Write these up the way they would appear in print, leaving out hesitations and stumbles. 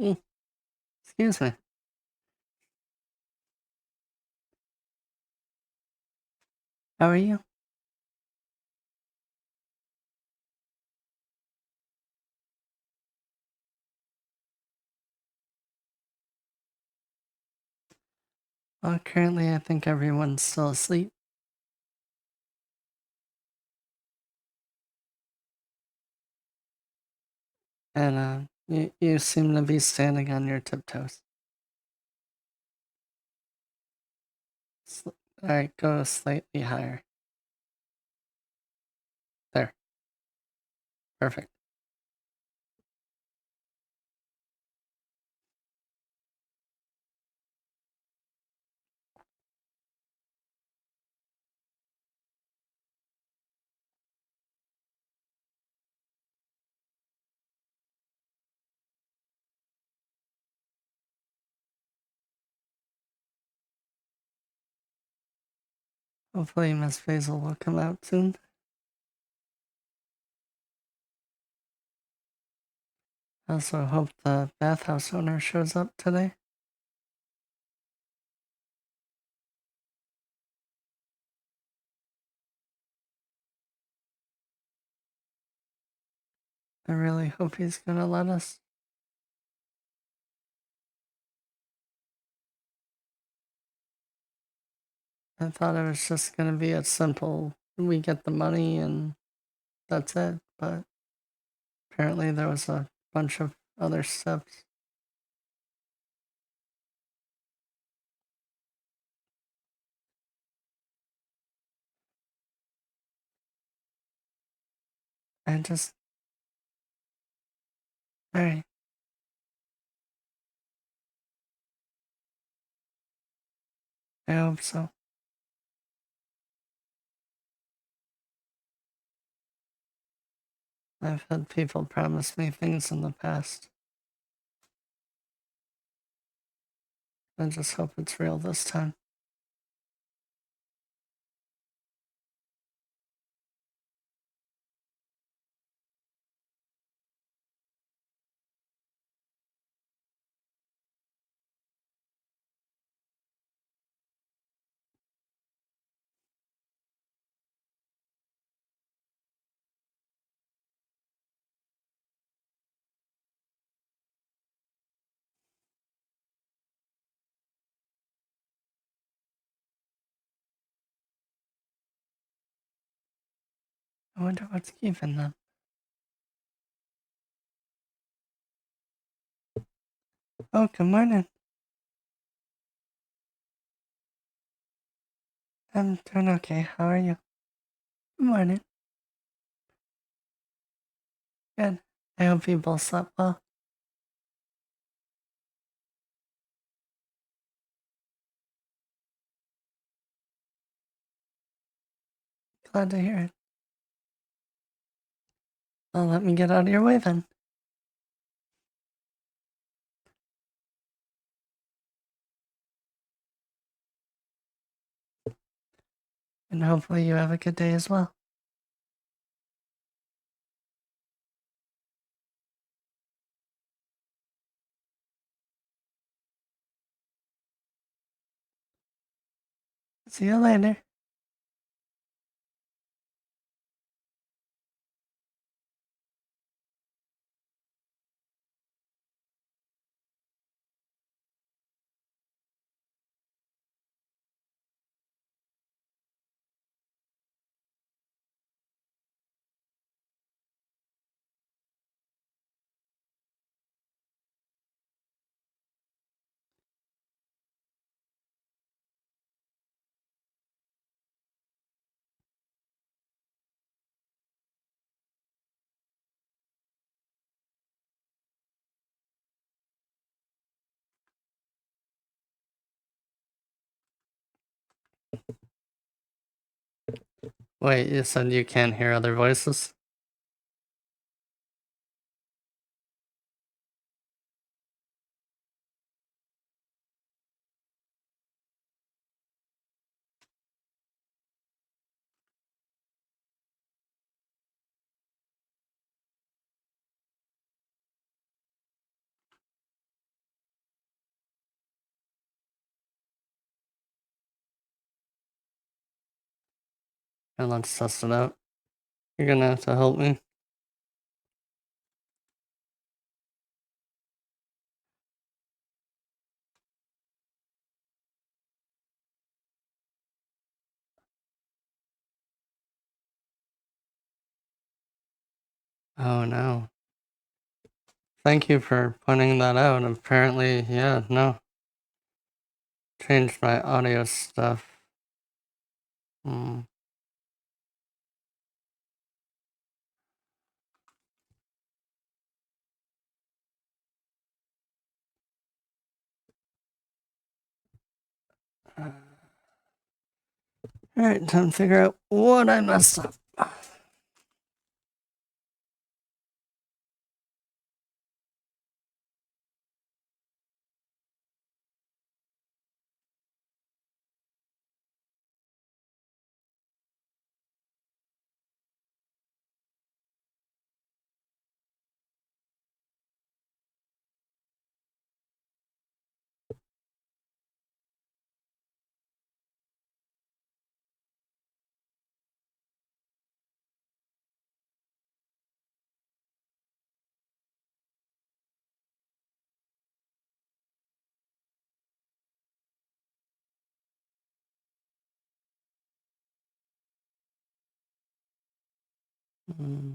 Mm, excuse me. How are you? Well, currently I think everyone's still asleep, and you seem to be standing on your tiptoes. All right, go slightly higher. There, perfect. Hopefully, Miss Basil will come out soon. I also hope the bathhouse owner shows up today. I really hope he's gonna let us. I thought it was just gonna be a simple we get the money and that's it, but apparently there was a bunch of other steps. I just, alright, I hope so. I've had people promise me things in the past. I just hope it's real this time. I wonder what's keeping them. Oh, good morning. I'm doing okay. How are you? Good morning. Good. I hope you both slept well. Glad to hear it. Well, let me get out of your way then. And hopefully you have a good day as well. See you later. Wait, you said you can't hear other voices? And let's test it out. You're gonna have to help me. Oh no. Thank you for pointing that out. Apparently, yeah, no. Changed my audio stuff. Hmm. Alright, time to figure out what I messed up. Hmm.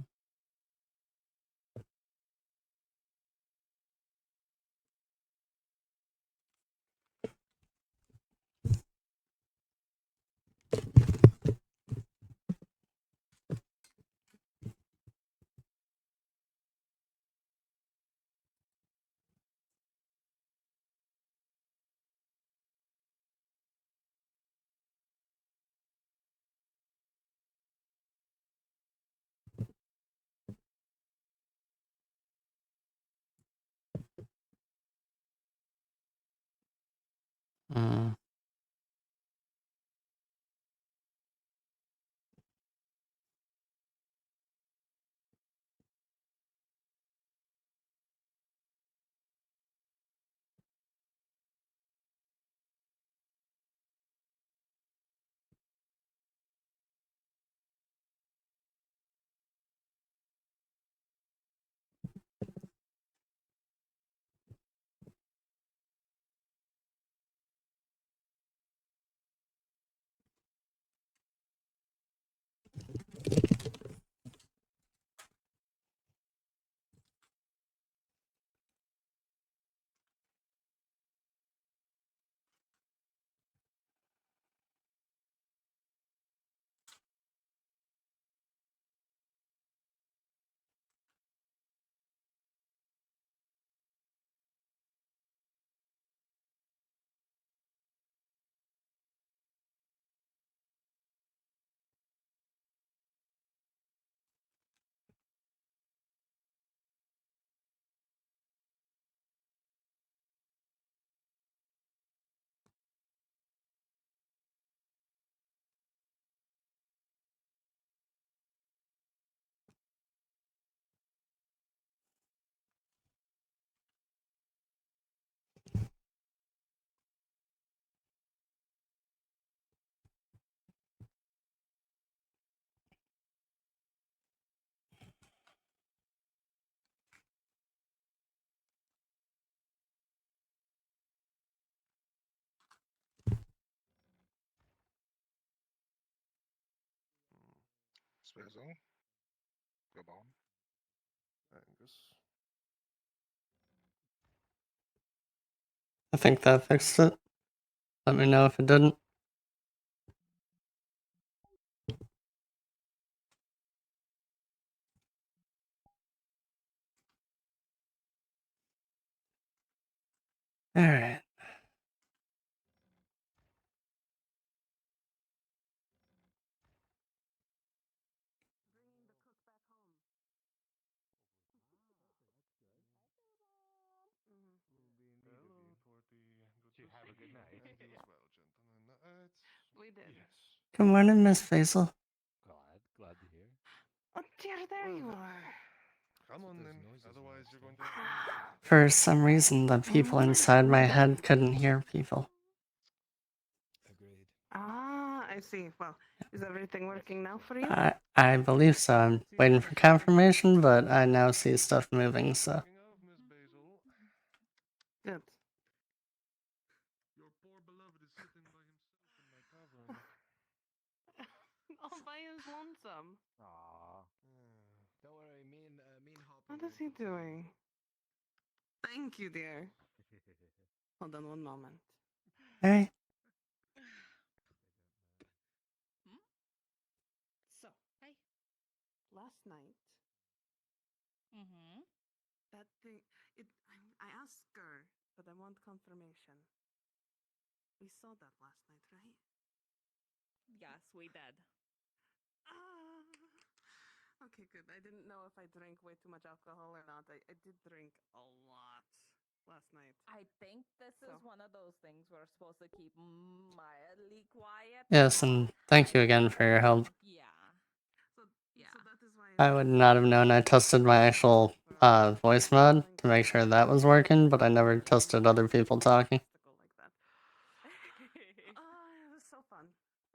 Hmm. Spezo. Gabon. Angus. I think that fixed it. Let me know if it didn't. Alright. Hello for the good to have a good night. And you as well, gentlemen. We did. Yes. Good morning, Miss Basil. Glad to hear. Oh dear, there you are. Come on then. noises Otherwise, you're going to next have to. For some reason, the people inside my head couldn't hear people. Agreed. I I see. Well, is everything working now for you? I believe so. I'm waiting for confirmation, but I now see stuff moving, so. Speaking of Miss Basil, Good. your poor beloved is sitting by himself in my tavern. All by his lonesome. Aw. Don't worry, me and Hopper. What will is he put some- doing? Thank you, dear. Hold on one moment. Hey, So, Hey. last night, Mm-hmm. that thing, I asked her, but I want confirmation. We saw that last night, right? Yes, we did. Ah. Okay, good. I didn't know if I drank way too much alcohol or not. I did drink a lot last night. I think this So- is one of those things we're supposed to keep mildly quiet. yes, and thank you again for your help. Yeah. So, Yeah. so that is why I would not have known. I tested my actual voice mod to make sure that was working, but I never tested other people talking. Like that. It was so fun.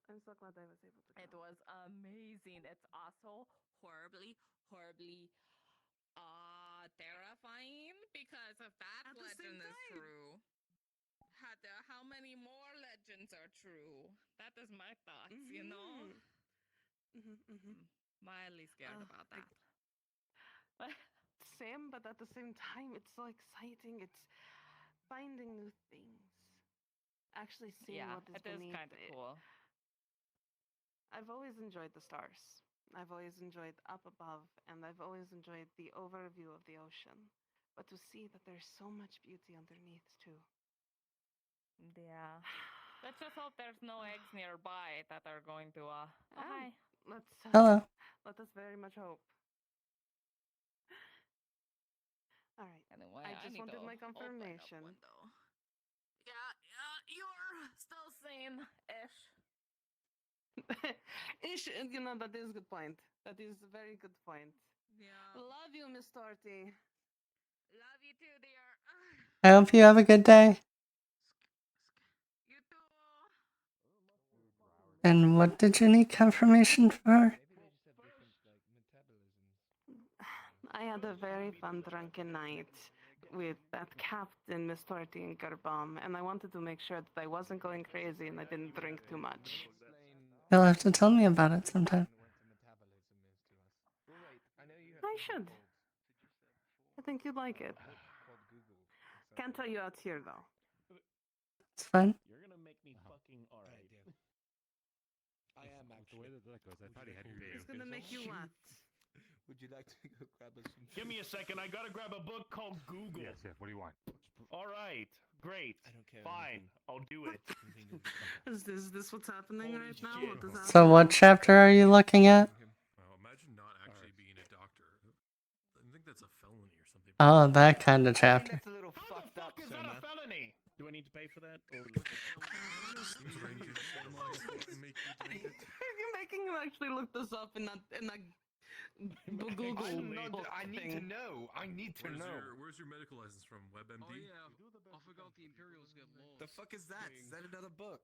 I'm so glad I was able to. It go. was amazing. It's also horribly terrifying because if that At the same legend is time. true, how many more legends are true? That is my thoughts, you know? Mildly scared about I- that. Same, but at the same time, it's so exciting. It's finding new things. Actually seeing Yeah, what is it is beneath kind of it. cool. I've always enjoyed the stars. I've always enjoyed up above, and I've always enjoyed the overview of the ocean. But to see that there's so much beauty underneath too. Yeah. Let's just hope there's no eggs nearby that are going to Oh, hi. Let's Hello. let us very much hope. All right. Anyway, I just need wanted to my open up confirmation. window. Yeah, you're still sane ish. Ish, you know, that is a good point. That is a very good point. Yeah. Love you, Miss Torty. Love you too, dear. I hope you have a good day. You too. And what did you need confirmation for? Maybe they just have different like metabolisms. I had a very fun drunken night with that captain, Miss Torty and Gerbom, and I wanted to make sure that I wasn't going crazy and I didn't drink too much. You'll have to tell me about it sometime. What the metabolism is to us. Well, wait, I know you have. I something should. called- I think you'd like it. Called Google. Can't tell you out here though. It's fine. You're gonna make me fucking alright. I am actually. The way that goes, I thought he had your video. It's gonna make you what? Would you like to go grab us some Give me a second. I gotta grab a book called Google. Yes, yes. What do you want? All right. Great. I don't care. Fine. I'll do it. Is this what's happening Holy right now? shit. What is happening? So what chapter are you looking at? Wow, imagine not actually being a doctor. I think that's a felony or something. Oh, that kind of I think chapter. that's a little How the fucked up, fuck is that Soma. a felony? Do I need to pay for that? Or... Drink it, Soma, I'll fucking make you drink it. You're making him actually look this up in that Google book I need to thing. know. I need to know. Where's your medical license from? WebMD? Oh yeah, I forgot the Imperials get lost. The fuck is that? Is that another book?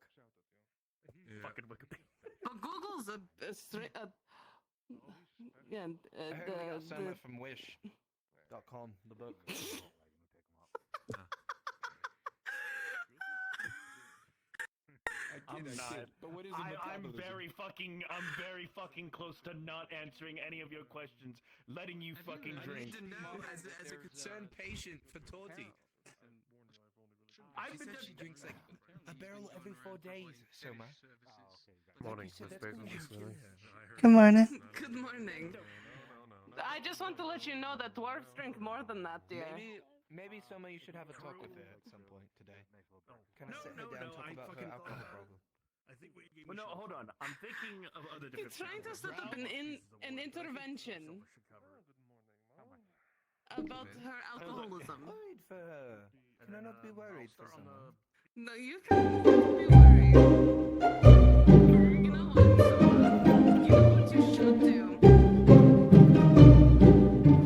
Yeah. Fucking Wikipedia. But Google's a straight. Yeah, I heard we got Soma the from Wish.com, the book. I'm not. But what is I'm very fucking close to not answering any of your questions, letting you fucking I drink. need to know as a concerned patient for Torty. I've She been said she drinks like a barrel every 4 days, Soma. Morning, said Miss that's Basil. what you Miss do. Lily. I heard Good morning. Good morning. No. I just want to let you know that dwarves drink more than that, dear. Maybe Soma, you should have a talk with her at some point today. Kind of No, sit her no, down, no, talk I about her fucking- alcohol problem. I think we gave Well, no, hold on. I'm thinking of other different. He's trying to set up an intervention about her alcoholism. Worried for her. Can I not be worried for someone? No, you can't be worried. You know what? You know what you should do?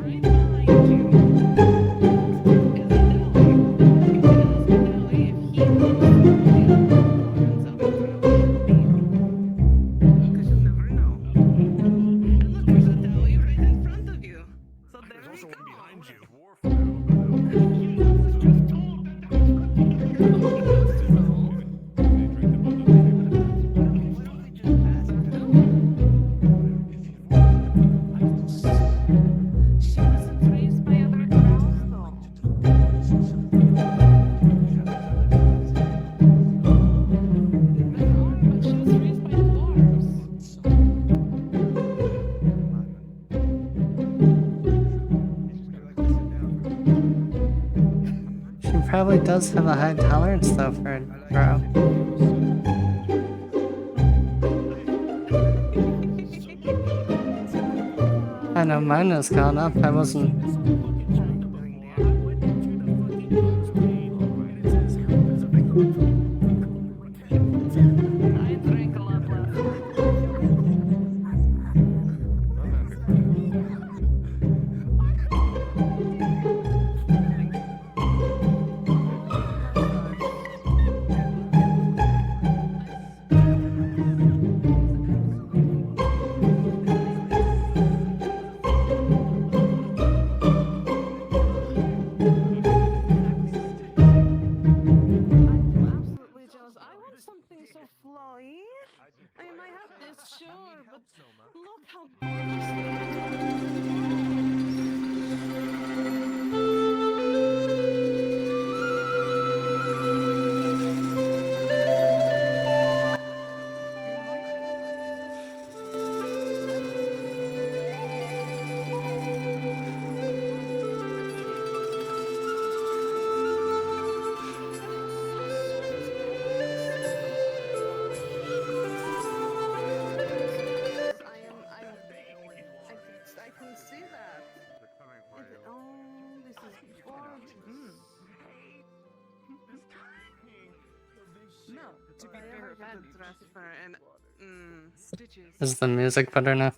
Right behind you is Ellie. You can ask Ellie if he knows the horns of a baby. probably does have a high tolerance though for a drow. I know mine is caught up. I wasn't. I drank a lot last night. I'm absolutely jealous. I want something so flowy. I mean, I have this, sure, but look how gorgeous I can see that. Oh, this is gorgeous. No, to be I fair, ever get a dress for and stitches. Is the music better now?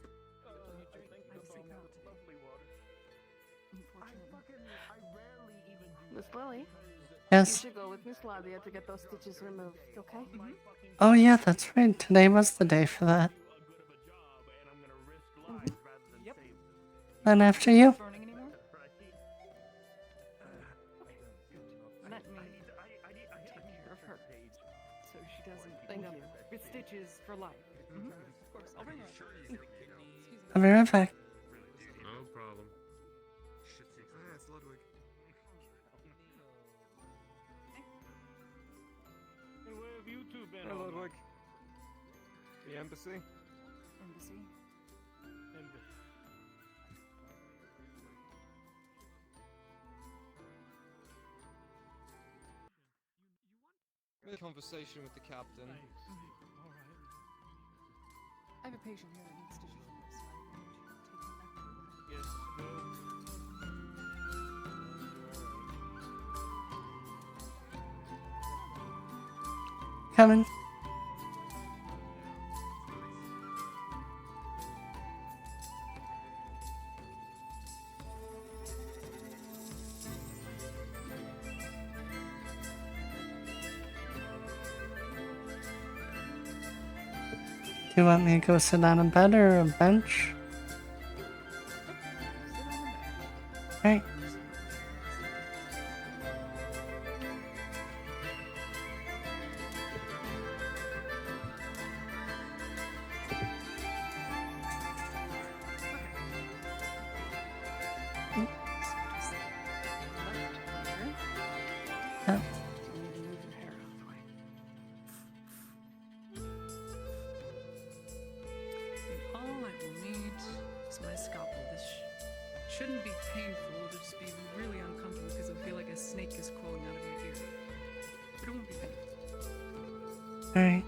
Miss Lily, you Yes. should go with Miss Ladia to get those stitches removed, okay? Oh yeah, that's right. Today was the day for that. Yep. Then after you. Burning anymore? Let me take care of her, so she doesn't Thank end up you. with stitches for life. Of course, I'll bring her. Excuse me. I'll be right back. No problem. Ah, it's Ludwig. Hey, where have you two been? Hey, all Ludwig. The embassy? Embassy. I had a conversation with the captain. I have a patient here that needs stitches removed, so I'm going to take him back to work. Yes, go. Coming. Do you want me to go sit on a bed or a bench? Right. Yep. All I will need is my scalpel. This shouldn't be painful. It'll just be really uncomfortable because it'll feel like a snake is crawling out of your ear. But it won't be painful. Alright.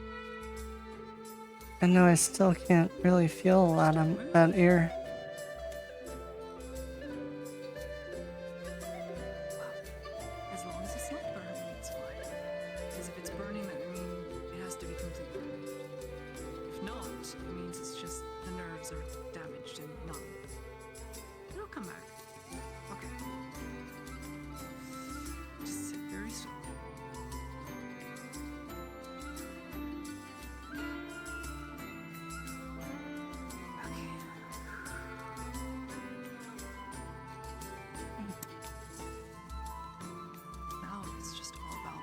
I know I still can't really feel a lot on that ear. As long as it's not burning, it's fine. Because if it's burning, that means it has to be completely removed. If not, it means it's just the nerves are damaged and numb. It'll come back. Okay. Just sit very still. Okay. Now it's just all about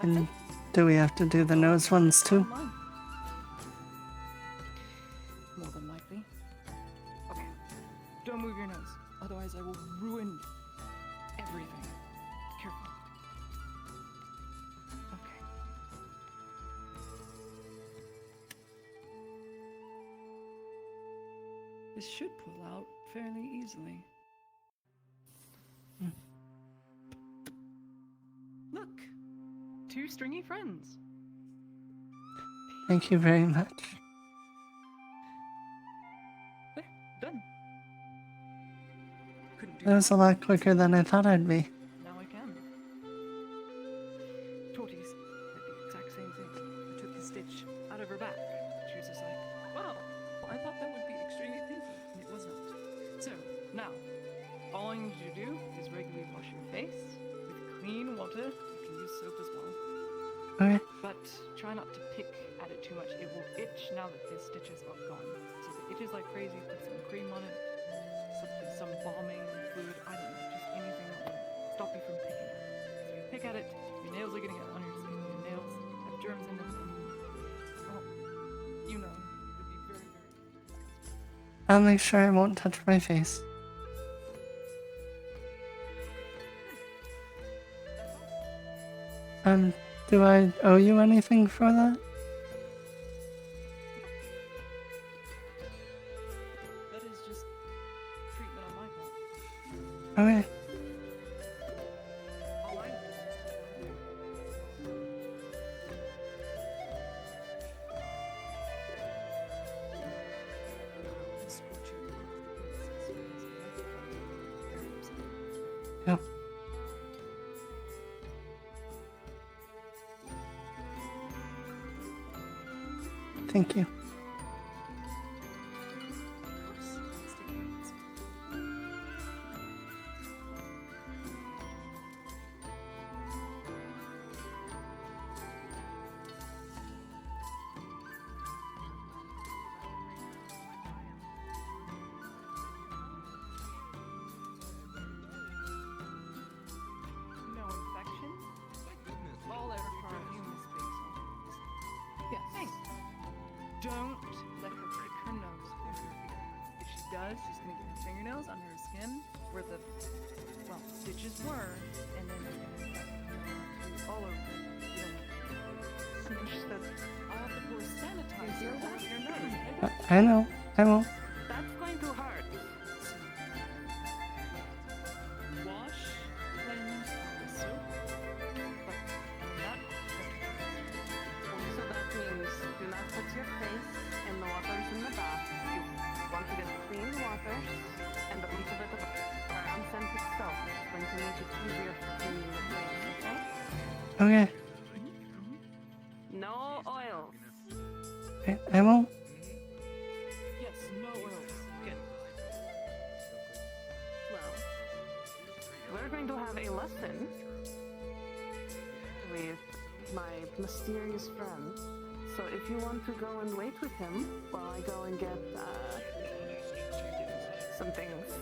And do we have to do the nose ones too? mine. More than likely. Okay. Don't move your nose, otherwise I will ruin everything. Careful. Okay. This should pull out fairly easily. Look! 2 stringy friends. Thank you very much. There, done. Couldn't do That was a lot quicker than I thought I'd be. Now I can. Torties did the exact same thing. I took the stitch out of her back. She was just like, wow, I thought that would be extremely painful, and it was not. So, now, all I need you to do is regularly wash your face with clean water. You can use soap as well. Okay. But try not to pick at it too much. It will itch now that the stitches are gone. So if it itches like crazy, put some cream on it, some balming fluid, I don't know, just anything that will stop you from picking at it. So if you pick at it, your nails are gonna get on your skin. Your nails have germs in them, and well, you know, it'll be very, very. I'll make sure I won't touch my face. Do I owe you anything for that? That is just treatment on my part. Okay. All I do is scorch your Yep. Thank you. No infection? All I require of you, Miss Basil. Yes. Hey. Don't let her pick her nose with her finger. If she does, she's gonna get her fingernails under her skin where the, well, stitches were, and then you're gonna infect all over it. You don't want to. I'll have to pour sanitizer over your nose. I know. I won't. That's going to hurt. Wash, cleanse with soap, but not. So that means do not put your face in the waters in the bath. You want to get clean water and a little bit of brown scented soap. It's going to make it easier for cleaning the place, okay? Okay. No oils. I won't. Yes, no oils. Good. Well, we're going to have a lesson with my mysterious friend. So if you want to go and wait with him while I go and get some things,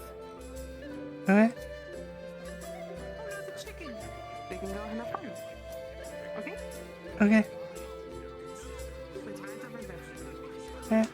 Okay. Oh no, the chicken! we can go and have fun. Okay? Okay. It's right over there. Yeah.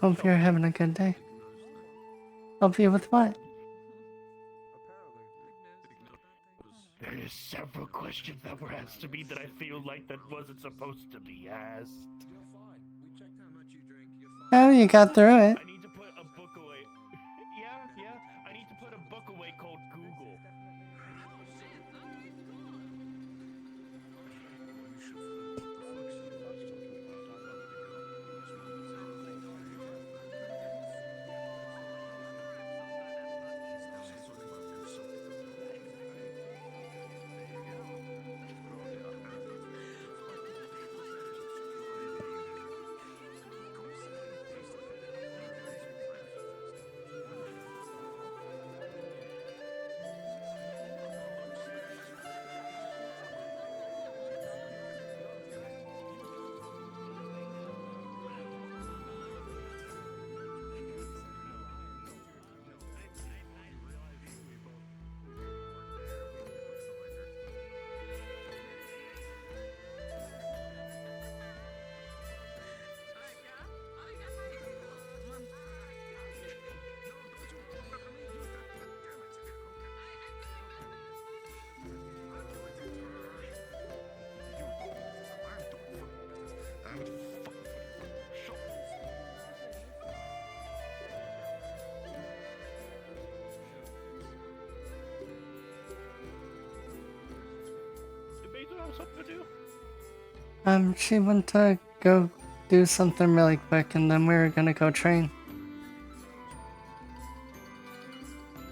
Hope you're having a good day. Help you with what? There's several questions that were asked to me that I feel like that wasn't supposed to be asked. Oh, you got through it. I need to put a book away. yeah. I need to put a book away called Google. something to do? She went to go do something really quick, and then we were gonna go train.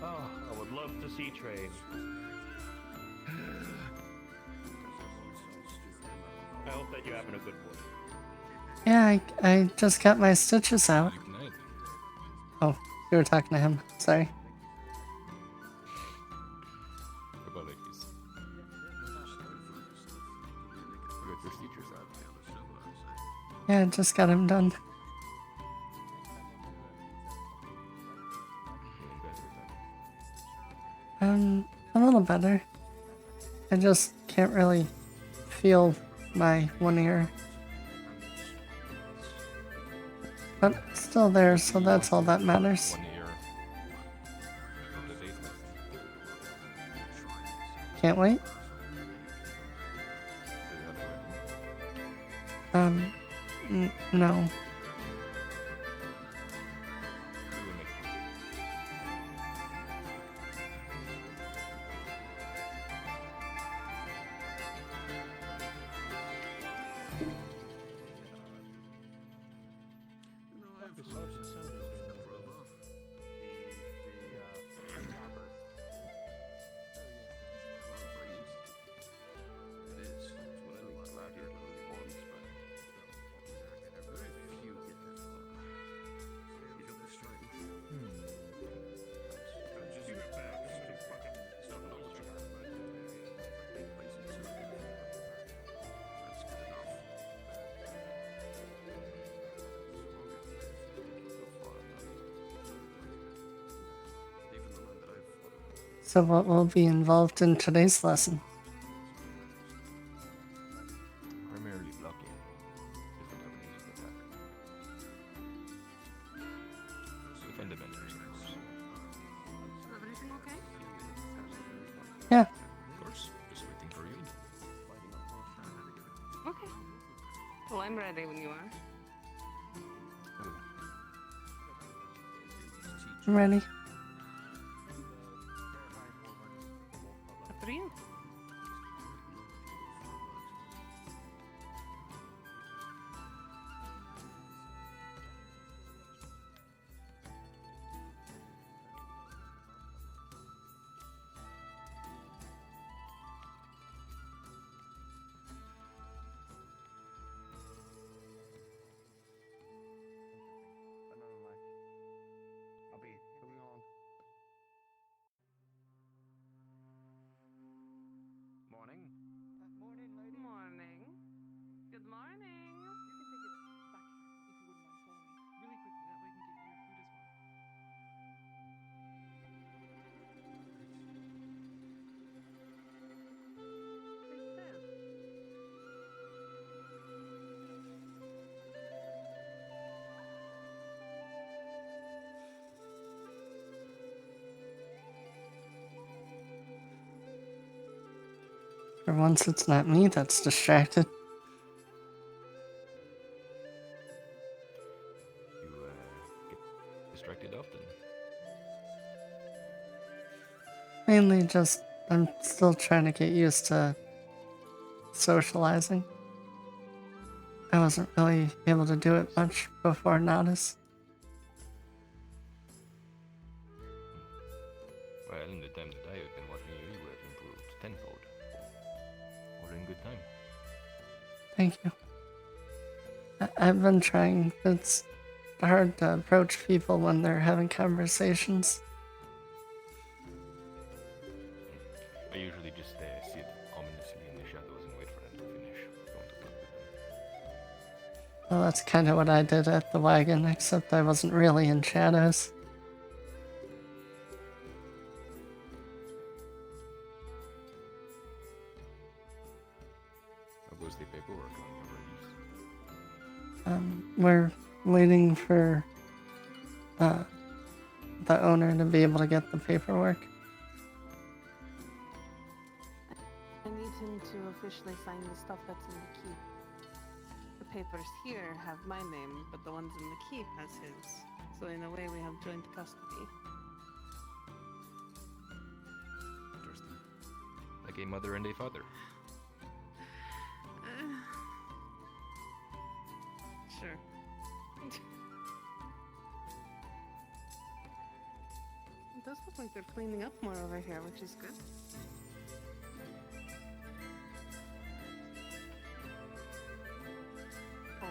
Oh, I would love to see Train. I hope that you're having a good one. Yeah, I just got my stitches out. Ignite. Oh, you were talking to him. Sorry. Apologies. You got your stitches out. Yeah, I just got him done. A little better. I just can't really feel my one ear. But it's still there, so that's all that matters. 1 year of the day's lesson. Can't wait. Do you have to No. do it? So what will be involved in today's lesson? Primarily blocking different avenues of attack. The fundamentals, of course. Everything okay? Yeah. Of course, just waiting for you. Okay. Well, I'm ready when you are. I'm ready. After you. Another life. I'll be moving on. Morning. Morning. Good morning. You can take it back if you wouldn't mind following me. Really quickly, that way I can get you your food as well. For once, it's not me that's distracted. You get distracted often. Mainly just, I'm still trying to get used to socializing. I wasn't really able to do it much before Nodus. Well, in the time that I have been watching you, you have improved tenfold. We're in good time. Thank you. I've been trying. It's hard to approach people when they're having conversations. I usually just sit ominously in the shadows and wait for them to finish. Don't talk with them. Well, that's kind of what I did at the wagon, except I wasn't really in shadows. How goes the paperwork on your release? We're waiting for the owner to be able to get the paperwork. I need him to officially sign the stuff that's in the keep. The papers here have my name, but the ones in the keep has his. So in a way, we have joint custody. Interesting. Like a mother and a father. does look like they're cleaning up more over here, which is good. Oh.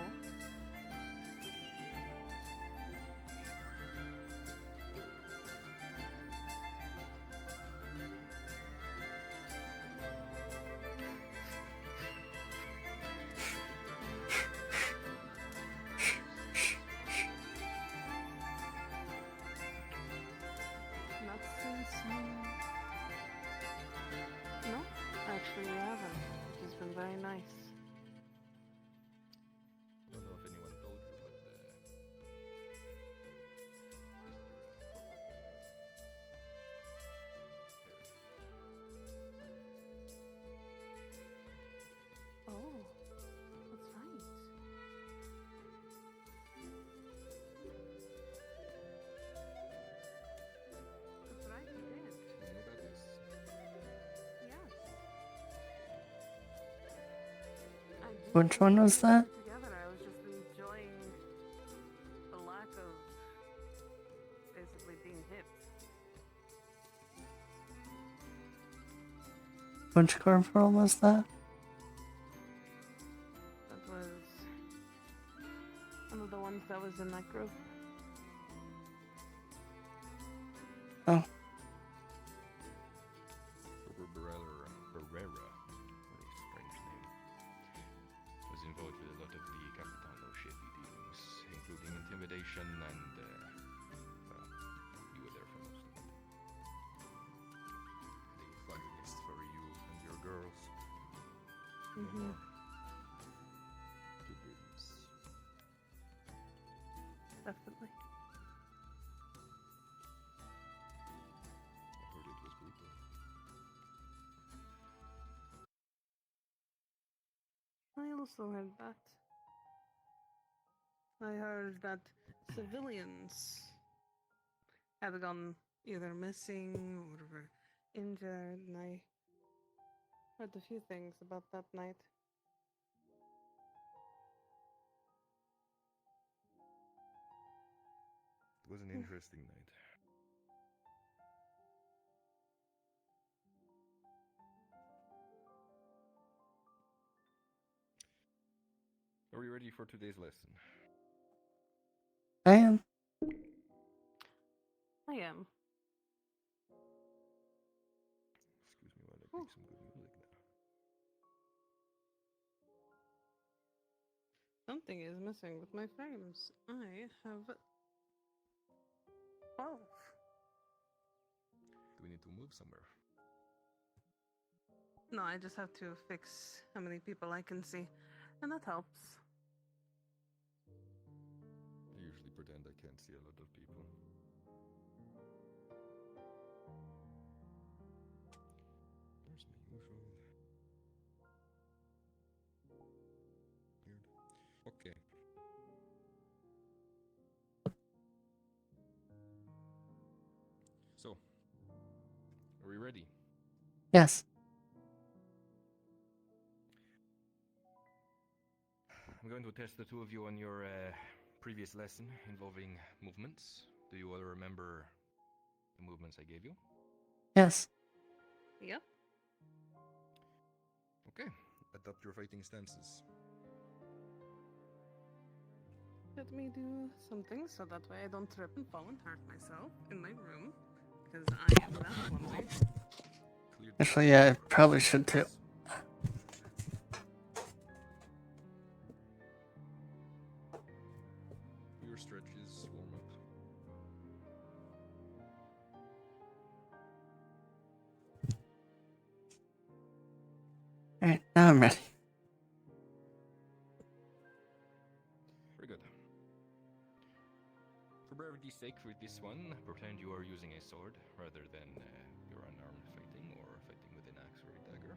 Not since no, actually we haven't, which has been very nice. Don't know if anyone told you, but Oh, that's right. That's right, you did. you know about this? Yes. I did Which put one was two that? together. I was just enjoying the lack of basically being hit. Which corporal was that? That was one of the ones that was in that group. Oh, Barrera, what a strange name, was involved with a lot of the Capitano shady dealings, including intimidation and, well, you were there for most of it. They funded this for you and your girls. No Mhm. more. Good riddance. Definitely. I heard it was brutal. I also heard that. I heard that civilians had gone either missing or were injured, and I heard a few things about that night. It was an interesting night. Are we ready for today's lesson? I am. I am. Excuse me while I pick some good music now. Something is missing with my frames. I have 12. Do we need to move somewhere? No, I just have to fix how many people I can see, and that helps. I usually pretend I can't see a lot of people. There's my usual. Weird. Okay. So, are we ready? Yes. I'm going to test the two of you on your previous lesson involving movements. Do you all remember the movements I gave you? Yes. Yep. Okay. Adopt your fighting stances. Let me do something so that way I don't trip and fall and hurt myself in my room, because I am that clumsy. Clear the Actually, yeah, I probably should too. Do your stretches, warm up. Alright, now I'm ready. Very good. For brevity's sake, for this one, pretend you are using a sword rather than your unarmed fighting or fighting with an axe or a dagger.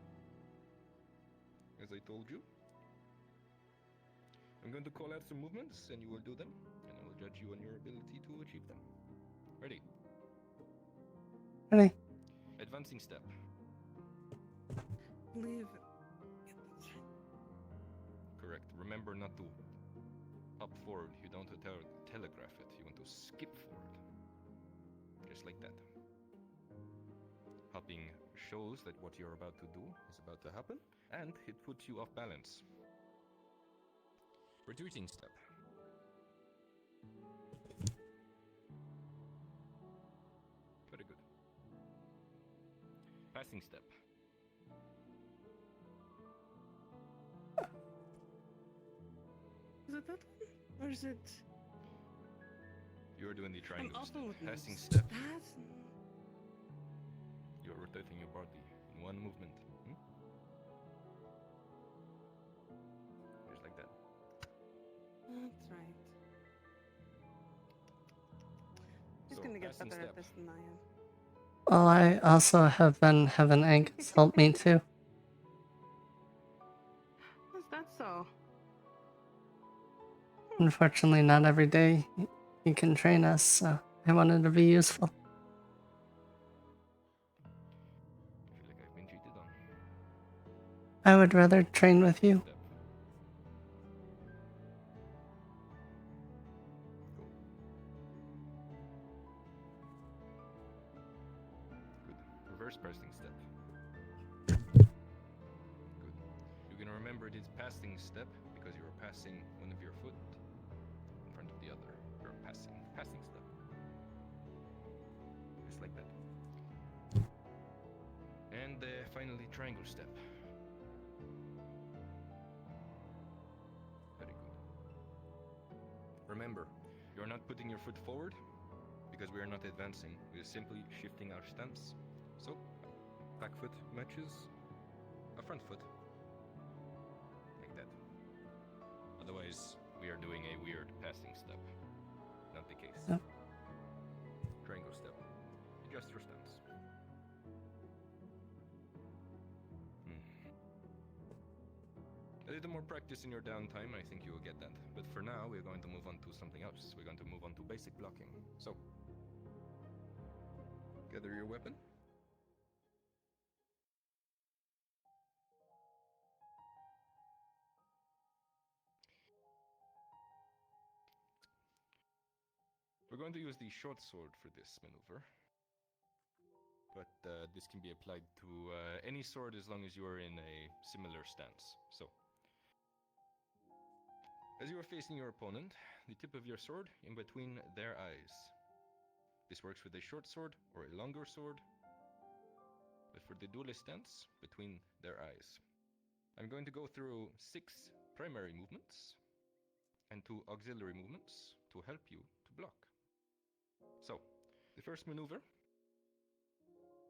As I told you, I'm going to call out some movements and you will do them, and I will judge you on your ability to achieve them. Ready? Ready? Advancing step. Leave. Correct. Remember not to hop forward. You don't telegraph it. You want to skip forward. Just like that. Hopping shows that what you're about to do is about to happen, and it puts you off balance. Retreating step. Very good. Passing step. Is it that one? Or is it You're doing the I'm triangle step. awful with Passing names. step. That? You're rotating your body in one movement. Just like that. That's right. He's So, gonna get passing better step. at this than I am. Well, I also have been having Angus help me too. Is that so? Unfortunately, not every day you can train us, so I wanted to be useful. I feel like I've been cheated on. I would rather train with you. Step. Go. Good. Reverse pressing step. Good. You can remember it is passing step because you are passing one of your foot in front of the other. You're passing step. Just like that. And finally, triangle step. Very good. Remember, you're not putting your foot forward because we are not advancing. We are simply shifting our stance. So, back foot matches a front foot. Like that. Otherwise, we are doing a weird passing step. Not the case. Yep. Triangle step. Adjust your stance. A little more practice in your downtime, I think you will get that. But for now, we're going to move on to something else. We're going to move on to basic blocking. So, gather your weapon. We're going to use the short sword for this maneuver. But this can be applied to any sword as long as you are in a similar stance. So, as you are facing your opponent, the tip of your sword in between their eyes. This works with a short sword or a longer sword, but for the duelist stance, between their eyes. I'm going to go through 6 primary movements and 2 auxiliary movements to help you to block. So, the first maneuver,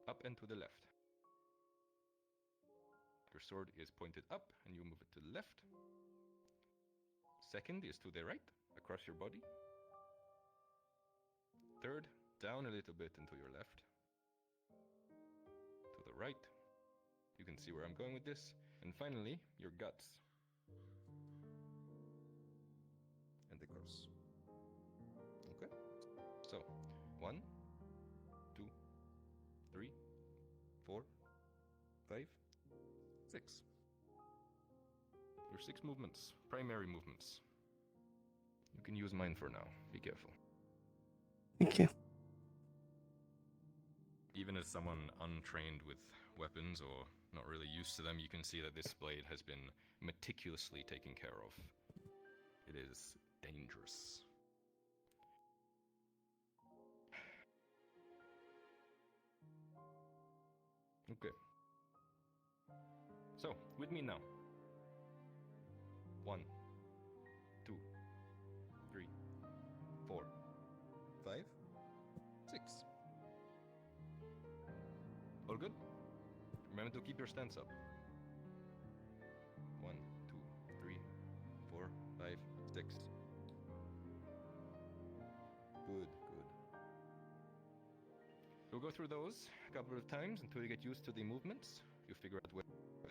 up and to the left. Your sword is pointed up and you move it to the left. Second is to the right, across your body. Third, down a little bit into your left. To the right. You can see where I'm going with this. And finally, your guts. And across. Okay? So, 1, 2, 3, 4, 5, 6. Your 6 movements, primary movements. You can use mine for now. Be careful. Thank you. Even as someone untrained with weapons or not really used to them, you can see that this blade has been meticulously taken care of. It is dangerous. Okay. So, with me now. 1, 2, 3, 4, 5, 6. All good? Remember to keep your stance up. 1, 2, 3, 4, 5, 6. Good. We'll go through those a couple of times until you get used to the movements. You figure out where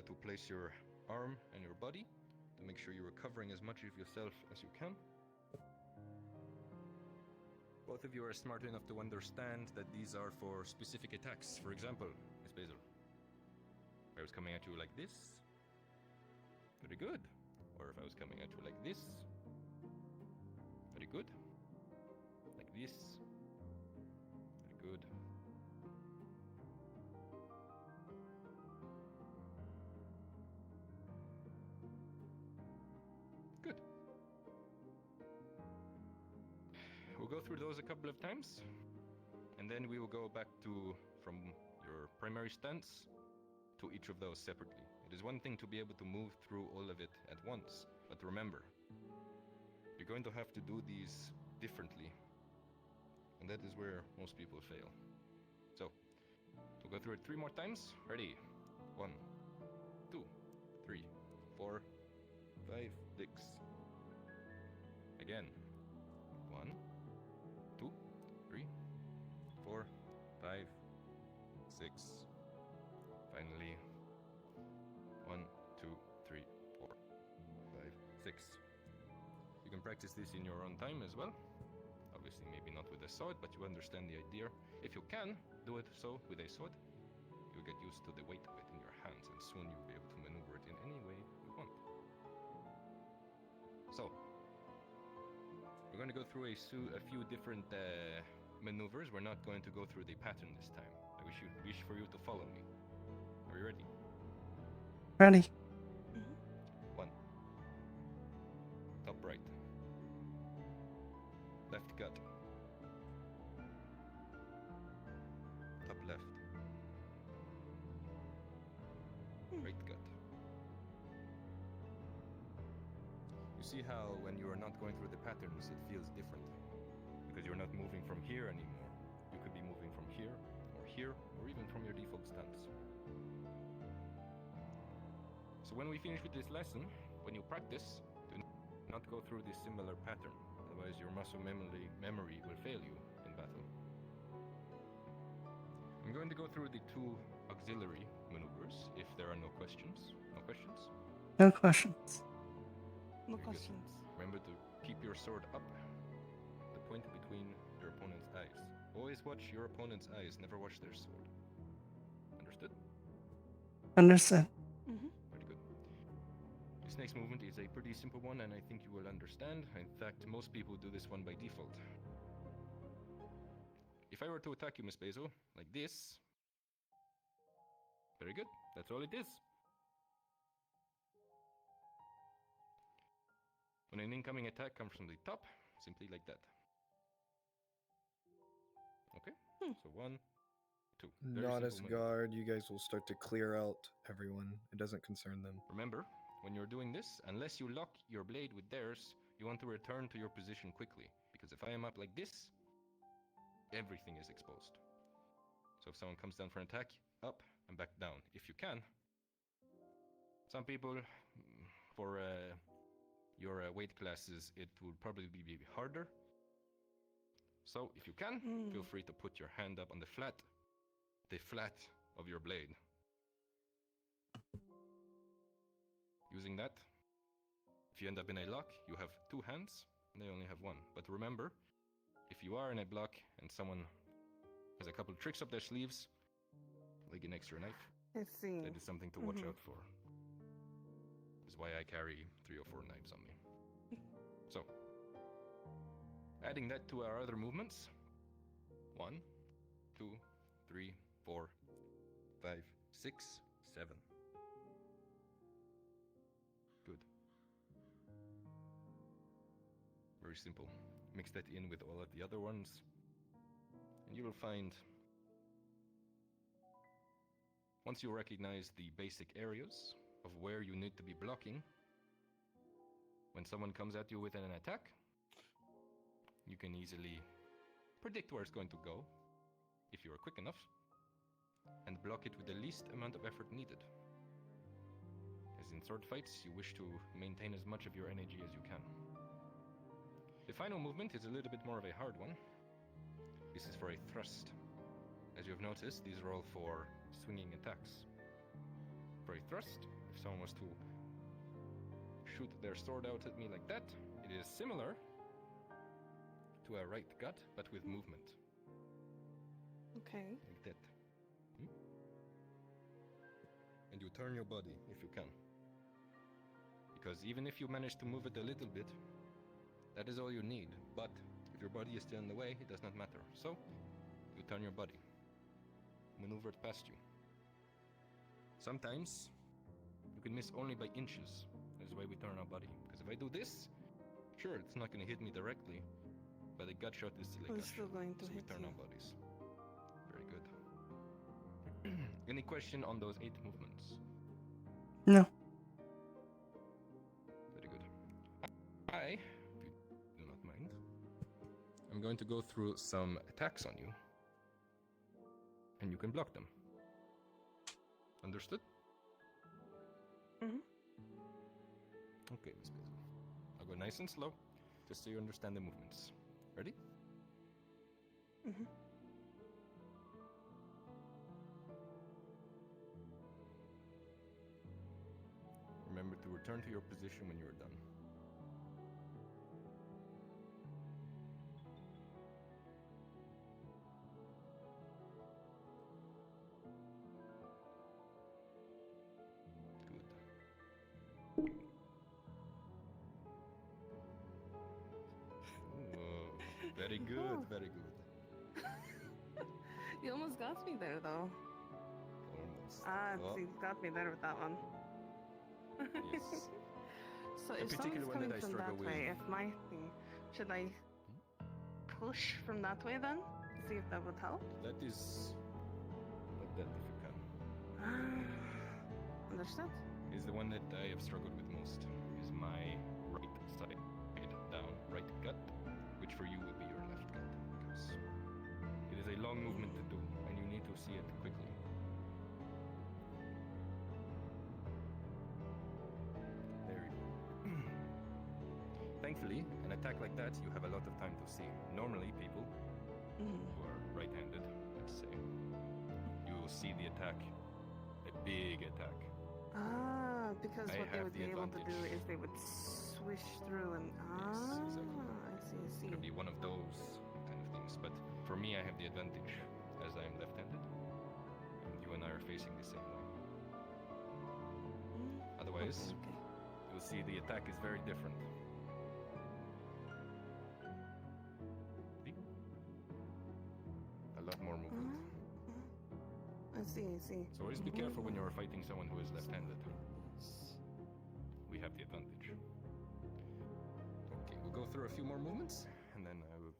to place your arm and your body to make sure you are covering as much of yourself as you can. Both of you are smart enough to understand that these are for specific attacks. For example, Miss Basil, if I was coming at you like this, very good. Or if I was coming at you like this, very good. Like this, very good. through those a couple of times, and then we will go back to from your primary stance to each of those separately. It is one thing to be able to move through all of it at once, but remember, you're going to have to do these differently, and that is where most people fail. So, we'll go through it 3 more times. Ready? 1, 2, 3, 4, 5, 6. Again. 1, 2, 3, 4, 5, 6. Finally. 1, 2, 3, 4, 5, 6. You can practice this in your own time as well. Obviously, maybe not with a sword, but you understand the idea. If you can do it so with a sword, you'll get used to the weight of it in your hands, and soon you'll be able to maneuver it in any way you want. So, we're going to go through a few different maneuvers. We're not going to go through the pattern this time. I wish for you to follow me. Are you ready? Ready? 1. Top right. Left gut. Top left. Right gut. You see how when you are not going through the patterns, it feels different. Because you're not moving from here anymore. You could be moving from here, or even from your default stance. So when we finish with this lesson, when you practice, do not go through this similar pattern. Otherwise your muscle memory will fail you in battle. I'm going to go through the 2 auxiliary maneuvers, if there are no questions. No questions? No questions. No Very good. questions. Remember to keep your sword up, the point between your opponent's eyes. Always watch your opponent's eyes, never watch their sword. Understood? Understood. Very good. This next movement is a pretty simple one, and I think you will understand. In fact, most people do this one by default. If I were to attack you, Miss Basil, like this... Very good. That's all it is. When an incoming attack comes from the top, simply like that. Okay? So 1, 2. Very Not as simple maneuver. guard, you guys will start to clear out everyone. It doesn't concern them. Remember, when you're doing this, unless you lock your blade with theirs, you want to return to your position quickly. Because if I am up like this, everything is exposed. So if someone comes down for an attack, up and back down, if you can. Some people, for your weight classes, it will probably be harder. So if you can, feel free to put your hand up on the flat of your blade. Using that, if you end up in a lock, you have 2 hands, and they only have 1. But remember, if you are in a block and someone has a couple of tricks up their sleeves, like an extra knife, I see. that is something to watch out for. This is why I carry 3 or 4 knives on me. So, adding that to our other movements. 1, 2, 3, 4, 5, 6, 7. Good. Very simple. Mix that in with all of the other ones, and you will find, once you recognize the basic areas of where you need to be blocking, when someone comes at you with an attack, you can easily predict where it's going to go, if you are quick enough, and block it with the least amount of effort needed. As in sword fights, you wish to maintain as much of your energy as you can. The final movement is a little bit more of a hard one. This is for a thrust. As you have noticed, these are all for swinging attacks. For a thrust, if someone was to shoot their sword out at me like that, it is similar to a right gut, but with movement. Okay. Like that. And you turn your body if you can. Because even if you manage to move it a little bit, that is all you need. But if your body is still in the way, it does not matter. So, you turn your body. Maneuver it past you. Sometimes, you can miss only by inches. That's why we turn our body. Because if I do this, sure, it's not going to hit me directly. But a gut shot is still a I'm gut still shot. going to So we hit turn you. our bodies. Very good. Any question on those 8 movements? No. Very good. I, if you do not mind, I'm going to go through some attacks on you. And you can block them. Understood? Mhm. Okay, Miss Basil. I'll go nice and slow, just so you understand the movements. Ready? Mhm. Remember to return to your position when you are done. Good. Whoa, very good, Oh. very good. You almost got me there, though. Almost. See, you got me there with that one. Yes. So In if particular, someone's one coming that I from struggle that way, with. if my thing, should I push from that way then? See if that would help? That is not that if you can. Understood? Is the one that I have struggled with most. Is my right side down, right gut, which for you would be your left gut, because it is a long movement to do, and you need to see it quickly. There you go. Thankfully, an attack like that, you have a lot of time to see. Normally, people Mhm. who are right-handed, let's say, you will see the attack, a big attack. Because I what they have would the be able to do advantage. is they would swish through and Yes, exactly. I see, I see. Could be one of those kind of things. But for me, I have the advantage as I am left-handed, and you and I are facing the same way. Otherwise, Okay. you'll see the attack is very different. See? A lot more movement. I see, I see. So always be careful when you're fighting someone who is left-handed. We have the advantage. Okay, we'll go through a few more movements, and then I will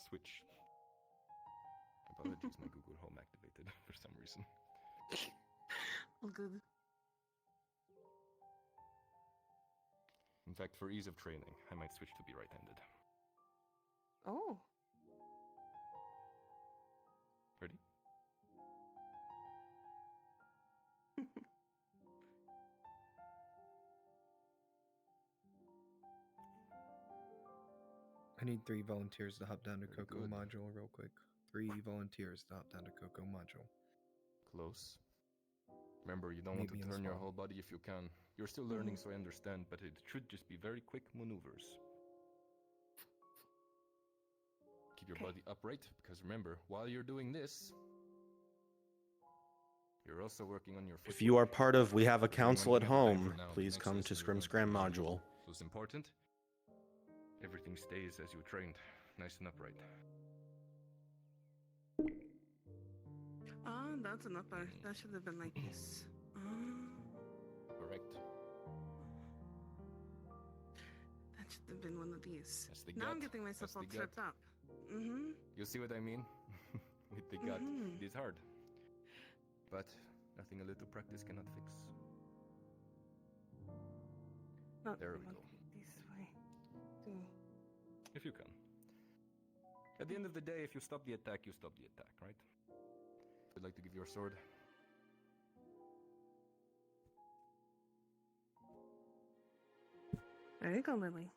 switch. Apologies, my Google Home activated for some reason. All good. In fact, for ease of training, I might switch to be right-handed. Oh. Ready? I need 3 volunteers to hop down to Very Coco good. Module real quick. 3 volunteers to hop down to Coco Module. Close. Remember, you don't want Meet me to in turn your Swan. whole body if you can. You're still learning, so I understand, but it should just be very quick maneuvers. Keep your Okay. body upright, because remember, while you're doing this, you're also working on your footwork. If you are part of We Have a But for anyone Council who at has the time Home, for now, please next come lesson to we're Scrim going to Scram be using Module. it. So it's important. Everything stays as you trained, nice and upright. That's an upper. That should have been like this. Correct. That should have been one of these. That's the Now I'm gut. getting myself That's all the gut. tripped up. Mm-hmm. You see what I mean? With the gut, Mhm. it is hard. But nothing a little practice cannot fix. Not There we one go. This way. Two. If you can. At the end of the day, if you stop the attack, you stop the attack, right? Would like to give your sword. There you go, Lily.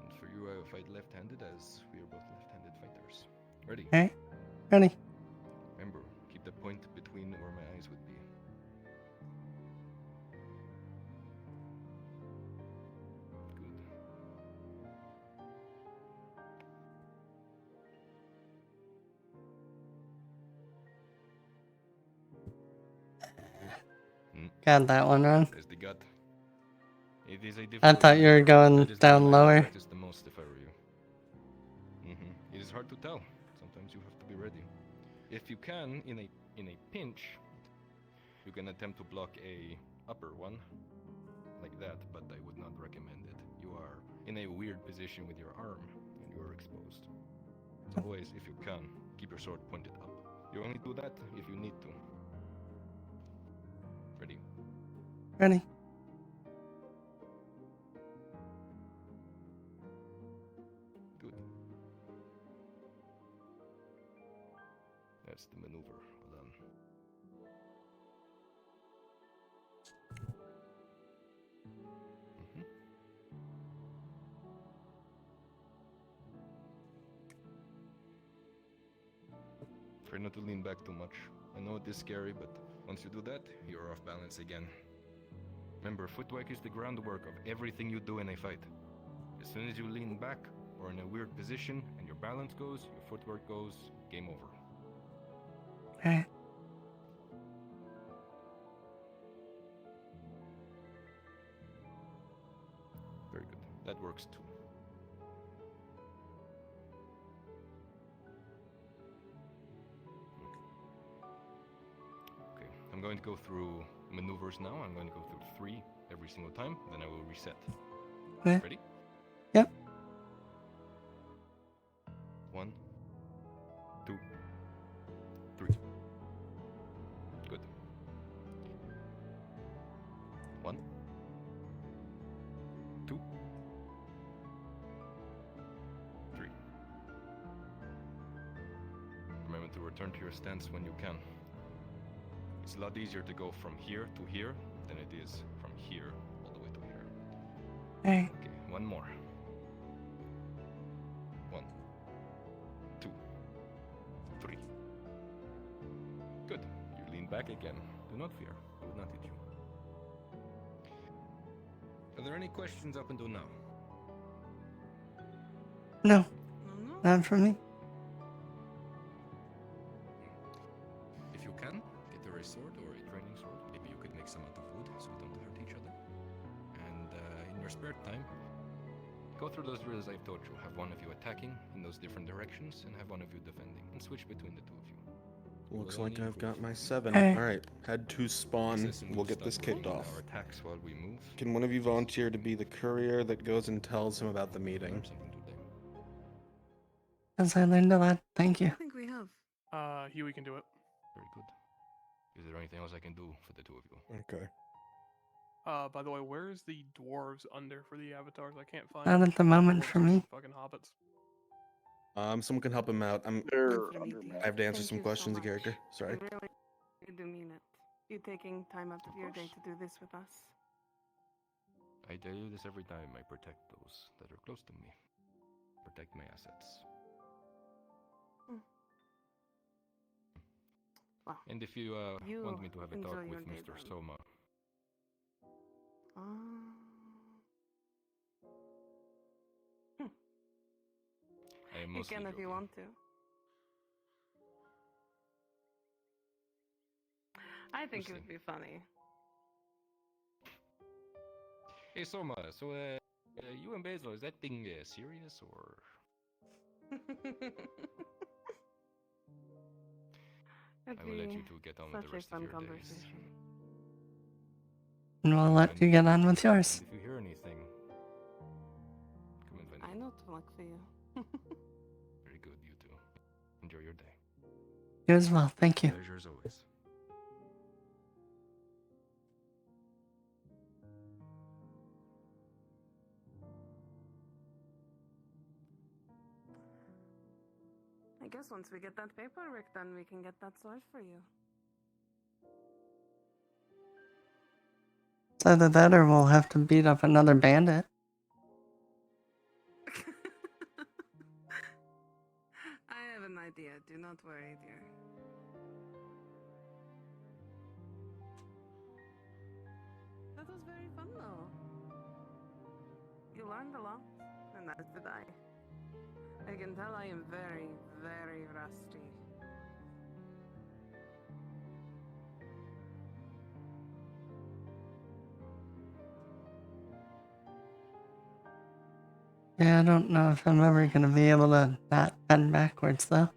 And for you, I will fight left-handed as we are both left-handed fighters. Ready? Okay. Ready. Remember, keep the point between where my eyes would be. Good. Got that one wrong. There's the gut. It is a I difficult thought you were maneuver. going That is the down one I would lower. practice the most if I were you. It is hard to tell. Sometimes you have to be ready. if you can, in a pinch, you can attempt to block a upper one, like that, but I would not recommend it. You are in a weird position with your arm, and you are exposed. So always, if you can, keep your sword pointed up. You only do that if you need to. Ready? Ready? Good. That's the maneuver. Well done. Try not to lean back too much. I know it is scary, but once you do that, you're off balance again. Remember, footwork is the groundwork of everything you do in a fight. As soon as you lean back or in a weird position and your balance goes, your footwork goes, game over. Alright. Very good. That works too. Okay, I'm going to go through maneuvers now. I'm going to go through 3 every single time, then I will reset. Okay. Ready? Yep. 1, 2, 3. Good. 1, 2, 3. Remember to return to your stance when you can. It's a lot easier to go from here to here than it is from here all the way to here. Alright. Okay, one more. 1, 2, 3. Good. You lean back again. Do not fear. I will not hit you. Are there any questions up until now? No, No. not for me. If you can, get her a sword or a training sword. Maybe you could make some out of wood so we don't hurt each other. And in your spare time, go through those drills I've taught you. Have one of you attacking in those different directions and have one of you defending. And switch between the two of you. Looks Will like only I've got improve. my 7. Hey. Alright, head to spawn. Assassin We'll will get start this kicked rolling off. Our attacks while we move. Can one of you volunteer to be the courier that goes and tells him about the meeting? Learn something today. As I learned a lot, thank you. I think we have. Huey can do it. Very good. Is there anything else I can do for the two of you? Okay. By the way, where's the dwarves under for the avatars? I can't find. Not at the moment dwarves for or me. Fucking hobbits. Someone can help him out. Nice to meet you. I have to answer Thank some you so questions, much. character. Sorry. I really do mean it. You taking time out of your day to do this with us. I tell you this every time. I protect those that are close to me. Protect my assets. Well, And if you, you want me to have a talk enjoy your with day Mr. then. Soma, I am You mostly can if you joking. want to. I think it We'll would be funny. Hey Soma, so you and Basil, is that thing serious or? It'd I will let be you two get on with such the a rest fun of your days. conversation. And we'll let you get on with yours. And if you hear anything, come and find I me. know to look for you. Very good, you two. Enjoy your day. You as well, thank you. Pleasure as always. I guess once we get that paperwork done, we can get that sword for you. It's either that or we'll have to beat up another bandit. I have an idea. Do not worry, dear. That was very fun, though. You learned a lot, and as did I. I can tell I am very, very rusty. Yeah, I don't know if I'm ever gonna be able to not bend backwards though.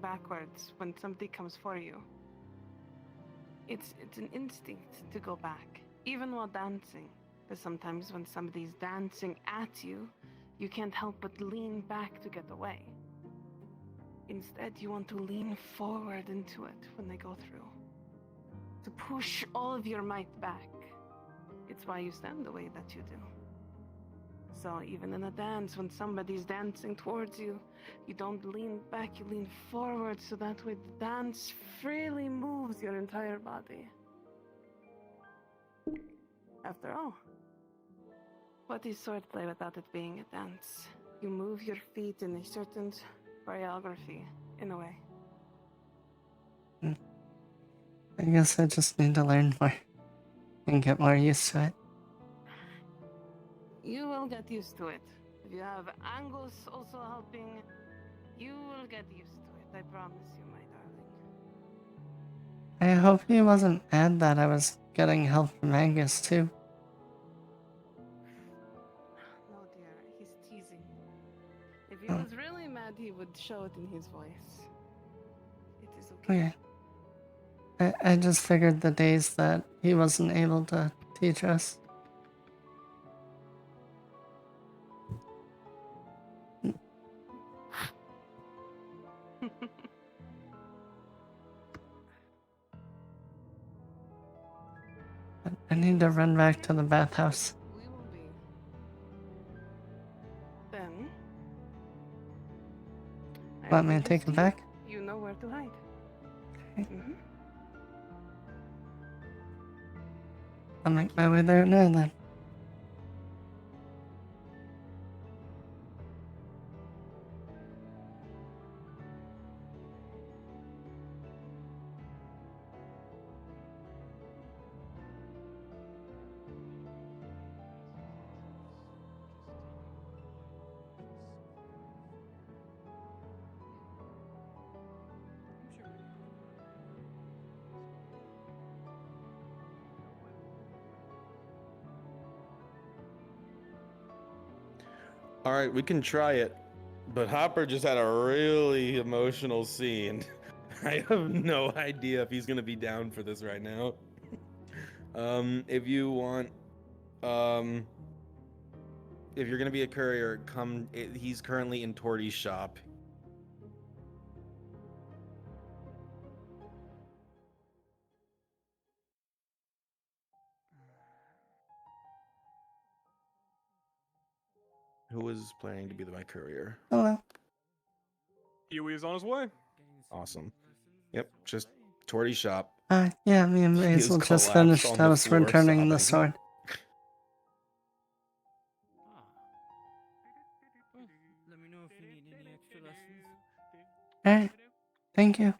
backwards when somebody comes for you. It's an instinct to go back, even while dancing. Because sometimes when somebody's dancing at you, you can't help but lean back to get away. Instead, you want to lean forward into it when they go through. To push all of your might back. It's why you stand the way that you do. So even in a dance, when somebody's dancing towards you, you don't lean back, you lean forward, so that way the dance freely moves your entire body. After all, what is swordplay without it being a dance? You move your feet in a certain choreography, in a way. I guess I just need to learn more and get more used to it. You will get used to it. If you have Angus also helping, you will get used to it. I promise you, my darling. I hope he wasn't mad that I was getting help from Angus too. No, dear, he's teasing. If he was really mad, he would show it in his voice. It is okay. Okay. I just figured the days that he wasn't able to teach us. I need to run back to the bathhouse. We will be. Then. I Want me to will take it just back? You know where to hide. Okay. Mm-hmm. I'll make my way there now then. All right, we can try it, but Hopper just had a really emotional scene. I have no idea if he's gonna be down for this right now. If you want, if you're gonna be a courier, come. He's currently in Torty's shop. Who is planning to be my courier? Hello. Huey is on his way. Awesome. Yep, just Torty's shop. Yeah, me and He is Basil just collapsed finished. on I the was floor returning the sobbing. sword. Let me know if you need any extra lessons. Alright. Thank you.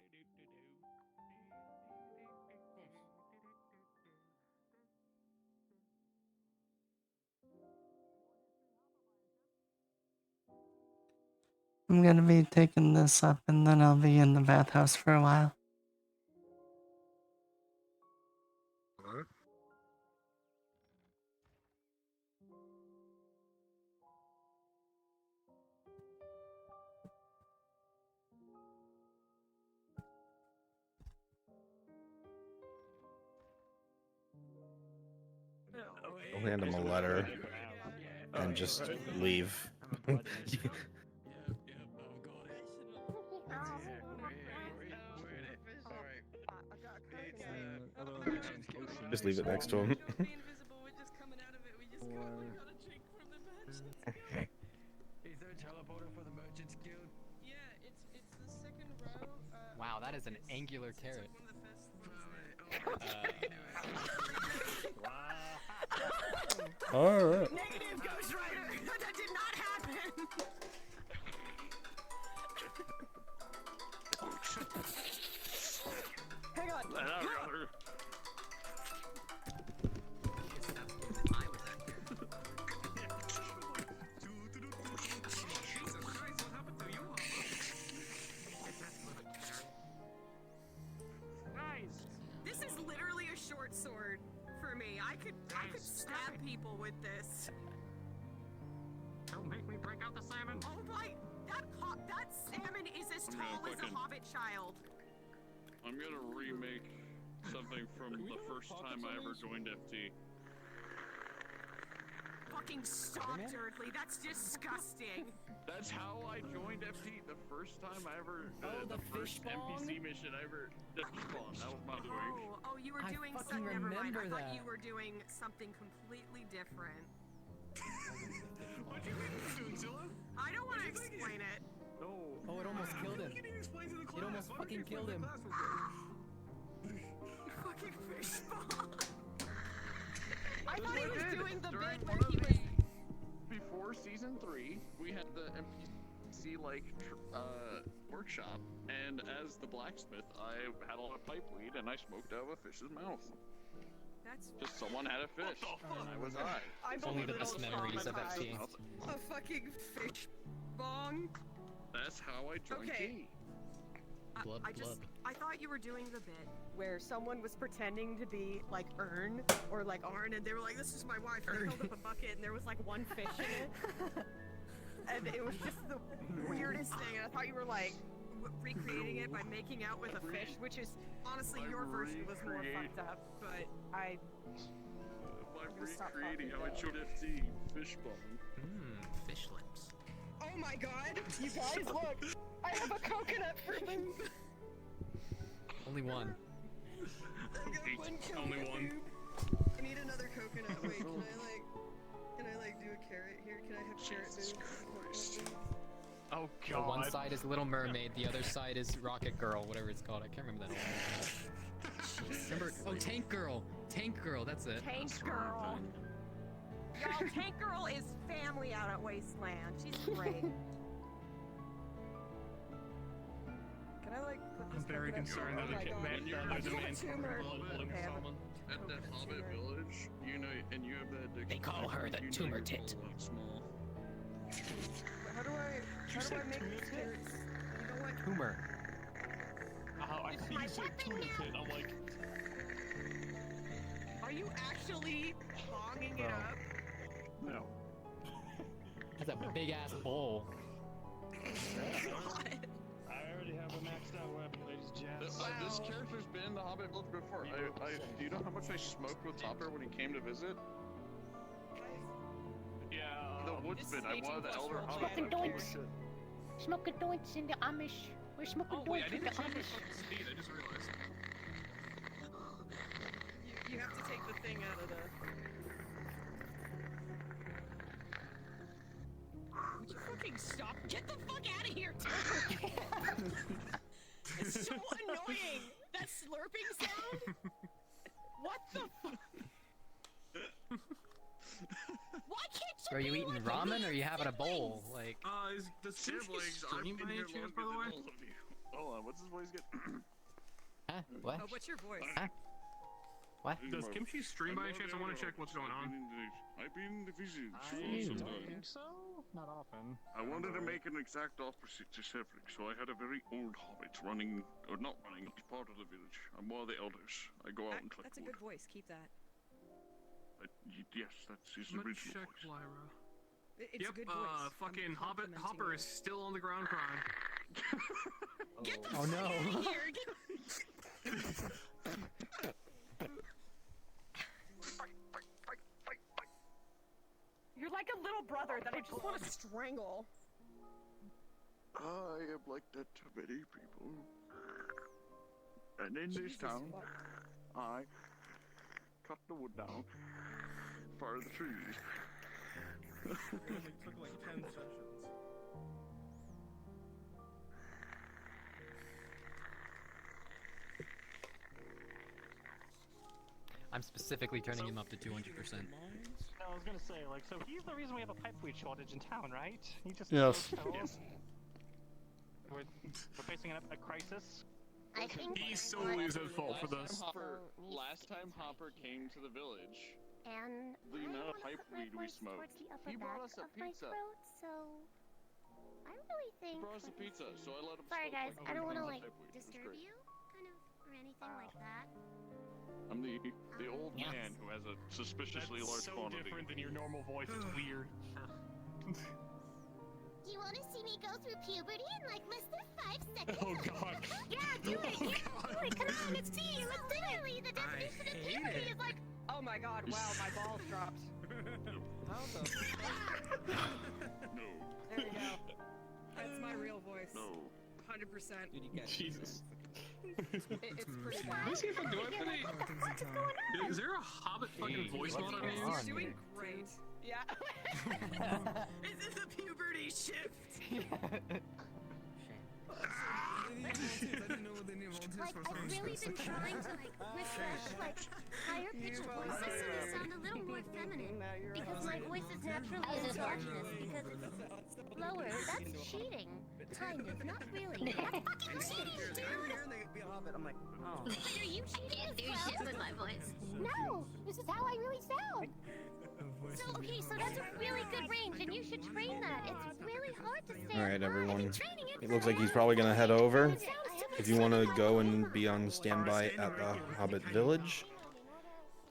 I'm gonna be taking this up and then I'll be in the bathhouse for a while. I'll hand him a letter and just leave. Just leave it next to him. Is there a teleporter for the Merchants Guild? Yeah, it's the second row. Wow, that is an angular carrot. Alright. Negative, Ghost Rider! That did not happen! Hang on! This is literally a short sword for me. I could stab people with this. Don't make me break out the salmon. Oh my! That salmon is as tall as a hobbit child. I'm gonna remake something from the first time I ever joined FT. Fucking stop, Durdley. That's disgusting. That's how I joined FT the first time I ever. The first fish bong? NPC mission I ever. The fish bong. That was my doing. Oh, you were I doing fucking something. Never mind. I remember thought that. you were doing something completely different. What do you think you're doing, Zilla? I don't want to explain it. No. Oh, it almost killed him. You can explain to the class. It almost Why don't you fucking killed explain him. to the class Fucking fish ball. I That's thought he what I was did. doing the During bit one where of he was. Before season 3, we had the NPC workshop, and as the blacksmith, I had a lot of pipe weed and I smoked out of a fish's mouth. That's Just someone had a fish, and I was high. I'm Only a the best little memories of FT. traumatized. A fucking fish bong. That's how I joined Okay. T. I thought you were doing the bit where someone was pretending to be like Ern or like Arn, and they were like, "This is my wife," and they held up a bucket, and there was like one fish in it, and it was just the weirdest thing. And I thought you were like recreating it by making out with a fish, which is honestly your version was more fucked up, but I. By I'm gonna stop recreating talking how I about joined FT, fish bong. Fish lips. Oh my god! You guys, look! I have a coconut for you! Only one. I got one Only coconut, one. dude. I need another coconut. Wait, can I do a carrot here? Can I have carrot Jesus boobs? Oh The god. one side is Little Mermaid, the other side is Rocket Girl, whatever it's called. I can't remember that one. Remember? Oh, Tank Girl. Tank Girl. That's it. Tank Girl. Y'all, Tank Girl is family out at Wasteland. She's great. Can I like put this I'm very coconut concerned in? that Oh my there's god. a I have a man tumor. holding I have a someone. At that coconut Hobbit tumor. village, you know, and you have that addiction. They call her the you know tumor you're tit. a lot small. How do I make these carrots? You know what? Tumor. I It's see my you said weapon tuna now. tit. I'm like, Are you actually bonging it Bro. up? No. That's a big ass bowl. God. I already have a maxed out weapon, ladies and gents. This character's been in the Hobbit village before. Do you know how much I smoked with Hopper when he came to visit? yeah. The woodsman. I wanted the elder Hobbit. Smoking doinks. Smoking doinks in the Amish. We're smoking Oh wait, I doinks in didn't the change my Amish. fucking speed. I just realized. You have to take the thing out of the. Would you fucking stop? Get the fuck out of here, Taylor! It's so annoying! That slurping sound? What the fuck? Why can't you Are you be eating like ramen me or are you having a bowl? siblings? Like, Is does Kimchi Siblings, I've stream been by any here chance, longer by the way? than all of you. Hold on, what's his voice get? huh? What? Oh, what's your voice? Huh? What? Does Kimchi stream by any chance? I want to check what's going on. I've been in the vision I sometimes. think so? Not often. I wanted to make an exact opposite to Cedric, so I had a very old hobbit running, or not running, he's part of the village. I'm one of the elders. I go out and collect That's a wood. good voice. Keep that. Yes, that's his Let's original check voice. Lyra. It's Yep, a good voice. I'm fucking Hobbit complimenting Hopper you. is still on the ground crying. Get the Oh, fuck no. out of here! You're like a little brother that I just want to strangle. I have like that to many people. And in this Jesus town, fuck. I cut the wood down for the trees. It only took like 10 sessions. I'm specifically turning him up to 200%. I was gonna say, like, so he's the reason we have a pipe weed shortage in town, right? He just Yes. Yes. We're facing a crisis. I think He solely is at fault for this. Last time Hopper came to the village, and the I amount of wanna pipe put my weed we voice smoked, towards the upper he brought back us a of my pizza. throat, so I really think. He brought us a pizza, so I let him Sorry smoke guys, like I don't want to 100 like pipe weed. It was disturb great. you, kind of, or anything like that. I'm the old Yeah. man who has a suspiciously That's large so quantity. different than your normal voice. It's weird. Do you want to see me go through puberty in like less than 5 seconds? Oh god. Yeah, do it. Yeah, do it. Come on, it's tea. Let's do it. Literally, the definition of puberty is like. Oh my god! Wow, my balls dropped. How the? No. There we go. That's my real voice. No. 100%. Jesus. It's pretty bad. Let's see if I'm doing pretty. Is there a Hobbit fucking voice mod on You're here? doing great. Yeah. Is it the puberty shift? Like, I've really been trying to, like, refresh, like, higher pitched voices so they sound a little more feminine. Because my voice is naturally androgynous because it's lower. That's cheating. Kind of. Not really. That's fucking cheating, dude! I'm like, oh. Are you cheating as well? Shit with my voice. No! This is how I really sound! So, okay, so that's a really good range, and you should train that. It's really hard to stay All right, high. everyone. I've been training it It for looks like a he's while. probably gonna head over. It sounds too If you much want to like go I'm and over. be on standby at the Hobbit Village,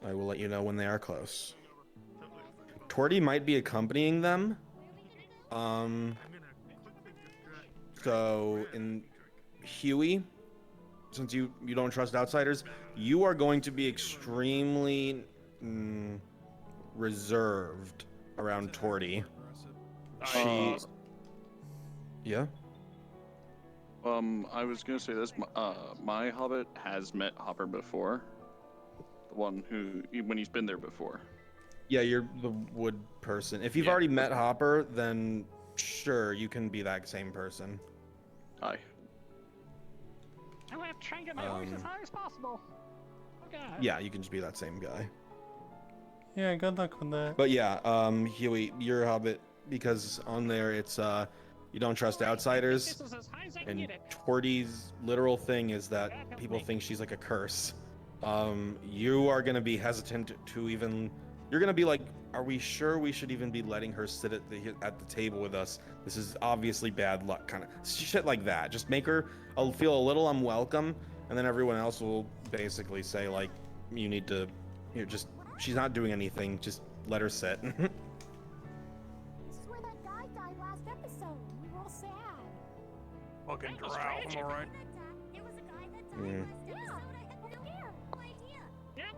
I will let you know when they are close. Torty might be accompanying them. So in Huey, since you don't trust outsiders, you are going to be extremely reserved around Torty. She, yeah. I was gonna say this. My Hobbit has met Hopper before. The one who, when he's been there before. Yeah, you're the wood person. If you've already met Hopper, then sure, you can be that same person. Aye. I'm gonna try and get my voice as high as possible. Oh god. Yeah, you can just be that same guy. Yeah, good luck with that. But yeah, Huey, you're a Hobbit because on there it's you don't trust outsiders, This is as high as I can and get it. Torty's literal thing is that people think she's like a curse. You are gonna be hesitant to even. You're gonna be like, are we sure we should even be letting her sit at the table with us? This is obviously bad luck, kind of shit like that. Just make her feel a little unwelcome, and then everyone else will basically say like, you need to, just she's not doing anything. Just let her sit. This is where that guy died last episode. We were all sad. Fucking drow, I'm alright. There was a guy that died Mm. last episode. I had no idea. Yep.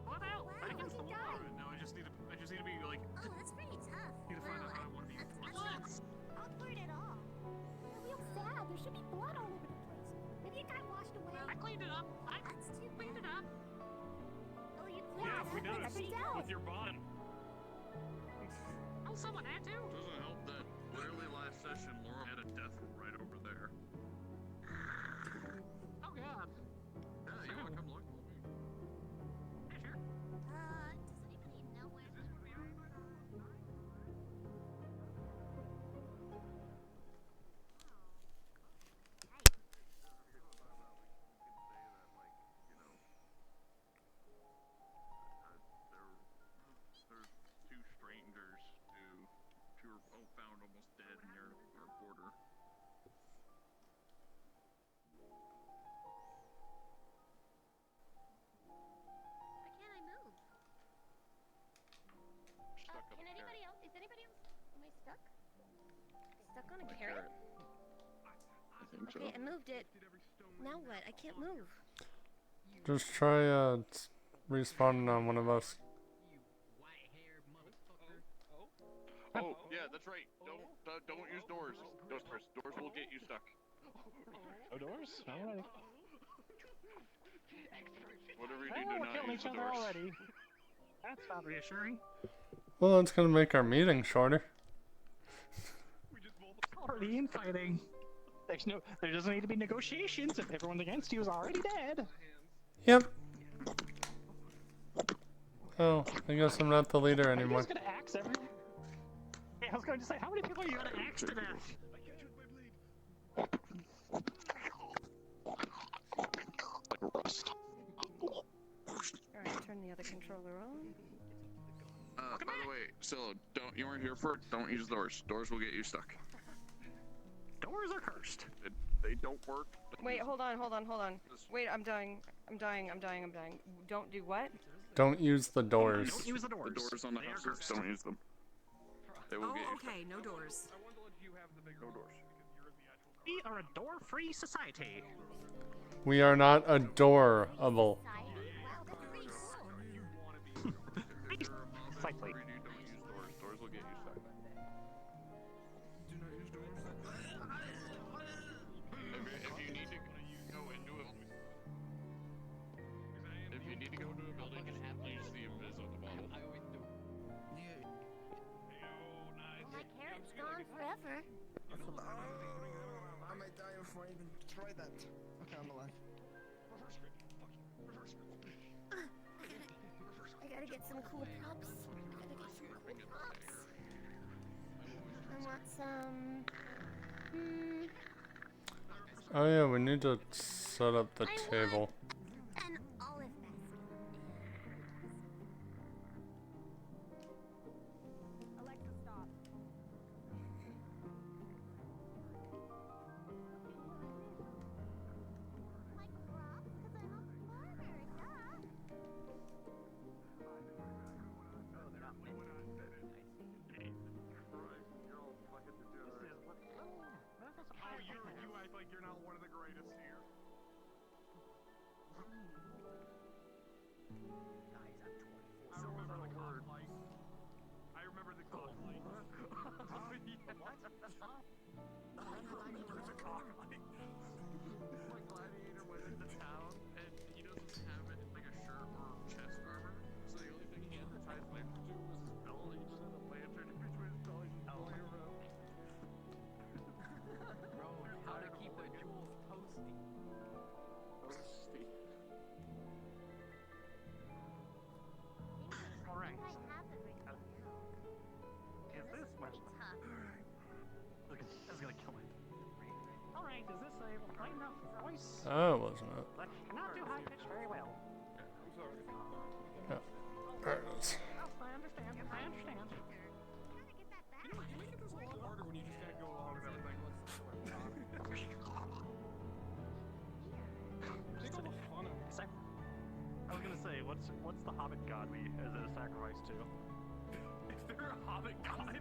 What out? Wow, I against the he wall. died. No, I just need to be like. Oh, that's pretty tough. Need to find out how I want to be. That's not awkward at all. They're real sad. There should be blood all over the place. Maybe it got washed away. I cleaned it up. That's too Cleaned it up. Oh, you Yeah, we cleaned it up. noticed. With your bond. Oh, someone had to. Doesn't help that literally last session Laura had a death right over there. Oh god. Yeah, you wanna come look? Yeah, sure. Does anybody know where the There's two strangers who were found almost dead near our border. Why can't I move? Stuck up Can there. anybody else? Is anybody else? Am I stuck? Stuck on a carrot? I think so. Okay, I moved it. Now what? I can't move. Just try respawning on one of us. Oh, yeah, that's right. Don't use doors. Doors will get you stuck. No doors? Alright. Whatever you Oh, do, do we're not killing use each the other doors. already. That's not reassuring. Well, that's gonna make our meeting shorter. Already infighting. There doesn't need to be negotiations if everyone against you is already dead. Yep. Oh, I guess I'm not the leader Are you anymore. guys gonna axe everyone? Yeah, I was going to say, how many people are you gonna axe to death? Rust. Alright, turn the other controller on. By the way, Scylla, you weren't here for it. Don't use doors. Doors will get you stuck. Doors are cursed. They don't work. Wait, hold on. Wait, I'm dying. Don't do what? Don't use the doors. Don't use the doors. The doors on the houses, don't use them. They will get you stuck. Okay, no doors. No doors. We are a door-free society. We are not adorable. Precisely. Don't use doors. Doors will get you stuck. Do not use doors. If you need to go into it. If you need to go into a building, use the invis on the bottle. My carrot's gone forever. I might die before I even try that. Okay, I'm alive. I gotta get some cool props. I want some. Oh yeah, we need to set up the table. An olive nest. Alexa, stop. Like crops, because I'm a farmer, duh. You act like you're not one of the greatest here. I remember the cocklight. I remember the cocklight. What? I remember the cocklight. My gladiator went into town, and he doesn't have it in like a shirt or chest armor, so the only thing he had to tie his lantern to was his belt. He just had a lantern in between his belly just going around. How to keep the jewels toasty. Toasty. Alright. Is this much? Look, that's gonna kill me. Alright, is this a light enough voice? Oh, wasn't it? But not too high pitched very well. I'm sorry. Yeah. There it is. I understand. I understand. You make it this a lot harder when you just can't go along with everything. Take all the fun out of it. I was gonna say, what's the Hobbit god we as a sacrifice to? Is there a Hobbit god?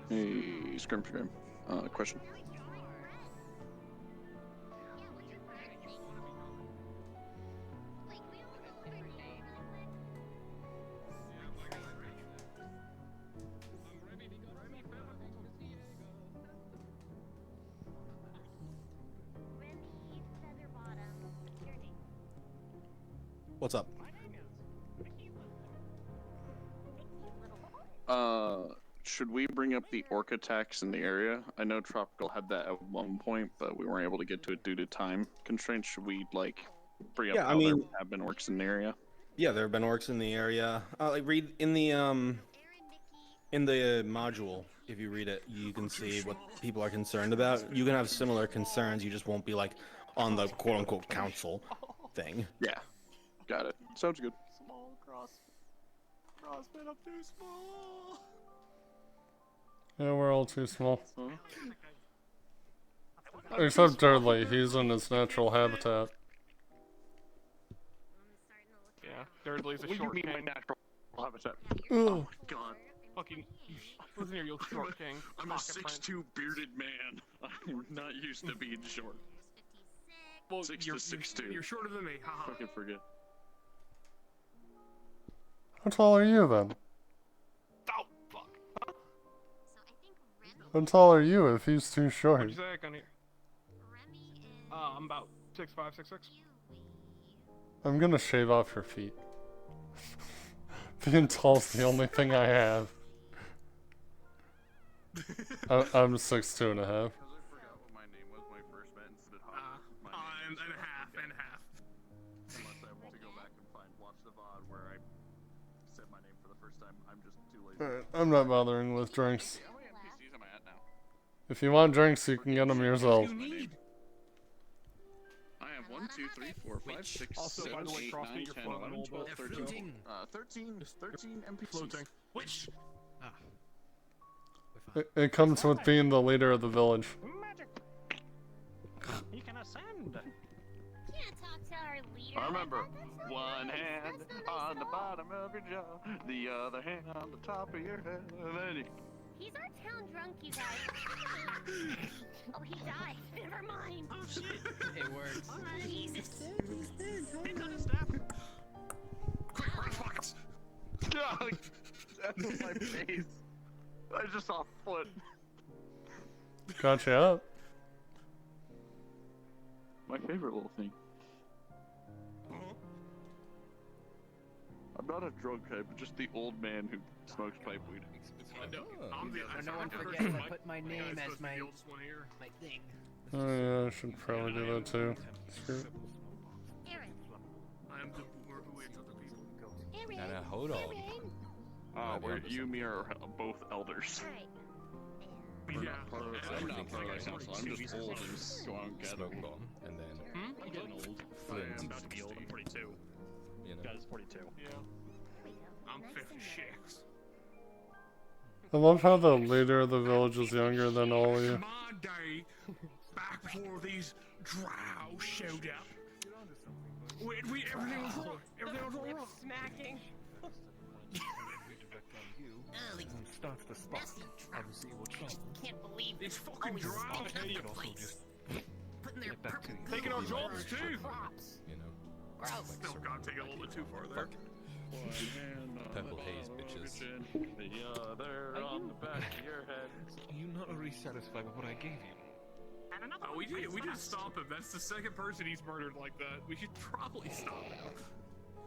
Hey, Scrum Stream. Question. What's up? Should we bring up the orc attacks in the area? I know Tropical had that at one point, but we weren't able to get to it due to time constraints. Should we, like, bring up Yeah, I how there mean- have been orcs in the area? Yeah, there have been orcs in the area. Like read in the module. If you read it, you can see what people are concerned about. You can have similar concerns. You just won't be like on the quote unquote council thing. Yeah, got it. Sounds good. Small crossfit up too small. Yeah, we're all too small. Huh? Except Dudley, he's in his natural habitat. Yeah, Durdley's a What do you short mean king. my natural habitat? Oh God. Fucking, listen here, you short king. I'm a Pocket print. 6'2" bearded man. I'm not used to being short. Well, 6 you're, to 6'2". You're shorter than me, haha. Fucking forget. How tall are you then? Oh, fuck. How tall are you if he's too short? What'd you say, Gunny? I'm about 6'5", 6'6". I'm gonna shave off your feet. Being tall's the only thing I have. I'm 6'2" and a half. I forgot what my name was when I first met and said And a half. Unless I want to go back and watch the VOD where I said my name for the first time. I'm just too lazy. Alright, I'm not bothering with drinks. How many NPCs am I If you want drinks, you can get them yourself. I have 1, 2, 3, 4, 5, 6, Also, 7, by the way, 8, Frosty, 9, you're 10, floating 11, all 12, the- 13, 13 NPCs. Floating. Which? It comes with being the leader of the village. Magic. You can ascend. Can't talk to our leader. I remember, That's not one nice. hand That's not nice on the at all. bottom of your jaw, the other hand on the top of your head, and then you... He's our town drunk, you guys. Oh, he died. Never mind. Oh shit. It works. Alright. Jesus. He's dead. He's on his staff. Quick, run, Fox! Yeah, like, that's on my face. I just saw a foot. Got you up. My favorite little thing. I'm not a drug type, but just the old man who smokes pipe weed. No one forgets I put my name as my thing. Oh yeah, I should probably do that too. Sure. I am the boomer who hates other people. Now, hold on. You and me are both elders. We're Yeah. not part of, I'm not part of that council. I'm just old and just go out and gather. Smoke bomb, and then I'm getting old. Flint. I'm about to be old. I'm 42. You know. Guys, 42. Yeah. I'm 56. I love how the leader of the village is younger than all of you. My day, back before these drow showed up. Everything was all Lip wrong. smacking. Starts to spot. Obviously, it will come. Can't believe These fucking drow. You can also just putting their get back to Taking our jobs too. You know. Gross. No, God, take it a little bit too far there. One hand on Purple the haze, bottom of your bitches. chin, the other on the back of your head. You're not really satisfied with what I gave you. And another Oh, we one did bites stop him. That's the second person he's murdered like that. We should probably stop him.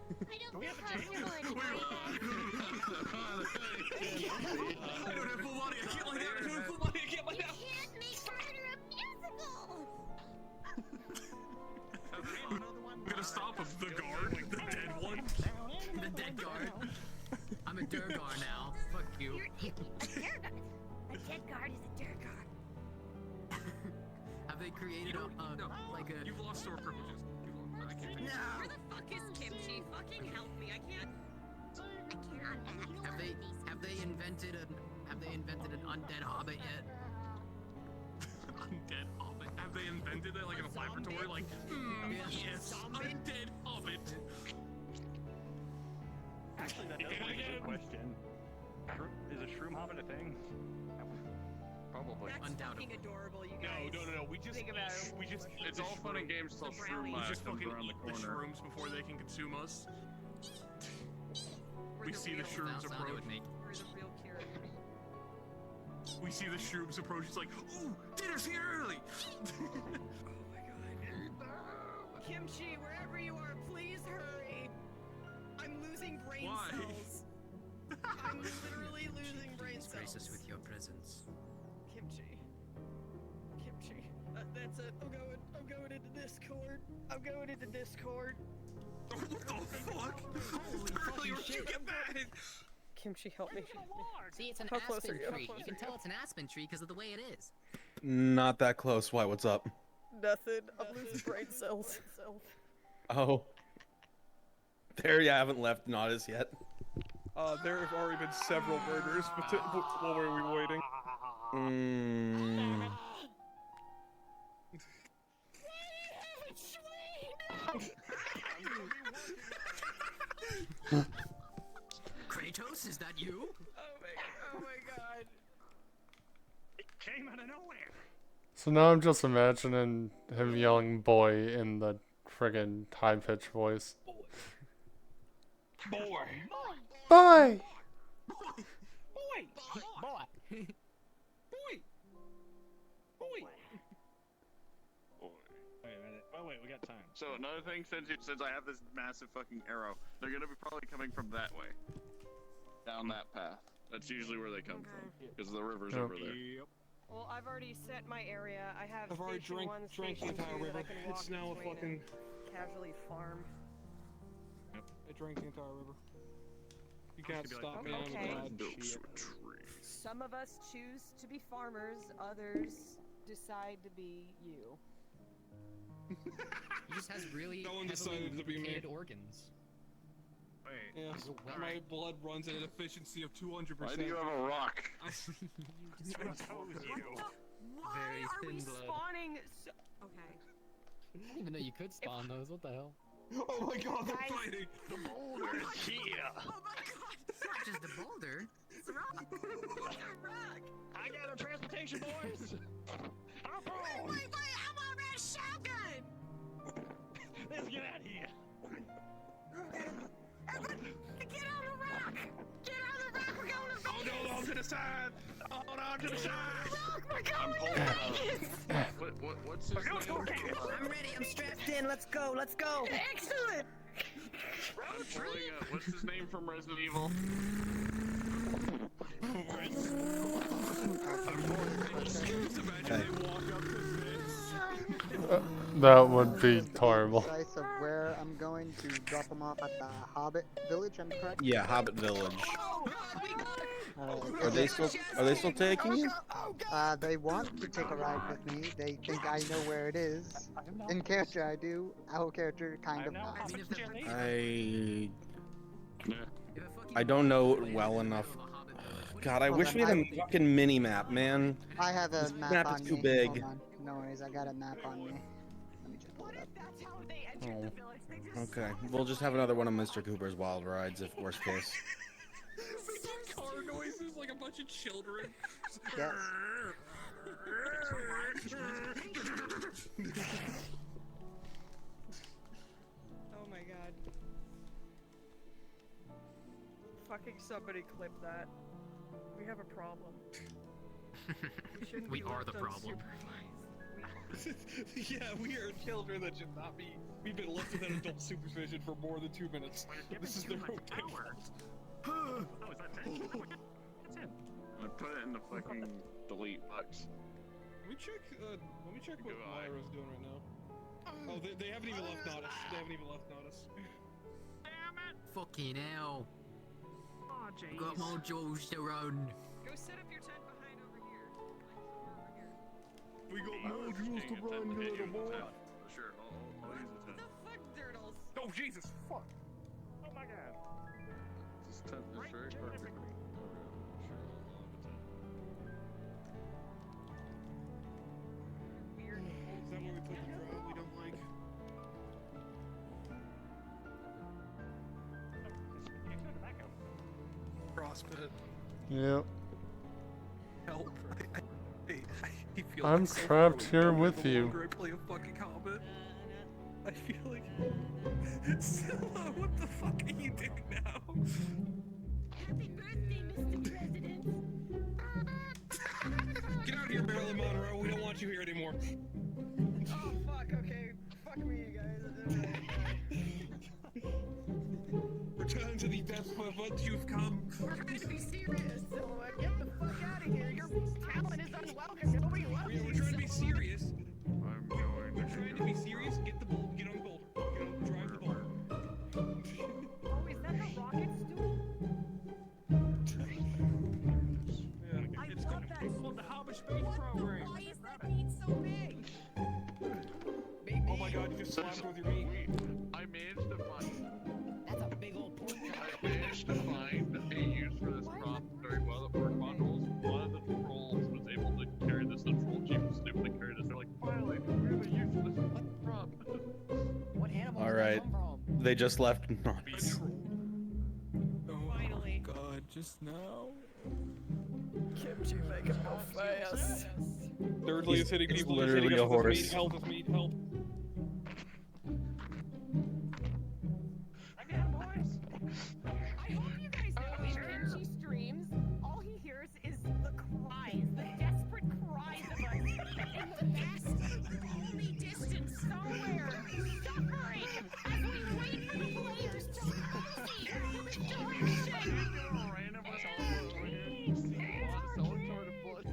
I don't think possible anymore. I don't have full body. I can't lie down. I don't have full body. I can't lie You down. can't make murder a musical. I'm gonna stop him. The guard, the dead one. The dead guard. I'm a Durgar now. Fuck you. A dead guard. A dead guard is a dead guard. Have they created like a? You've lost store privileges. I can't take it. Where the fuck is Kimchi? Fucking help me. I can't. Have they invented an undead hobbit yet? Undead hobbit. Have they invented it like in a laboratory? Like, yes, undead hobbit. Actually, that does raise a good question. Is a shroom hobbit a thing? Probably. That's Undoubtedly. fucking adorable, you guys. No. We just Think about it. It's all fun and games till Shroom We just comes fucking around the eat the corner. shrooms before they can consume us. We're We the see the real- shrooms Sound it approach. would make. We're the real cure. We see the shrooms approach. It's like, ooh, dinner's here early. Kimchi, wherever you are, please hurry. I'm losing brain Why? cells. I'm literally losing brain Please grace us cells. with your presence. Kimchi. Kimchi. That's it. I'm going into Discord. I'm going into Discord. What the fuck? Holy fucking shit! Get back! Kimchi, help me. See, it's an How close are aspen you? How tree. close You can are tell you? it's an aspen tree because of the way it is. Not that close. Why? What's up? Nothing. I'm losing brain cells. Oh. There you haven't left Nodus yet. There have already been several murders, but while were we waiting? Mm. Kratos, is that you? Oh my god. It came out of nowhere. So now I'm just imagining him yelling "boy" in the friggin' high-pitched voice. Boy. Boy! Wait, we got time. So another thing, since I have this massive fucking arrow, they're gonna be probably coming from that way, down that path. That's usually where they come from, because the river's Yep. over there. Well, I've already set my area. I have I've already station one, drank the station entire two that I river. can walk It's now a between fucking. and casually farm. I drank the entire river. You can't stop me. I'm Okay. God. Some of us choose to be farmers, others decide to be you. He just has really No one heavily decided to be me. lubricated organs. Wait. Yes, my blood runs at an efficiency of 200%. Why do you have a rock? I told you. Why Very are we thin blood. spawning so... Okay. I didn't even know you could spawn those. What the hell? Oh my god, they're Guys. fighting! The boulder is here. Oh my god! It's not just the boulder. It's a rock! It's a rock! I got a transportation, boys. Hop on. Wait, I'm on that shotgun! Let's get out of here. Everyone, get on the rock! Get on the rock, we're going to Vegas! Hold on to the side. Hold on to the side. We're I'm going holding to on. Vegas! What's his name? I'm ready, I'm strapped in, let's go, let's go! Excellent! I'm pulling what's his name from Resident Evil? That would be horrible. Precise of where I'm going to drop them off at the Hobbit Village, am I correct? Yeah, Hobbit Village. Are they still taking you? They want to take a ride with me. They think I know where it is. In character I do, out of character kind of not. I don't know it well enough. God, I wish we had a fucking mini map, man. I have a This map map on is too me. big. Hold on. No worries, I got a map on me. Let me just pull it up. Oh. Okay, we'll just have another one of Mr. Cooper's wild rides if worst case. Making car noises like a bunch of children. Yes. Oh my god. Fucking somebody clip that. We have a problem. We shouldn't We be are left the problem. unsupervised. Yeah, we are children that should not be. We've been left without adult supervision for more than 2 minutes. This is their own power. Oh, is that 10? It's in. I put it in the fucking delete box. Let me check what Lyra's doing right now. Oh, they haven't even left Nodus. They haven't even left Nodus. Fucking hell. Aw, jeez. Got more jewels to run. Go set up your tent behind over here. We got I more was jewels to getting a run, 10 little hit boy. you. Sure, I'll use the 10. Fuck, Dirtles. Oh, Jesus, fuck. Oh my god. This 10 is very perfect. Weird. Is that where we put the drone we don't like? Crossfit. Yep. Help. I feel I'm like so trapped far here away with the you. longer I play a fucking Hobbit. I feel like... Scylla, what the fuck are you doing now? Happy birthday, Mr. President. Get out of here, Marilyn Monroe. We don't want you here anymore. Oh fuck, okay. Fuck me, you guys. Return to the depths of what you've come. We're trying to be serious, Silhouette. Get the fuck out of here. Your talent is unwelcome. Nobody loves you. We're trying to be serious. I'm going We're trying to be serious. Get the bolt. Get on the boulder. Drive the boulder. Oh, is that the rocket stool? Yeah, I it's love coming. that. It's on the Hobbit space program. Why is that meat so big? Oh my god, you just slammed with your meat. I managed to find. That's a big old pork chop. I managed to find a use for this prop very well at work bundles. One of the trolls was able to carry this. The troll chief was able to carry this. They're like, finally, really useless prop. What animal All did right, that come from? they just left Nodus. Finally. God, just now. Kimchi making go fast. Thirdly, it's hitting It's people. literally hitting a us with horse. meat. Help with meat. Help. Again, boys. I hope you guys know in Kimchi streams, all he hears is the cries, the desperate cries of us in the vast, lonely distance somewhere, suffering as we wait for the players to proceed with direction. Random assault over here. Some sort of blood.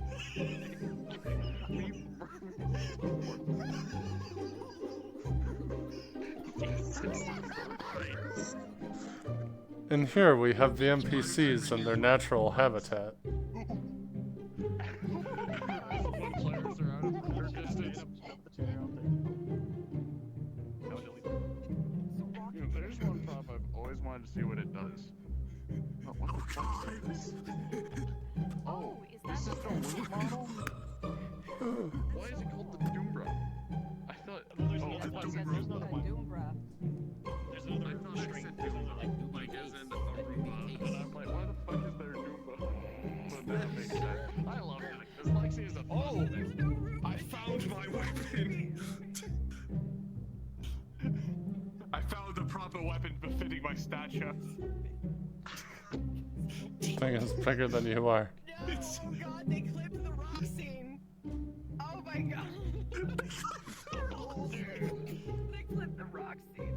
And here we have the NPCs in their natural habitat. There's one prop I've always wanted to see what it does. Oh, what the fuck is this? Oh, this is the Wii model? Why is it called the Doombra? I thought. Oh, I thought there's another one. There's another. I thought it said Doombra, like as in a robot. And I'm like, why the fuck is there Doombra? But that makes sense. I love that because Lexi is a. Oh, I found my weapon. I found the proper weapon befitting my stature. Thing is bigger than you are. Oh god, they clipped the rock scene. Oh my god. They clipped the rock scene.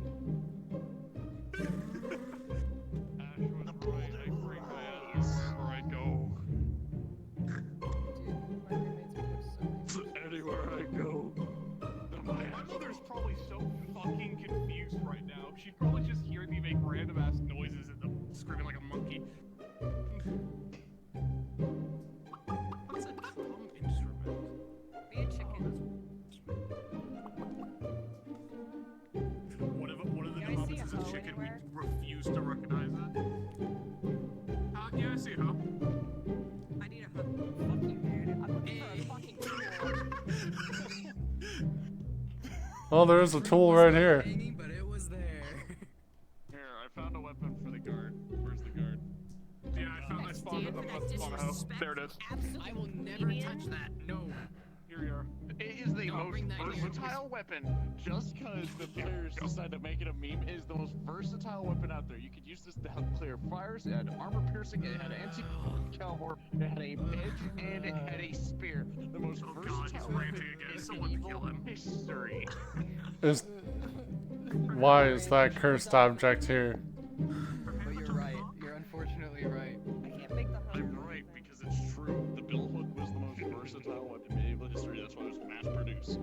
Ash was right. I bring my ass wherever I go. Anywhere I go. My mother's probably so fucking confused right now. She'd probably just hear me make random ass noises and screaming like a monkey. What's a drum instrument? Be a chicken. One of the developments is a chicken. We refuse to recognize it. Yeah, I see a hoe. I need a hug. Fuck you, dude. I'm looking for a fucking tool. Oh, there is a tool right here. But it was there. Here, I found a weapon for the guard. Where's the guard? Yeah, I spawned a hoe. There it is. I will never touch that. No. Here we are. It is the most versatile weapon. Just because the players decided to make it a meme, it is the most versatile weapon out there. You could use this to help clear fires. It had armor piercing. It had anti-caliber. It had a edge and it had a spear. The most versatile weapon in evil history. Why is that cursed object here? But you're right. You're unfortunately right. I can't make the hug. I'm right because it's true. The bill hook was the most versatile weapon in medieval history. That's why it was mass-produced.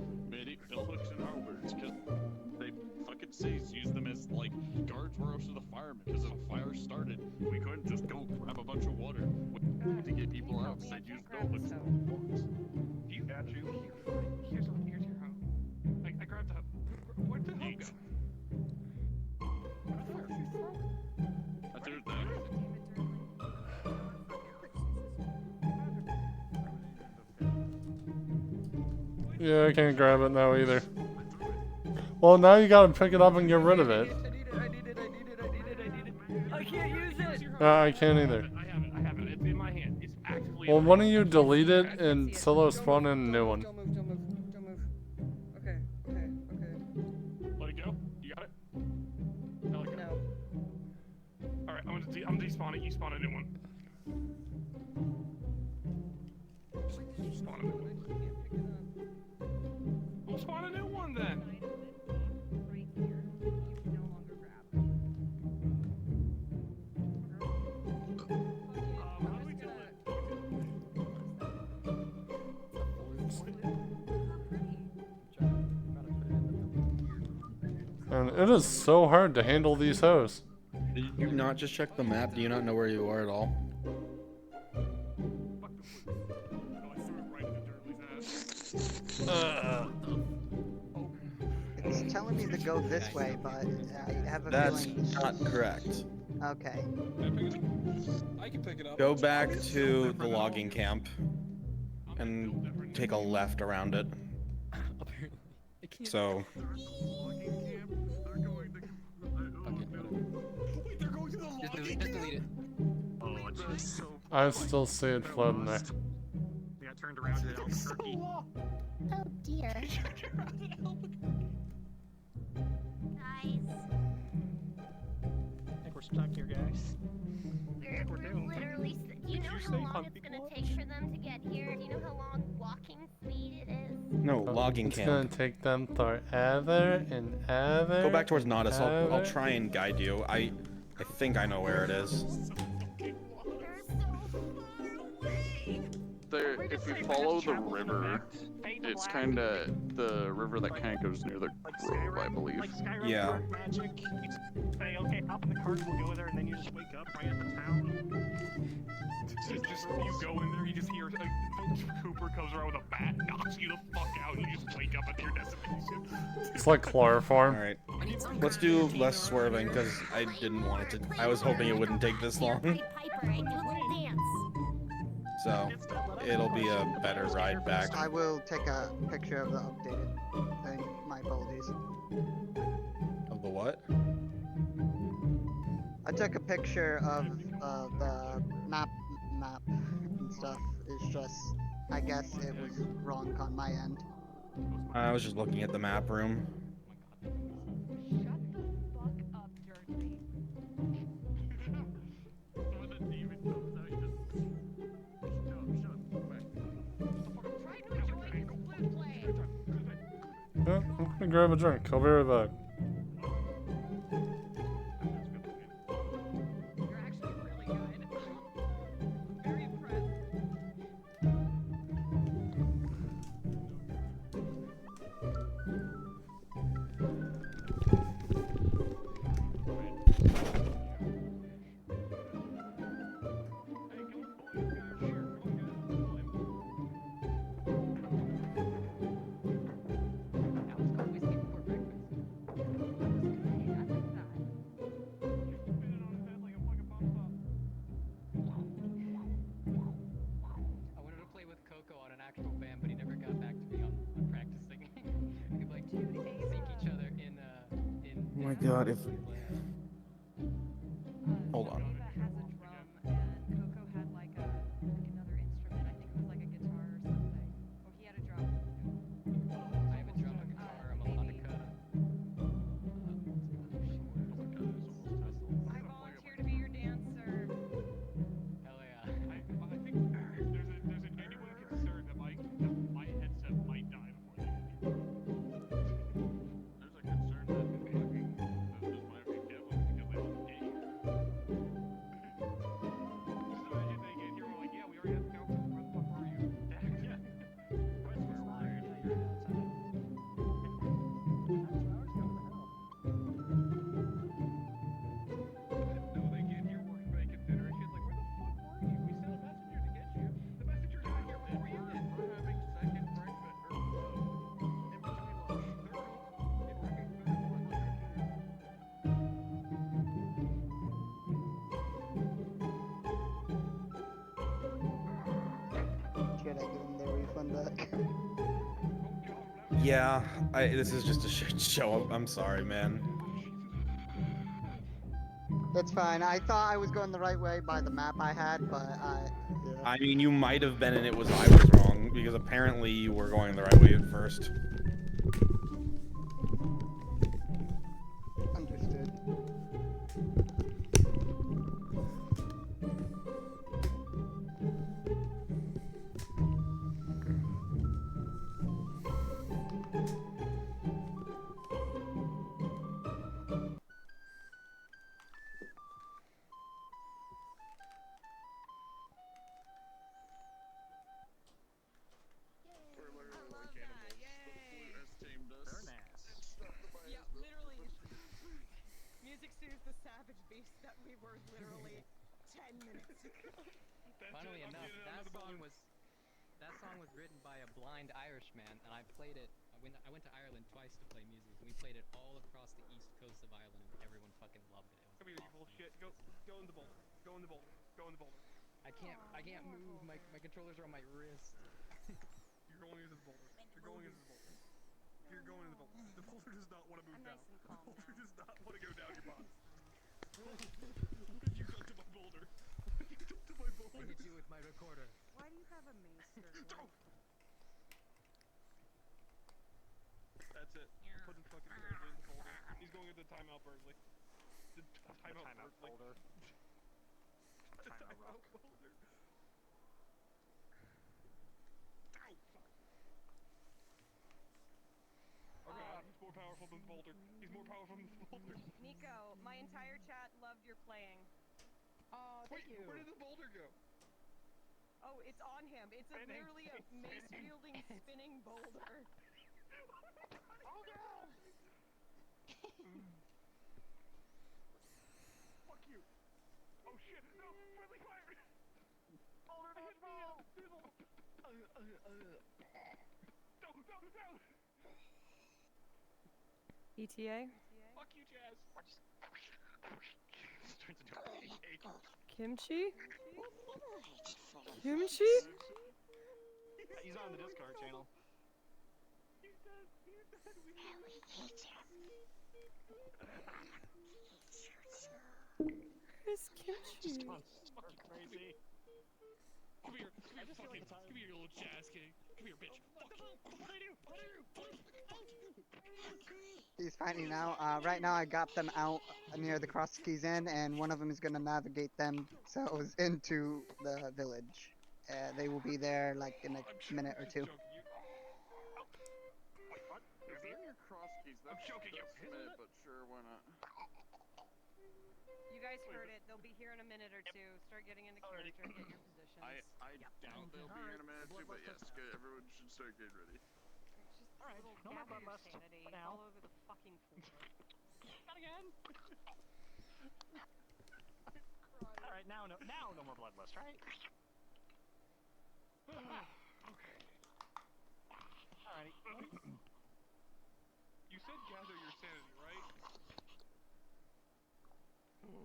Bill hooks in our words because they fucking use them as like guards were also the firemen. Because if a fire started, we couldn't just go grab a bunch of water. We had to get people out, so they'd use bill hooks. Do you got you? Here's your hoe. I grabbed the hoe. Where'd the hoe go? I threw it down. Yeah, I can't grab it now either. Well, now you gotta pick it up and get rid of it. I can't use it. I can't either. I have it. It's in my hand. It's actively. Well, why don't you delete it and solo spawn in a new one? Don't move. Okay. Let it go. You got it? No. Alright, I'm despawn it. You spawn a new one. Spawn a new one. We'll spawn a new one then. How do we do it? And it is so hard to handle these hoes. Did you not just check the map? Do you not know where you are at all? It's telling me to go this way, but I have a That's feeling. not correct. Okay. I can pick it up. Go back to the logging camp and take a left around it. So. Just delete it. Oh, it's so. I still see it floating there. Yeah, I turned around to Albuquerque. Oh dear. Guys. I think we're stuck here, guys. We're literally. Do you know how long it's gonna take for them to get here? Do you know how long walking speed it is? No, logging It's camp. gonna take them forever and ever. Go back towards Nodus. I'll ever. try and guide you. I think I know where it is. there, if we follow the river, it's kind of the river that kind of goes near the grove, I believe. Like Skyrim Yeah. dark magic. You just say, okay, hop in the cart, we'll go there, and then you just wake up right at the town. It's just you go in there, you just hear Cooper comes around with a bat, knocks you the fuck out, and you just wake up at your destination. It's like chloroform. Alright. Let's do less swerving, because I didn't want it to. I was hoping it wouldn't take this long. So, it'll be a better ride back. I will take a picture of the updated thing. My apologies. Of the what? I took a picture of the map and stuff. It's just, I guess it was wrong on my end. I was just looking at the map room. Yeah, I'm gonna grab a drink. I'll be right back. I wanted to play with Coco on an actual band, but he never got back to me on practicing. We could like sync each other in Oh my god, if... Hold on. I have a drum, a guitar, a melodica. I volunteer to be your dancer. Hell yeah. I think there's a genuine concern that my headset might die before they get here. There's a concern that this might be killed because they don't get here. Just imagine they get here, we're like, yeah, we already have to go. Where the fuck were you? Yeah. No, they get here, we're making dinner and shit. Like, where the fuck were you? We sent a messenger to get you. The messenger got here before you did. We're having second breakfast or in between Should I give him the refund back? Yeah, this is just a shit show. I'm sorry, man. It's fine. I thought I was going the right way by the map I had, but I mean, you might have been, and it was I was wrong, because apparently you were going the right way at first. Understood. Yeah, literally. Music soothes the savage beast that we were literally 10 minutes ago. Funnily enough, that song was written by a blind Irishman, and I played it. I went to Ireland twice to play music, and we played it all across the east coast of Ireland, and everyone fucking loved it. Come here, you bullshit. Go in the boulder. Go in the boulder. Go in the boulder. I can't move. My controllers are on my wrist. You're going into the boulder. You're going into the boulder. You're going into the boulder. The boulder does not want to move down. The boulder does not want to go down your box. You got to my boulder. You got to my boulder. I hit you with my recorder. Why do you have a maester? That's it. Put his fucking Burnley in the boulder. He's going into timeout Burnley. The timeout Burnley. The timeout boulder. Ow, fuck. Oh god, he's more powerful than the boulder. He's more powerful than the boulder. Nico, my entire chat loved your playing. Oh, Wait, where did the boulder go? Oh, it's on him. It's literally a mace-wielding spinning boulder. Oh no! Fuck you! Oh shit! No! Friendly fire! Boulder dodgeball! No! ETA? Fuck you, Jazz! Turns into a pancake. Kimchi? Kimchi? He's on the Discord channel. Where's Kimchi? Fucking crazy. Come here, give me your little jazz king. Come here, bitch. What do I do? He's fighting now. Right now I got them out near the cross keys in, and one of them is going to navigate them so into the village. They will be there like in a minute or two. Wait, what? Is that your cross keys? I'm choking you. Minute, but sure, why not? You guys heard it. They'll be here in a minute or two. Start getting into character, get your positions. I doubt they'll be here in a minute or two, but yes, good. Everyone should start getting ready. Alright, no more bloodlust. Sanity Now. all over the fucking floor. Not again. Alright, now no more bloodlust, right? Okay. Alrighty. You said gather your sanity, right?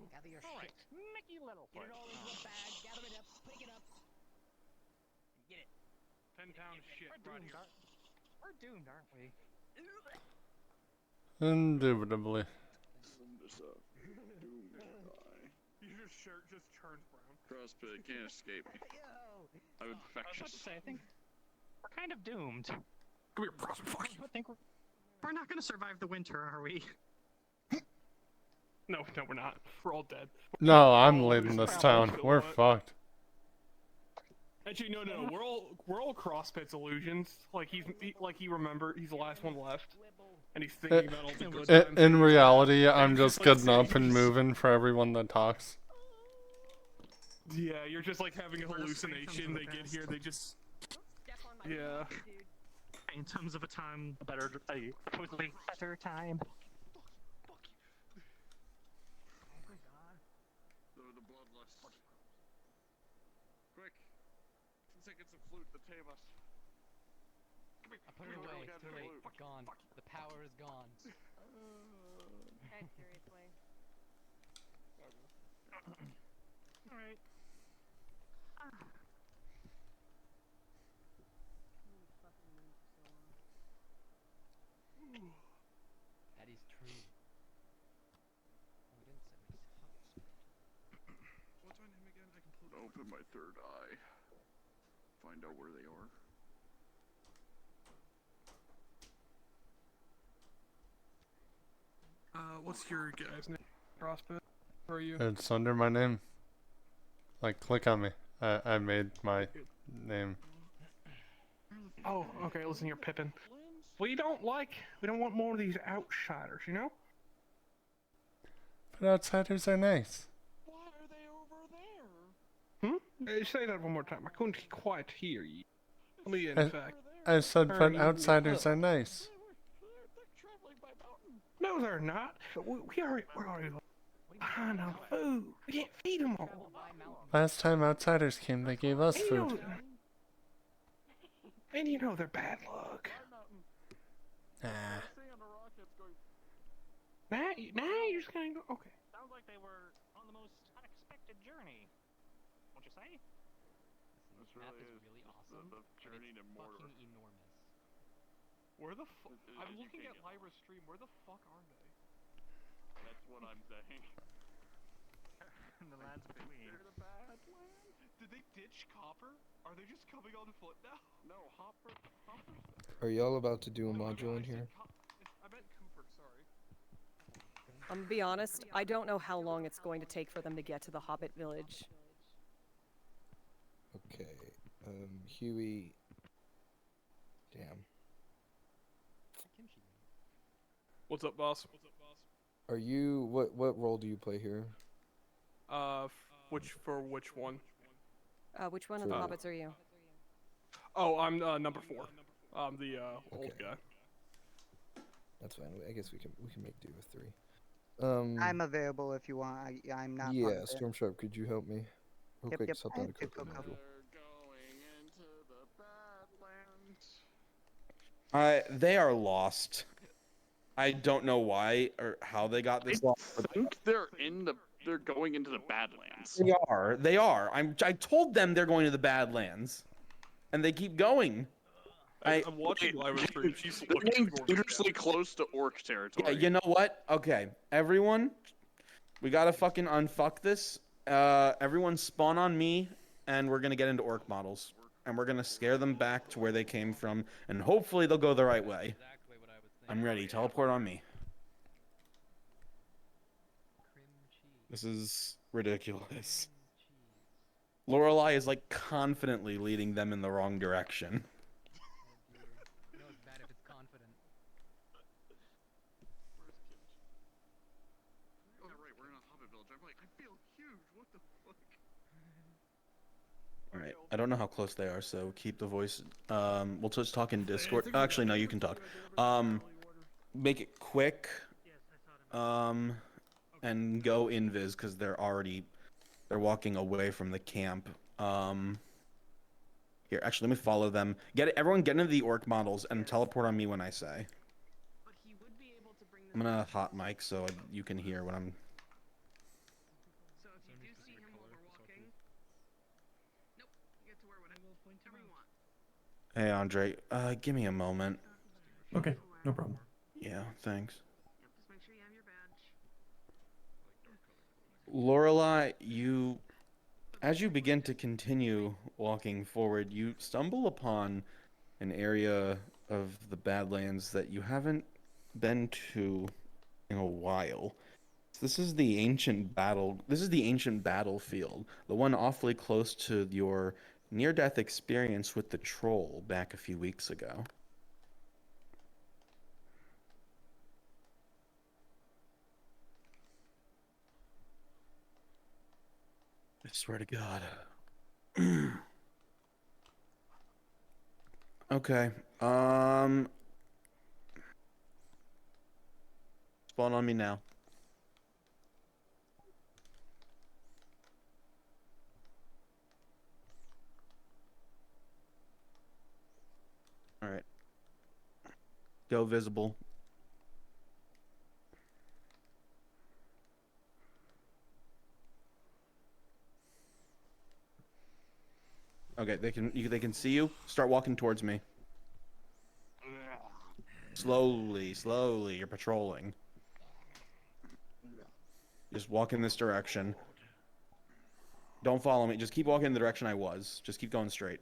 Gather your All right. shit. Mickey Little. Get it all into a bag, gather it up, pick it up. Get it. 10-pound shit right here. We're doomed, aren't we? Indubitably. I'm just doomed to die. Your shirt just turns brown. Crosspit can't escape me. I'm I was about infectious. to say, I think we're kind of doomed. Come here, Frostfuck. I think we're not gonna survive the winter, are we? No, we're not. We're all dead. No, I'm leading this town. We're fucked. Actually, no. We're all Crosspit's illusions. Like he remembered. He's the last one left, and he's thinking about all the good times. In reality, I'm just getting up and moving for everyone that talks. Yeah, you're just like having a hallucination. They get here, they just. Yeah. Phantoms of a time, supposedly better time. The bloodlust. Quick. 10 seconds of flute to tame us. I put it away. It's too late. Gone. The power is gone. Head seriously. Alright. That is true. Oh, we didn't set my house. What's my name again? I completely open my third eye. Find out where they are. What's your guy's name? Crosspit? Where are you? It's under my name. Like, click on me. I made my name. Oh, okay, listen here, Pippin. We don't want more of these outsiders, you know? But outsiders are nice. Why are they over there? Say that one more time. I couldn't quite hear you. Let me, in I- fact. I said, but outsiders are nice. No, they're not. Where are you? Behind our food. We can't feed them all. Last time outsiders came, they gave us food. And you know they're bad luck. Nah. Now you're just gonna go. Okay. Sounds like they were on the most unexpected journey. Won't you say? This Map really is really awesome. The journey to Mordor. Fucking enormous. Where the fuck? It I'm is looking at Ukrainian. Lyra's stream. Where the fuck are they? That's what I'm saying. The lads between. They're the bad land. Did they ditch Copper? Are they just coming on foot now? No, Hopper's. Are y'all about to do a module in here? I meant Cooper. Sorry. I'm gonna be honest, I don't know how long it's going to take for them to get to the Hobbit village. Okay. Huey. Damn. What's up, boss? Are you what role do you play here? Which one? Which one of the For- hobbits are you? Oh, I'm number 4. I'm the old guy. That's fine. I guess we can make do with 3. I'm available if you want. I'm not. Yeah, part of it. Storm Sharp, could you help me? Real Yep, quick, yep, stop I down have to to quick go. module. They are lost. I don't know why or how they got this lost. I think they're going into the Badlands. They are. They are. I told them they're going to the Badlands, and they keep going. I'm watching live stream. She's They're getting dangerously close to orc territory. Yeah, you know what? Okay, everyone, we gotta fucking unfuck this. Everyone spawn on me, and we're gonna get into orc models, and we're gonna scare them back to where they came from, and hopefully they'll go the right way. I'm ready. Teleport on me. This is ridiculous. Lorelei is like confidently leading them in the wrong direction. You know it's bad if it's confident. Oh, right, we're in a hobbit village. I'm like, I feel huge. What the fuck? All right. I don't know how close they are, so keep the voice. We'll just talk in Discord. Actually, no, you can talk. Make it quick. And go invis because they're walking away from the camp. Here, actually, let me follow them. Everyone get into the orc models and teleport on me when I say. I'm gonna hot mic so you can hear when I'm. So if you do see him while we're walking, nope, you get to wear whatever you want. Hey, Andre. Give me a moment. Okay, no problem. Yeah, thanks. Yep, just make sure you have your badge. Lorelei, as you begin to continue walking forward, you stumble upon an area of the Badlands that you haven't been to in a while. This is the ancient battlefield, the one awfully close to your near-death experience with the troll back a few weeks ago. I swear to God. Okay. Spawn on me now. All right. Go visible. Okay, they can see you. Start walking towards me. Slowly, slowly. You're patrolling. Just walk in this direction. Don't follow me. Just keep walking in the direction I was. Just keep going straight.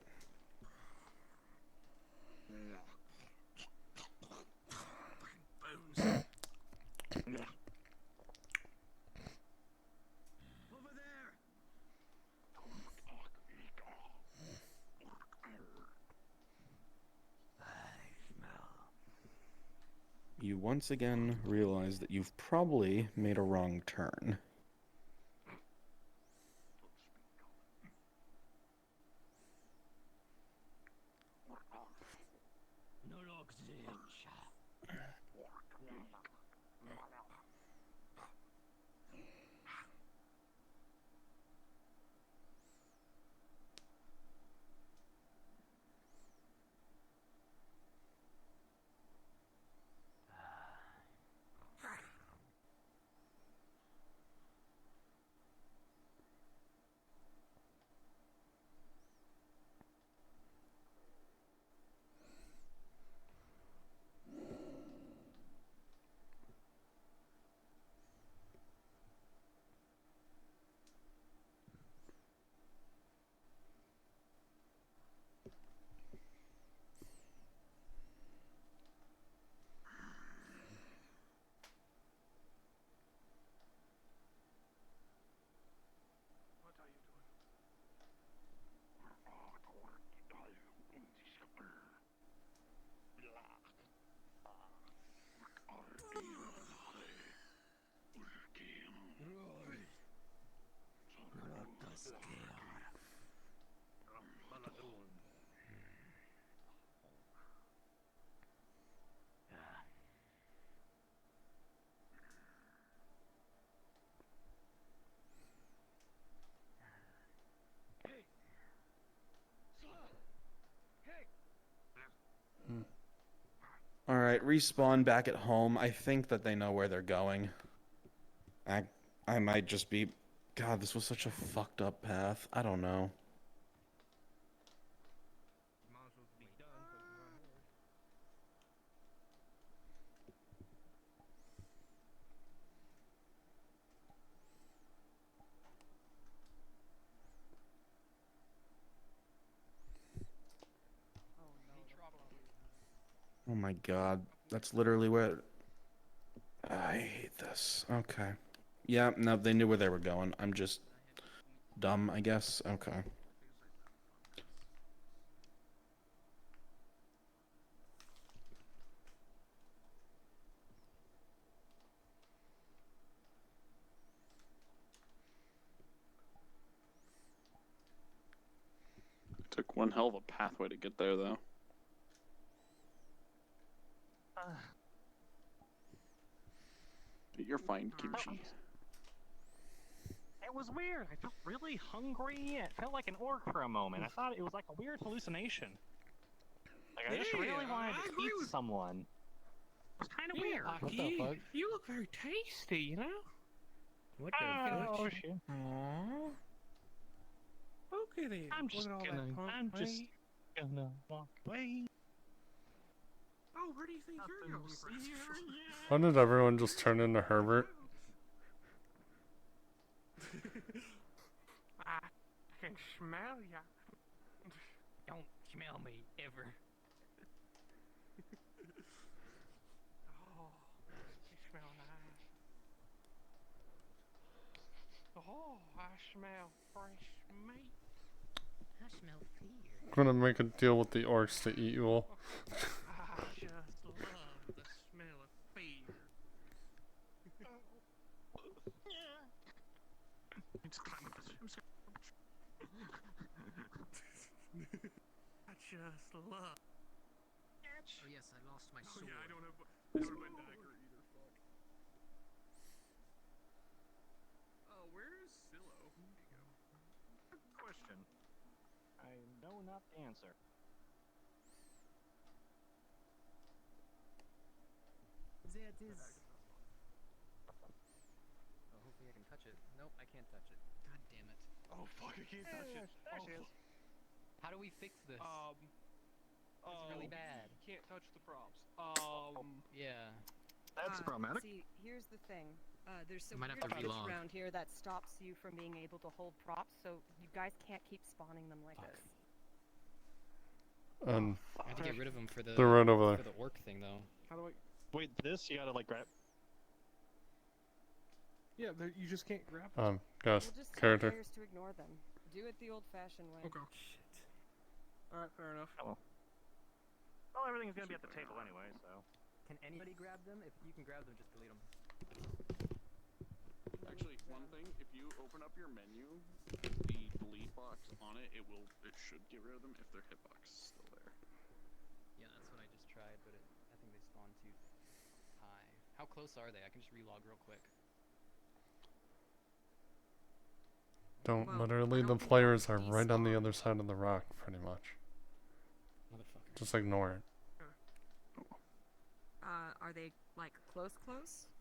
You once again realize that you've probably made a wrong turn. All right, respawn back at home. I think that they know where they're going. I might just be. God, this was such a fucked up path. I don't know. Oh my god, that's literally where. I hate this. Okay. Yeah, no, they knew where they were going. I'm just dumb, I guess. Okay. Took one hell of a pathway to get there, though. But you're fine, Kimchi. It was weird. I felt really hungry. It felt like an orc for a moment. I thought it was like a weird hallucination. Like I just really wanted to eat someone. It was kind of weird. What the fuck? You look very tasty, you know? What the fuck? Oh shit. Aww. Look at it. I'm just gonna walk away. Oh, where do you think you're going from here? Why did everyone just turn into Herbert? I can smell ya. Don't smell me ever. Oh, you smell nice. Oh, I smell fresh meat. I smell fear. I'm gonna make a deal with the orcs to eat you all. I just love the smell of fear. It's kind of I just love. Oh yes, I lost my sword. Oh yeah, I don't have my dagger either. Fuck. Oh, where is Silo? Good question. I know not the answer. That is. Oh, hopefully I can touch it. Nope, I can't touch it. God damn it. Oh fuck, I can't touch it. There she is. How do we fix this? It's really bad. Can't touch the props. Yeah. That's problematic. See, here's the thing. There's some Might have weird to glitch relog. around here that stops you from being able to hold props, so you guys can't keep spawning them like this. And I have to get rid of them for the. they're right over For there. the orc thing, though. How do I? Wait, this you gotta like grab. Yeah, you just can't grab them. Guys, We'll just tell character. players to ignore them. Do it the old-fashioned way. Okay. Alright, fair enough. Hello. Well, everything's gonna be at the table anyway, so. Can anybody grab them? If you can grab them, just delete them. Actually, one thing, if you open up your menu, the delete box on it, it should get rid of them if their hitbox is still there. Yeah, that's what I just tried, but I think they spawned too high. How close are they? I can just relog real quick. Don't literally, the players are right on the other side of the rock, pretty much. Motherfucker. Just ignore it. Are they, like, close?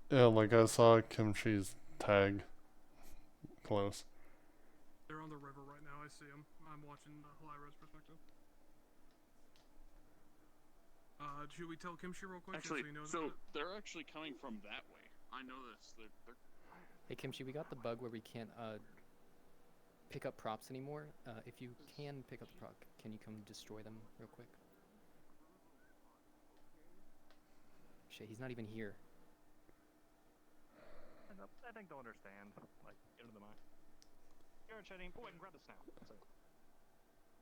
Yeah, like I saw Kimchi's tag close. They're on the river right now, I see them. I'm watching the Lyra's perspective. Should we tell Kimchi real quick? Actually, so he knows so about it? they're actually coming from that way. I know this. They're Hey Kimchi, we got the bug where we can't pick up props anymore. If you can pick up the prop, can you come destroy them real quick? Shit, he's not even here. I think they'll understand. Like, get into the mind. You're chatting. Go ahead and grab this now. So.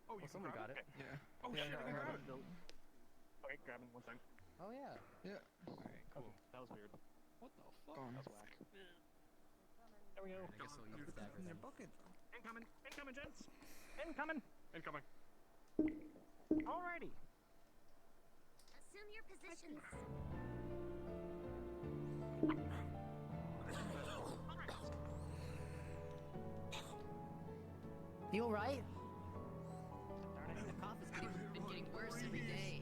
Oh, you someone got it. Yeah. Oh Yeah, shit, I I got got it. Okay, grab it one second. Oh yeah. Yeah. Alright, cool. That was weird. What the fuck? That was whack. There we go. I guess I'll use the dagger then. Incoming! Incoming, gents! Incoming! Incoming. Alrighty. Assume your positions. You alright? The cough has been getting worse every day.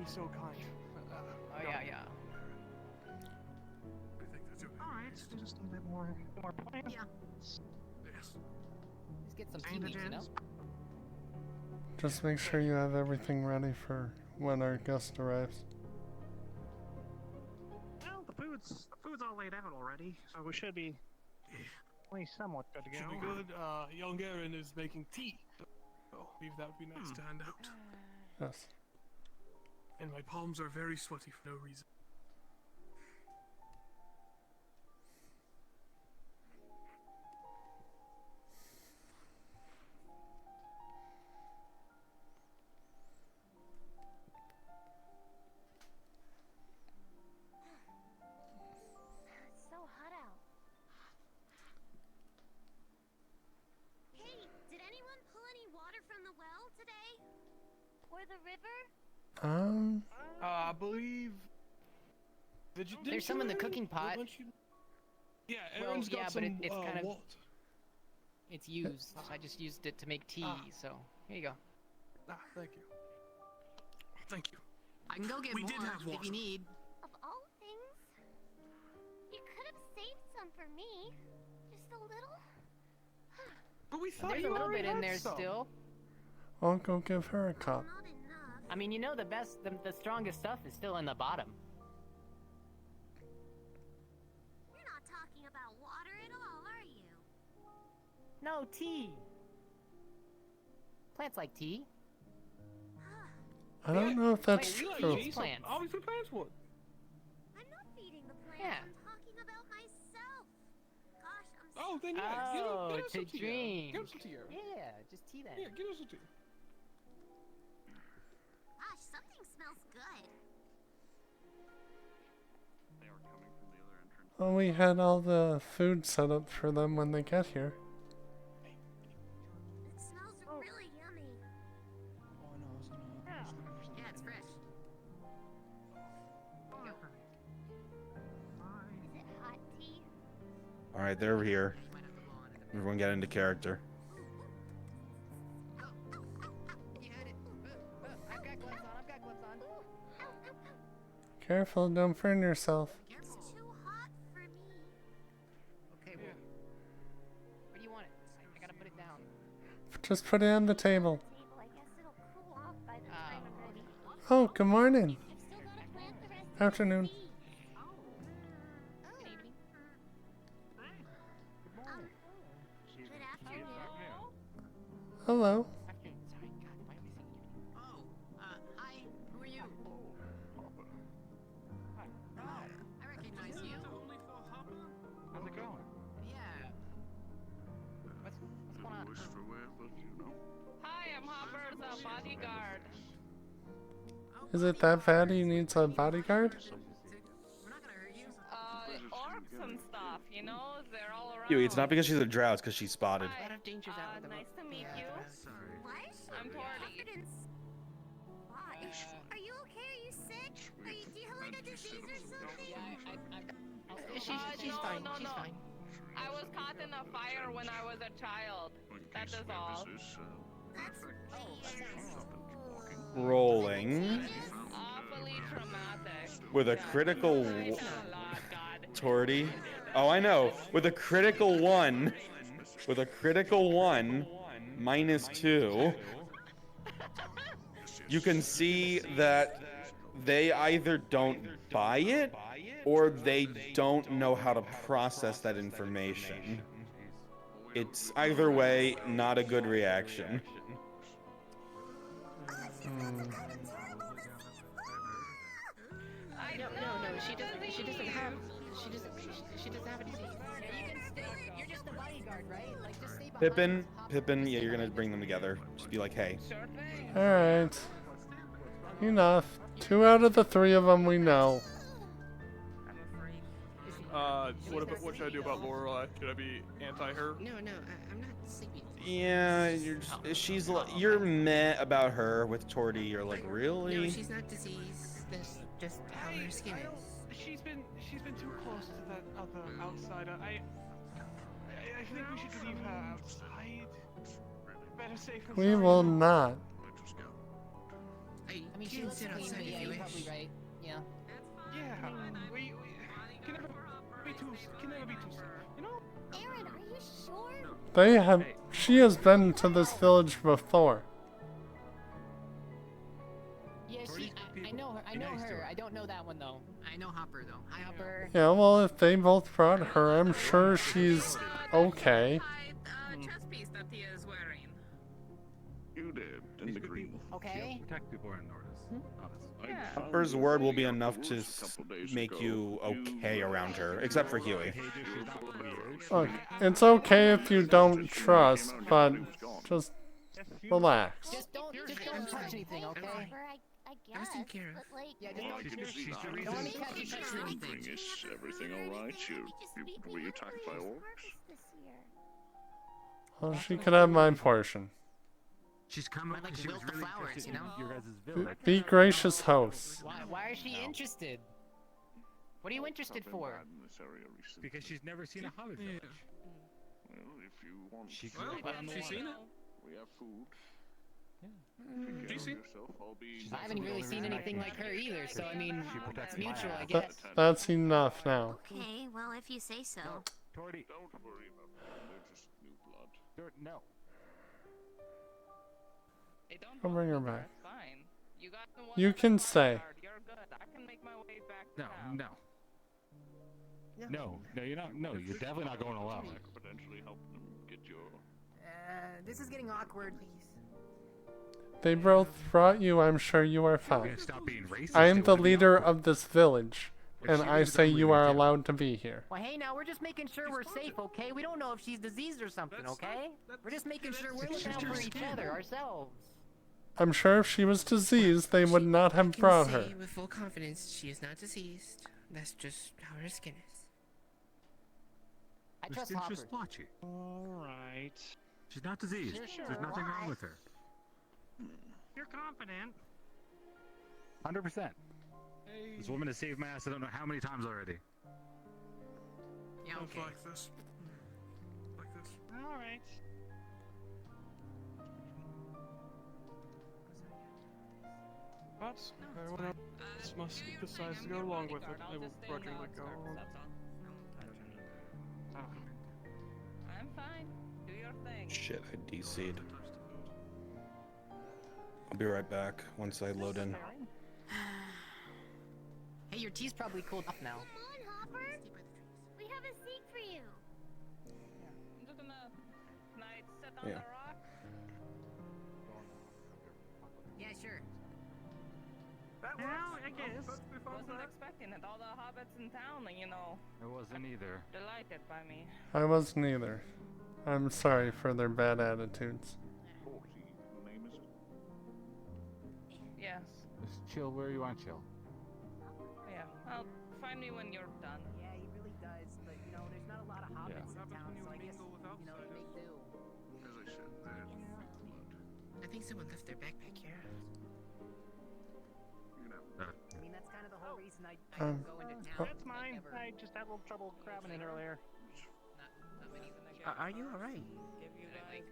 so kind. Oh yeah, yeah. Alright, just a bit more plan. Yeah. Yes. Let's get some teammates, you know? Just make sure you have everything ready for when our guest arrives. Well, the food's all laid out already, so we should be at least somewhat good to go. Should be good. Young Aaron is making tea. Oh, maybe that would be nice to hand out. Yes. And my palms are very sweaty for no reason. It's so hot out. Hey, did anyone pull any water from the well today? Or the river? I believe. There's some in the cooking pot. Yeah, Well, Aaron's got yeah, some. but it's kind of. what? It's used. So I just used it to make tea. So here you go. Ah, thank you. Thank you. I can go get We more did have if water. you need. Of all things, you could have saved some for me. Just a little. But we thought There's you a little already bit in had there some. still. I'll go give her a cup. I mean, you know, the strongest stuff is still in the bottom. You're not talking about water at all, are you? No, tea. Plants like tea. I don't know if that's Wait, true. tea plants. Obviously, plants would. I'm not feeding the plants. Yeah. I'm talking about myself. Gosh, I'm so Oh, then yeah. Oh, get us to some tea. drink. Get us some tea. Aaron. Yeah, just tea then. Yeah, get us some tea. Gosh, something smells good. They were coming from the other entrance. Well, we had all the food set up for them when they get here. It smells really yummy. Oh, I know. I was looking for something. Yeah, it's fresh. Is it hot tea? All right, they're here. Everyone get into character. You had it. I've got gloves on. I've got gloves on. Careful, don't burn yourself. It's too hot for me. Okay, well. Where do you want it? I gotta put it down. Just put it on the table. I guess it'll cool off by the time I'm ready. Oh, good morning. I've still got to plant the rest Afternoon. of the seeds. Good evening. Good afternoon. Hello. Afternoon. Sorry, God, why am I saying evening? Oh, hi. Who are you? I recognize you. How's it going? Yeah. What's going on? Wish for where, but you know. Hi, I'm Hopper, the bodyguard. Is it that fatty needs a bodyguard? We're not gonna hurt you. Orcs and stuff, you know? They're all around. Huey, it's not because she's a drow, it's because she's spotted. Hi, A lot of dangers out in the nice to meet you. What? I'm Torty. Why? Are you okay? Are you sick? Do you have like a disease or something? She's no, fine. no, She's no. fine. I was caught in a fire when I was a child. That is all. That's Rolling Awfully traumatic. with a critical Thanks a lot, God. Torty. Oh, I know. With a critical one. With a critical one. -2. You can see that they either don't buy it or they don't know how to process that information. It's either way not a good reaction. No. She doesn't have a disease. Yeah, you can stay. You're just the bodyguard, right? Like, just stay behind. Pippin, yeah, you're gonna bring them together. Just be like, hey. Alright. Enough. 2 out of the 3 of them we know. What should I do about Lorelai? Should I be anti her? No, I'm not sleepy. Yeah, you're meh about her. With Torty, you're like, really? No, she's not diseased. That's just how her skin is. She's been too close to that other outsider. I think we should leave her outside. Better safe than We sorry. will not. I mean, she looks clean, but yeah, you're probably right. Yeah. Yeah, we can never be too safe, you know? Aaron, are you sure? They have. She has been to this village before. Yeah, I know her. I know her. I don't know that one though. I know Hopper though. Hi, Hopper. Yeah, well, if they both brought her, I'm sure she's okay. Chest piece that he is wearing. You did, in the green. Okay. Protect people are in Nordis. Hopper's word will be enough to make you okay around her, except for Huey. Look, it's okay if you don't trust, but just relax. Just don't touch anything, okay? I guess. But like, Yeah, just She's the reason everything is everything alright? Were you attacked by orcs? Well, she could have my portion. She's coming. Like She was wilt the really flowers, interested you know? in your guys' village. Be gracious, host. Why is she interested? What are you interested for? Because she's never seen a hobbit village. Well, if you want She food, grew up on the she's seen it. we have food. Have you seen? I haven't really seen anything like her either, so I mean, it's mutual, I That, guess. that's enough now. Okay, well, if you say so. Torty. Don't worry about them. They're just new blood. No. Hey, don't I'll bring her back. It's fine. You got the one You on the can card say. card. You're good. I can make my way back to town. No, you're not. No, you're definitely not going alone. I could potentially help them get your. This is getting awkward. They both brought you, I'm sure you are We're fine. gonna stop being racist. I am It the would be leader awkward. of this village, If and she I leaves, say I'm you leaving are too. allowed to be here. Well, hey, now we're just making sure we're safe, okay? We don't know if she's diseased or something, okay? We're just making sure we're looking out for each other ourselves. I'm sure if she was diseased, they would not have brought her. With full confidence, she is not diseased. That's just how her skin is. I Her trust skin's Hopper. just splotchy. Alright. She's not diseased. There's nothing wrong with her. You're confident. 100%. This woman has saved my ass I don't know how many times already. Yeah, okay. Like this. Like this. Alright. But if everyone else must decides to go along with it, I will grudgingly go along. I'm fine. Do your thing. Shit, I DC'd. I'll be right back once I load in. Hey, your tea's probably cooled off now. Come on, Hopper. We have a seat for you. I'm just gonna sit on Yeah. the rock. Yeah, sure. Well, I guess. Wasn't expecting it. All the hobbits in town, you know, I wasn't either. delighted by me. I wasn't either. I'm sorry for their bad attitudes. Yes. Just chill where you want chill. Yeah. Well, find me when you're done. Yeah, he really does, but you know, there's not a lot of hobbits in town, so I guess, you know, they make do. As I said, they're new blood. I think someone left their backpack here. You know. I mean, that's kind of the whole reason I don't go into town. That's mine. I just had a little trouble grabbing it earlier. Are you alright?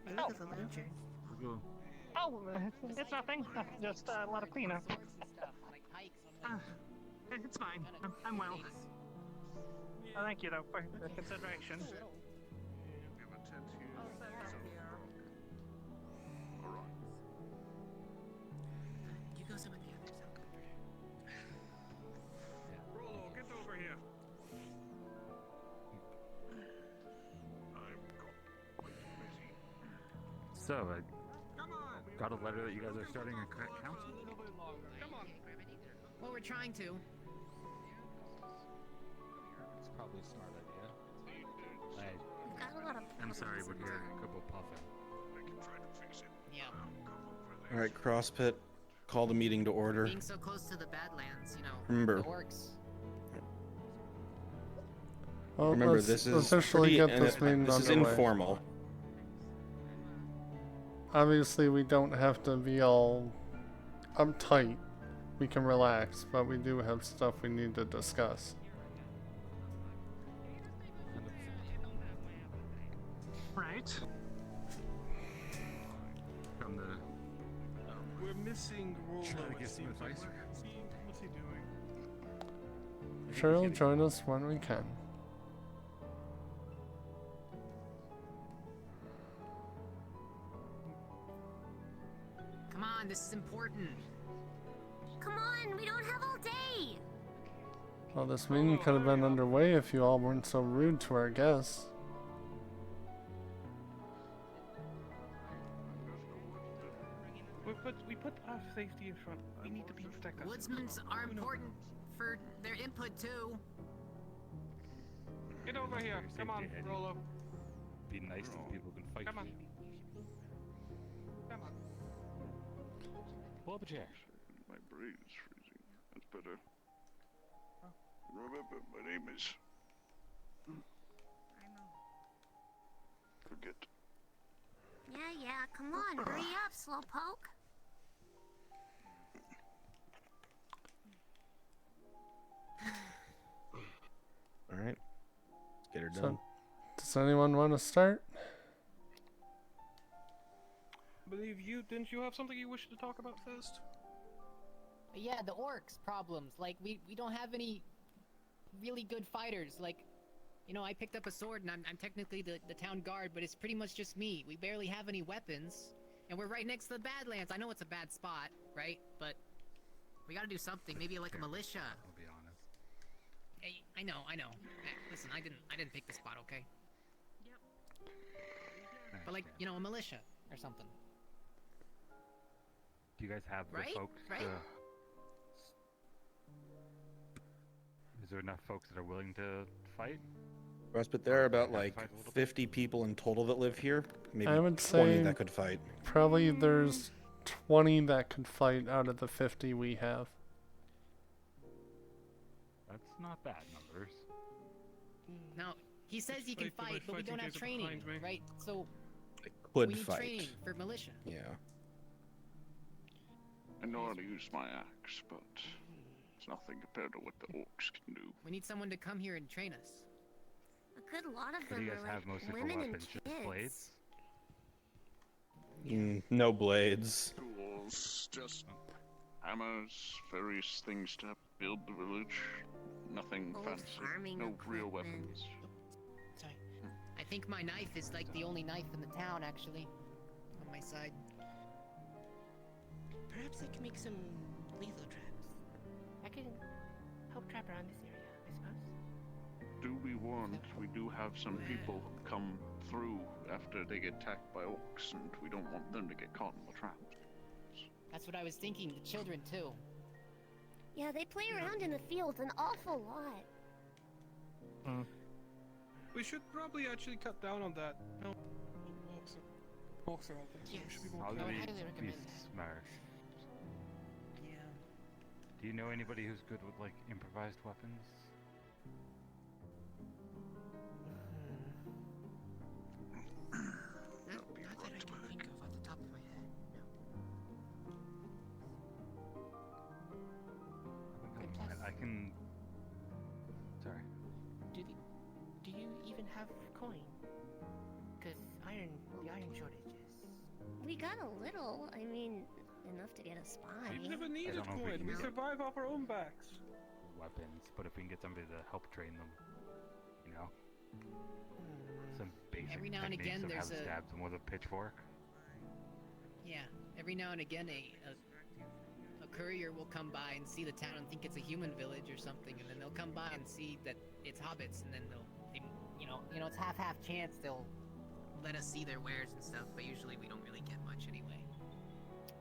You look a little injured. Oh, it's nothing. Just a lot of cleanup. It's fine. I'm well. Thank you, though, for the consideration. We have a tent here. Alright. You go some of the others. I'll go for her. Rolo, get over here. So, I got a letter that you guys are starting a council? Well, we're trying to. It's probably a smart idea. We've got a lot of I'm sorry, but problems in you're town. a couple puffin. Yeah. Alright, CrossPit, call the meeting to order. Being so close to the Badlands, you know, Remember. the orcs. Well, Remember, let's this is officially pretty, get this meeting this is underway. informal. Obviously, we don't have to be all uptight. We can relax, but we do have stuff we need to discuss. Right. From the... We're missing Rolo. Trying to it get some seems like. advice? What's he doing? Sure, he'll join us when we can. Come on, this is important. Come on, we don't have all day. Well, this meeting could have been underway if you all weren't so rude to our guests. We put our safety in front. We need to be protected. Woodsmen's are important for their input too. Get over here. Come on, Rolo. Be nice to the people who can fight. Come on. for you. Come on. Pull up a chair. My brain is freezing. That's better. Remember, my name is. Forget. Yeah, come on, hurry up, Slowpoke. All right. Let's get her So, done. does anyone want to start? I believe you. Didn't you have something you wished to talk about first? Yeah, the orcs problems. Like, we don't have any really good fighters. Like, you know, I picked up a sword and I'm technically the town guard, but it's pretty much just me. We barely have any weapons. And we're right next to the Badlands. I know it's a bad spot, right? But we gotta do something. Maybe like a militia. I'll be honest. Hey, I know. Hey, listen, I didn't pick the spot, okay? But like, you know, a militia or something. Do you guys have the Right? folks Right? to... Is there enough folks that are willing to fight? Russ, but there are about like 50 people in total that live here. Maybe I would 20 say that could fight. probably there's 20 that could fight out of the 50 we have. That's not bad numbers. Now, he says he can Fight, fight, but we fighting don't have guys are training, behind me. right? So Could we need fight. training for militia. Yeah. I know how to use my axe, but it's nothing compared to what the orcs can do. We need someone to come here and train us. A good lot of What do them you are guys like have mostly for women and weapons? Just kids. blades? No blades. Tools, just hammers, various things to build the village. Nothing Old fancy. farming No real equipment. weapons. Sorry. I think my knife is like the only knife in the town, actually. On my side. Perhaps I can make some lethal traps. I can help trap around this area, I suppose. Do be warned, we do have some people come through after they get attacked by orcs, and we don't want them to get caught in the trap. That's what I was thinking. The children too. Yeah, they play around in the fields an awful lot. We should probably actually cut down on that. No, walks are out there, so we should be more How do careful. we highly be recommend that. smart? Yeah. Do you know anybody who's good with like improvised weapons? Not that I can think of off the top of my head. I can. Sorry. Do you even have coin? Cause the iron shortages. We got a little, I mean, enough to get us by. We never needed don't know if we coin. can We do it. survive off our own backs. Weapons, but if we can get somebody to help train them, you know, some basic Every now and techniques again, of how there's to a- stab them with a pitchfork. Yeah. Every now and again, a courier will come by and see the town and think it's a human village or something, and then they'll come by and see that it's hobbits, and then you know, it's half chance they'll let us see their wares and stuff. But usually we don't really get much anyway.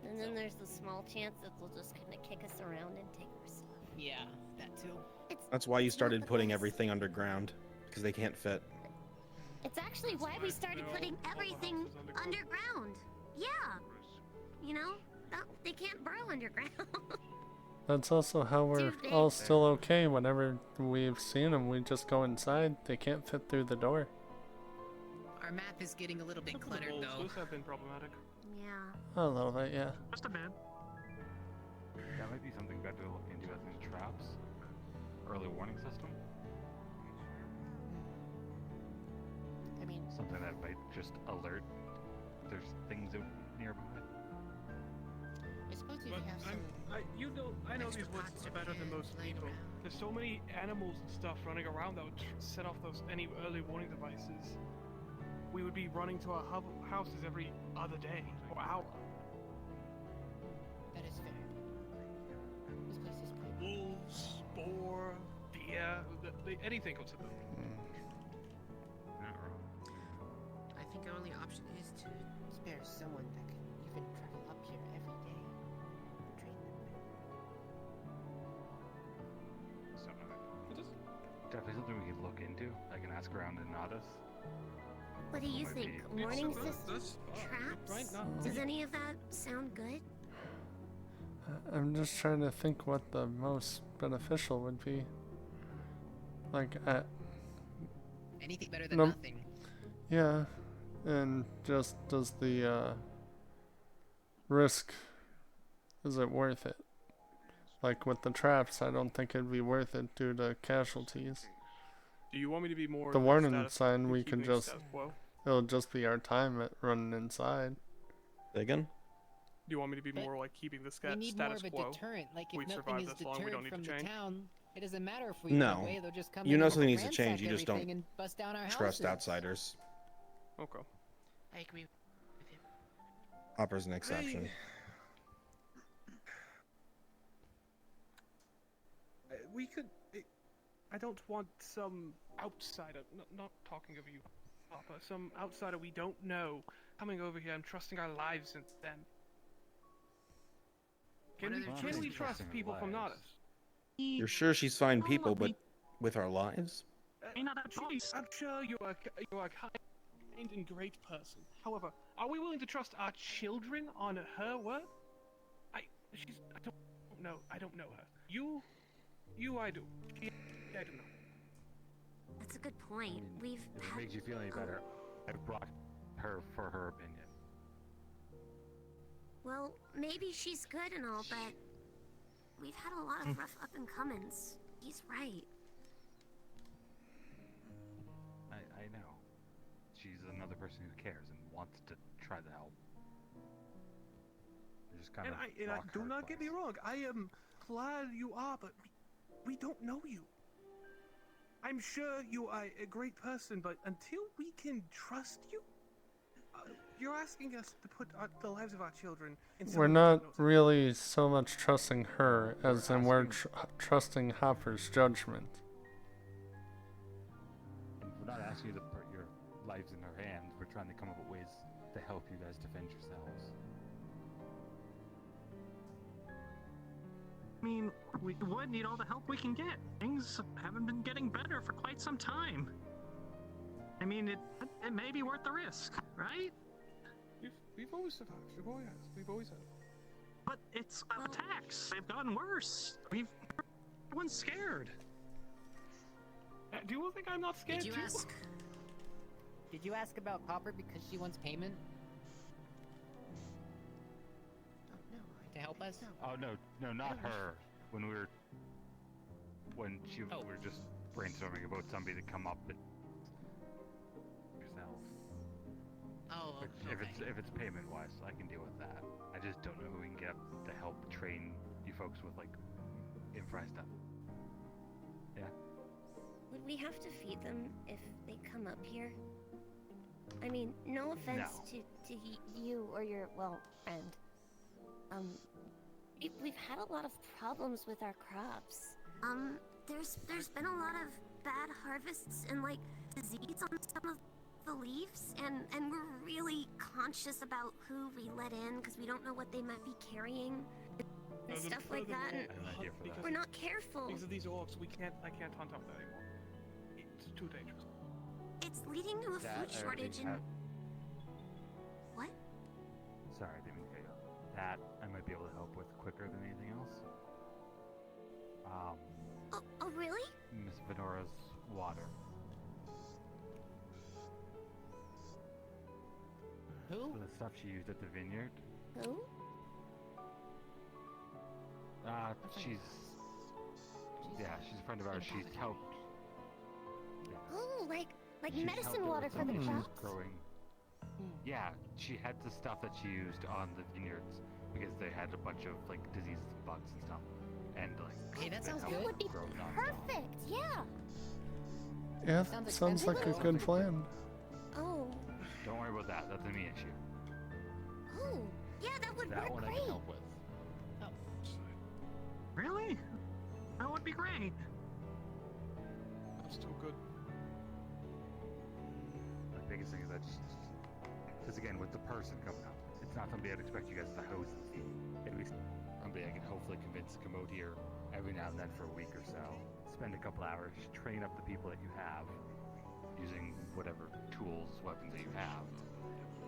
And then there's the small chance that they'll just kind of kick us around and take our stuff. Yeah, that too. That's why you started putting everything underground, because they can't fit. It's actually why we started putting everything underground. Yeah. You know, they can't burrow underground. That's also how we're Too big. all still okay. Whenever we've seen them, we just go inside. They can't fit through the door. Our map is getting a little bit cluttered Wolves, though. those have been problematic. Yeah. A little bit, yeah. Just a man. That might be something better to look into as in traps. Early warning system. I mean, Something that might just alert if there's things out nearby. I suppose you but I know these woods better than most people. There's so many animals and stuff running around that would set off those any early warning devices. We would be running to our houses every other day or hour. That is fair. This place is pretty. Wolves, boar, deer, anything could them. Not wrong. I think our only option is to spare someone that can even travel up here every day. Train them. Definitely something we could look into. I can ask around in Nodus. What do you think? Warning systems? Traps? Does any of that sound good? I'm just trying to think what the most beneficial would be. Like, Anything better than nothing. Yeah, and just does the risk, is it worth it? Like with the traps, I don't think it'd be worth it due to casualties. Do you want me to be more? The warning sign, we keeping can just, status quo? it'll just be our time at running inside. Again? Do you want me to be more like keeping the We need more status of a quo? deterrent. Like if We've nothing survived is this long, we don't deterred need from to the change. town, it doesn't matter if we No. run away. They'll just come You in know and something needs to ransack change, you just don't everything and bust down our trust houses. outsiders. Okay. I agree with him. Opera's an exception. We could. I don't want some outsider. Not talking of you, Papa. Some outsider we don't know coming over here and trusting our lives in them. Can we trust people from Nodus? You're sure she's fine people, but with our lives? I'm sure you are a kind and great person. However, are we willing to trust our children on her word? I don't know. I don't know her. You, I do. I don't know. That's a good point. We've If it had... makes you feel any better, I've brought her for her opinion. Well, maybe she's good and all, but we've had a lot of rough up and comings. He's right. I know. She's another person who cares and wants to try to help. You're just kind of do not get me wrong. I am glad you are, but we don't know you. I'm sure you are a great person, but until we can trust you, you're asking us to put the lives of our children in We're not really so much trusting her as in we're trusting Hopper's judgment. And we're not asking you to put your lives in her hands. We're trying to come up with ways to help you guys defend yourselves. I mean, we would need all the help we can get. Things haven't been getting better for quite some time. I mean, it may be worth the risk, right? We've always survived. We've always had. But it's attacks. They've gotten worse. Everyone's scared. Do you think I'm not scared Did you too? ask? Did you ask about Copper because she wants payment? To help us? Oh no, not her. When we were just brainstorming about somebody to come up and yourself. Oh, But if it's payment wise, I can deal with that. I just don't know who we can get to help train you folks with like infra stuff. Yeah. Would we have to feed them if they come up here? I mean, no offense to you or your, well, friend. We've had a lot of problems with our crops. There's been a lot of bad harvests and like disease on some of the leaves, and we're really conscious about who we let in because we don't know what they might be carrying and stuff like that. And we're not careful. Because of these orcs, I can't hunt up that anymore. It's too dangerous. It's leading to a food shortage and... What? Sorry, I didn't mean to cut you off. That I might be able to help with quicker than anything else. Oh, really? Miss Venora's water. Who? The stuff she used at the vineyard. Who? She's a friend of ours. She's helped. Yeah. Oh, like She's medicine helped water with for the something she was crops? growing. Yeah, she had the stuff that she used on the vineyards because they had a bunch of like diseases and bugs and stuff, and like Hey, that they sounds helped good. Would be grow nonstop. perfect. Yeah. Yeah, Sounds sounds like a expensive, good plan. Oh. Don't worry about that. That's a me issue. Oh. Yeah, that would That work one I great. can help with. Really? That would be great. That's too good. The biggest thing is because again, with the person coming up, it's not somebody I'd expect you guys to host and see. At least somebody I can hopefully convince to come out here every now and then for a week or so. Spend a couple hours, train up the people that you have, using whatever tools, weapons that you have.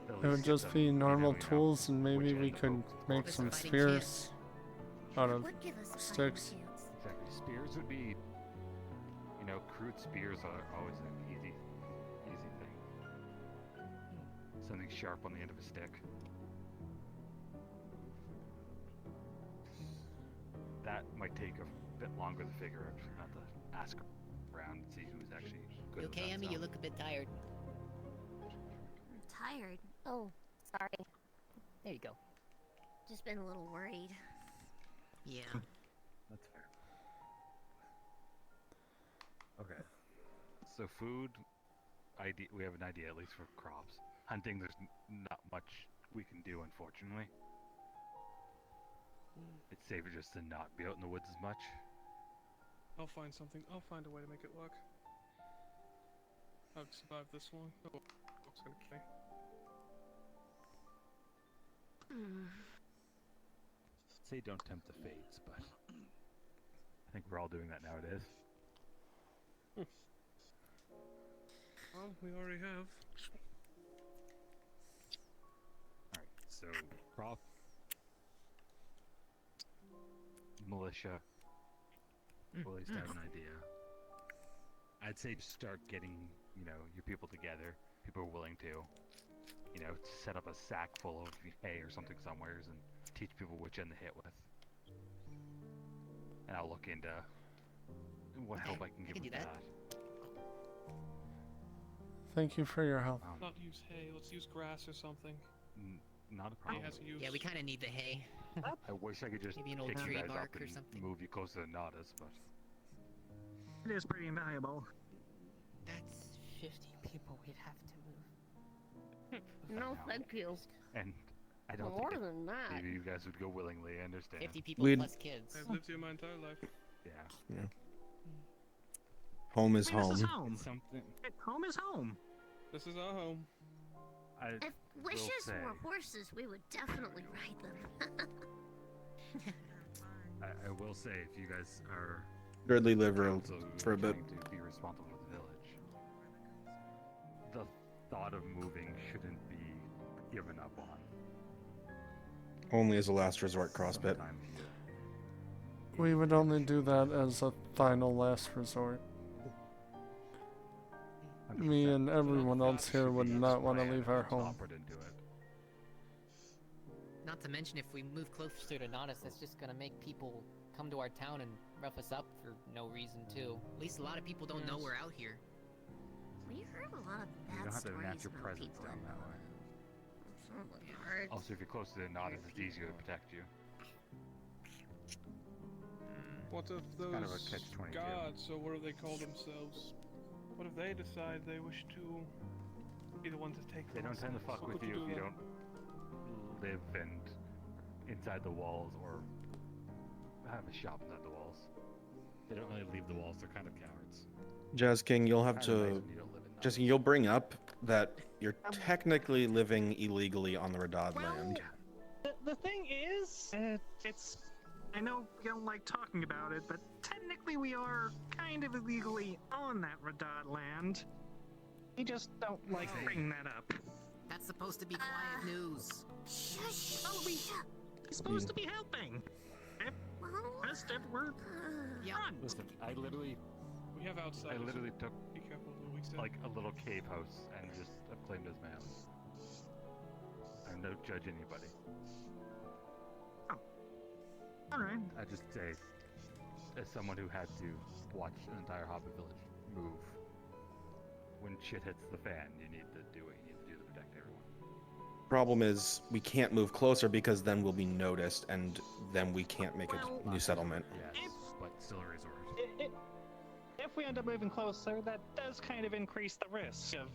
At It would least get just them, be you know, normal we know tools, and maybe which we end the could folks make want. some fighting spears out of Would give us a fighting sticks. chance. Exactly. Spears would be, you know, crude spears are always an easy thing. Something sharp on the end of a stick. That might take a bit longer to figure out. Just have to ask around and see who's actually good You at okay, that Emmy? stuff. You look a bit tired. I'm tired. Oh, sorry. There you go. Just been a little worried. Yeah. That's fair. Okay. So food, we have an idea at least for crops. Hunting, there's not much we can do, unfortunately. It's safer just to not be out in the woods as much. I'll find something. I'll find a way to make it work. I've survived this long. Oh, it's gonna kill me. Say don't tempt the fates, but I think we're all doing that nowadays. Well, we already have. Alright, so crop, militia, we'll at least have an idea. I'd say just start getting, you know, your people together. People are willing to, you know, set up a sack full of hay or something somewheres and teach people which end to hit with. And I'll look into what help I can give can with do that. that. Thank you for your help. Not use hay. Let's use grass or something. Not a Hay problem. has a use. Yeah, we kind of need the hay. I wish I could just Maybe an old pick tree you guys bark up or and something. move you closer to Nadas, but It is pretty invaluable. That's 50 people we'd have to move. No, thank you. and I don't More think than that. maybe you guys would go willingly. I understand. 50 people We'd- plus kids. I've lived here my entire life. Yeah. Yeah. Home is I mean, this is home. home. It's something Home is home. This is our home. I If will wishes say, were horses, we would definitely ride them. I will say, if you guys are Dudley live also for a bit. trying to be responsible for the village, the thought of moving shouldn't be given up on. Only as a last resort, CrossFit. Sometime here. We would only do that as a final last resort. Me and everyone else here would not want to leave our home. Offered into it. Not to mention, if we move closer to Nodus, that's just gonna make people come to our town and rough us up for no reason, too. At least a lot of people don't know we're out here. We heard a lot of You bad don't have to stories match your about presence people. down that way. Some of them hurt. Also, if you're closer to Nadas, it's easier to protect you. What if those kind of a catch-22. gods, or what do they call themselves? What if they decide they wish to be the ones that take They them don't tend to ourselves? fuck What with would you if you then? don't live and inside the walls or have a shop inside the walls. They don't really leave the walls. They're kind of cowards. Jazz King, you'll have Kinda nice to. when you don't live in Jazz King, you'll bring up that you're technically living illegally on the Radad land. The thing is, it's. I know you don't like talking about it, but technically we are kind of illegally on that Radad land. We just don't like bringing that up. That's supposed to be quiet news. Shush. Oh, we're supposed to be helping. Best if we're run. Listen, I literally We have outsiders. took Be careful of what we say. like a little cave house and just I've claimed it as my house. I don't judge anybody. All right. I just say, as someone who had to watch an entire Hobbit village move, when shit hits the fan, you need to do what you need to do to protect everyone. Problem is, we can't move closer because then we'll be noticed, and then we can't make a new settlement. Yes, but still a resort. If we end up moving closer, that does kind of increase the risk of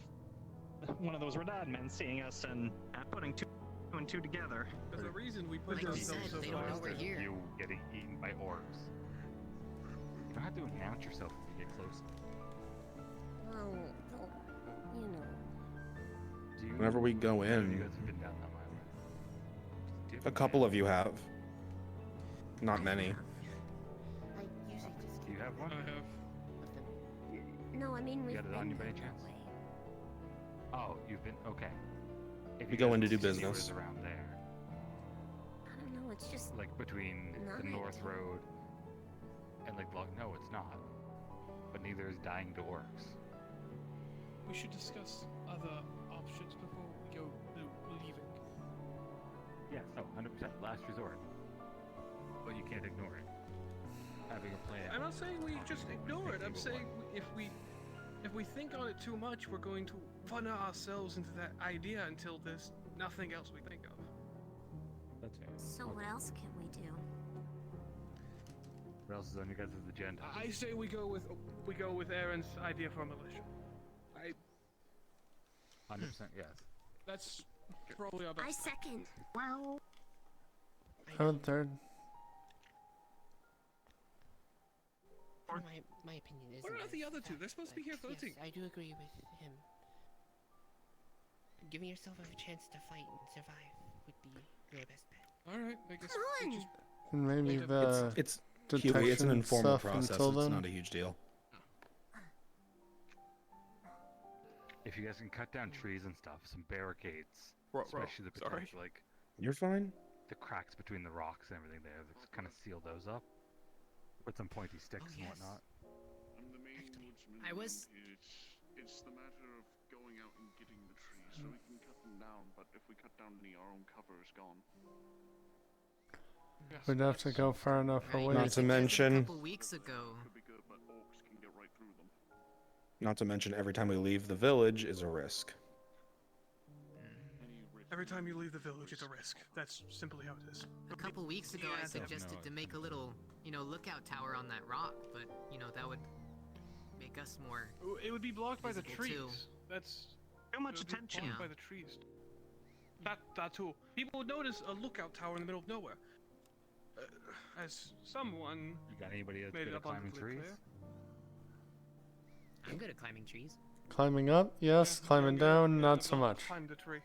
one of those Radad men seeing us and putting two and two together. There's a reason we put Like you ourselves said, so they don't know far. we're here. You getting eaten by orcs. You don't have to announce yourself if you get close. Well, you know. Do you, Whenever we go none of in, you guys have been down that way. Do you have a couple of you have. Not many. I usually just. Do you have one? I have. No, I mean You we've got it on been you by any that chance? way. Oh, you've been okay. If We you go guys in to do see what business. is around there, I don't know. It's just. like between the Not. North Road and like no, it's not. But neither is dying to orcs. We should discuss other options before we go leaving. Yes, no, 100% last resort. But you can't ignore it. Having a plan. I'm not saying we just ignore it. I'm saying if we think on it too much, we're going to run ourselves into that idea until there's nothing else we think of. That's fair. So what else can we do? What else is on your guys' agenda? I say we go with Aaron's idea for a militia. 100% yes. That's probably our best. I second. Well, I would third. My opinion is. What about the other two? They're supposed to be here voting. Yes, I do agree with him. Giving yourself a chance to fight and survive would be your best bet. All right, I guess we just. And maybe It's- the It's detection Huey, it's an informal stuff process. until It's then. not a huge deal. If you guys can cut down trees and stuff, some barricades, Bro, especially the sorry. potential, like You're fine. the cracks between the rocks and everything there, let's kind of seal those up. With some pointy sticks and yes. whatnot. I'm the main woodsman. I was- It's the matter of going out and getting the trees so we can cut them down. But if we cut down any, our own cover is gone. Yes, We'd have to go far enough Right, away. Not to mention, A couple weeks ago. Could be good, but orcs can get right through them. every time we leave the village is a risk. Any risk Every time you leave the village, it's a risk. That's simply how it is. A couple weeks ago, I Yeah, suggested no to make a little, lookout tower on that rock, but that would make us more. It would be blocked by the Visible, trees. too. That's too much it would be attention. blocked Yeah. by the trees. That too. People would notice a lookout tower in the middle of nowhere. As someone You got anybody that's made good it at climbing abundantly trees? clear. I'm good at climbing trees. Climbing up, yes. Climbing down, not so much. Climb the tree.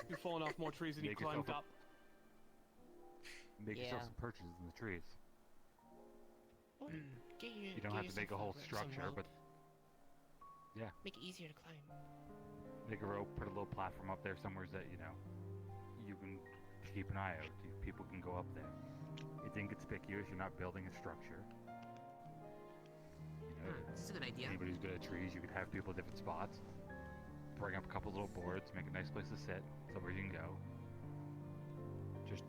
You've fallen off more trees than you Make yourself climbed a- up. Make yourself Yeah. some perches in the trees. You don't Get have to make a yourself whole some structure, rope. but yeah, Make it easier to climb. make a rope, put a little platform up there somewhere that you can keep an eye out. People can go up there. It's inconspicuous. You're not building a structure. This is a good idea. Anybody who's good at trees, you could have people at different spots. Bring up a couple little boards, make a nice place to sit, somewhere you can go. Just,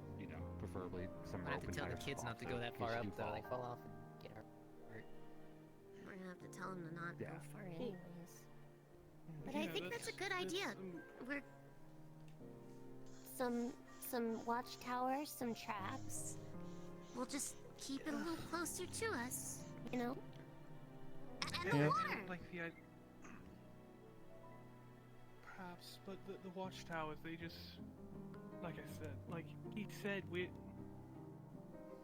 preferably some I have rope to and tell the tires kids fall not to off go in that case far you up, do though. fall. They fall off and get hurt. We're gonna have to tell him to not Yeah. go far anyways. But I Yeah, think that's a good idea. um, We're some watchtowers, some traps. We'll just keep it a little closer to us, And the Yeah. water. Like the idea. Perhaps, but the watchtowers, they just, like I said, like he said,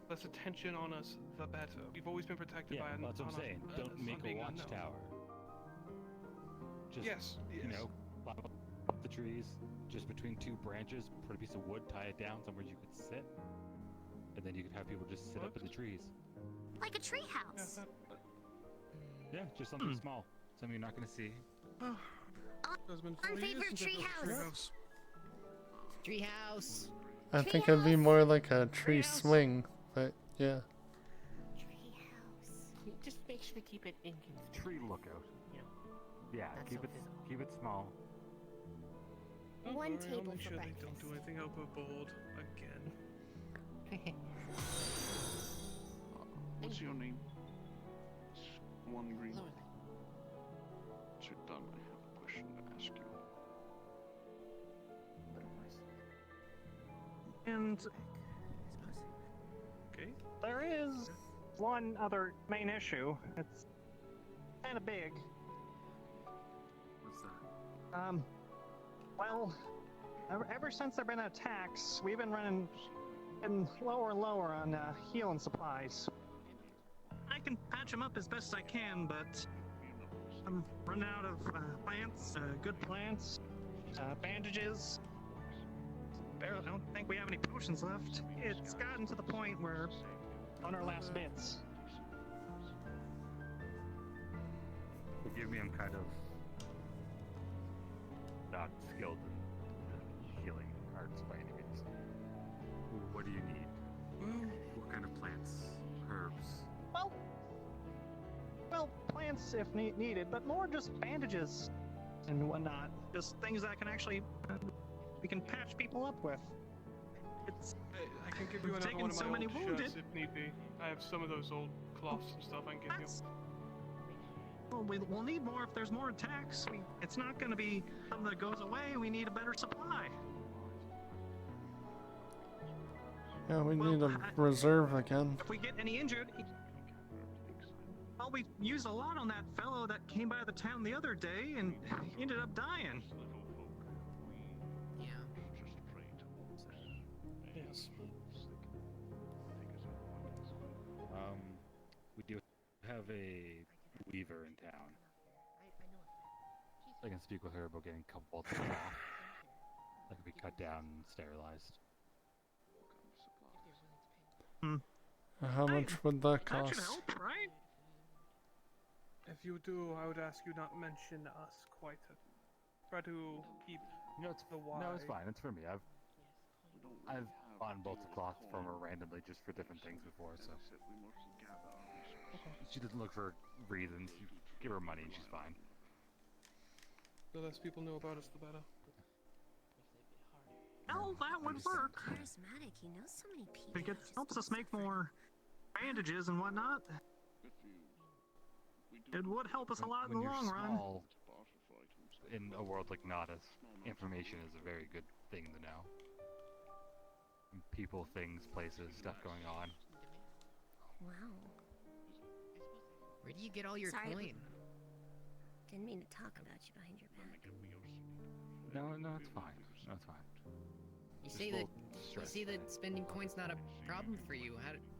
less attention on us, the better. We've always been protected by. that's what I'm saying. Don't make a something unknown. watchtower. Just, Yes, yes. climb up the trees, just between two branches, put a piece of wood, tie it down somewhere you could sit, and then you could have people just sit up in the trees. Like a treehouse. Yeah, just something small, something you're not gonna see. It's been Our 4 years favorite since I built a treehouse. Treehouse. I think it'd be more like a tree swing, but yeah. Just make sure to keep it inconspicuous. Tree lookout. Yeah, Not keep so it keep it small. Don't One worry, I'll table make for sure they don't do anything overboard again. What's your name? One green. Lower Sir Dunn, I have a question to ask you. And Okay. there is one other main issue. It's kind of big. What's that? Well, ever since there've been attacks, we've been running lower and lower on healing supplies. I can patch them up as best I can, but I'm running out of plants, good plants, bandages. I don't think we have any potions left. It's gotten to the point where on our last bits. Forgive me, I'm kind of not skilled in healing arts by any means. What do you need? What kind of plants? Herbs? Well, plants if needed, but more just bandages and whatnot. Just things that can actually we can patch people up with. It's I can give you we've another taken one of so my many old wounded. shirts if need be. I have some of those old cloths and stuff I can give you. Well, we'll need more if there's more attacks. It's not going to be something that goes away. We need a better supply. Yeah, we need a reserve again. If we get any injured, well, we used a lot on that fellow that came by the town the other day, and he ended up dying. Yeah. Yes. We do have a weaver in town. I can speak with her about getting a couple bolts of cloth that can be cut down and sterilized. How much would that That should cost? help, right? If you do, I would ask you not mention us quite. Try to keep the why. No, it's fine. It's for me. I've bought bolts of cloth from her randomly just for different things before, so she doesn't look for reasons. You give her money and she's fine. The less people know about us, the better. Well, that would work. Charismatic, he knows so many people. It helps us make more bandages and whatnot. It would help us a lot in the When you're long run. small, in a world like Nodus, information is a very good thing to know. People, things, places, stuff going on. Wow. Where do you get all your Sorry. coin? Didn't mean to talk about you behind your back. No, it's fine. No, it's fine. You Just say a that little you stress. say that spending coins not a problem for you.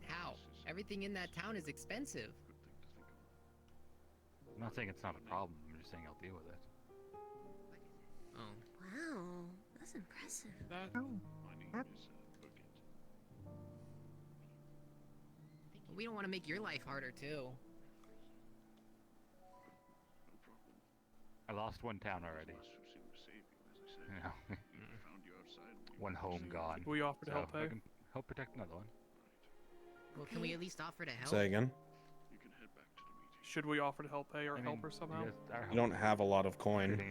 How? Everything in that town is expensive. I'm not saying it's not a problem. I'm just saying I'll deal with it. Oh. Wow, that's impressive. We don't want to make your life harder too. I lost one town already. You know, one home gone. We offer to so help I pay? can help protect another one. Well, can we at least offer to help? Say again. Should we offer to help pay or help her somehow? You don't have a lot of coin.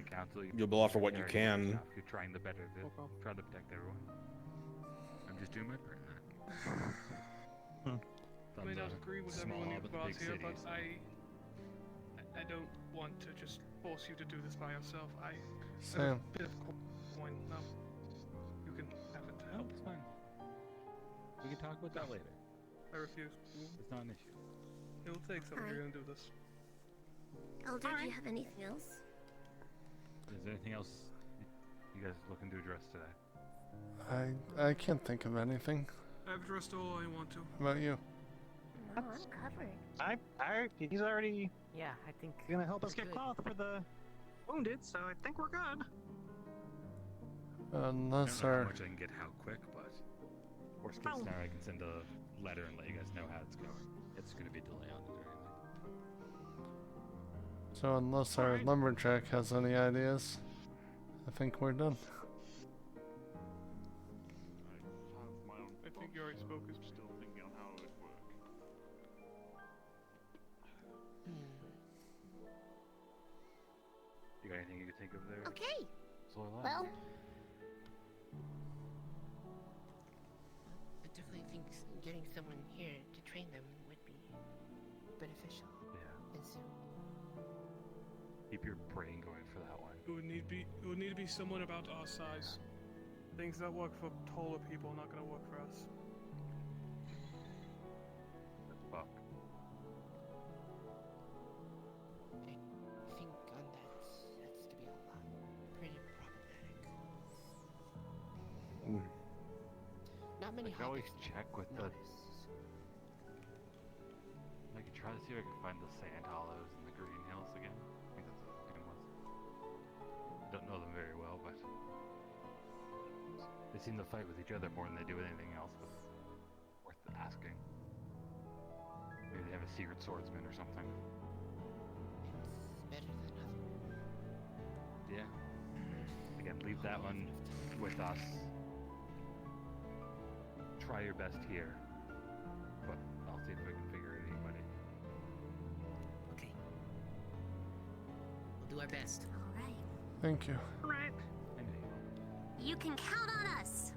You'll offer what you can. You're trying the better of it. Okay. Trying to protect everyone. I'm just doing my part. I may not agree with everyone you've brought here, but I don't want to just force you to do this by yourself. I have Sam. a bit of coin now. You can have it to help. It's fine. We can talk about that later. I refuse. It's not an issue. It will take something. You're gonna do this. Elder, do you have anything else? Is there anything else you guys looking to address today? I can't think of anything. I've addressed all I want to. How about you? No, I'm covered. He's already Yeah, I think gonna help us we're get good. cloth for the wounded, so I think we're good. Unless I don't know our how much I can get how quick, but worst case scenario, I can send a letter and let you guys know how it's going. It's gonna be a delay on it or anything. so unless our lumberjack has any ideas, I think we're done. I think you already spoke. Is still thinking on how it would work. You got anything you can think of there? Okay. Zoila? Well, I definitely think getting someone here to train them would be beneficial. Yeah. And soon. Keep your brain going for that one. It would need to be someone about our size. Things that work for taller people are not gonna work for us. Fuck. I think on that's to be a lot pretty problematic. Not many I can always hobbits check with the. notice. I can try to see if I can find the sand hollows and the green hills again. I think that's what the name was. Don't know them very well, but they seem to fight with each other more than they do with anything else. But worth asking. Maybe they have a secret swordsman or something. It's better than nothing. Yeah. Again, leave that one with us. Try your best here, but I'll see if I can figure out anybody. Okay. We'll do our best. Alright. Thank you. Right. You can count on us.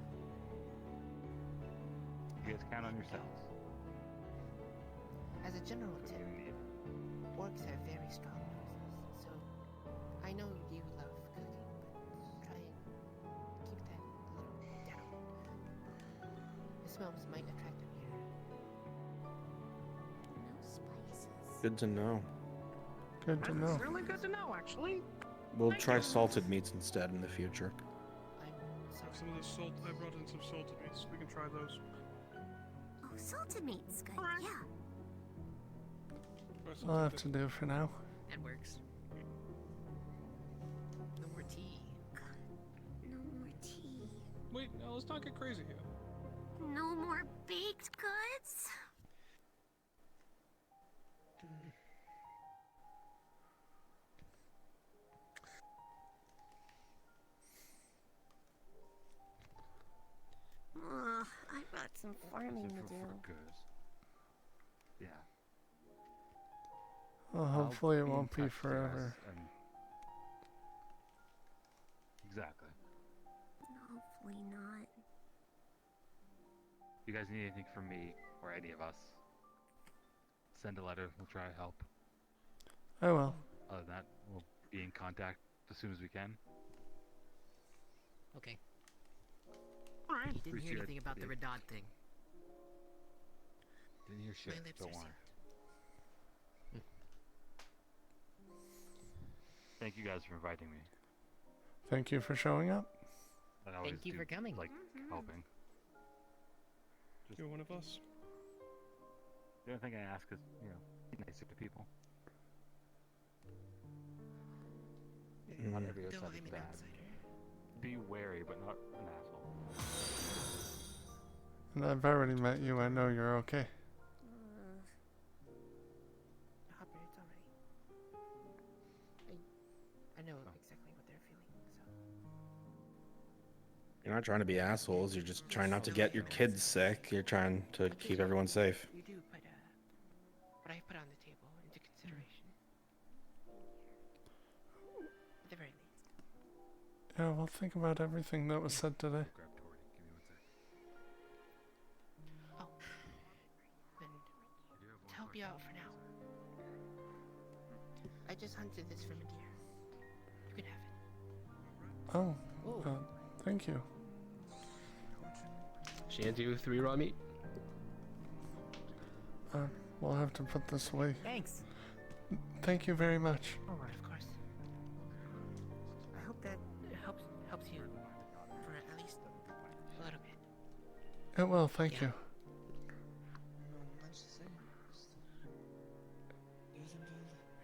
You guys count on yourselves. As a general tip, orcs are very strong noses, so I know you love cooking, but try and keep that a little down. The smells might attract them here. No spices. Good to know. Good to know. That's really good to know, actually. We'll try salted meats instead in the future. Have some of the salt. I brought in some salted meats. We can try those. Oh, salted meat's good. Yeah. I'll have to do for now. That works. No more tea. No more tea. Wait, now let's not get crazy here. No more baked goods. I've got some farming to do. Yeah. Well, I'll hopefully it be in won't be touch, forever. Sarah, and- Exactly. Hopefully not. If you guys need anything from me or any of us, send a letter. We'll try to help. I will. Other than that, we'll be in contact as soon as we can. Okay. Alright. You didn't hear Appreciate anything about the it. Radad thing. Didn't hear shit. lips Don't are worry. Thank you guys for inviting me. Thank you for showing up. I always Thank you do for coming. Like helping. You're one of us. The only thing I ask is, be nicer to people. Not every Though outsider I'm is an bad. outsider. Be wary, but not an asshole. And I've already met you. I know you're okay. Hopper, it's alright. I know exactly what they're feeling, so. You're not trying to be assholes. You're just trying not to get your kids sick. You're trying to keep everyone safe. You do put what I put on the table into consideration. At the very least. Yeah, we'll think about everything that was said today. Grab Tori. Give me 1 sec. And to help you out for now, I just hunted this from a deer. You can have it. Oh, thank you. She hands you 3 raw meat. We'll have to put this away. Thanks. Thank you very much. Oh, of course. I hope that helps you for at least a little bit. It will, thank you.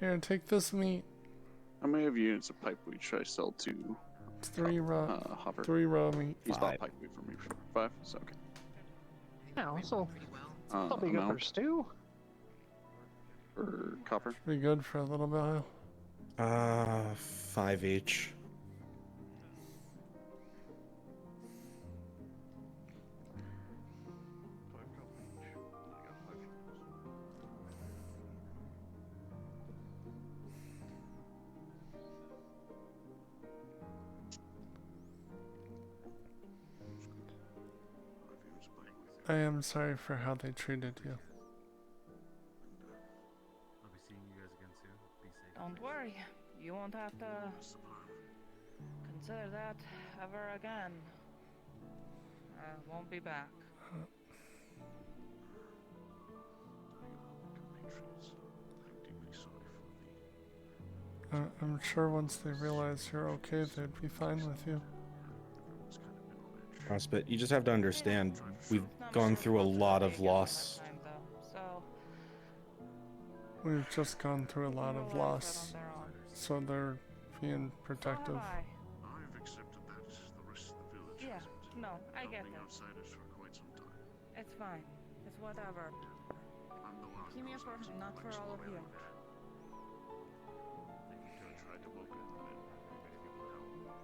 Here, take this meat. How many of units of pipeweed should I sell to? It's 3 raw. Hopper. 3 raw meat. He's bought pipeweed for me for 5. So okay. Yeah, so that'll be good for amount stew. for copper. Be good for a little while. 5 each. I am sorry for how they treated you. I'll be seeing you guys again soon. Be safe. Don't worry, you won't have to consider that ever again. Won't be back. I'm sure once they realize you're okay, they'd be fine with you. Prospect, you just have to understand, we've gone through a lot of loss. So We've just gone through a lot of loss, so they're being protective. I've accepted that the rest of the village yeah, hasn't. no, I get Being that. outsiders for quite some time. It's fine. It's whatever. I'm the one who Came here for goes him, not for all of you. I tried to welcome him in. Many people help.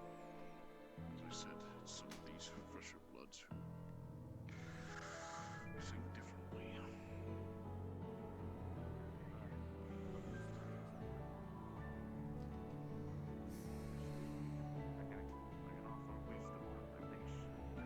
As I said, it's some of these fresher bloods who think differently. I can offer wisdom on the nation.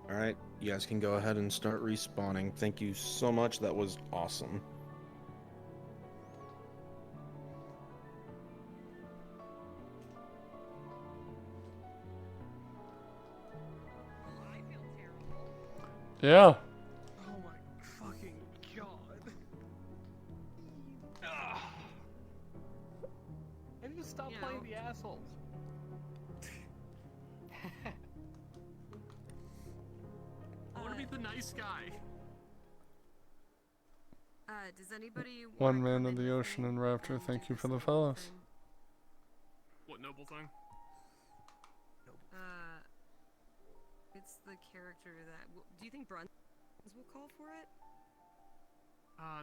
Alright, you guys can go ahead and start respawning. Thank you so much, that was awesome. Yeah. Oh my fucking god. I need to stop playing the assholes. I want to be the nice guy. Does anybody One man of the ocean and Raptor, thank you for the fellows. What noble thing? It's the character that. Do you think Bruns will call for it?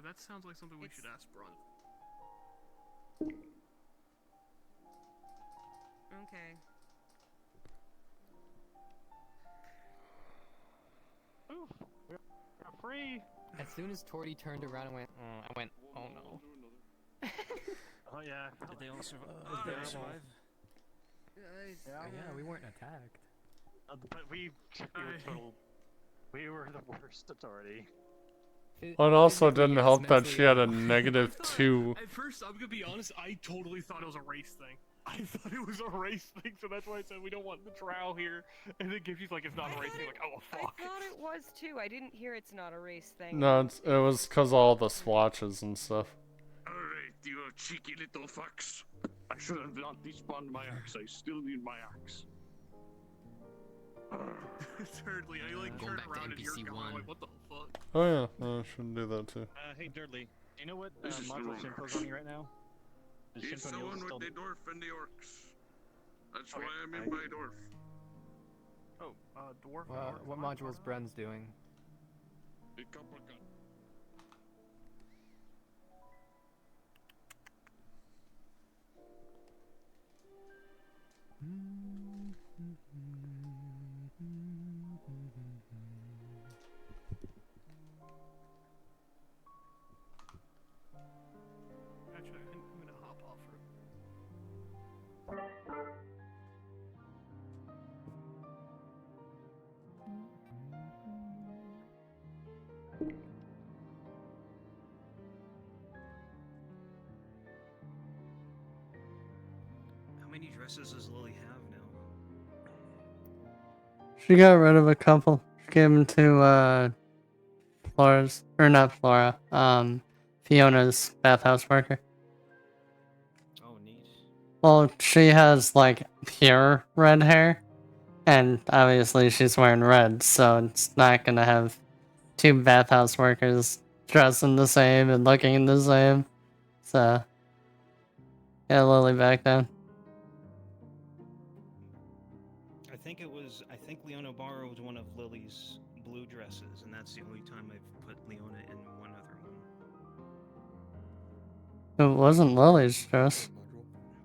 That sounds like something we should ask Brun. Okay. Oof, we're free. As soon as Torty turned around and went, oh no. Oh yeah. Did they all survive? Did they all survive? Yeah, we weren't attacked. But we were the worst authority. Well, it also didn't help that she had a -2. At first, I'm gonna be honest, I totally thought it was a race thing. I thought it was a race thing, so that's why I said we don't want the drow here. And then Gibby's like, it's not a race thing. Like, oh fuck. I thought it was too. I didn't hear it's not a race thing. No, it was because all the swatches and stuff. Alright, you cheeky little fucks. I should have not despawned my axe. I still need my axe. Thirdly, I like Going turned back to around and you're NPC gone. one. Like, what the fuck? Oh yeah, I should do that too. Hey, Durdley. Do you know what This is module wrong. Shimpo's on you right now? Is He's Shimpo the Neil one still... with the dwarf and the orcs. That's Okay, why I'm in my dwarf. Oh, dwarf. What module's Bren's doing? The copper gun. Actually, I'm gonna hop off for How many dresses does Lily have now? She got rid of a couple. She gave them to Flora's, or not Flora, Fiona's bathhouse worker. Oh, neat. Well, she has like pure red hair, and obviously she's wearing red, so it's not gonna have two bathhouse workers dressing the same and looking the same. So, yeah, Lily back down. I think Leona borrowed one of Lily's blue dresses, and that's the only time I've put Leona in one other one. It wasn't Lily's dress.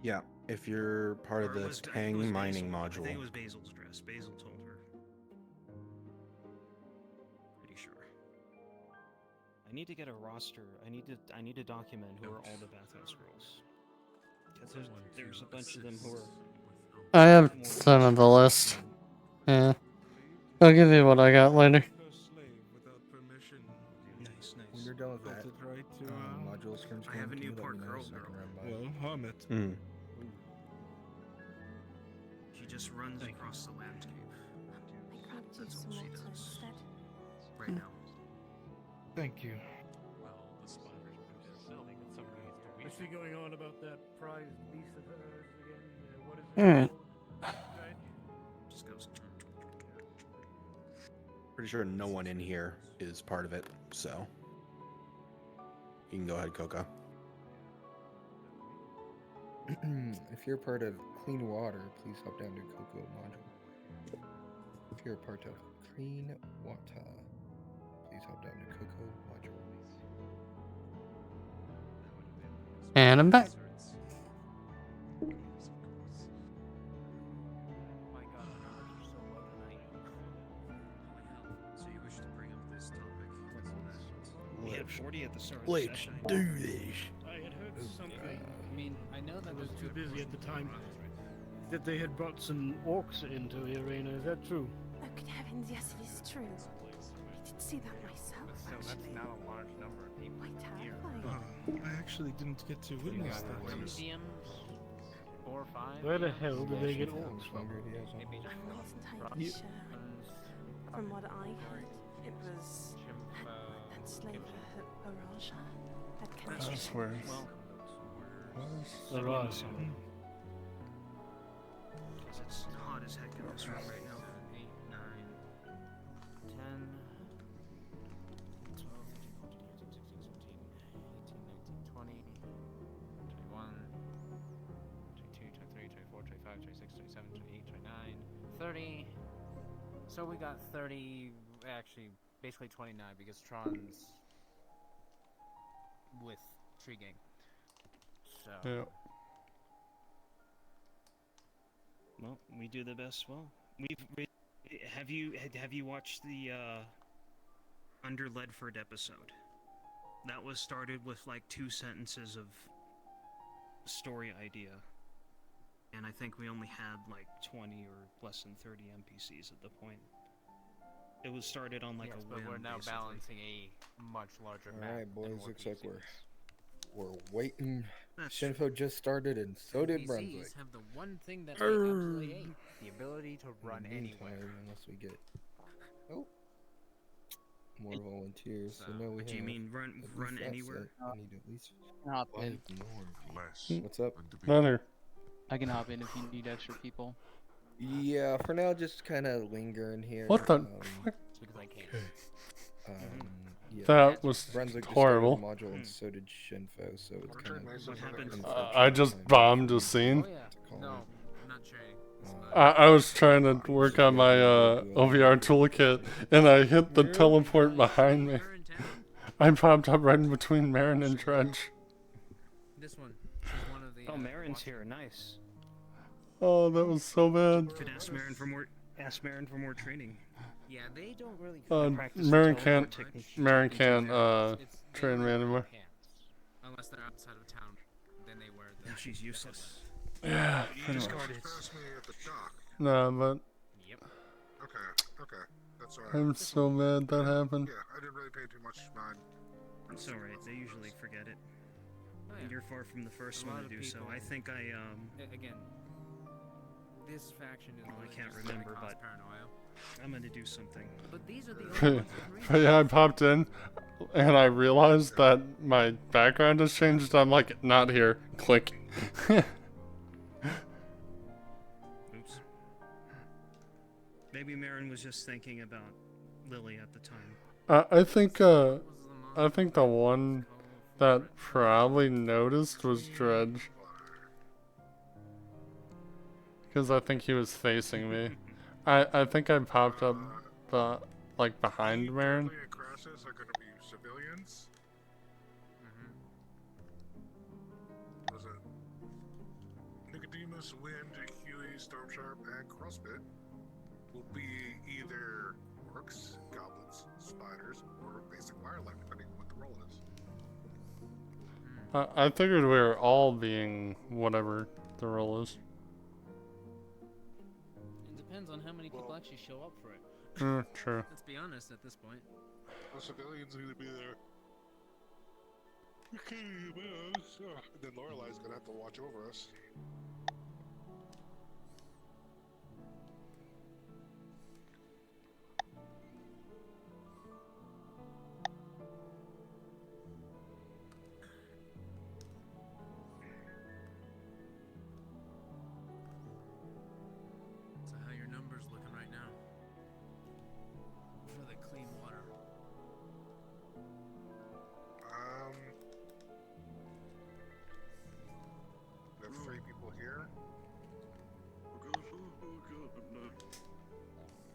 Yeah, if you're part of Or it the was- I think it Tang was mining Basil. I module. think it was Basil's dress. Basil told her. Pretty sure. need to get a roster. I need to document who are all the bathhouse girls. Because there's a bunch of them who are. I have some of the list. Yeah. I'll give you what I got later. Nice. When you're done with that, module scrims. I have a new part girl. Well, Hamid. Mm. She just runs across the landscape. That's all she does. Right now. Thank you. Is she going on about that prized niece of hers again? What is it? Alright. Just goes. Pretty sure no one in here is part of it, so you can go ahead, Coca. If you're part of Clean Water, please hop down to Cocoa Module. If you're a part of Clean Water, please hop down to Cocoa Module. And I'm back. So you wish to bring up this topic? We had 40 at the start of the Let's session. do this. I had heard something. I mean, I know that I was too busy at the time. That they had brought some orcs into the arena. Is that true? Oh, good heavens, yes, it is true. I did see that myself. That's not a large number of people Quite here. terrifying. I actually didn't get to witness that. Museums, 4 or 5. Where the hell did they get orcs from? Maybe just I'm not entirely sure. From what I heard, it was that slaver Araja that That's came. just where. The Ross. Because it's hot as heck in this room right now. 8, 9, 10, 12, 13, 14, 15, 16, 17, 18, 19, 20, 21, 22, 23, 24, 25, 26, 27, 28, 29, 30. So we got 30, actually, basically 29 because Tron's with Tree Gang. So. Yeah. Well, we do the best. Well, have you watched the Under Ledford episode? That was started with like 2 sentences of story idea, and I think we only had like 20 or less than 30 NPCs at the point. It was started on like yes, a but whim, we're now basically. balancing a much larger map. Alright, and boys, more looks like PCs. we're waiting. That's Shinfo just started, and so did PCs Brunswick. have the one thing that they absolutely hate: the ability to run In the meantime, anywhere. unless we get more volunteers. So now we Do you have mean run at least run that anywhere? set. We need at least Hop in. 5 more. What's up? Better. I can hop in if you need extra people. Yeah, for now, just kind of linger in here. What the fuck? Because I can't. Yeah. That was Brunswick just horrible. started a module, and so did Shinfo, so it's kind of. What happened? I just bombed a scene. Oh yeah. No, I'm not sharing. I was trying to work on my OVR toolkit, and I hit the teleport behind me. I popped up right in between Marin and Dredge. This one is one of the. Oh, Marin's here. Nice. Oh, that was so bad. Could ask Marin for more. Ask Marin for more training. Yeah, they don't really. Practice Marin the can't. teleport technique. Marin can't train me anymore. Unless they're outside of town, then they wear the. Now she's useless. Yeah, You pretty much. discarded. Nah, but Yep. Okay, that's alright. I'm so mad that happened. Yeah, I didn't really pay too much mind. It's alright. They usually forget it. Oh, yeah. You're far from the first A one lot to of do so. people- I think I Again, this faction is. I really can't just gonna remember, cause but paranoia. I'm gonna do something. But these are the only ones with But yeah, I popped in, and I realized that my background has changed. I'm like, not here. Click. Oops. Maybe Marin was just thinking about Lily at the time. I think the one that probably noticed was Dredge. Because I think he was facing me. I think I popped up, like, behind Marin. Lily and Crassus are going to be civilians. Was it Nicodemus, Wind, Huey, Stormsharp, and Crossbit will be either orcs, goblins, spiders, or basic wirelife, depending on what the role is. I figured we were all being whatever the role is. It depends on how many people actually show up for it. True. Let's be honest at this point. The civilians need to be there. We can't even miss. Then Lorelai's gonna have to watch over us. So how your numbers looking right now? For the clean water. There are 3 people here.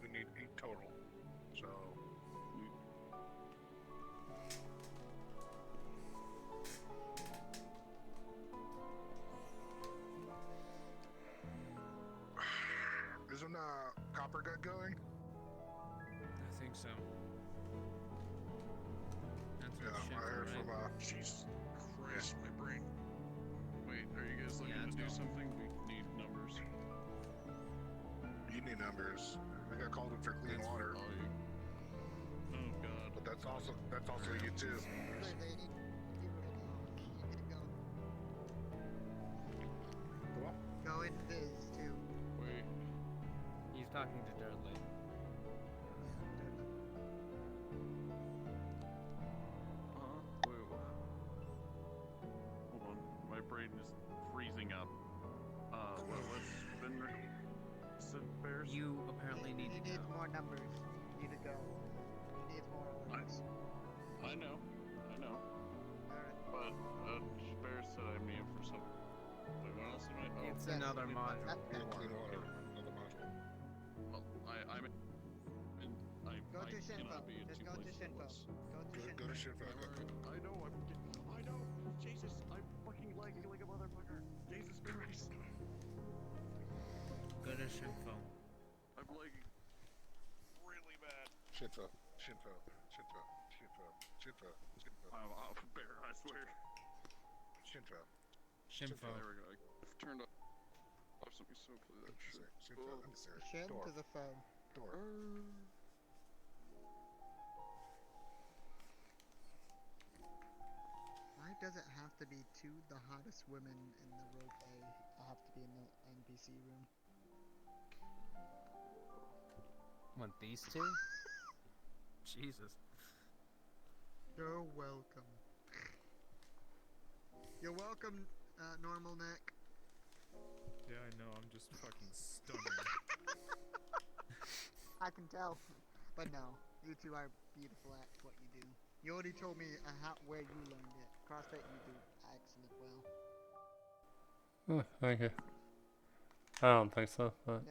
We need 8 total. So. Isn't Copper Gut going? I think so. That's Yeah, what I heard right? from Jesus Christ, my brain. Wait, are you guys looking to do something? We need numbers. You need numbers. We got called in for clean water. Oh god. But that's also you too. Go in Viz too. Wait. He's talking to Dudley. Wait, what? Hold on. My brain is freezing up. What's been said, Bears? You apparently need to go. More numbers. You need to go. You need more orders. I know. But, Bears said I'm needed for something. Wait, what else am I? Oh. It's another module. Clean water. Another module. Well, I'm in. Go I to Shinpo. cannot be in Just two go to places at Shinpo. once. Go to Shinpo. I know. I know. Jesus, I'm fucking lagging like a motherfucker. Jesus Christ. Go to Shinpo. I'm lagging really bad. Shinpo. I'm off, Bear. I swear. Shinpo. Shinpo. There we go. I've turned off something so play that shit. Shin to the phone. Door. Why does it have to be the hottest women in the roleplay have to be in the NPC room? Want these two? Jesus. You're welcome. You're welcome, Normal Neck. Yeah, I know. I'm just fucking stunning. I can tell. But no, you two are beautiful at what you do. You already told me where you learned it. CrossFit, you do excellent well. Oh, thank you. I don't think so, but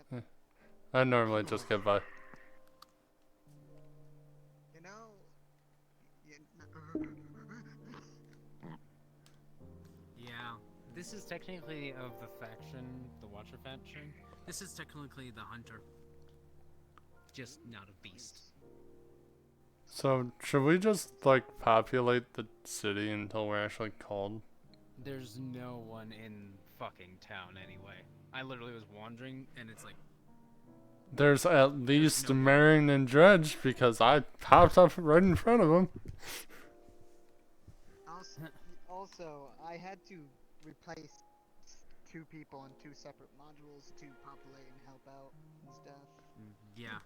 I normally just get by. You know, Yeah. This is technically of the faction, the Watcher faction. This is technically the Hunter. Just not a beast. So, should we just, like, populate the city until we're actually called? There's no one in fucking town anyway. I literally was wandering and it's like, There's at least Marion and Dredge, because I popped up right in front of them. also, I had to replace 2 people in 2 separate modules to populate and help out and stuff. Yeah,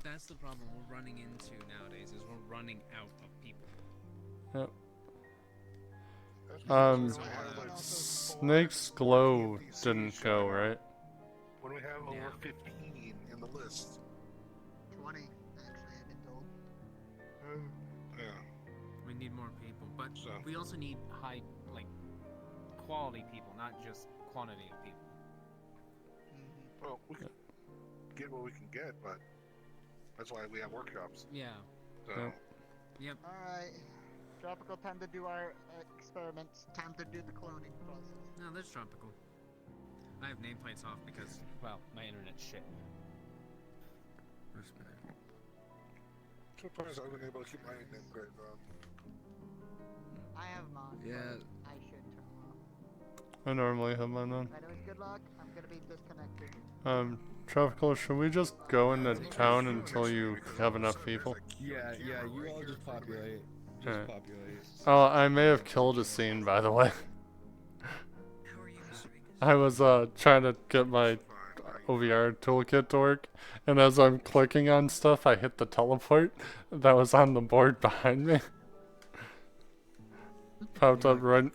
that's the problem we're running into nowadays, is we're running out of people. Yep. Snake's Glow didn't go, right? When we have over 15 in the list. 20, actually, I've been told. Yeah. We need more people, but we also need high, quality people, not just quantity of people. Well, we can get what we can get, but that's why we have workshops. Yeah. So. Yep. Alright. Tropical, time to do our experiments. Time to do the cloning process. No, that's tropical. I have nameplates off because, well, my internet's shit. Surprised I've been able to keep my name grade on. I have them on. Yeah. I should turn them off. I normally have mine on. Anyways, good luck. I'm gonna be disconnected. Tropical, should we just go into town until you have enough people? Yeah, you all just populate. Just Alright. populate. Oh, I may have killed a scene, by the way. I was trying to get my OVR toolkit to work, and as I'm clicking on stuff, I hit the teleport that was on the board behind me. Popped up right.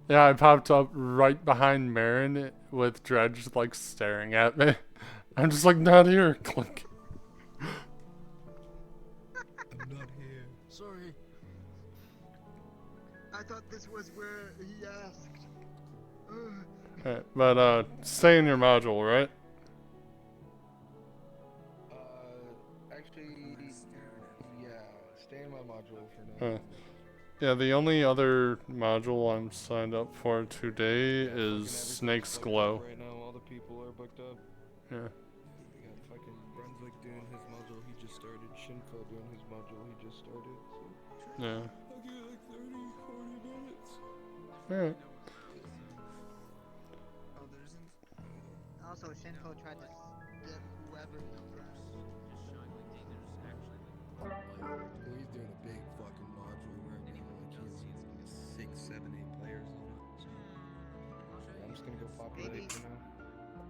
Yeah, I popped up right behind Marin with Dredge like staring at me. I'm just like, not here. Click. I'm not here. Sorry. I thought this was where he asked. Alright, but stay in your module, right? Actually, yeah, stay in my module for now. Yeah, the only other module I'm signed up for today is Snake's Glow. Right now, all the people are booked up. Yeah. We got fucking Brunswick doing his module, he just started. Shinfeld doing his module, he just started. So. Yeah. I'll give you like 30, 40 minutes. Alright. Also, Shinko tried to get whoever he can. He's doing a big fucking module right now. Like he's 6, 7, 8 players on it. Yeah, I'm just gonna go populate for now.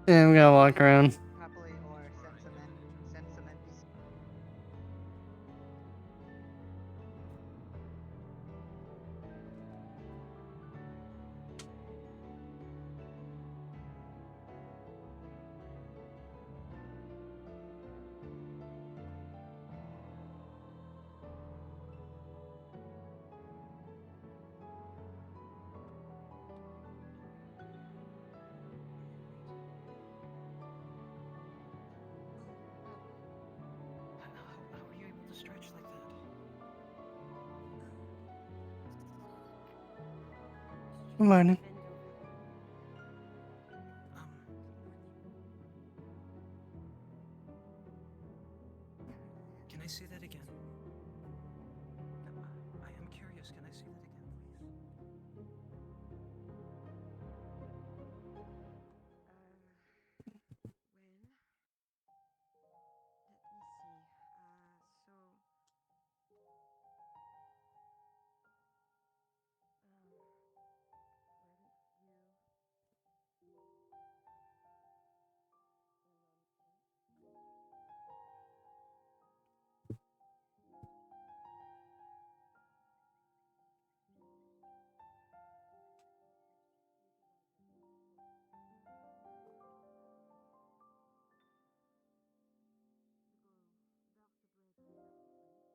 Yeah, we gotta walk around. Populate or send some NPC. How are you able to stretch like that? Good morning. Can I see that again? I am curious. Can I see that again, please?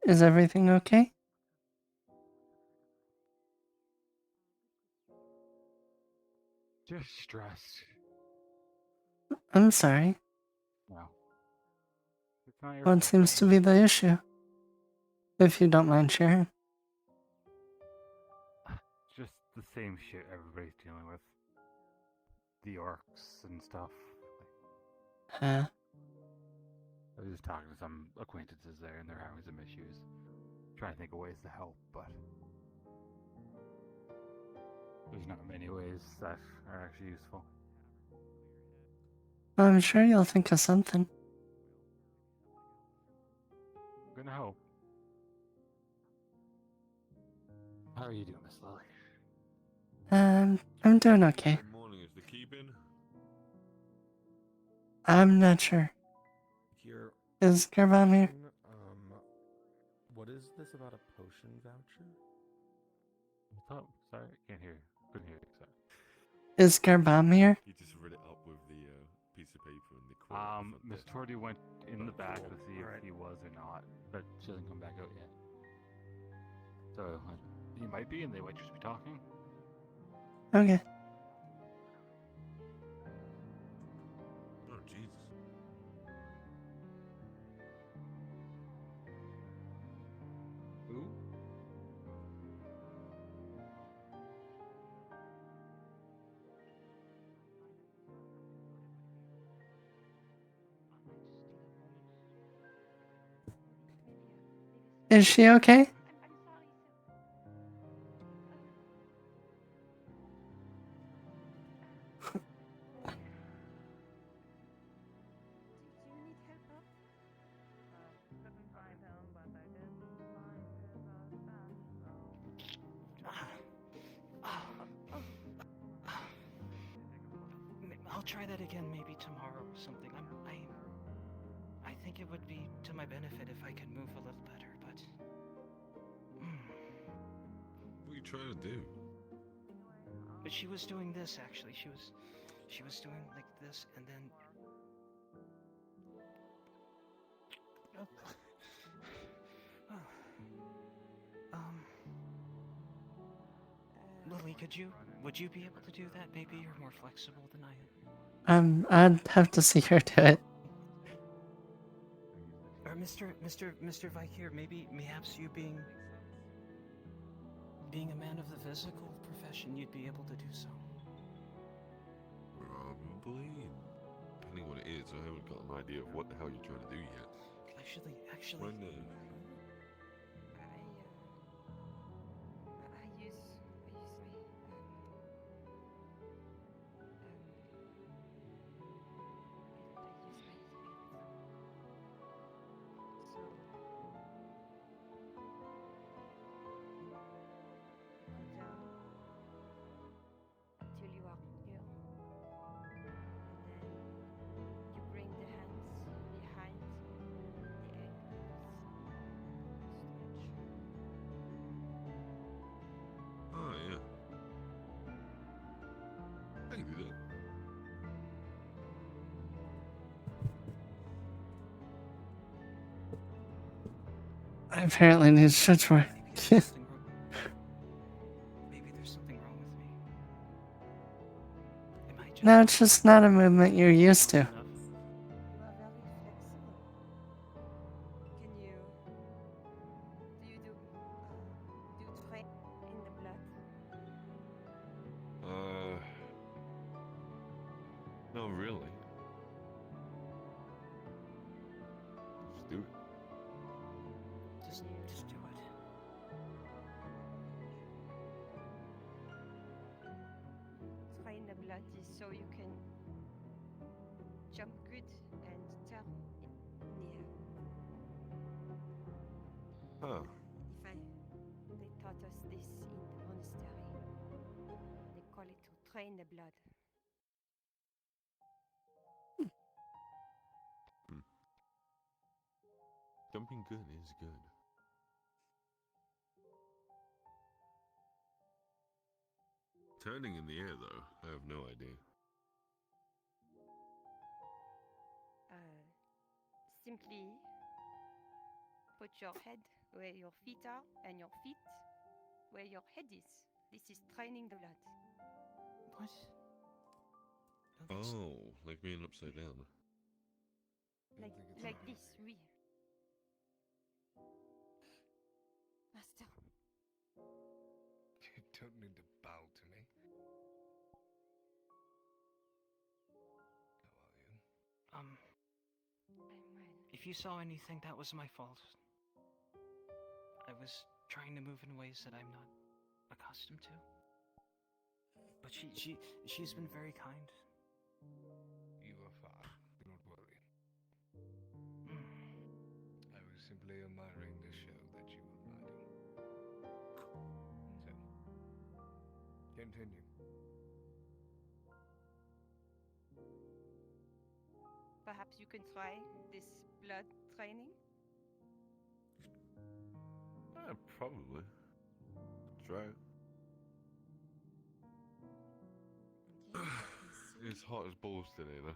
Is everything okay? Just stressed. I'm sorry. No. It's not your What fault. seems to be the issue? If you don't mind sharing. It's just the same shit everybody's dealing with. The orcs and stuff. Huh? I was just talking to some acquaintances there and they're having some issues. Trying to think of ways to help, but there's not many ways that are actually useful. I'm sure you'll think of something. I'm gonna hope. How are you doing, Miss Lily? I'm doing okay. Good morning, is the keeping? I'm not sure. Here. Is Garbom here? What is this about a potion voucher? Oh, sorry, can't hear you. Couldn't hear you, sorry. Is Garbom here? He just read it up with the piece of paper and the quote. Miss Tordy went in the back to see if he was or not, but she hasn't come back out yet. So, he might be, and they might just be talking. Okay. Oh, Jesus. Who? Is she okay? try that again maybe tomorrow or something. I think it would be to my benefit if I could move a little better, but What are you trying to do? but she was doing this actually. She was doing like this and then Lily, would you be able to do that? Maybe you're more flexible than I am. I'd have to see her do it. Or Mr. Vikir, maybe perhaps you being a man of the physical profession, you'd be able to do so. Probably. Depending what it is, I haven't got an idea of what the hell you're trying to do yet. Actually. When, I use my until you are here, and then you bring the hands behind the ankles, stretch. Oh, yeah. I can do that. I apparently need to stretch more. Maybe there's something wrong with me. Am I just No, it's just not a movement you're used to. You are very flexible. Can you do you train in the blood? Not really. Just do it. just do it? Train the blood is so you can jump good and turn near. Huh. They taught us this in the monastery. They call it to train the blood. Jumping good is good. Turning in the air, though, I have no idea. Simply put your head where your feet are and your feet where your head is. This is training the blood. What? Oh, like being upside down. Like this, oui. Master. You don't need to bow to me. How are you? If you saw anything, that was my fault. I was trying to move in ways that I'm not accustomed to. But she's been very kind. You are fine. Do not worry. I was simply admiring the show that you were riding. So, continue. Perhaps you can try this blood training. Probably. Try it. It's hot as balls today, though.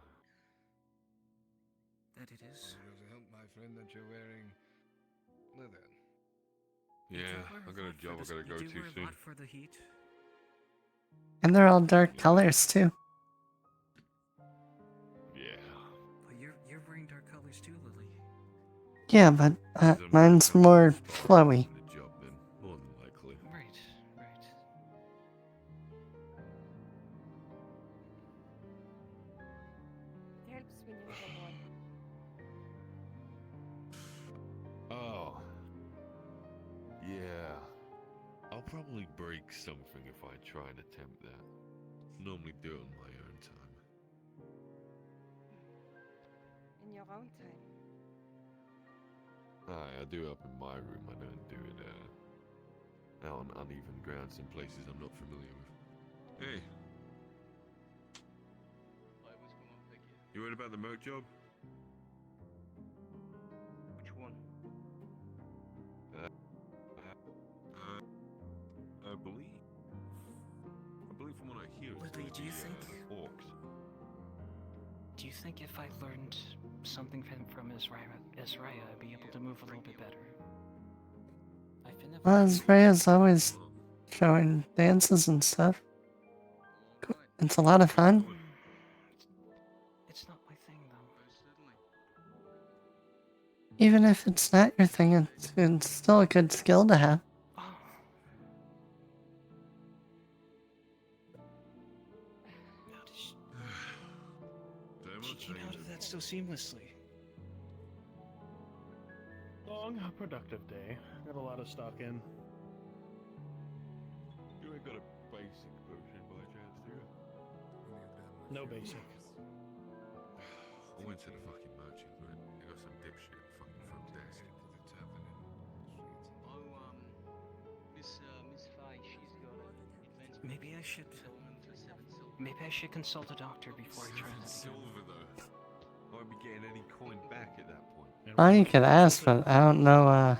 That it is. It doesn't help, my friend, that you're wearing leather. Yeah, I got a job I gotta go to soon. For the heat. And they're all dark colors too. Yeah. But you're wearing dark colors too, Lily. Yeah, but mine's more flowy. The job, then, more than likely. Right. It helps when you have one. Oh. Yeah. I'll probably break something if I try and attempt that. Normally do it on my own time. In your own time. Aye, I do it up in my room. I don't do it out on uneven grounds in places I'm not familiar with. Hey. I was You heard about the Merc job? Which one? I believe from what I hear, it's Woodley, gonna do you be, think? Orcs. Do you think if I learned something from Israel, I'd be able to move a little bit better? Well, Rhea's always showing dances and stuff. It's a lot of fun. It's not my thing, though. Even if it's not your thing, it's still a good skill to have. She came out of that so seamlessly. Long, productive day. Got a lot of stock in. You ain't got a basic version by chance, do you? No basic. I went to the fucking merchant, but they got some dipshit at the fucking front desk. Miss Fi, she's got an advanced. Maybe I should consult a doctor before I try that. Silver though. Won't be getting any coin back at that point. Well, you could ask, but I don't know. I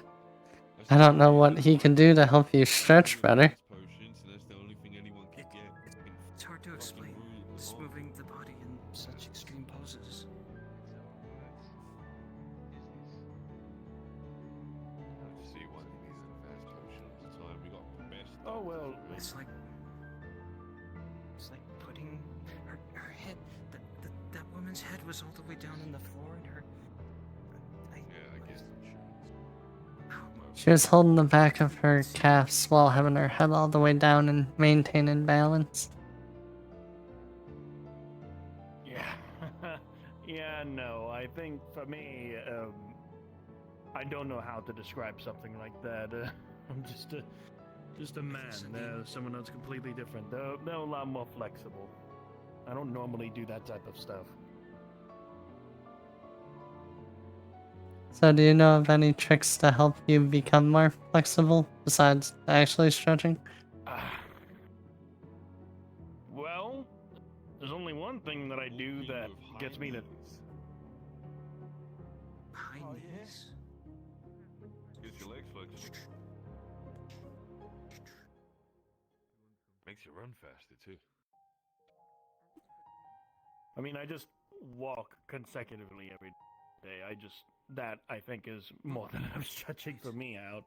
don't know what he can do to help you stretch better. Potions, and that's the only thing anyone can get. It's hard to explain. Just moving the body in such extreme poses. I just see why they need advanced potion all the time. We got best. Oh well. It's like putting her head. That woman's head was all the way down on the floor, and her. Yeah, I guess. She was holding the back of her calves while having her head all the way down and maintaining balance. Yeah. Yeah, no. I think for me, I don't know how to describe something like that. I'm just a man. Someone else completely different. They're a lot more flexible. I don't normally do that type of stuff. So do you know of any tricks to help you become more flexible besides actually stretching? Well, there's only one thing that I do that gets me to... High knees. Gets your legs flexible. Makes you run faster too. I mean, I just walk consecutively every day. That I think is more than enough stretching for me out.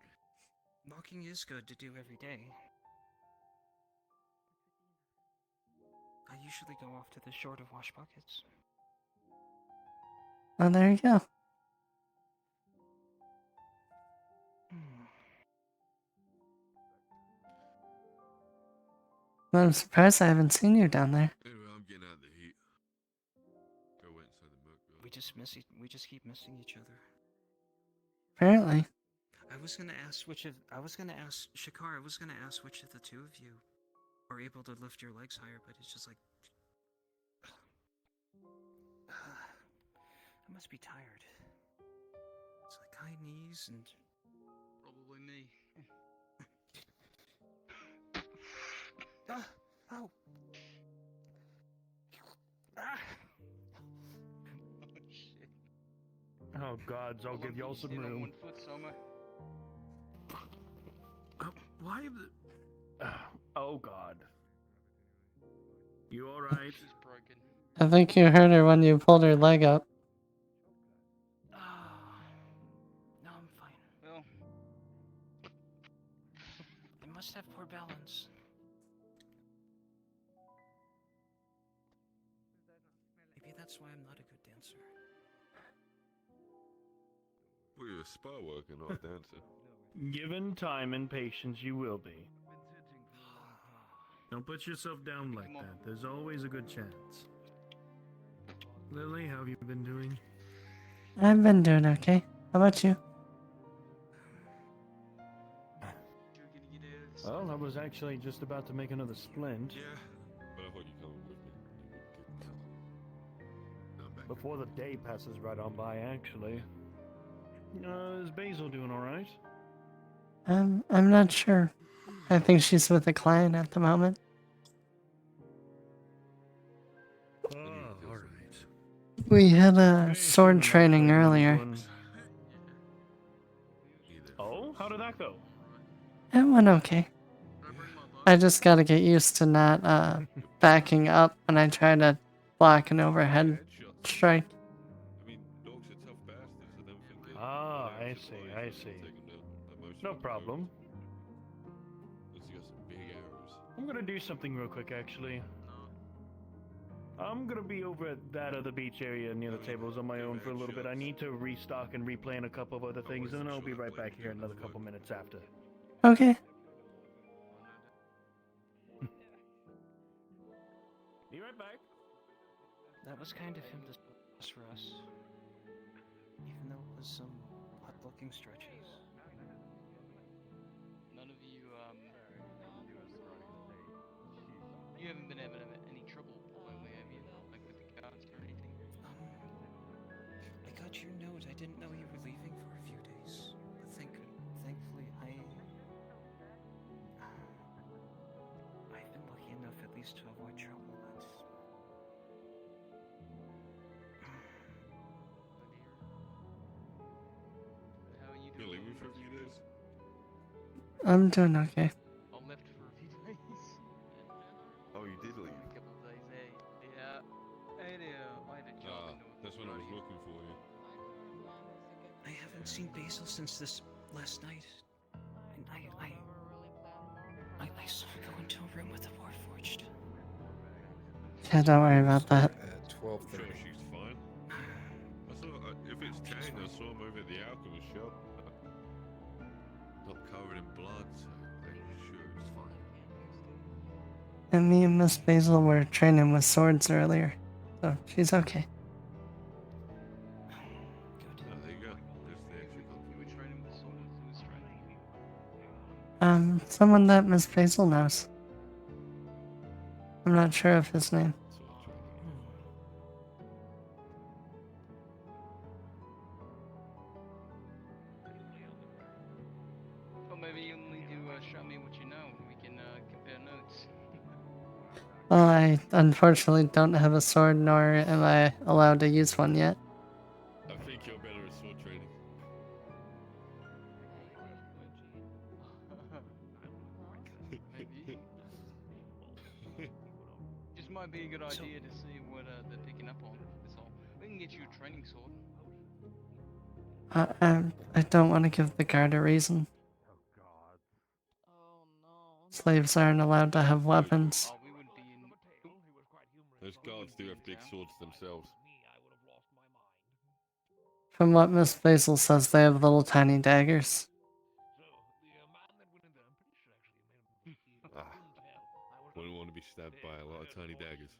Walking is good to do every day. I usually go off to the shore to wash buckets. Oh, there you go. Well, I'm surprised I haven't seen you down there. Anyway, I'm getting out of the heat. Go wait inside the Merc building. We just keep missing each other. Apparently. I was gonna ask Shakar, I was gonna ask which of the two of you are able to lift your legs higher, but it's just like I must be tired. It's like high knees and Probably me. oh. Oh gods, I'll give y'all some room. 1 foot somewhere. Why the... Oh god. You alright? She's broken. I think you hurt her when you pulled her leg up. No, I'm fine. Well, I must have poor balance. Maybe that's why I'm not a good dancer. Well, you're a spa worker, not a dancer. Given time and patience, you will be. Don't put yourself down like that. There's always a good chance. Lily, how have you been doing? I've been doing okay. How about you? Well, I was actually just about to make another splint. Yeah, but I thought you'd come with me. Before the day passes right on by, actually. Is Basil doing alright? I'm not sure. I think she's with a client at the moment. Oh, alright. We had a sword training earlier. Oh, how did that go? It went okay. I just gotta get used to not backing up when I try to block an overhead strike. Ah, I see, I see. No problem. I'm gonna do something real quick, actually. I'm gonna be over at that other beach area near the tables on my own for a little bit. I need to restock and replan a couple of other things, and then I'll be right back here in another couple minutes after. Okay. Be right back. That was kind of him to for us. Even though it was some odd-looking stretches. None of you, you haven't been having any trouble lately, have you? Like with the guards or anything? I got your note. I didn't know you were leaving for a few days. But thankfully, I've been lucky enough at least to avoid trouble, but... How are you You're doing? leaving for a few days? I'm doing okay. I left for a few days. Oh, you did leave? A couple of days, eh? Yeah. I had a job in North That's when I was looking for you. I haven't seen Basil since this last night. And I saw her go into a room with the Warforged. Yeah, don't worry about that. At 12:30. Sure, she's fine. I saw, if it's Kane, I saw him over at the alchemist shop. Not covered in blood, so I'm sure it's fine. And me and Miss Basil were training with swords earlier, so she's okay. Oh, there you go. There's the extra confidence. You were training with swords? Who was training? Someone that Miss Basil knows. I'm not sure of his name. Or maybe you need to show me what you know, and we can compare notes. Well, I unfortunately don't have a sword, nor am I allowed to use one yet. I think you're better at sword training. Maybe. Just might be a good idea to see what they're picking up on. That's all. We can get you a training sword. I don't want to give the guard a reason. Slaves aren't allowed to have weapons. Oh, we would be in. Those guards do have big swords themselves. From what Miss Basil says, they have little tiny daggers. Wouldn't want to be stabbed by a lot of tiny daggers.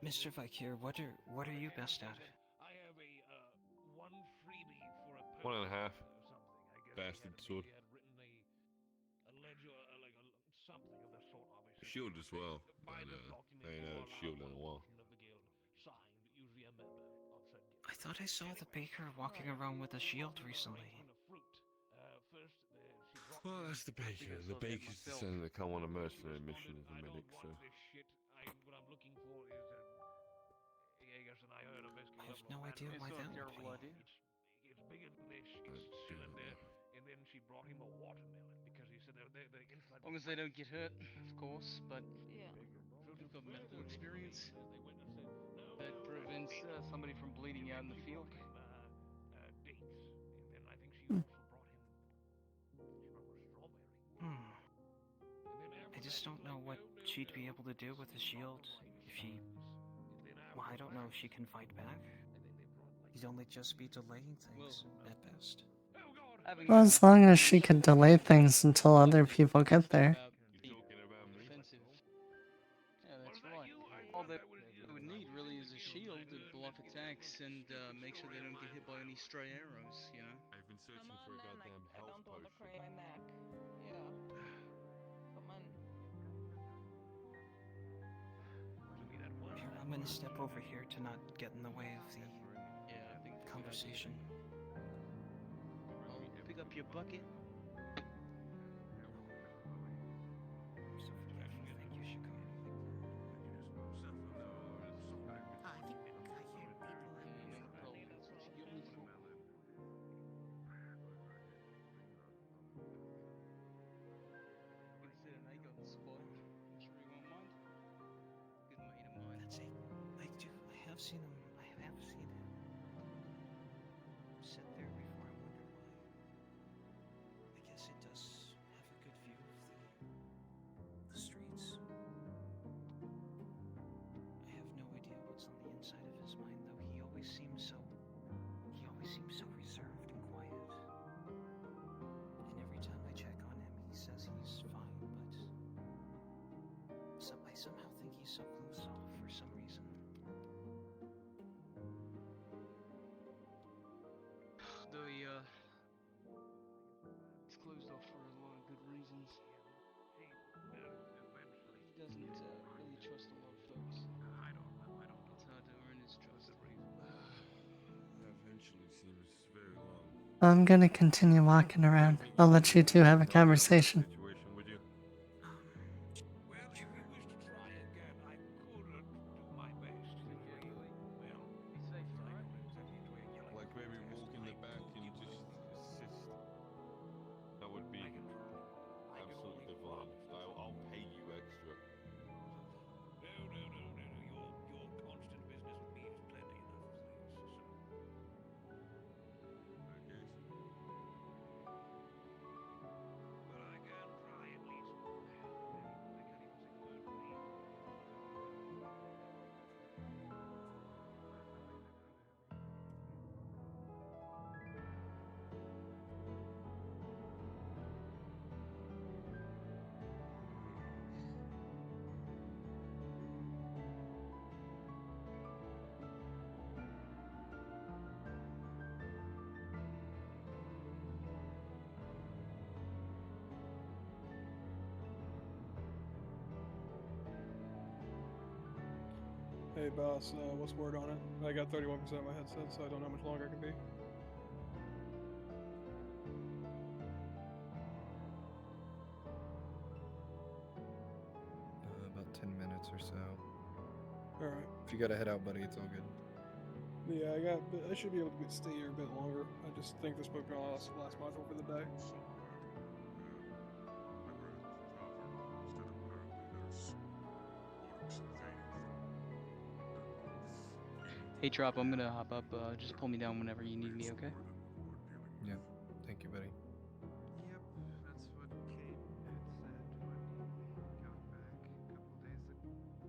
Mr. Vikir, what are you best at? 1.5. Bastard sword. Shield as well, but I ain't had a shield in a while. I thought I saw the baker walking around with a shield recently. Well, that's the baker. The baker's decided to come on a mercenary mission as a medic, so... I have no idea why that would be. As long as they don't get hurt, of course, but you've got medical experience. That prevents somebody from bleeding out in the field. I just don't know what she'd be able to do with the shield if she... Well, I don't know if she can fight back. He'd only just be delaying things, at best. Well, as long as she could delay things until other people get there. Defensive. Yeah, that's right. All they would need really is a shield to block attacks and make sure they don't get hit by any stray arrows, you know? I've been searching for a goddamn health potion. Here, I'm gonna step over here to not get in the way of the conversation. Pick up your bucket. reasons. He doesn't really trust a lot of folks. It's hard to earn his trust. Eventually seems very long. I'm gonna continue walking around. I'll let you two have a conversation. Situation, would you? Well, if you wish to try again, I could do my best. Like maybe walk in the back and just assist. That would be absolutely divine. I'll pay you extra. No. Your constant business with me is plenty enough as this. But I can try at least. Hey boss, what's word on it? I got 31% of my headset, so I don't know how much longer I can be. About 10 minutes or so. Alright. If you gotta head out, buddy, it's all good. Yeah, I should be able to stay here a bit longer. I just think this might be my last module for the day. Hey, Trop, I'm gonna hop up. Just pull me down whenever you need me, okay? Yep. Thank you, buddy. Yep, that's what Kate had said when he got back a couple days ago. Said,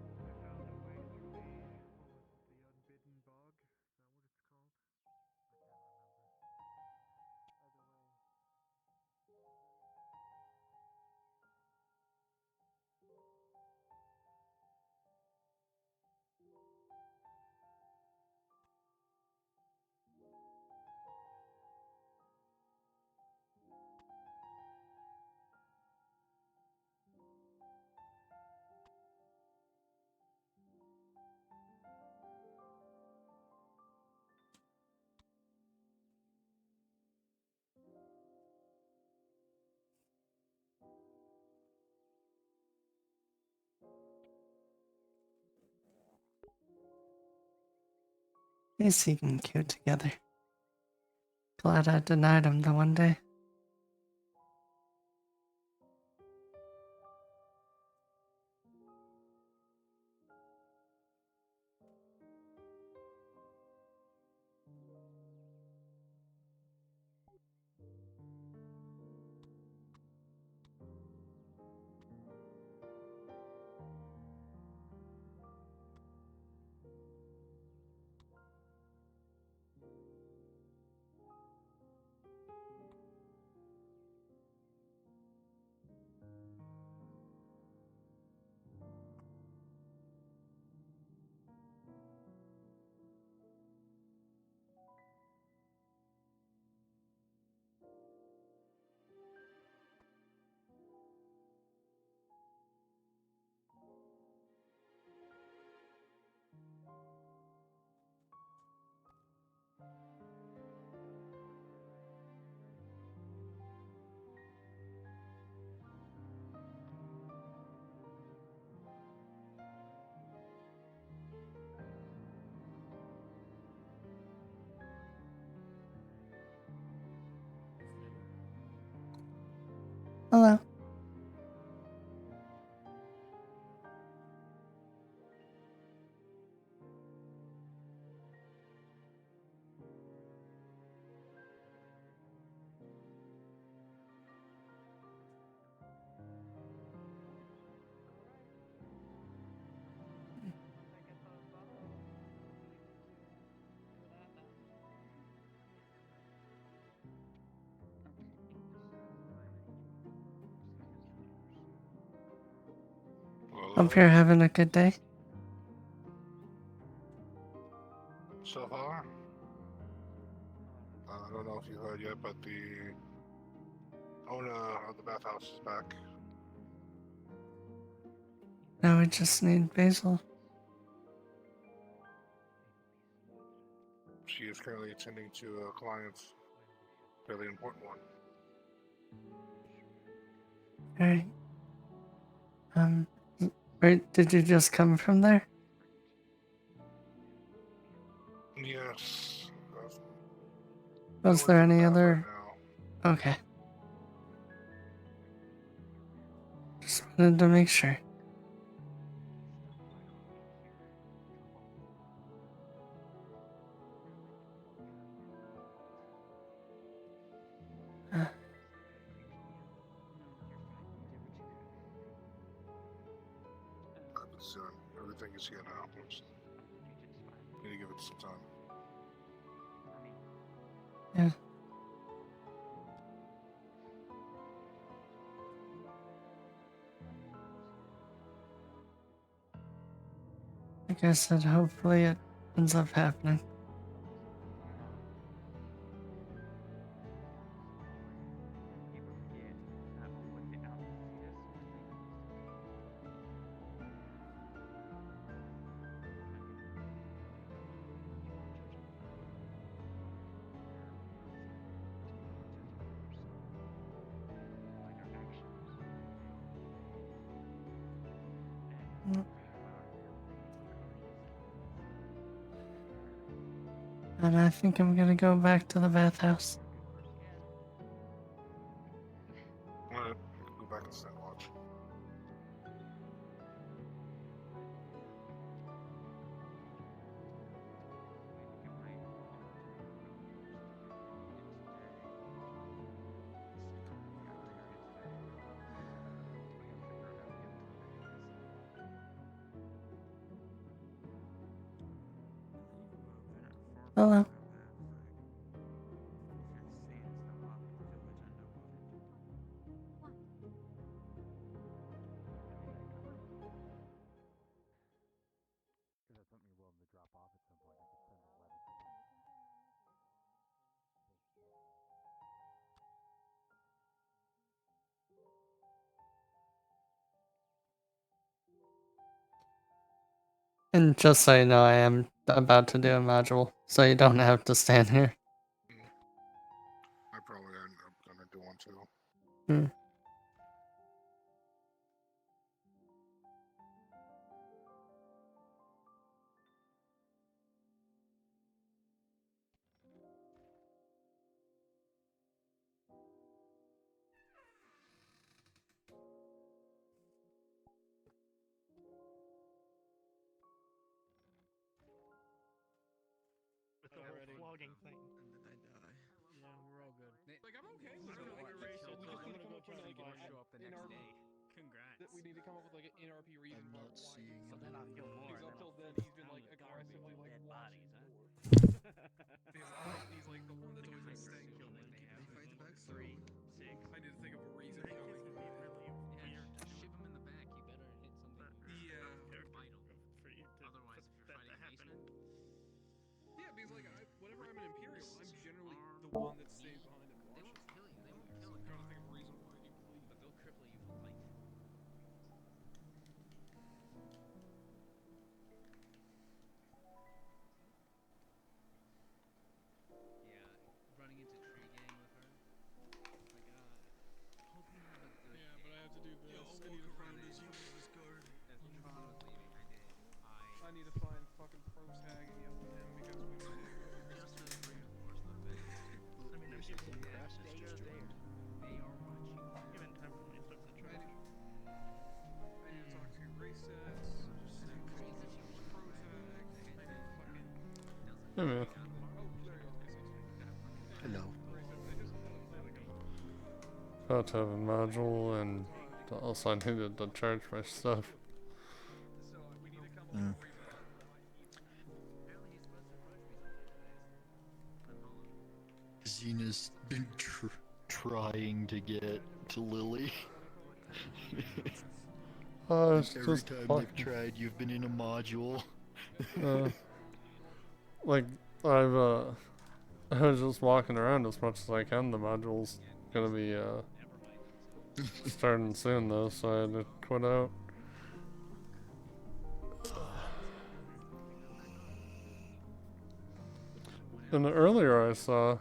I found a way through the Unbidden Bog. Is that what it's called? I can't remember. Either way. They seem cute together. Glad I denied him the one day. Hello. Hope you're having a good day. So far, I don't know if you heard yet, but the owner of the bathhouse is back. Now we just need Basil. She is currently attending to a client's fairly important one. Alright. Where did you just come from there? Yes. Was there any other? Okay. Just wanted to make sure. Soon. Everything is here now. Just need to give it some time. Yeah. Like I said, hopefully it ends up happening. And I think I'm gonna go back to the bathhouse. Alright, go back and stand watch. Hello. And just so you know, I am about to do a module, so you don't have to stand here. I probably end up gonna do one too. Hmm. With the whole flogging thing. And then I die. Yeah, we're all good. Like, I'm okay with it. Like, erase it. We just need to come up with like show up the an next NRP. day. Congrats. That we need to come up with like an NRP reason I'm for not why. seeing So then I'll kill more. Because and up till then then, I'll he's been like pound the aggressively garbage like dead watching bodies, huh? He's like the one that's always like staying Kill calm. like they have. They fight back 3, 6. I need to think of a reason. That Tony. gets to be really Yeah, weird to just do. ship him in the back. You better hit something. Yeah. Vital. For you to, Otherwise, if you're that to fighting happen. basement, Yeah, because like whenever I'm an Imperial, I'm generally the one that stays behind and they watches. won't kill you. They won't kill I'm you. trying to think of a reason why you leave. But they'll cripple you for life. Yeah, running into Tree Gang with her. My god. Hope you have a good Yeah, day. but I have to do this. I need to find this. As Tron was leaving, I I need to find fucking Protag and yell at him because we need to. just to reinforce the fact. I mean, if you Yes, stay it's just there, they are watching. given time for me to start the charge. I need to talk to Recess. Just say Crazy Protag. she I need fucking. Hey man. Oh, there you go. Recess. Hello. About to have a module, and also I needed to charge my stuff. Mm. Xena's been trying to get to Lily. It's Every just time fucking- you've tried, you've been in a module. Like, I was just walking around as much as I can. The module's gonna be, starting soon though, so I had to quit out. And earlier I saw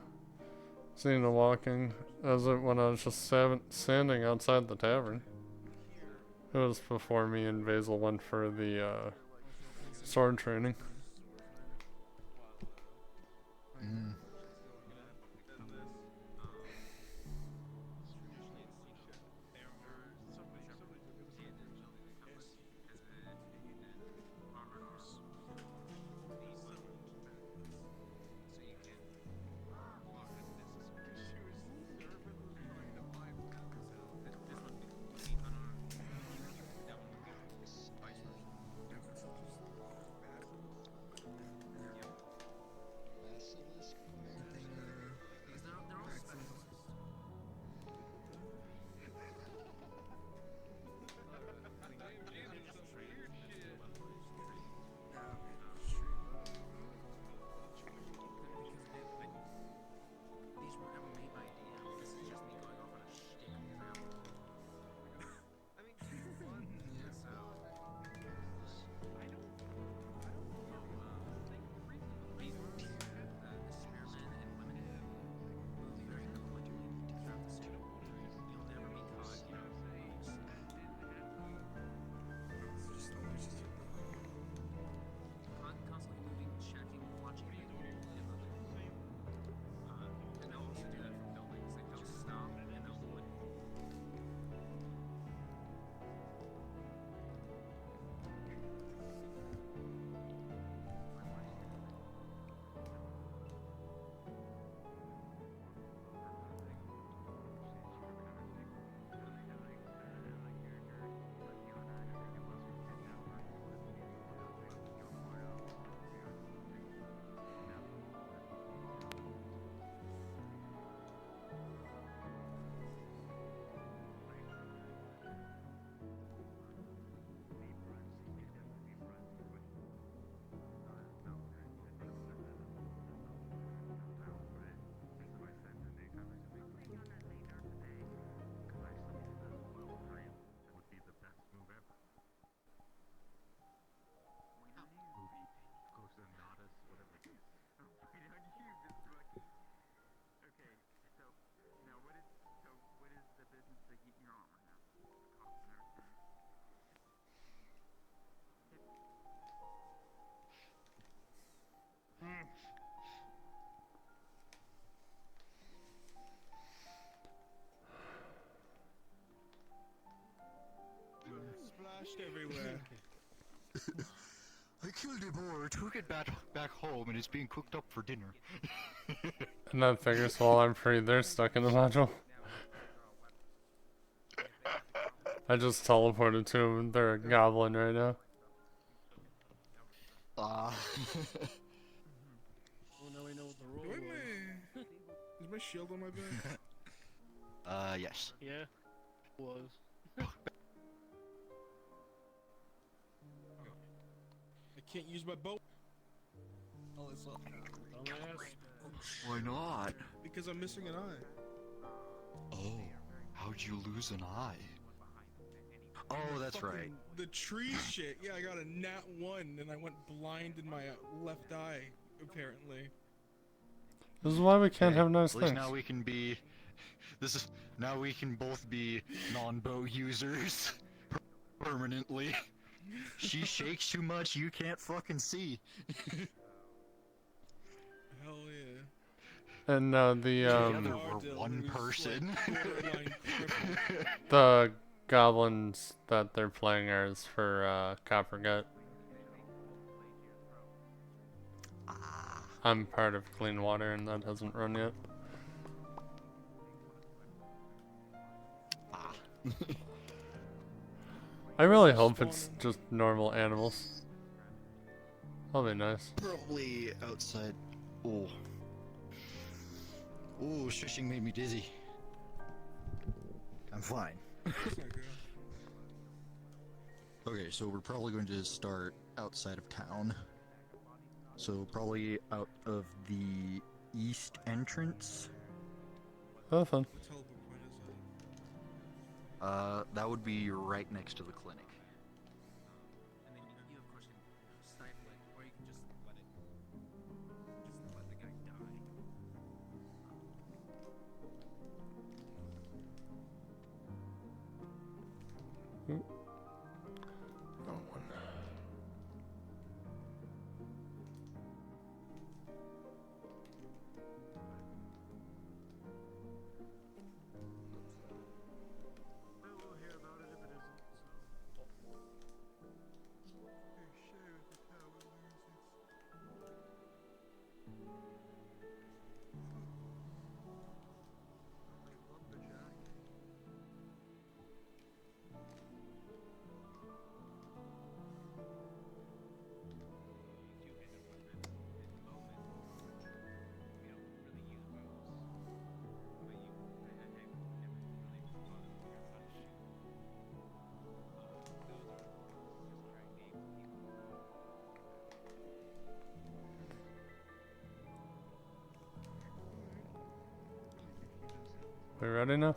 Xena walking as it when I was just standing outside the tavern. It was before me and Basil went for the sword training. Mm. Splashed everywhere. I killed a boar, took it back home, and it's being cooked up for dinner. And that figures while I'm free, they're stuck in the module. I just teleported to them. They're a goblin right now. Well, now we know what the rule was. Is my shield on my back? Yes. Yeah, was. I can't use my bow. Oh, it's up. Why not? Because I'm missing an eye. Oh, how'd you lose an eye? Oh, that's Fucking right. The tree shit. Yeah, I got a nat 1 and I went blind in my left eye, apparently. This is why we can't have nice At least things. now we can be. Now we can both be non-bow users permanently. She shakes too much, you can't fucking see. Hell yeah. And Together we're one person. the goblins that they're playing as for Coppergut. I'm part of Clean Water and that hasn't run yet. I really hope it's just normal animals. That'll be nice. Probably outside. Oh. Ooh, shushing made me dizzy. I'm fine. Okay, so we're probably going to start outside of town. So probably out of the east entrance. Oh, fun. That would be right next to the clinic. And then you of course can stifle it, or you can just let the guy die. Wrong one. We'll hear about it if it isn't, so. Hey, share the tower loses. Lumberjack. We ready now?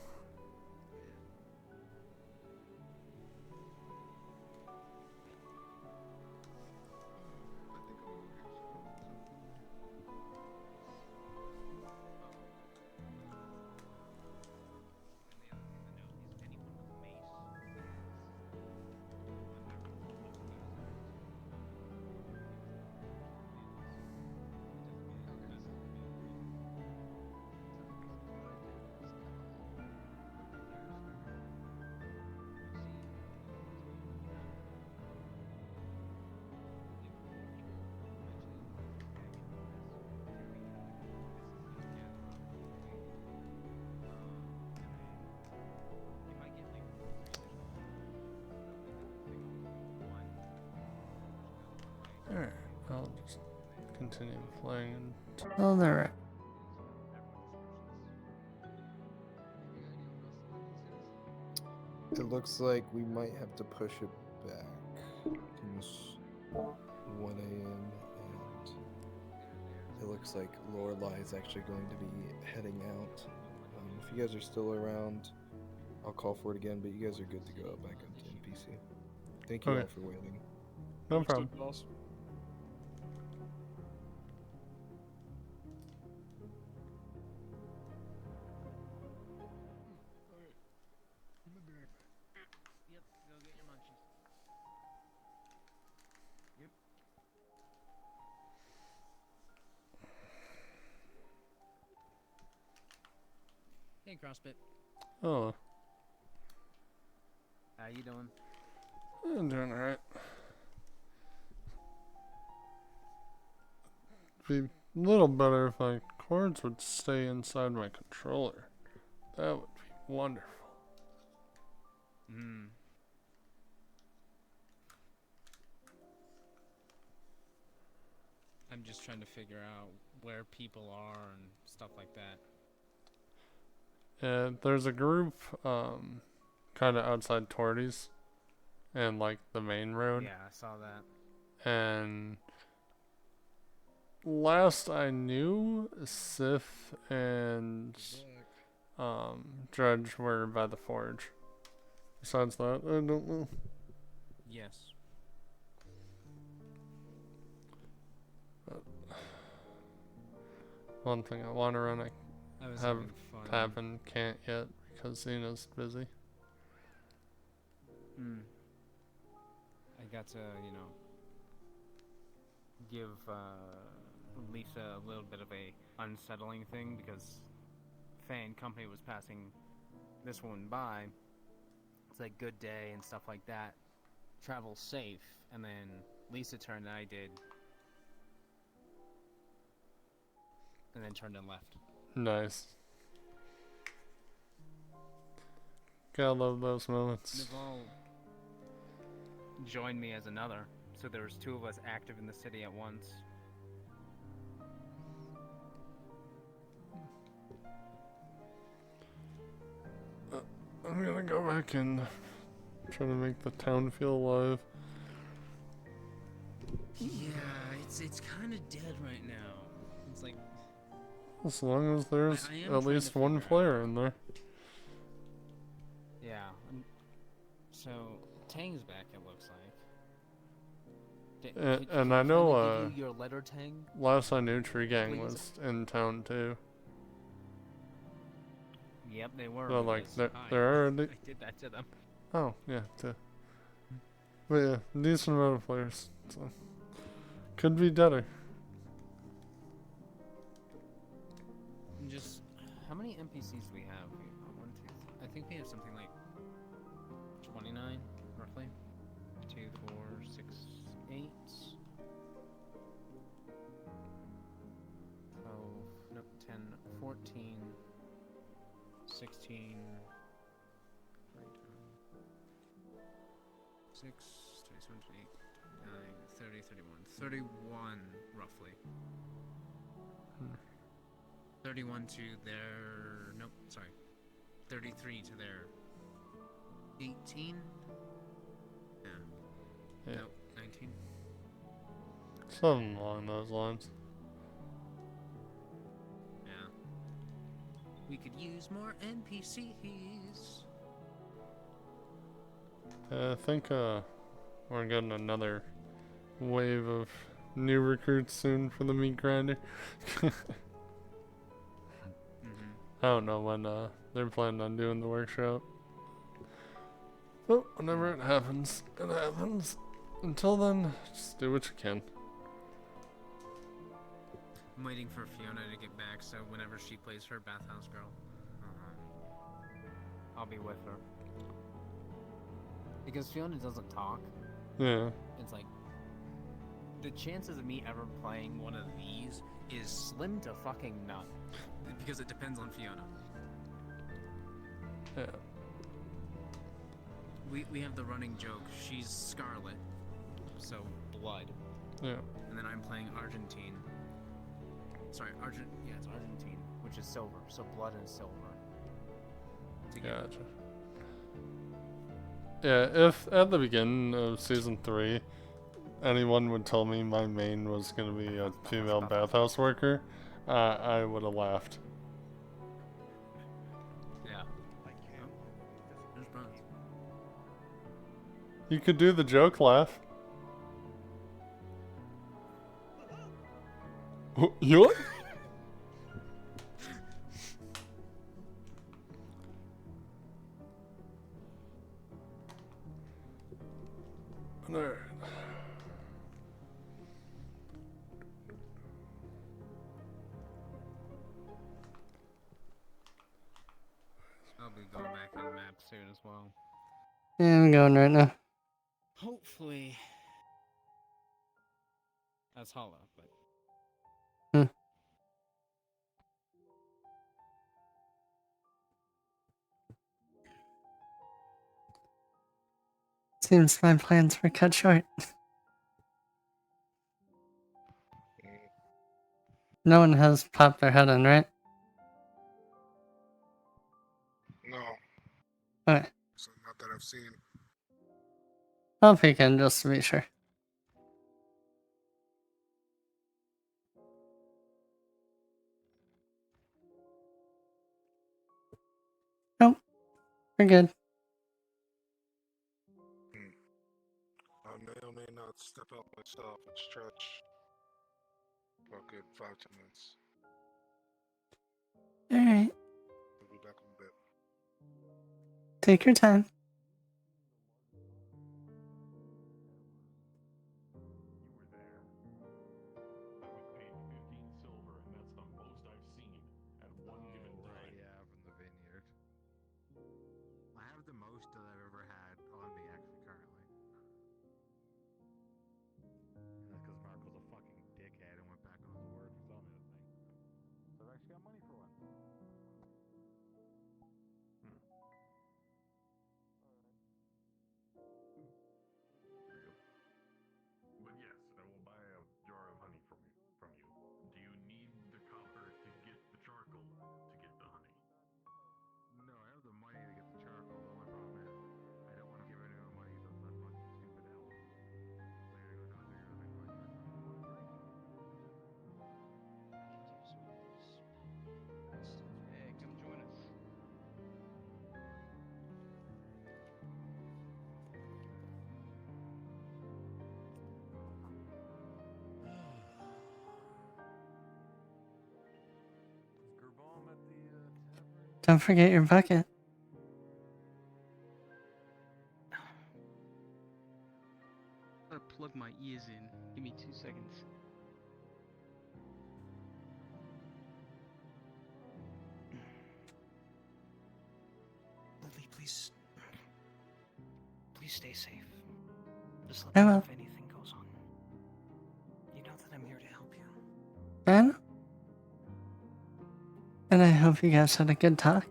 Alright, I'll just continue playing Oh, there. It looks like we might have to push it back. It's 1 a.m. and it looks like Lorelei is actually going to be heading out. If you guys are still around, I'll call for it again, but you guys are good to go back up to NPC. Thank you all Okay. for waiting. No problem. Boss. Yep, go get your munchies. Yep. Hey, CrossFit. Oh, How you doing? I'm doing alright. Be a little better if my cords would stay inside my controller. That would be wonderful. Hmm. I'm just trying to figure out where people are and stuff like that. Yeah, there's a group, kind of outside Torty's, and like the main road. Yeah, I saw that. And last I knew, Sif and Dredge were by the forge. Besides that, I don't know. Yes. But one thing I want to run, I was haven't having fun. happen can't yet because Xena's busy. I got to, give Lisa a little bit of a unsettling thing because Faye and company was passing this one by. It's like good day and stuff like that. Travel safe. And then Lisa turned and I did. And then turned and left. Nice. Gotta love those moments. Naval joined me as another, so there was two of us active in the city at once. I'm gonna go back and try to make the town feel alive. Yeah, it's kind of dead right now. It's like As long as there's I am at trying least to one figure player in there. Yeah, So Tang's back. It looks like. And I know, give you your letter, Tang? last I knew, Tree Gang Please. was in town too. Yep, they were. So like, because there are. I did that to them. Oh yeah, but yeah, decent amount of players. So could be better. Just how many NPCs do we have? One, two. I think we have something like 29, roughly. 2, 4, 6, 8. 12, nope, 10, 14, 16, 6, 27, 28, 29, 30, 31. 31, roughly. 31 to their... Nope, sorry. 33 to their... 18? Yeah. Yeah. Nope, 19. Something along those lines. Yeah. We could use more NPCs. I think we're getting another wave of new recruits soon for the meat grinder. I don't know when they're planning on doing the workshop. But whenever it happens, it happens. Until then, just do what you can. I'm waiting for Fiona to get back, so whenever she plays her bathhouse girl, I'll be with her. Because Fiona doesn't talk. Yeah. It's like the chances of me ever playing one of these is slim to fucking none. Because it depends on Fiona. Yeah. We have the running joke. She's Scarlet, so blood. Yeah. And then I'm playing Argentine. Sorry, yeah, it's Argentine, which is silver. So blood and silver. Together. Gotcha. Yeah, if at the beginning of season 3, anyone would tell me my main was gonna be a female bathhouse worker, I would have laughed. Yeah. There's bronze. You could do the joke laugh. You? Alright. I'll be going back on the map soon as well. Yeah, I'm going right now. Hopefully. That's hollow, but. Seems my plans were cut short. No one has popped their head in, right? No. Okay. So not that I've seen. I'll peek in just to be sure. Nope. We're good. I may or may not step out myself and stretch for a good 5-10 minutes. Alright. I'll be back in a bit. Take your time. Yeah, from the vineyard. I have the most that I've ever had on me, actually, currently. That's because Marco's a fucking dickhead and went back on his word for selling it thing. So I've actually got money for one. Don't forget your bucket. Gotta plug my ears in. Give me 2 seconds. Lily, please. Please stay safe. Just let I me know will. if anything goes on. You know that I'm here to help you. And? And I hope you guys had a good talk.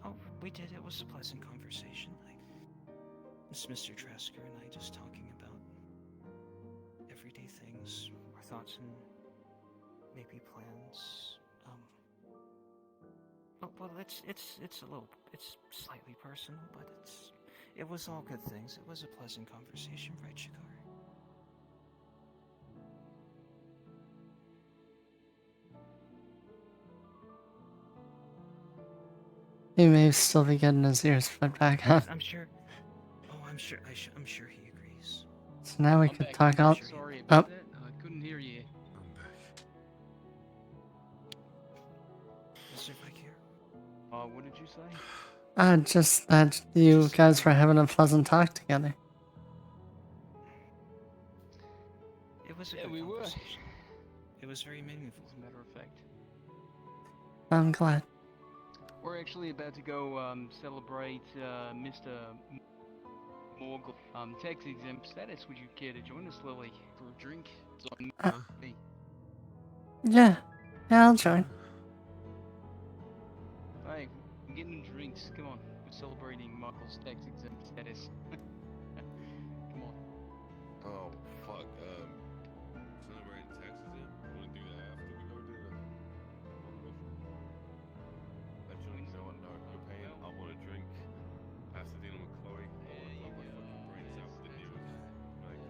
Oh, we did. It was a pleasant conversation. It's Mr. Trasker and I just talking about everyday things, our thoughts and maybe plans. Well, it's slightly personal, but it was all good things. It was a pleasant conversation, right, Shikari? He may still be getting his ears put back on. I'm sure. Oh, I'm sure he agrees. So now we I'm could back. talk all. Sorry Oh, about that. I couldn't hear you. Mr. Vikir. What did you say? just that you guys were having a pleasant talk together. It was a Yeah, good we were. conversation. It was very meaningful. As a matter of fact. I'm glad. We're actually about to go celebrate Mr. Morgul tax exempt status. Would you care to join us, Lily, for a drink? It's on me. Yeah, I'll join. Hey, I'm getting drinks. Come on, we're celebrating Michael's tax exempt status. Come on. Oh fuck. Celebrating taxes in. Wanna do that after we go to the Actually, you know what? No, you're paying. I want a drink. Pasadena with Chloe. I want to blow my fucking brains out with the news. Like,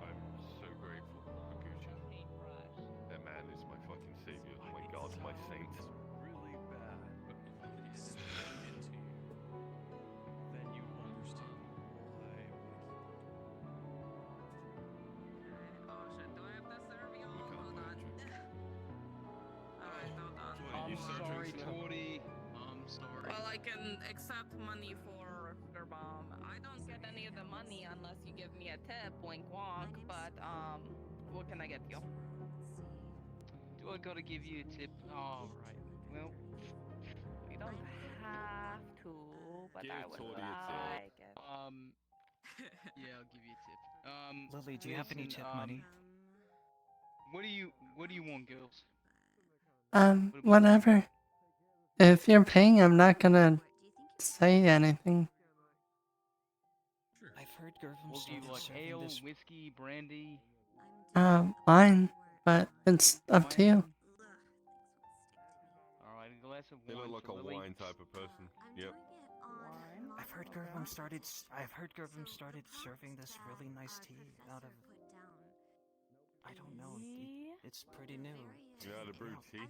I'm so grateful for Gucci. That man is my fucking savior. My God, my saint. Really bad, but if it is into you, then you understand why. Oh shit, do I have to serve you all? Hold on. Alright, hold on. I'm sorry, Tori. I'm sorry. Well, I can accept money for your bomb. I don't get any of the money unless you give me a tip, wink wonk, but what can I get you? Do I gotta give you a tip? Alright. Well, You don't have to, but Give I would Tori a tip. like it. yeah, I'll give you a tip. Lily, do you have any listen, tip money? What do you want, girls? Whatever. If you're paying, I'm not gonna say anything. I've heard Gervin What do you started like? serving Ale, this. whiskey, brandy? Mine, but it's up to you. Alright, a glass of They wine look like for a Lily. wine type of person. Yep. I've heard Gervin started serving this really nice tea out of. I don't know. It's pretty new. You know how to brew tea?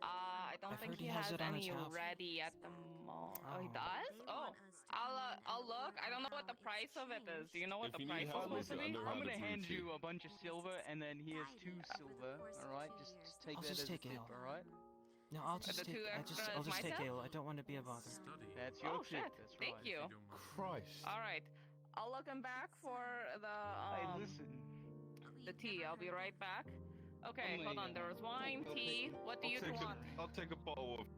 I don't I've think heard he he has has it on his any house. ready at the moment. Oh, he does? Oh, I'll look. I don't know what the price of it is. Do you know what If the you need price help is with supposed to it, be? I'm gonna hand you a bunch of silver, and then here's 2 silver. Alright, just take I'll that just as a take tip, ale. alright? No, I'll The just take. two I'll extra just is take my tip? ale. I don't want to be a bother. That's your Oh tip, shit! that's Thank right. you. Christ. All right, I'll look him back for the Hey, listen. the tea. I'll be right back. Okay, Only, hold on. There was wine, tea. What do you want? I'll take a bottle of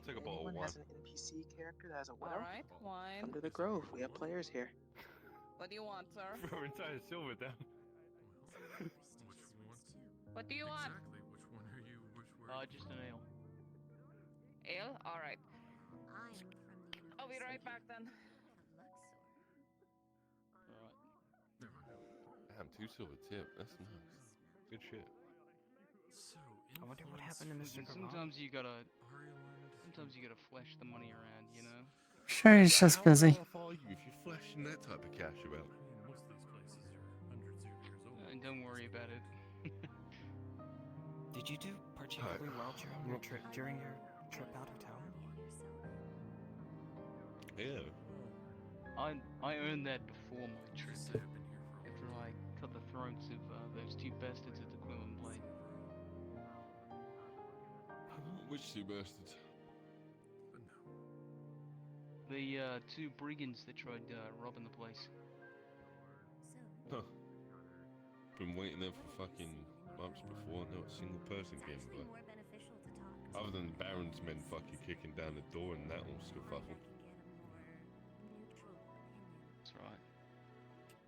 Anyone wine. has an NPC character that has a widow? All right, wine. Come to the Grove. We have players here. What do you want, sir? Throw entire silver down. What do you want? Which one are you? Just an ale. Ale? All right. I'll be right back then. Damn, 2 silver tip. That's nice. Good shit. I wonder what happened to Mr. Listen, Gavon. sometimes you gotta flesh the money around, you know? Sure, he's just busy. How far are you if you're flashing that type of cash about? Most of these places are hundreds of years old. And don't worry about it. Did you do particularly well during your trip out of town? Yeah. I earned that before my trip. After I cut the throats of those two bastards at the Quillen Blade. Which two bastards? The two brigands that tried robbing the place. Huh. Been waiting there for fucking months before, not a single person came by. Other than the Baron's men fucking kicking down the door and that all skerfuffle. That's right.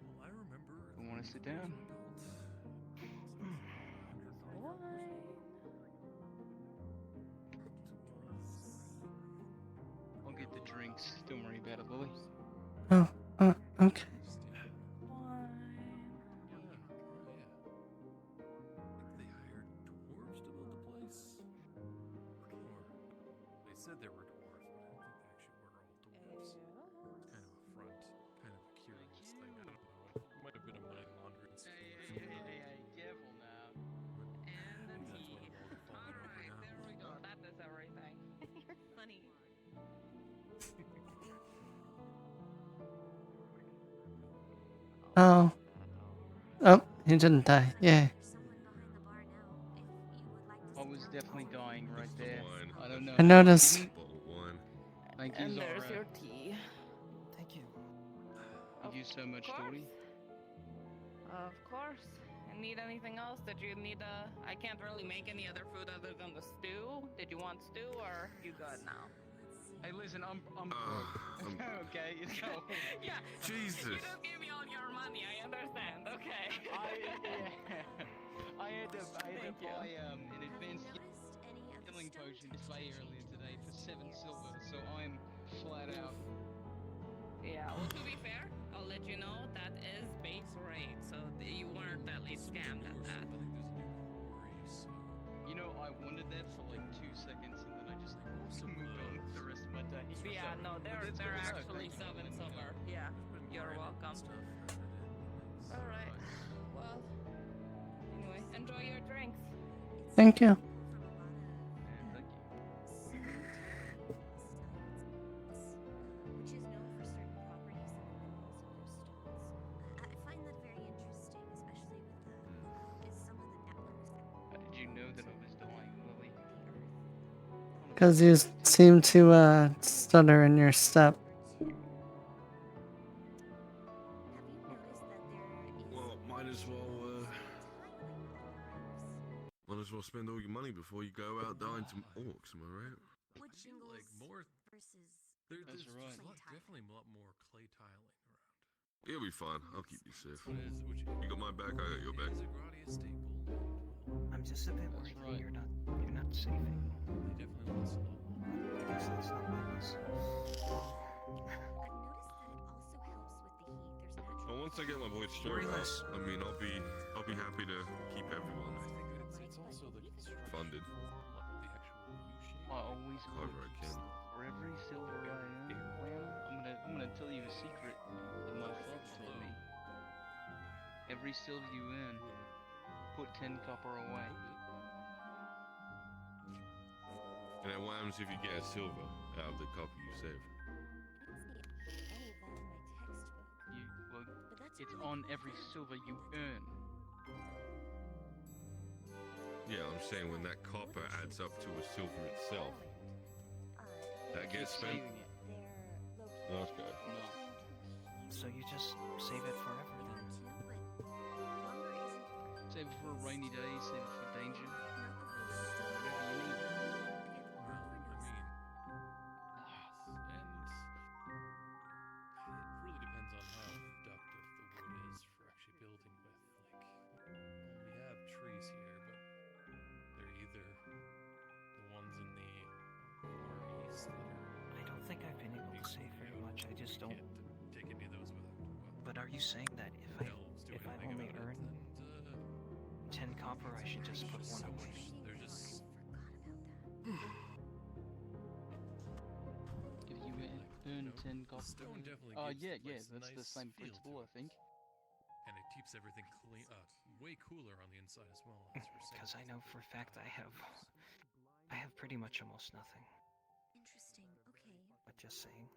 Well, I remember. You want to sit down? I'll get the drinks. Don't worry about it, Lily. Oh, okay. They hired dwarves to build the place? Or they said there were dwarves, but I don't think they actually were all dwarves. It's kind of a front, kind of a curious thing. I don't know. It might have been a money laundering scheme. Hey, careful now. And the That's what tea. it all falling over Alright, now. there we go. That is everything. You're funny. Oh. Oh, he didn't die. Yay. I was definitely dying right there. I don't know. I noticed. Thank you, And Zara. there's your tea. Thank you. Thank you so much, Tori. Of course. Need anything else? Did you need I can't really make any other food other than the stew. Did you want stew or you good now? Hey, listen, I'm broke. Okay, you know. Yeah. Jesus. You just gave me all your money. I understand. Okay. I had to Thank you. buy an advanced healing potion to play earlier today for 7 silver, so I'm flat out. Yeah. Well, to be fair, I'll let you know that is base rate, so you weren't at least scammed at that. You know, I wanted that for like 2 seconds, and then I just moved on with the rest of my day. Yeah, no, they're actually 7 silver. Yeah, you're welcome. All right. Well, anyway, enjoy your drinks. Thank you. Which is known for certain properties in the minerals of their stones. I find that very interesting, especially with some of the networks that Did you know that I was dying, Lily? Because you seem to stutter in your step. Well, might as well spend all your money before you go out dying to orcs, am I right? wood I feel shingles like more. versus There's That's right. definitely a lot more clay tiling around. You'll be fine. I'll keep you safe. What is which You got my back, I got your back. is a Gradia staple. I'm just a bit That's worried right. that you're not saving. They definitely want slow. I guess that's not my business. I've noticed that it also helps with the heat. There's natural Well, once I get my voice straight out, I mean, I'll be happy to keep everyone I think it's also the construction funded. for the actual U-shape. I always However I can. For every silver I earn, I'm gonna tell you a secret that my father told me. Every silver you earn, put 10 copper away. And then what happens if you get a silver out of the copper you save? You, well, it's on every silver you earn. Yeah, I'm saying when that copper adds up to a silver itself, that gets spent. Saving it. Okay. So you just save it forever then? Save it for a rainy day, save it for danger. Whatever you need. It really depends on how productive the wood is for actually building with. We have trees here, but they're either the ones in the far east that are. I don't think I've been able to save very much. I just don't. Can't take any of those without. But are you saying that if I only earn 10 copper, I should just put one away? They're just. If you earn 10 copper. Stone definitely Yeah, gives the that's place a the nice same feel principle, to I think. And it keeps everything clean, way cooler on the inside as well. As we're saying. Because I know for a fact I have pretty much almost nothing. interesting. Okay. But just saying.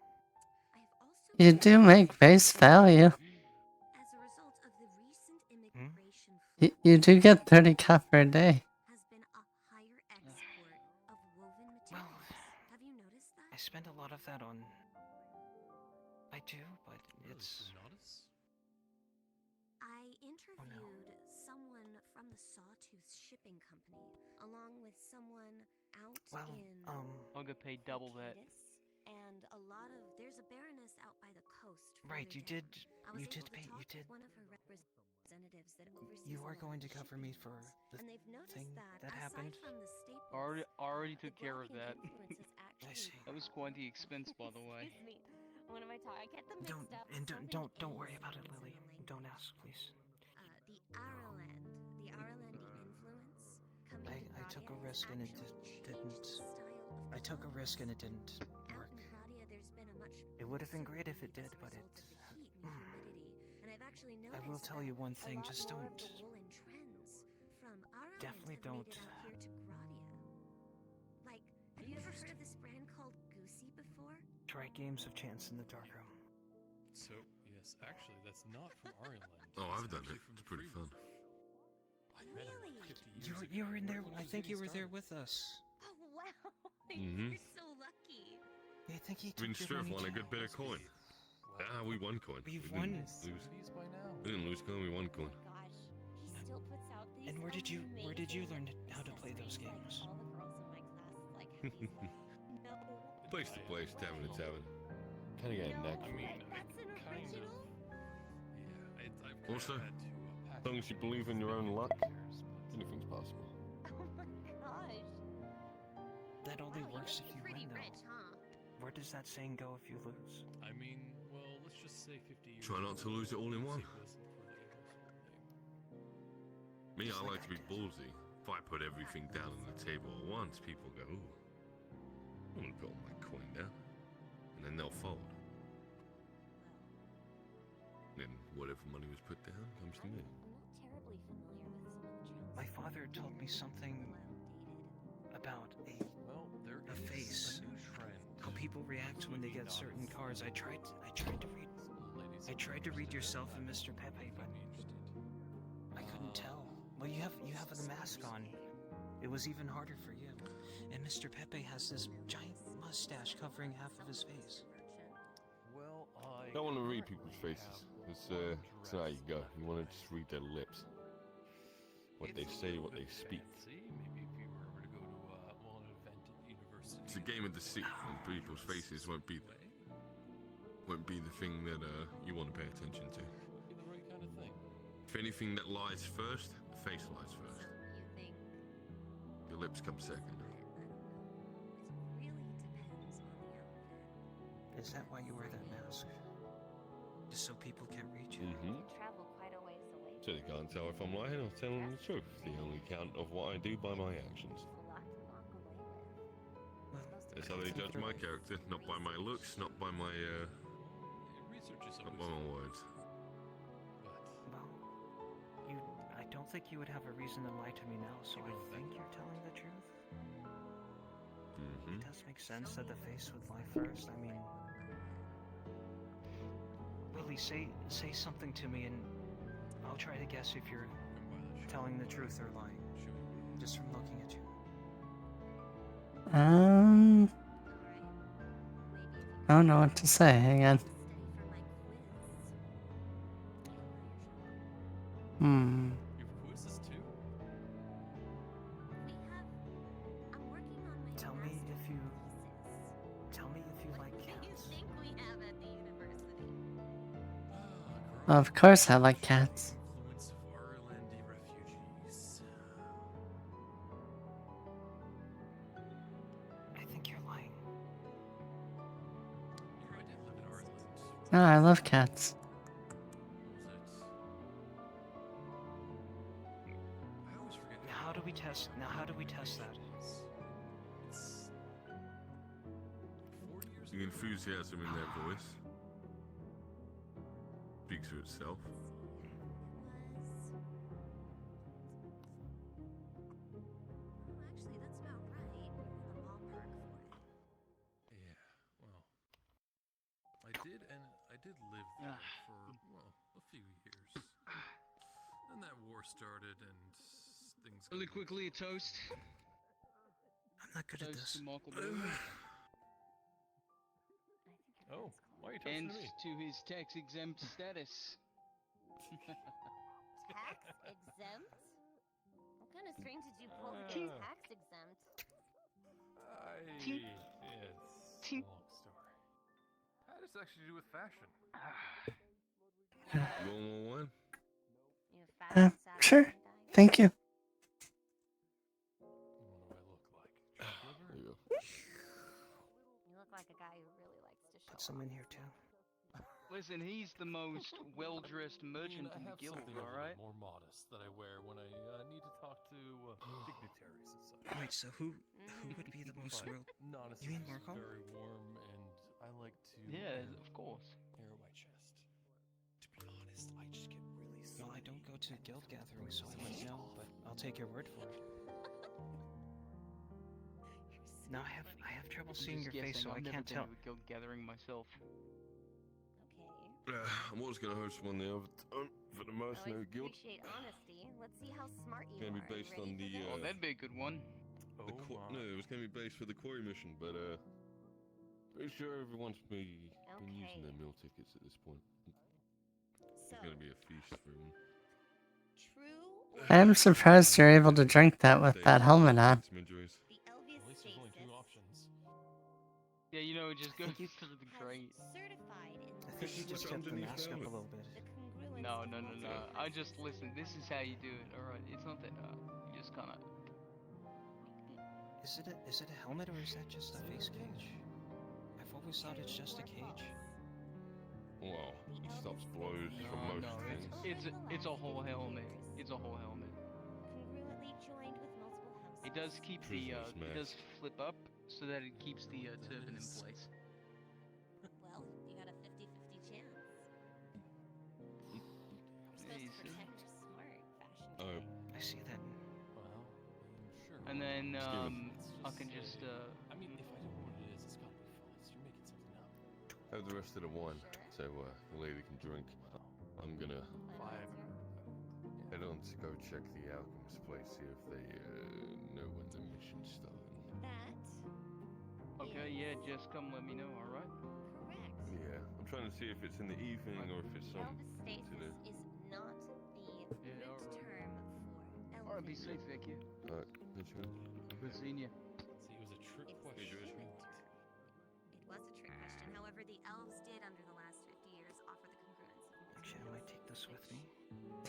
I have also You do make face value. As a result of the recent immigration You do get 30 copper a day. has been a higher export of woven materials. Have you noticed that? I spend a lot of that on. I do, but it's. I interviewed someone from the Sawtooth Shipping Company, along with someone out in I'll get paid double that. Kiddus, and a lot of there's a baroness out by the coast. Right, further you did. down. I was You able did to pay. talk You did. with one of her representatives that oversees You a are lot going of to cover me for the and they've noticed thing that, that aside happened. from the staples, Already took care of blocking that. influence is I see. That was quite the expense, by the way. Excuse me. What am I talking? I get them mixed Don't up. and don't Seven don't A's worry about it, in Lily. the Don't language. ask, please. The Ireland influence coming I to took a Gradia risk has and it actually changed didn't. the style of I took a risk and it didn't Out work. in Gradia, there's been a much It would have been great if it as did, a but result it. of the heat and humidity. And I've actually I noticed will tell you one thing. a lot Just more don't. of the woolen trends from Ireland Definitely have made don't. it out here to Gradia. Like, have you ever heard of this brand called Goosey before? Try games of chance in the darkroom. So, yes, actually, that's not from Ireland. Oh, I've done it. It's pretty fun. I met him Really? 50 years You were in ago, there. right I when think you Ziggy were there started. with us. Oh wow! Mhm. You're so lucky. I think he Me took and your Striff money won a too. good bit of coin. Ah, we won coin. We've we won. didn't lose. By now. We didn't lose coin. We won coin. Gosh, he still puts out these. And where did you learn how to play those games? All the girls in my class like have these. No. Place to place, tavern to tavern. Kind of got a knack for it. That's an original. Yeah, I've Also, had to as long as you believe in your own luck, anything's possible. Oh my gosh. That only Wow, works you if must you be pretty win, though. rich, huh? Where does that saying go if you lose? I mean, well, let's just say 50 years. Try not to lose it all in one. Me, Just I like like to be ballsy. If I put everything down on the table at once, people go, ooh, I'm gonna put all my coin down. And then they'll fold. Then whatever money was put down comes to me. I'm not terribly familiar with some of the trends. My father told me something about a face. How people react when they get certain cards. I tried to read yourself and Mr. Pepe, but I couldn't tell. Well, you have the mask on. It was even harder for you. And Mr. Pepe has this giant mustache covering half of his face. Well, I Don't want to read people's faces. It's how you go. You want to just read their lips. What they say, what they speak. Maybe if you were ever to go to well, an event at university. It's a game of deceit, and people's faces won't be the thing that you want to pay attention to. Be the right kind of thing. If anything that lies first, the face lies first. You think Your lips come second. it really depends on the outfit. Is that why you wear that mask? Just so people can't read you? Mm-hmm. Travel quite a ways away. So they can't tell if I'm lying or telling the truth. They only count of what I do by my actions. A lot to walk away with. That's how they judge my character, not by my looks, not by my not by my words. Well, I don't think you would have a reason to lie to me now, so I think you're telling the truth. Mm-hmm. It does make sense that the face would lie first. I mean, Lily, say something to me, and I'll try to guess if you're telling the truth or lying, just from looking at you. I don't know what to say again. Hmm. You have quizzes too? Tell me if you like cats. You think we have at the university? Of course I like cats. Influence of Irelandy refugees. I think you're lying. I didn't live in Ireland. No, I love cats. I always forget. Now how do we test that? The enthusiasm in their voice speaks for itself. Actually, that's about right. The ballpark for it. Yeah, well, I did, and I for, well, a few years. Then that war started and things Really quickly, a toast. I'm not good at Toast this. to Michael Moore. Oh, why are you talking And to me? to his tax-exempt status. Tax exempt? What kind of string did you pull to get tax exempt? It's a long story. How does this actually do with fashion? You want one? You fat Sure. Thank you. There you go. You look like a guy who really likes to show Put some in here too. Listen, he's the most well-dressed merchant in the guild, alright? More modest that I wear when I need to talk to dignitaries and such. Wait, so who would be the most But real? Nonus You mean is Marco? very warm, and I like to Yeah, of course. air my chest. To be honest, I just get really sweaty. Well, I don't go to guild gatherings, so I wouldn't know, but I'll take your word for it. No, I have trouble seeing your face, so I can't tell. I've never been to a guild gathering myself. I was gonna host one the other time for the Mercenary Guild. Appreciate honesty. Let's see how smart you Gonna are. be based on Ready the. for Oh, this? that'd be a good one. No, it was gonna be based for the quarry mission, but pretty sure everyone's been using their meal tickets at this point. It's gonna be a feast for them. True. I'm surprised you're able to drink that with that helmet on. The Elvius There's only two stasis options. Yeah, you know, it just goes through the grate. certified in I think you just kept the mask up a little bit. No. I just listen. This is how you do it. All right. It's not that hard. You just kind of. Is it a helmet or is that just a face cage? I've always thought it's just a cage. Well, it stops blows from most No, things. it's a whole helmet. It's a whole helmet. congruently joined with multiple houses. It does keep the Prisoners' it does mask. flip up so that it keeps the turban in place. Well, you got a 50-50 chance. You're supposed to pretend you're smart, fashion. I see that. Well, sure. And then It's I can just I mean, if I don't know what it is, it's gotta be false. You're making something up. Have the rest of the wine, so the lady can drink. I'm gonna head on to go check the alchemist place, see if they know when the mission's starting. okay. Yeah, just come let me know. All right. Yeah, I'm trying to see if it's in the evening or if it's some Elvis to the. stasis is not the Yeah, root term for All right. Be Elvis. safe, Vicky. Alright, good job. Good seeing you. See, it was a trick It's question. It was a trick question. However, the elves did, under the last 50 years, offer the congruence of multiple Actually, I might take this with me.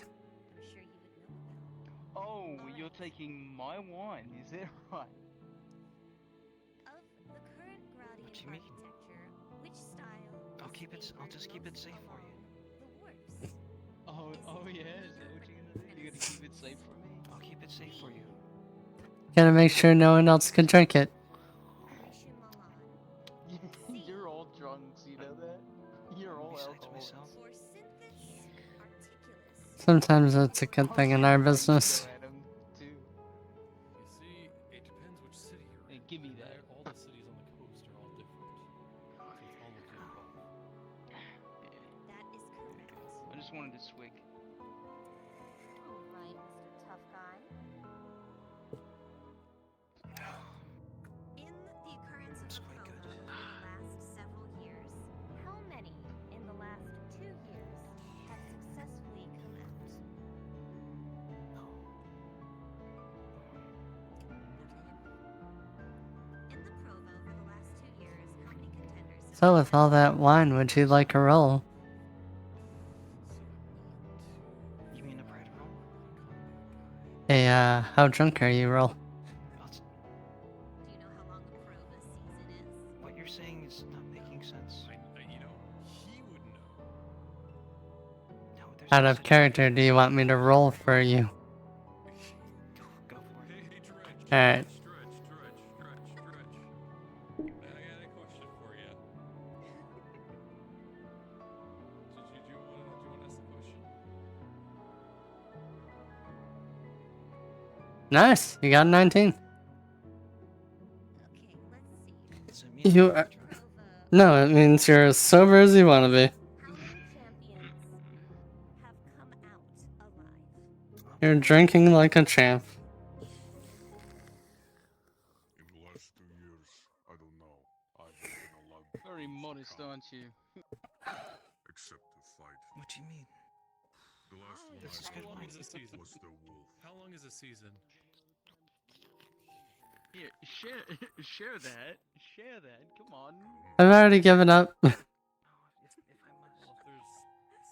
I'm sure you would know about. Oh, you're taking my wine, is that right? Of the current Graudian What do you mean? architecture, which style I'll just keep it safe for you. the worst? Oh yeah, is that what you're gonna do? You're gonna keep it safe for me? I'll keep it safe for you. Gotta make sure no one else can drink it. You're all drunks, you know that? You're all Besides alcoholics. myself. For synthesis articulus. Sometimes it's a good thing in our business. Too. You see, it depends which city you're in. Hey, give me that. All the cities on the coast are all different. So it's all legit involved. That is correct. I just wanted to swig. All right, Mr. Tough Guy. In the occurrence of the provo over the last several years, how many in the last 2 years have successfully come out? In the provo over the last 2 years, how many contenders have So with all that wine, would you like a roll? You mean a bread roll? Hey, how drunk are you, roll? Do you know how long the prova season is? What you're saying is not making sense. You know, he would know. No, there's Out no of such- character, do you want me to roll for you? Go for it. Hey, Dredge. Alright. Dredge. I got a question for you. Do you want to ask the question? Nice, you got a 19. Okay, let's see. Does it mean You I'm are... Prova. No, it means you're as sober as you want to be. How many champions You're drinking like a champ. In the last 2 years, I don't know. I've been allowed. Very modest, aren't you? Except to fight. What do you mean? The last one This is I good fought wine. was the wolf. How long is a season? Here, share that. Share that. Come on. I've already given up. Well, if there's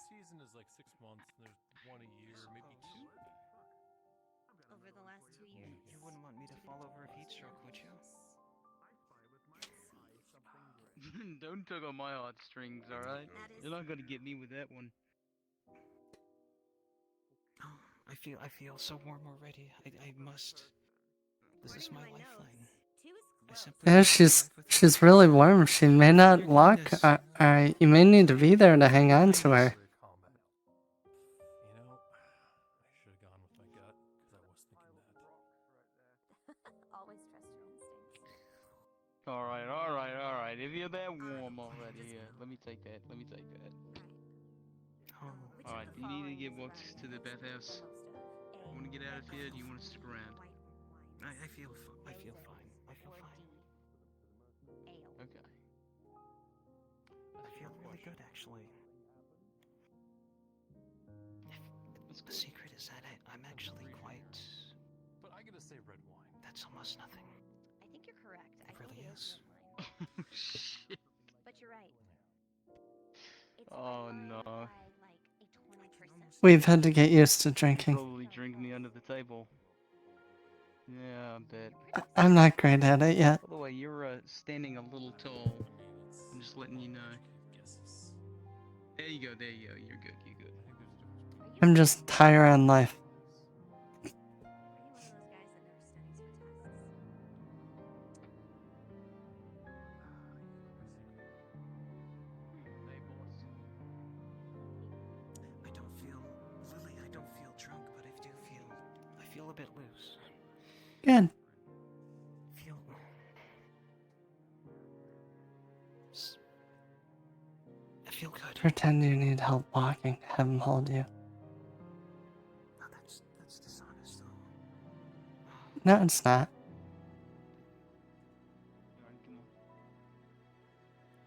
season is like 6 months, and there's one a year, maybe 2. Over the last 2 years. You wouldn't want me to fall over a heat stroke, would you? Don't tug on my heartstrings, alright? You're not gonna get me with that one. Oh, I feel so warm already. I must. This is my lifeline. I simply Yeah, must she's survive with you. really warm. She may not walk. Alright, you may need to be there to hang on to her. You know, I should have gone with my gut, because I was thinking that. Always trust your instincts. Alright. If you're that warm already, here, let me take that. Oh, Alright, do you need to get walked to the bathhouse? You wanna get out of here, or do you wanna stick around? I feel fine. I feel fine. Okay. I feel really good, actually. The secret is that I'm actually quite. But I gotta say red wine. That's almost nothing. I think you're correct. It really is. Shit. But you're right. It's Oh lower no. by like a 20%. We've had to get used to drinking. Probably drink me under the table. Yeah, I bet. I'm not great at it yet. By the way, you're standing a little tall. I'm just letting you know. There you go. You're good. I'm just higher on life. Are you one of those guys that never studies for tests? I don't feel, Lily. I don't feel drunk, but I feel a bit loose. Good. Feel. I feel good. Pretend you need help walking. Have him hold you. No, that's dishonest, though. No, it's not.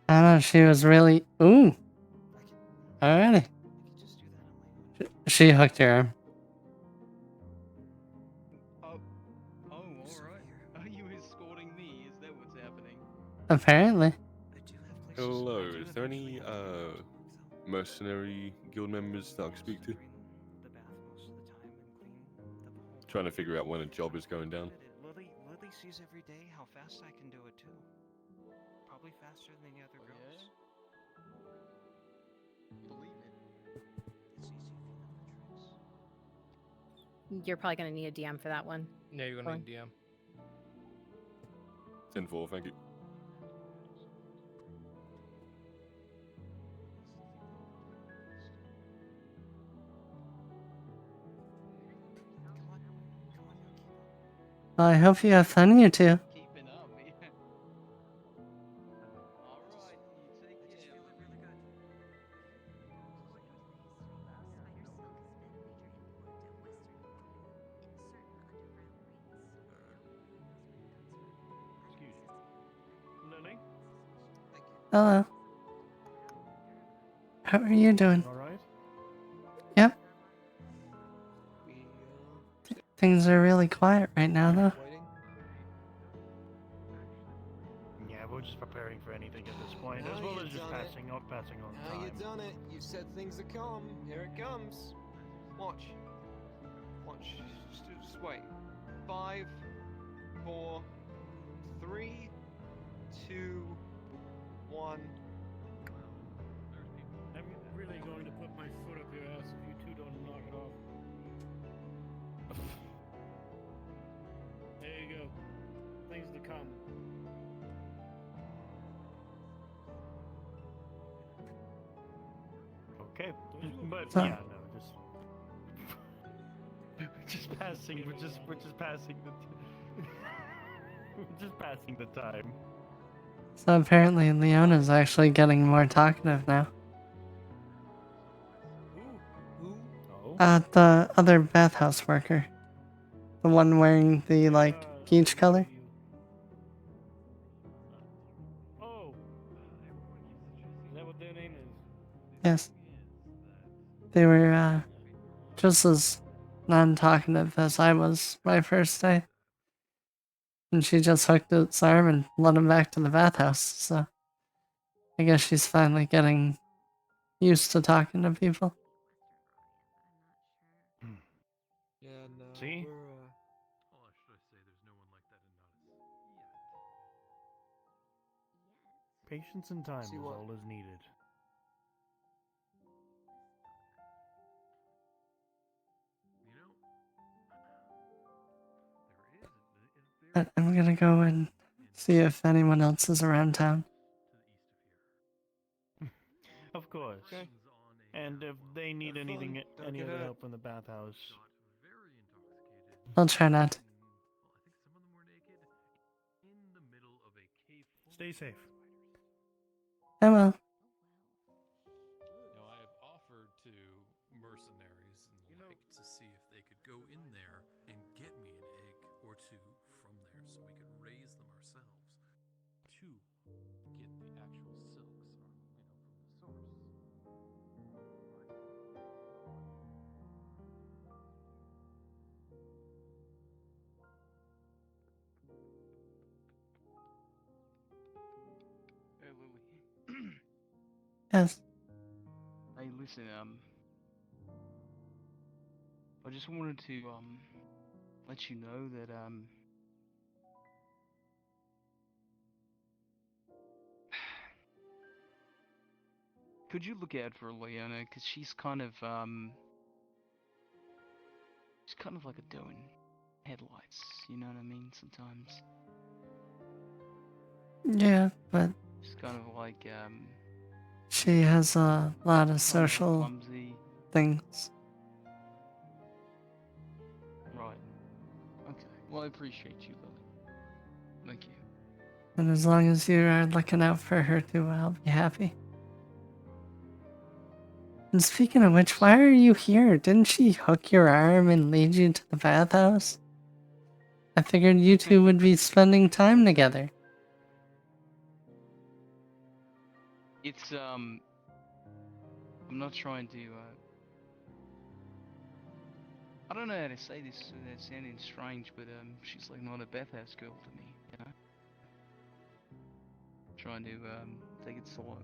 I don't know, she was really... Ooh! Alrighty. She hooked your arm. Oh, alright. Are you escorting me? Is that what's happening? Apparently. Hello, is there any mercenary guild members that I can speak to? Trying to figure out when a job is going down. Lily sees every day how fast I can do it too. Probably faster than the other girls. Believe it. It's easy for them to trace. You're probably gonna need a DM for that one. Yeah, you're gonna need DM. 10-4, thank you. Well, I hope you have fun, you two. Keeping up, yeah. Alright, you take care. Lily? Hello. How are you doing? Alright? Yep. Things are really quiet right now, though. Yeah, we're just preparing for anything at this point, as well as just passing on Now time. you done it. You said things to come. Here it comes. Watch. Just wait. 5, 4, 3, 2, 1. I'm really going to put my foot up your ass if you two don't knock it off. There you go. Things to come. Okay, but Huh. yeah, no, just passing. We're just passing the. We're just passing the time. So apparently Leona's actually getting more talkative now. The other bathhouse worker. The one wearing the, like, peach color. Oh. Is that what their name is? Yes. They were, just as non-talkative as I was my first day. And she just hooked its arm and led him back to the bathhouse, so I guess she's finally getting used to talking to people. Yeah, no. See? We're, Or should I say there's no one like that in Nautis yet? Patience and time See is what- all is needed. You know, But I'm gonna go and see if anyone else is around town. Of course. Okay. And if they need Have anything, fun. Don't any get other hurt. help from the bathhouse, I'll try not to. stay safe. I will. Now, I have offered to mercenaries and the like to see if they could go in there and get me an egg or two from there so we could raise them ourselves to get the actual silks from the source. Hey, Lily. Yes. Hey, listen, I just wanted to, let you know that, could you look out for Leona? Because she's kind of like a doe in headlights, you know what I mean, sometimes. Yeah, but She's kind of like, she has a lot of kind of social clumsy. things. Right. Okay. Well, I appreciate you, Lily. Thank you. And as long as you are looking out for her too, I'll be happy. And speaking of which, why are you here? Didn't she hook your arm and lead you to the bathhouse? I figured you two would be spending time together. It's, I'm not trying to, I don't know how to say this without sounding strange, but, she's like not a bathhouse girl to me, you know? Trying to, take it slow.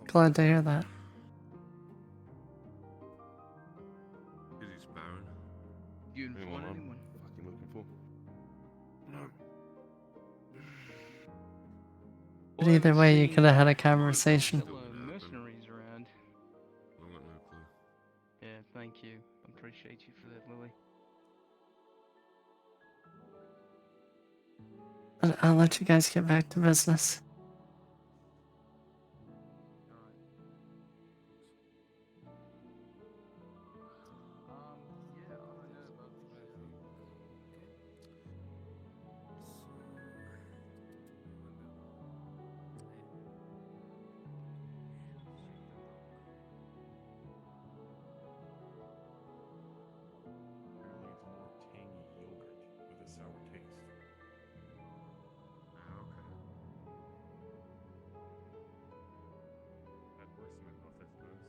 Glad to hear that. Is he sparring? You didn't Anyone find I'm anyone? fucking looking for? No. But either way, you could have had a conversation. Mercenaries around. I got no clue. Yeah, thank you. I appreciate you for that, Lily. But I'll let you guys get back to business. Yeah, I don't know about Apparently it's more tangy yogurt with a sour taste. That works in my mouth, I suppose.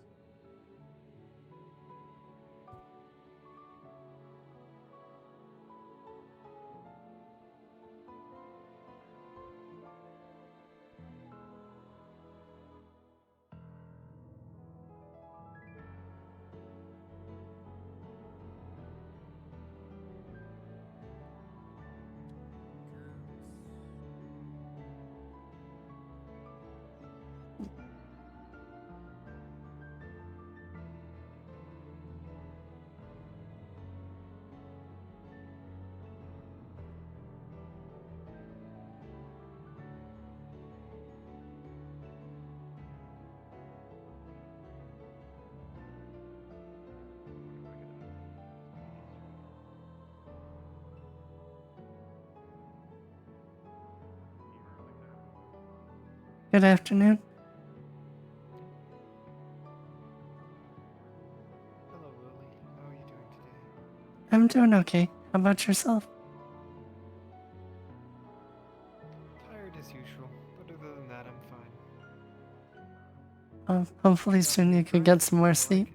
Good afternoon. I'm doing okay. How about yourself? Tired as usual, but other than that, I'm fine. Hopefully soon you could get some more sleep.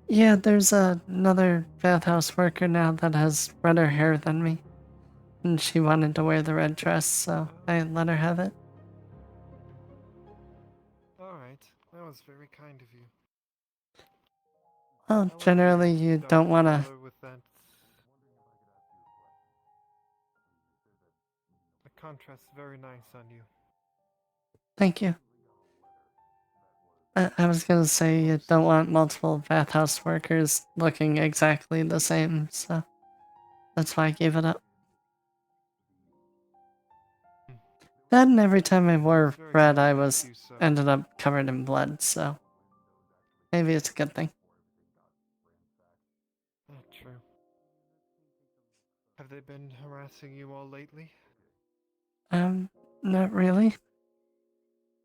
Yeah, there's another bathhouse worker now that has redder hair than me. And she wanted to wear the red dress, so I let her have it. Alright, that was very kind of you. Well, generally you don't want to... Bother with that. The contrast's very nice on you. Thank you. I was gonna say you don't want multiple bathhouse workers looking exactly the same, so that's why I gave it up. That and every time I wore red, I ended up covered in blood, so maybe it's a good thing. True. Have they been harassing you all lately? Not really.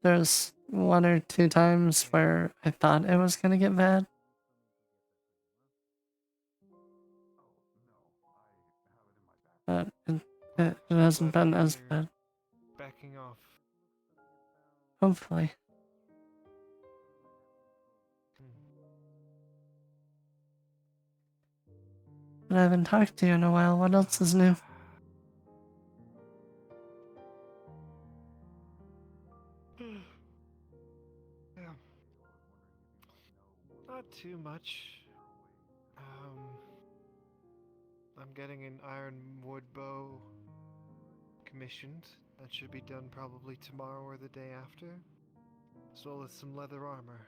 There's 1 or 2 times where I thought it was gonna get bad. But it hasn't been as bad. Backing off. Hopefully. But I haven't talked to you in a while. What else is new? Yeah. Not too much. I'm getting an ironwood bow commissioned. That should be done probably tomorrow or the day after. As well as some leather armor.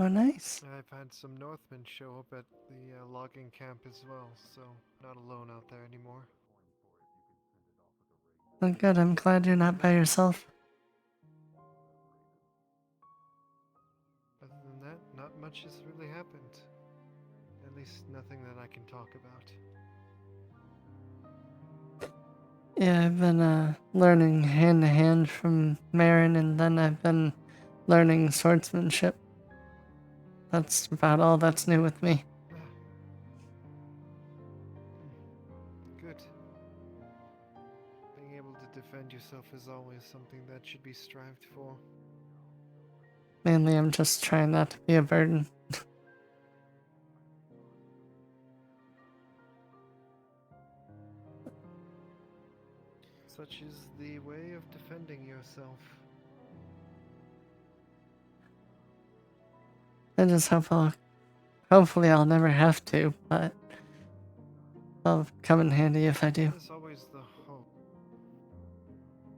Oh, nice. I've had some Northmen show up at the logging camp as well, so not alone out there anymore. Well, good. I'm glad you're not by yourself. Other than that, not much has really happened. At least nothing that I can talk about. Yeah, I've been learning hand to hand from Marin, and then I've been learning swordsmanship. That's about all that's new with me. Good. Being able to defend yourself is always something that should be strived for. Mainly, I'm just trying not to be a burden. Such is the way of defending yourself. I just hope hopefully I'll never have to, but it'll come in handy if I do. There's always the hope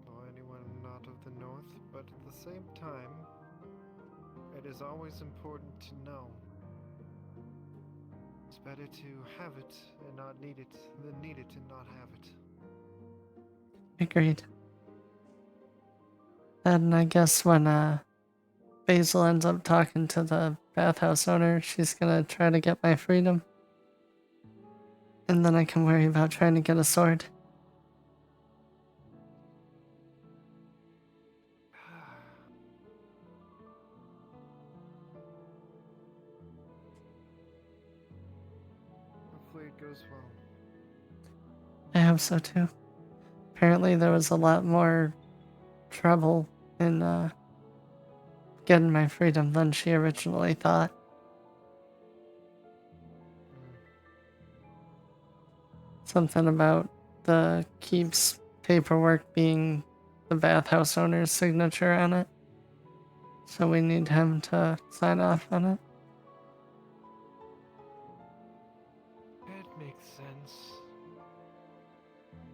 for anyone not of the North, but at the same time, it is always important to know. It's better to have it and not need it than need it and not have it. Agreed. And I guess when Basil ends up talking to the bathhouse owner, she's gonna try to get my freedom. And then I can worry about trying to get a sword. Hopefully it goes well. I hope so too. Apparently there was a lot more trouble in getting my freedom than she originally thought. Something about the keep's paperwork being the bathhouse owner's signature on it. So we need him to sign off on it. It makes sense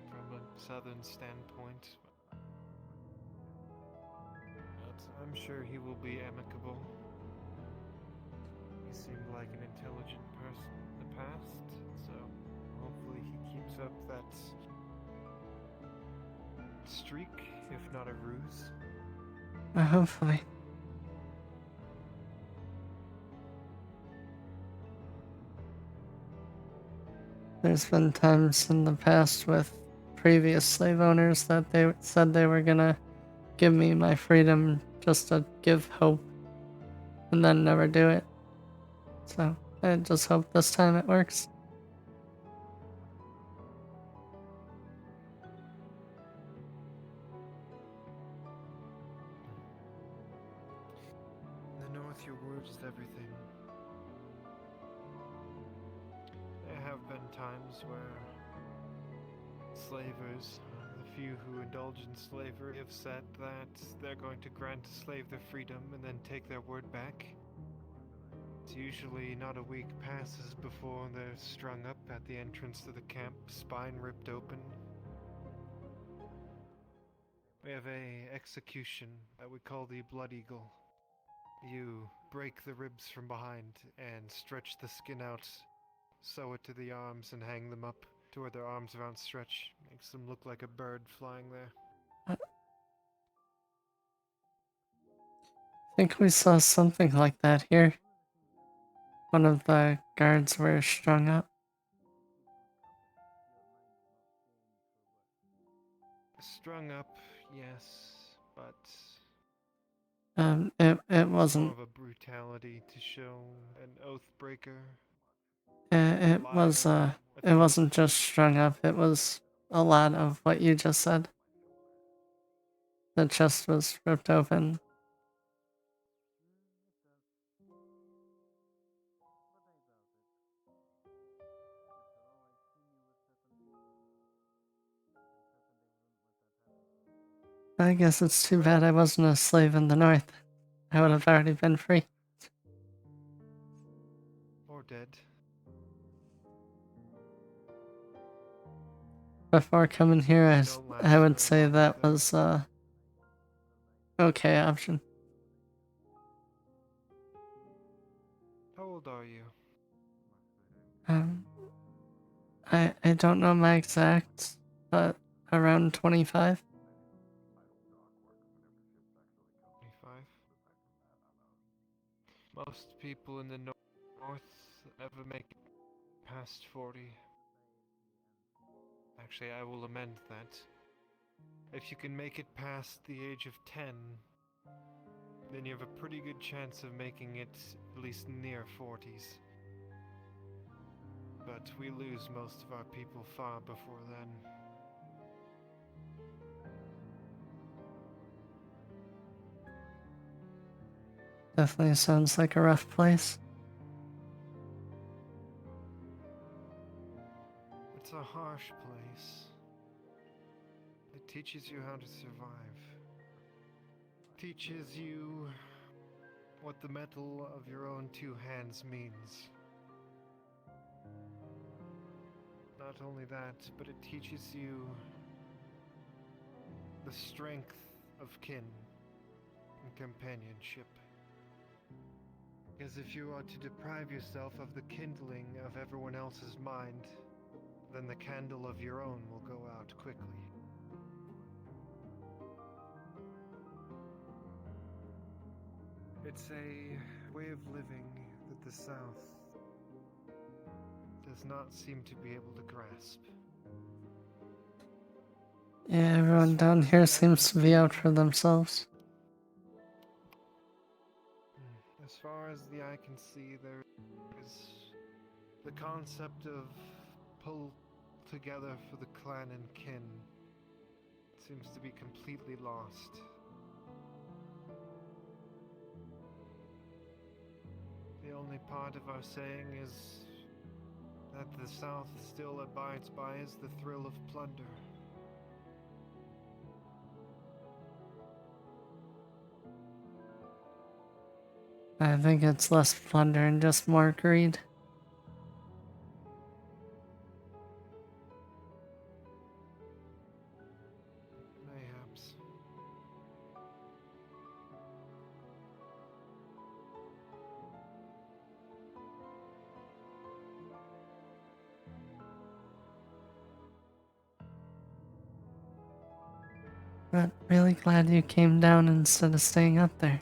from a southern standpoint. But I'm sure he will be amicable. He seemed like an intelligent person in the past, so hopefully he keeps up that streak, if not a ruse. Hopefully. There's been times in the past with previous slave owners that they said they were gonna give me my freedom just to give hope and then never do it. So I just hope this time it works. In the north, your word is everything. There have been times where slavers, the few who indulge in slavery, have said that they're going to grant a slave their freedom and then take their word back. It's usually not a week passes before they're strung up at the entrance to the camp, spine ripped open. We have a execution that we call the Blood Eagle. You break the ribs from behind and stretch the skin out, sew it to the arms and hang them up to where their arms are outstretched. Makes them look like a bird flying there. I think we saw something like that here. One of the guards were strung up. Strung up, yes, but It wasn't. more of a brutality to show an oath breaker. It wasn't just strung up. It was a lot of what you just said. The chest was ripped open. I guess it's too bad I wasn't a slave in the north. I would have already been free. Or dead. Before coming here, I would say that was okay option. How old are you? I don't know my exact, but around 25. 25. Most people in the north never make it past 40. Actually, I will amend that. If you can make it past the age of 10, then you have a pretty good chance of making it at least near 40s. But we lose most of our people far before then. Definitely sounds like a rough place. It's a harsh place. It teaches you how to survive. Teaches you what the metal of your own two hands means. Not only that, but it teaches you the strength of kin and companionship. Because if you are to deprive yourself of the kindling of everyone else's mind, then the candle of your own will go out quickly. It's a way of living that the South does not seem to be able to grasp. Yeah, everyone down here seems to be out for themselves. As far as the eye can see, there is the concept of pull together for the clan and kin seems to be completely lost. The only part of our saying is that the South still abides by is the thrill of plunder. I think it's less plunder and just more greed. Mayhaps. But really glad you came down instead of staying up there.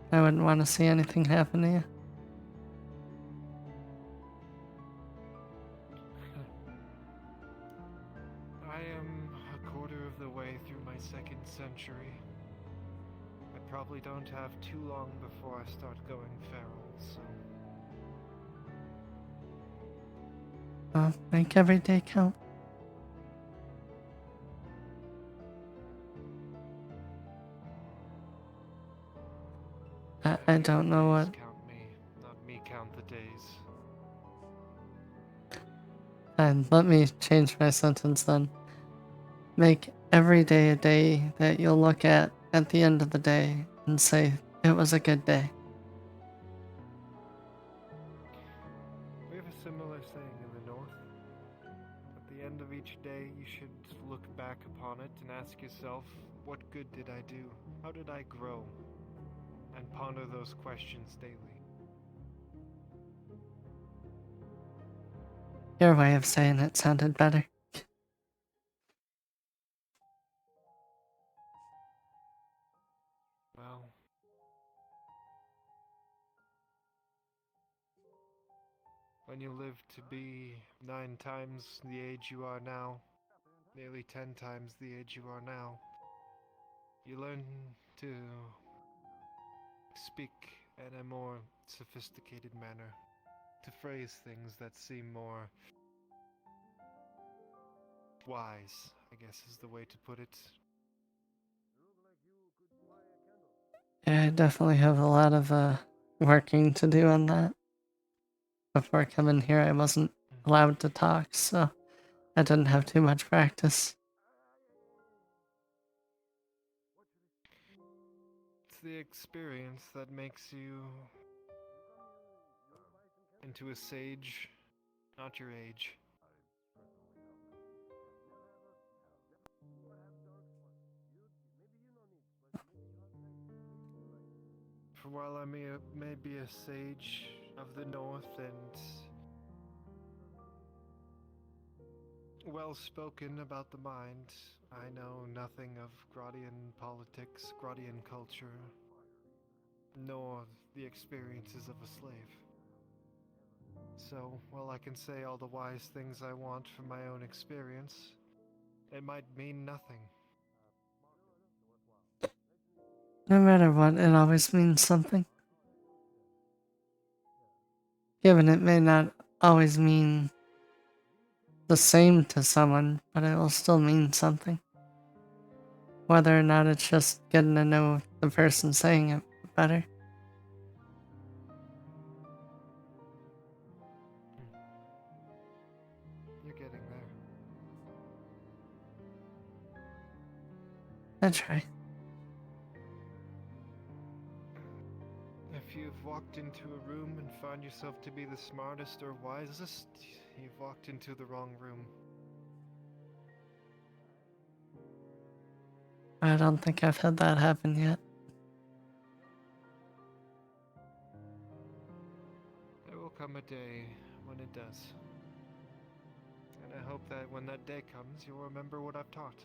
I wouldn't want to see anything happen to you. I am a quarter of the way through my second century. I probably don't have too long before I start going feral, so Make every day count. I don't know what. Count me, not me count the days. And let me change my sentence then. Make every day a day that you'll look at the end of the day and say, it was a good day. We have a similar saying in the North. At the end of each day, you should look back upon it and ask yourself, what good did I do? How did I grow? And ponder those questions daily. Your way of saying it sounded better. Well, when you live to be 9 times the age you are now, nearly 10 times the age you are now, you learn to speak in a more sophisticated manner, to phrase things that seem more wise, I guess is the way to put it. Yeah, I definitely have a lot of working to do on that. Before coming here, I wasn't allowed to talk, so I didn't have too much practice. It's the experience that makes you into a sage, not your age. For while I may be a sage of the North and well-spoken about the mind, I know nothing of Grodian politics, Grodian culture, nor the experiences of a slave. So, while I can say all the wise things I want from my own experience, it might mean nothing. No matter what, it always means something. Given it may not always mean the same to someone, but it will still mean something. Whether or not it's just getting to know the person saying it better. You're getting there. I try. If you've walked into a room and found yourself to be the smartest or wisest, you've walked into the wrong room. I don't think I've had that happen yet. There will come a day when it does. And I hope that when that day comes, you'll remember what I've taught.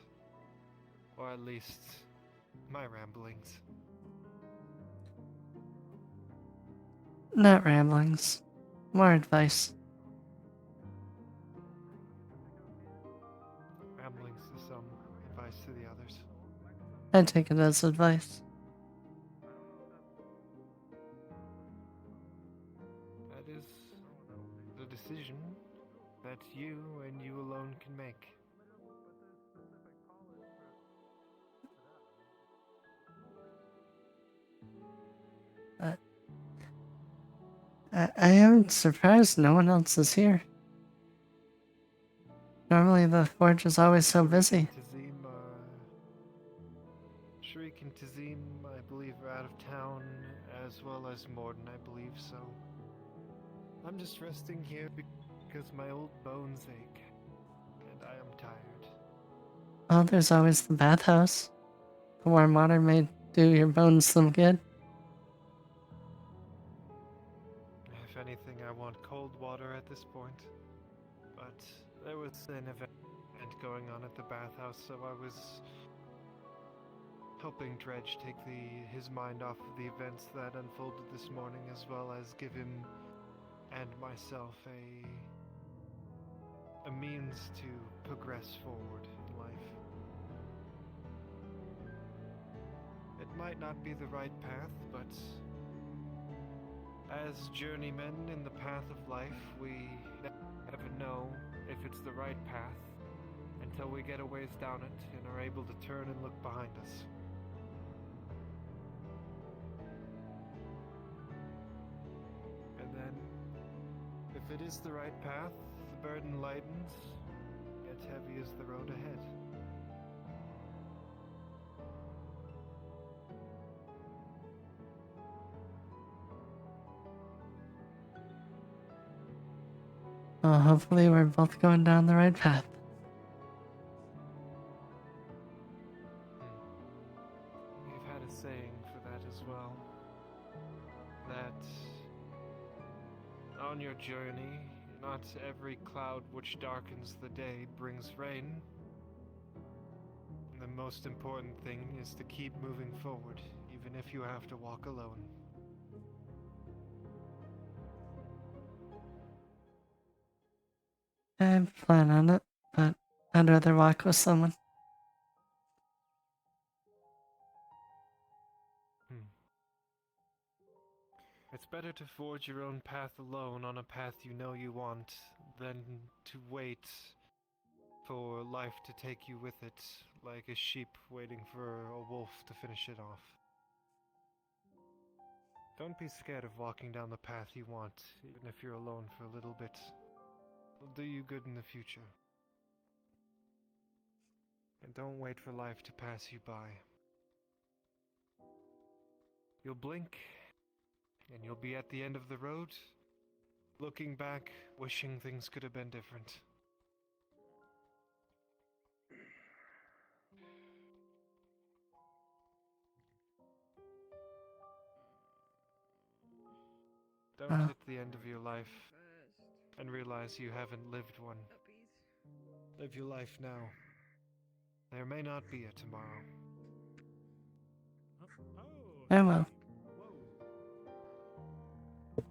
Or at least, my ramblings. Not ramblings. More advice. Ramblings to some, advice to the others. I take it as advice. That is the decision that you and you alone can make. I am surprised no one else is here. Normally the forge is always so busy. Shriek and Tazim, I believe, are out of town, as well as Morden, I believe so. I'm just resting here because my old bones ache, and I am tired. Well, there's always the bathhouse. The warm water may do your bones some good. If anything, I want cold water at this point. But there was an event going on at the bathhouse, so I was helping Dredge take his mind off of the events that unfolded this morning, as well as give him and myself a means to progress forward in life. It might not be the right path, but as journeymen in the path of life, we never know if it's the right path until we get a ways down it and are able to turn and look behind us. And then, if it is the right path, the burden lightens, yet heavy is the road ahead. Well, hopefully we're both going down the right path. We've had a saying for that as well. That on your journey, not every cloud which darkens the day brings rain. The most important thing is to keep moving forward, even if you have to walk alone. I plan on it, but I'd rather walk with someone. It's better to forge your own path alone on a path you know you want than to wait for life to take you with it, like a sheep waiting for a wolf to finish it off. Don't be scared of walking down the path you want, even if you're alone for a little bit. It'll do you good in the future. And don't wait for life to pass you by. You'll blink, and you'll be at the end of the road, looking back, wishing things could have been different. Don't hit the end of your life and realize you haven't lived one. Live your life now. There may not be a tomorrow. I will.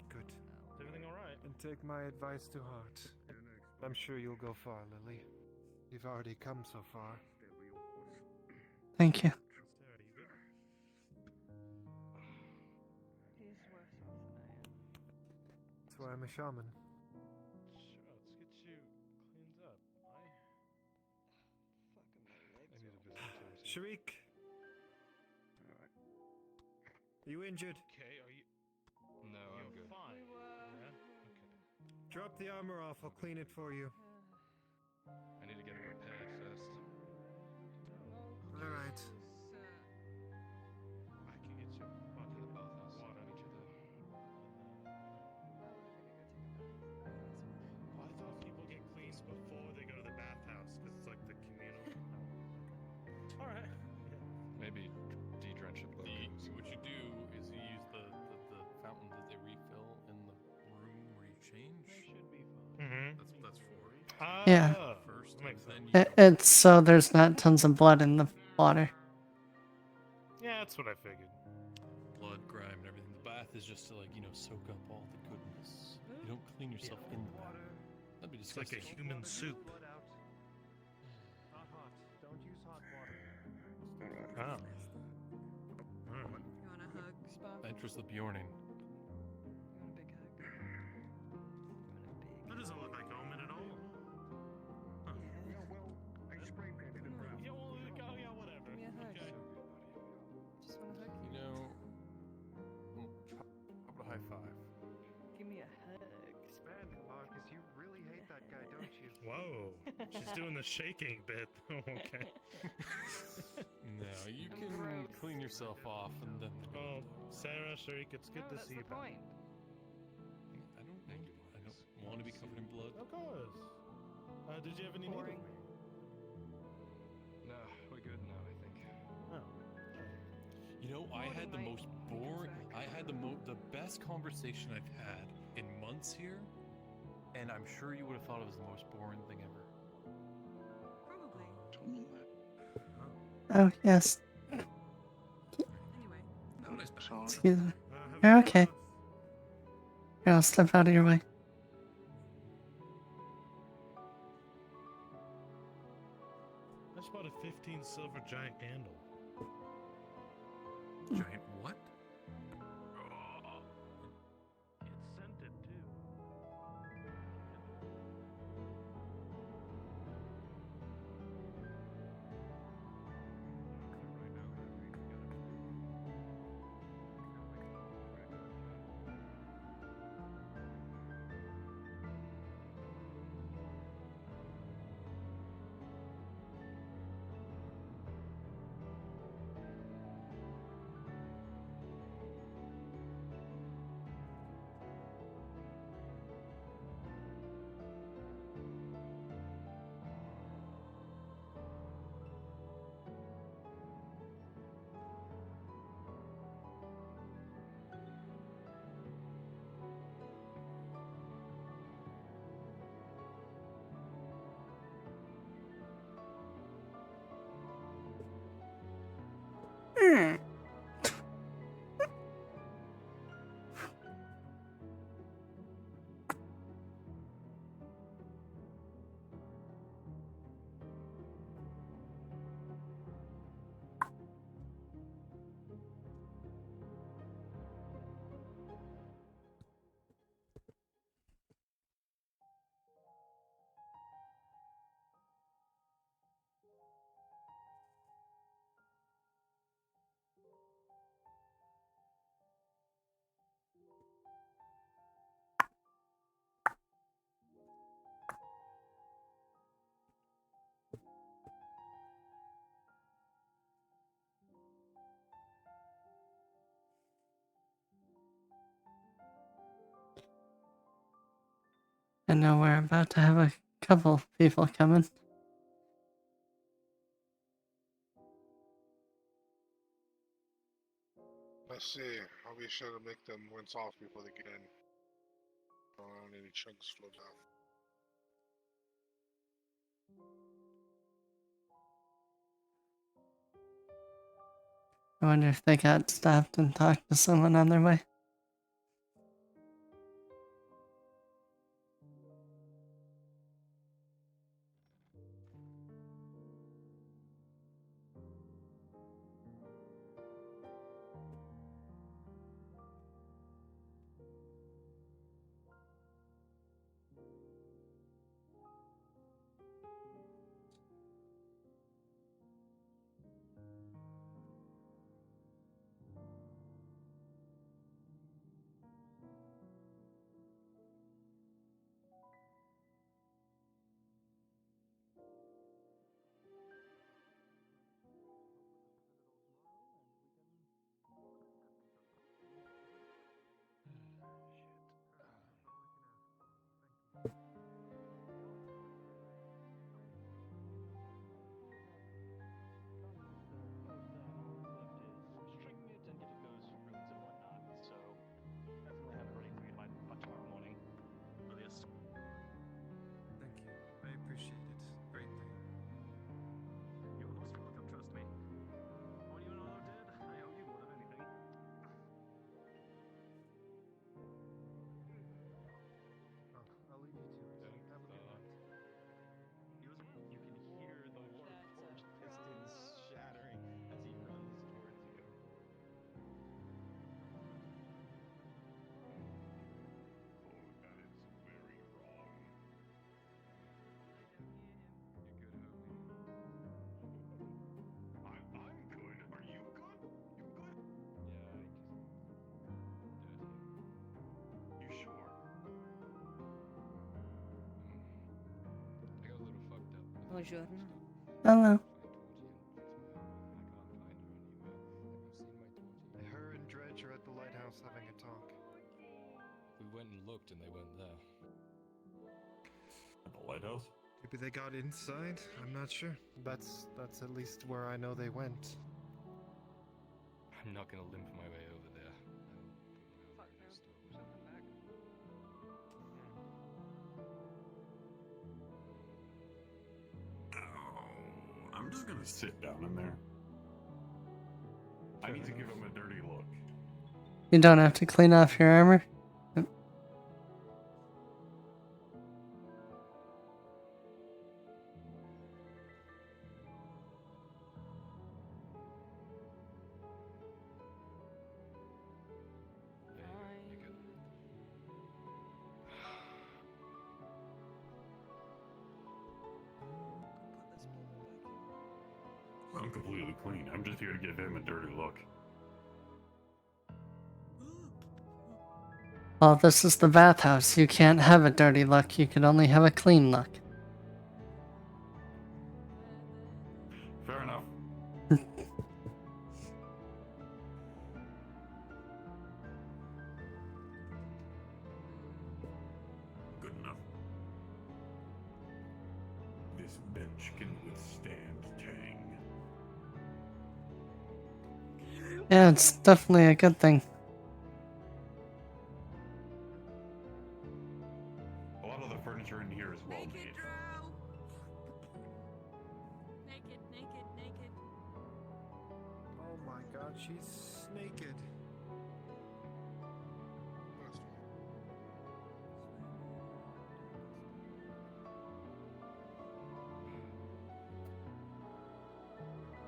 Good. Is everything alright? And take my advice to heart. I'm sure you'll go far, Lily. You've already come so far. Thank you. That's why I'm a shaman. Sure, let's get you cleaned up. I need a visit. Sharik! Are you injured? Okay, are you? No, I'm good. Fine. Yeah? Okay. Drop the armor off, I'll clean it for you. I need to get it repaired first. Alright. I can get you back to the bathhouse. Water. I need you there. I thought people get cleaned before they go to the bathhouse, because it's like the communal. Alright. Maybe de-drench it. What you do is you use the fountain that they refill in the room where you change. Mm-hmm. That's for. Yeah. First, and then you It's so there's not tons of blood in the water. Yeah, that's what I figured. blood, grime, and everything. The bath is just to soak up all the goodness. You don't clean yourself in the bath. That'd be It's like disgusting. a human soup. Not hot. Don't use hot water. Oh. You want a hug, Spock? Enters the Bjorning. That doesn't look like Omen at all. Huh. Yeah, well, I spray painted it brown. Yeah, well, yeah, whatever. Give me a hug. Okay. Just want a hug. How about a high five? Give me a hug. Man, Marcus, you really hate that guy, don't you? Whoa. She's doing the shaking bit. Okay. No, you can clean yourself off and then. Oh, Sarah, Sharik, it's good to see you back. I don't want to be covered in blood. Of course. Did you have any need? No, we're good now, I think. Oh. I had the most boring. I had the best conversation I've had in months here, and I'm sure you would have thought it was the most boring thing ever. Probably. Oh, yes. Anyway. No, nice bath. Excuse me. You're okay. Here, I'll step out of your way. I just bought a 15 silver giant candle. Giant what? It's scented too. I know we're about to have a couple people coming. Let's see. I'll be sure to make them rinse off before they get in. Don't want any chunks float out. I wonder if they got stopped and talked to someone on their way. Thank you. I appreciate it greatly. You're most welcome, trust me. When you and all are dead, I owe you more than anything. Oh, I'll leave you to it. Have a good night. You can hear the warforged pistons shattering as he runs towards you. That is very wrong. I'm good. Are you good? You good? You sure? I got a little fucked up. Buongiorno. Hello. Her and Dredge are at the lighthouse having a talk. We went and looked and they weren't there. At the lighthouse? Maybe they got inside? I'm not sure. That's at least where I know they went. I'm not gonna limp my way over there. Oh, I'm just gonna sit down in there. I need to give him a dirty look. You don't have to clean off your armor. I'm completely clean. I'm just here to give him a dirty look. Well, this is the bathhouse. You can't have a dirty look. You can only have a clean look. Fair enough. Good enough. This bench can withstand Tang. Yeah, it's definitely a good thing. A lot of the furniture in here is well made. Naked, naked, naked. Oh my god, she's naked.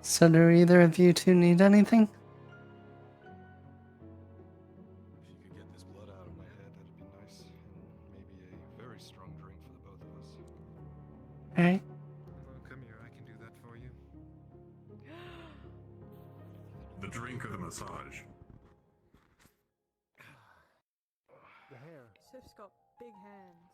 So do either of you two need anything? If you could get this blood out of my head, that'd be nice. And maybe a very strong drink for the both of us. Alright. Oh, come here, I can do that for you. The drink or the massage? The hair. Sif's got big hands.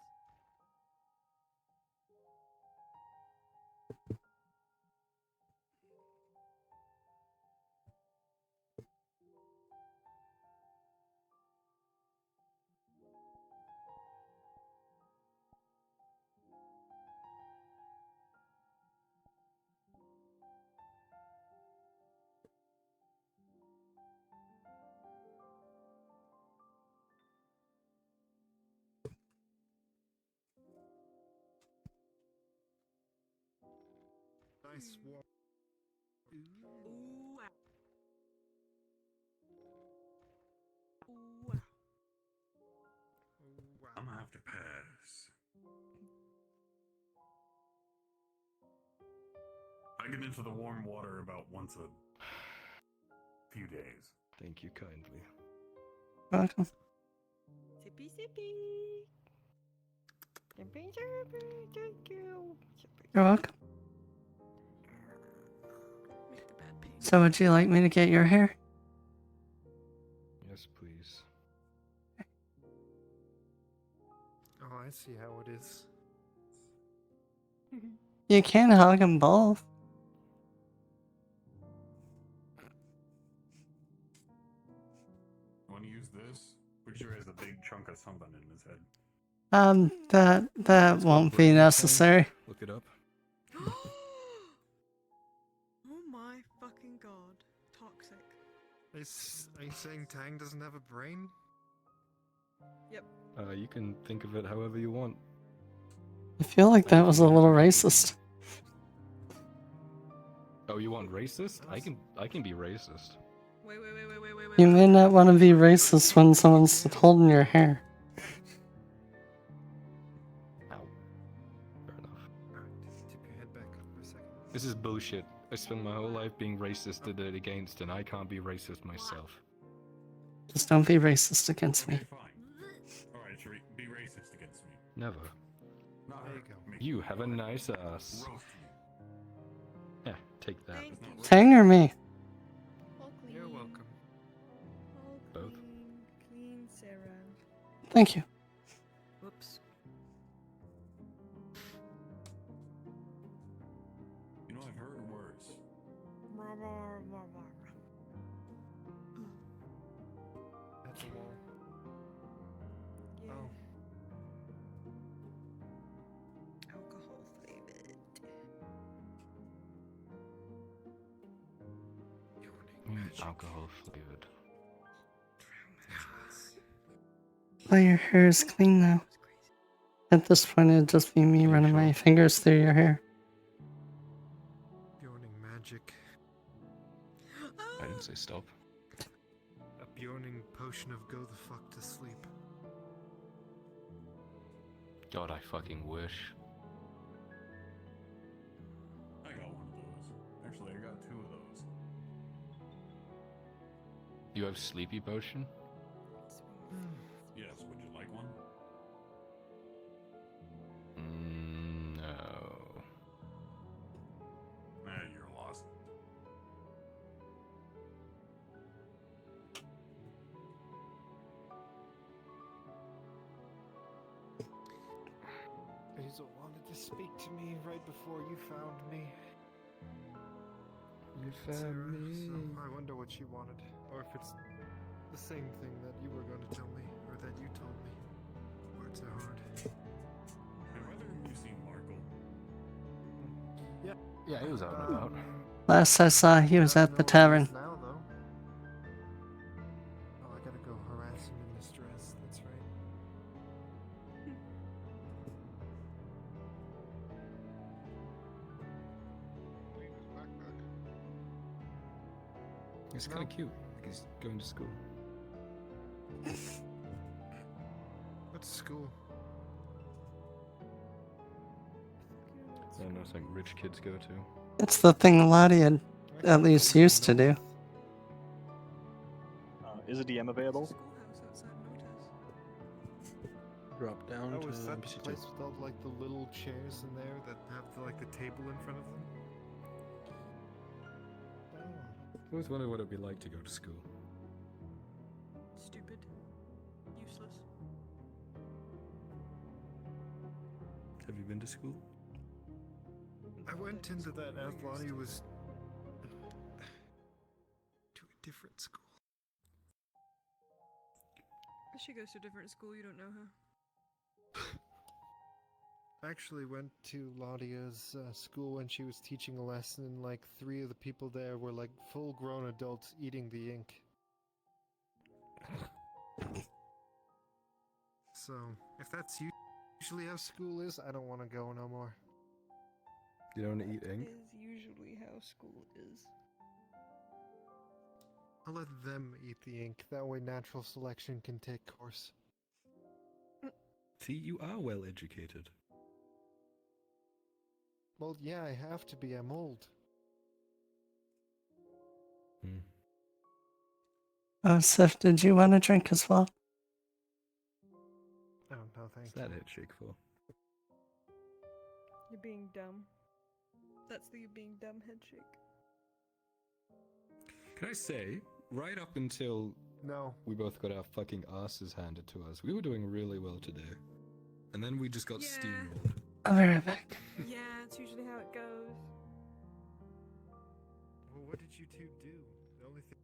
nice warm. Ooh. I'm gonna have to pass. I get into the warm water about once a few days. Thank you kindly. Welcome. Sippy sippy. Sippy sippy. Thank you. You're welcome. So would you like me to get your hair? Yes, please. Oh, I see how it is. You can hug them both. Want to use this? Pretty sure he has a big chunk of something in his head. That won't be necessary. Look it up. Oh my fucking god. Toxic. Are you saying Tang doesn't have a brain? Yep. You can think of it however you want. I feel like that was a little racist. Oh, you want racist? I can be racist. Wait. You may not want to be racist when someone's holding your hair. Tip your head back for a second. This is bullshit. I spent my whole life being racist against, and I can't be racist myself. Just don't be racist against me. Alright, be racist against me. Never. Not There her. you go. Me. You have a nice ass. Roast Yeah, take that. Tang or me? You're welcome. Both. Clean Sarah. Thank you. Whoops. You know, I've heard worse. That's a wall. Yeah. Oh. Alcohol flavored. Alcohol flavored. Well, your hair is clean now. At this point, it'd just be me running my fingers through your hair. Bjorning magic. I didn't say stop. A Bjorning potion of go the fuck to sleep. God, I fucking wish. I got one of those. Actually, I got two of those. You have sleepy potion? Yes, would you like one? No. Nah, you're lost. Hazel wanted to speak to me right before you found me. You found me. So I wonder what she wanted, or if it's the same thing that you were going to tell me, or that you told me. Words are hard. Have either of you seen Markle? Yeah, he was out and about. Last I saw, he was at the tavern. Now, though. Oh, I gotta go harass him in this dress. That's right. It's kind of cute. Like he's going to school. What's school? I don't know, it's like rich kids go to. It's the thing Lottie had at least used to do. Is a DM available? Drop down Oh, to is that the NPC2. place with all like the little chairs in there that have like the table in front of them? I always wondered what it'd be like to go to school. Stupid. Useless. Have you been to school? I went into that as Lottie was to a different school. She goes to a different school, you don't know her. I actually went to Ladia's school when she was teaching a lesson, and like 3 of the people there were like full-grown adults eating the ink. So, if that's usually how school is, I don't want to go no more. You don't eat ink? Is usually how school is. I'll let them eat the ink. That way natural selection can take course. See, you are well educated. Well, yeah, I have to be. I'm old. Oh, Sif, did you want a drink as well? Oh, no, thank What's that head shake for? You're being dumb. That's the you being dumb head shake. Can I say, right up until we both got our fucking asses handed to us, we were doing really well today. And then we just got steamrolled. I'll be right back. Yeah, it's usually how it goes. Well, what did you two do? The only thing.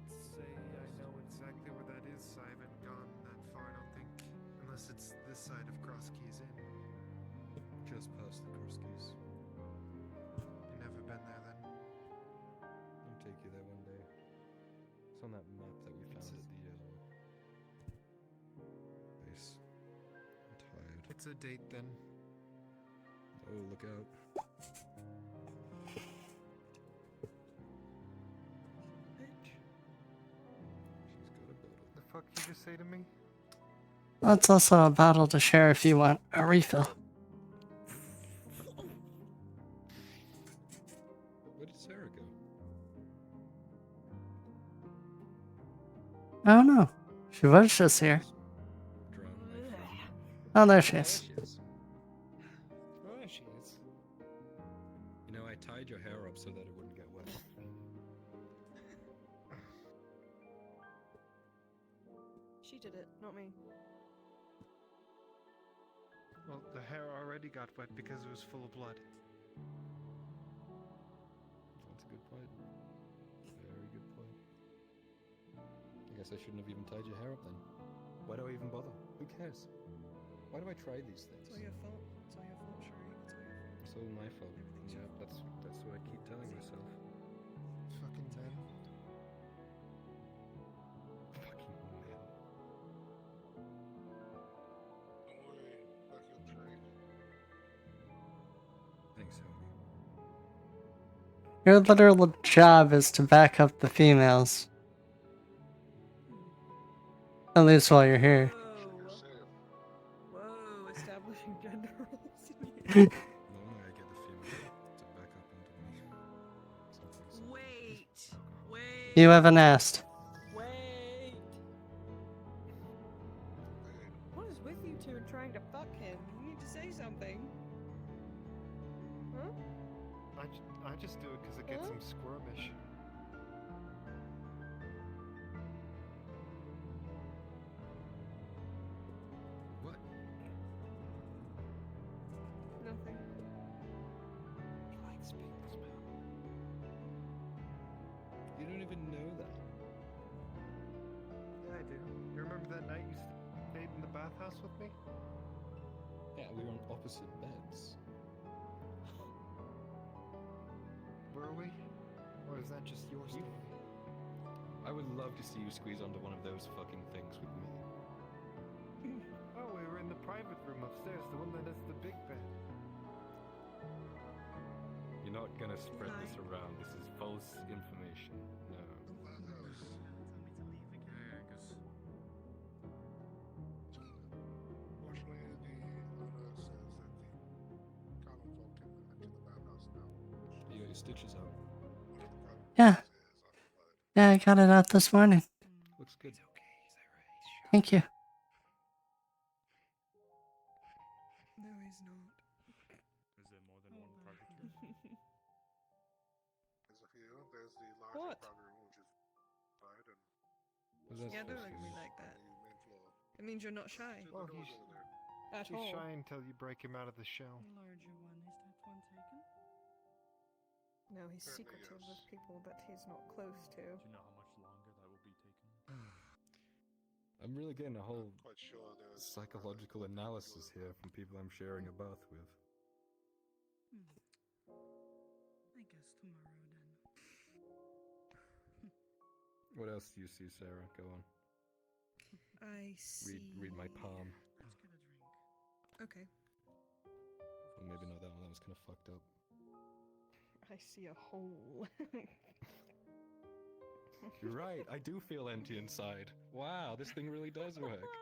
Say I know exactly where that is. I haven't gone that far, I don't think. Unless it's this side of Cross Keys Inn. Just past the Cross Keys. You never been there then? I'll take you there one day. It's on that map that we found at the base. I'm tired. What's a date then? Oh, look out. The fuck did you just say to me? Well, it's also a bottle to share if you want a refill. Where did Sarah go? I don't know. She was just here. Oh, there she is. Oh, there she is. You know, I tied your hair up so that it wouldn't get wet. She did it, not me. Well, the hair already got wet because it was full of blood. That's a good point. Very good point. I guess I shouldn't have even tied your hair up then. Why do I even bother? Who cares? Why do I try these things? It's all your fault. It's all your fault, Sherry. It's all your fault. It's all my fault. Yeah, that's what I keep telling myself. Fucking men. Fucking men. Thanks, homie. Your literal job is to back up the females. At least while you're here. Whoa, establishing gender roles. Normally I get the female to back up onto me. Wait. You haven't asked. Wait. What is with you two and trying to fuck him? You need to say something. Huh? I just do it because it gets him squirmish. What? Nothing. He likes people's mouth. You don't even know that. Yeah, I do. You remember that night you stayed in the bathhouse with me? Yeah, we were on opposite beds. Were we? Or is that just your story? I would love to see you squeeze onto one of those fucking things with me. Oh, we were in the private room upstairs, the one that has the big bed. You're not gonna spread this around. This is false information. No. You got your stitches out. Yeah. Yeah, I got it out this morning. Looks good. Thank you. No, he's not. Is there more than one private room? There's a few That's Yeah, I don't just agree his- like that. It means you're not shy. Well, At he's all. shy until you break him out of the shell. Larger one, is that one taken? No, he's secretive with people that he's not close to. Do you know how much longer that will be taken? I'm really getting a whole Quite sure there's psychological analysis here from people I'm sharing a bath with. I guess tomorrow then. What else do you see, Sarah? Go on. I see. Read my palm. Let's get a drink. Okay. Or maybe not that one. That was kind of fucked up. I see a hole. You're right. I do feel empty inside. Wow, this thing really does work.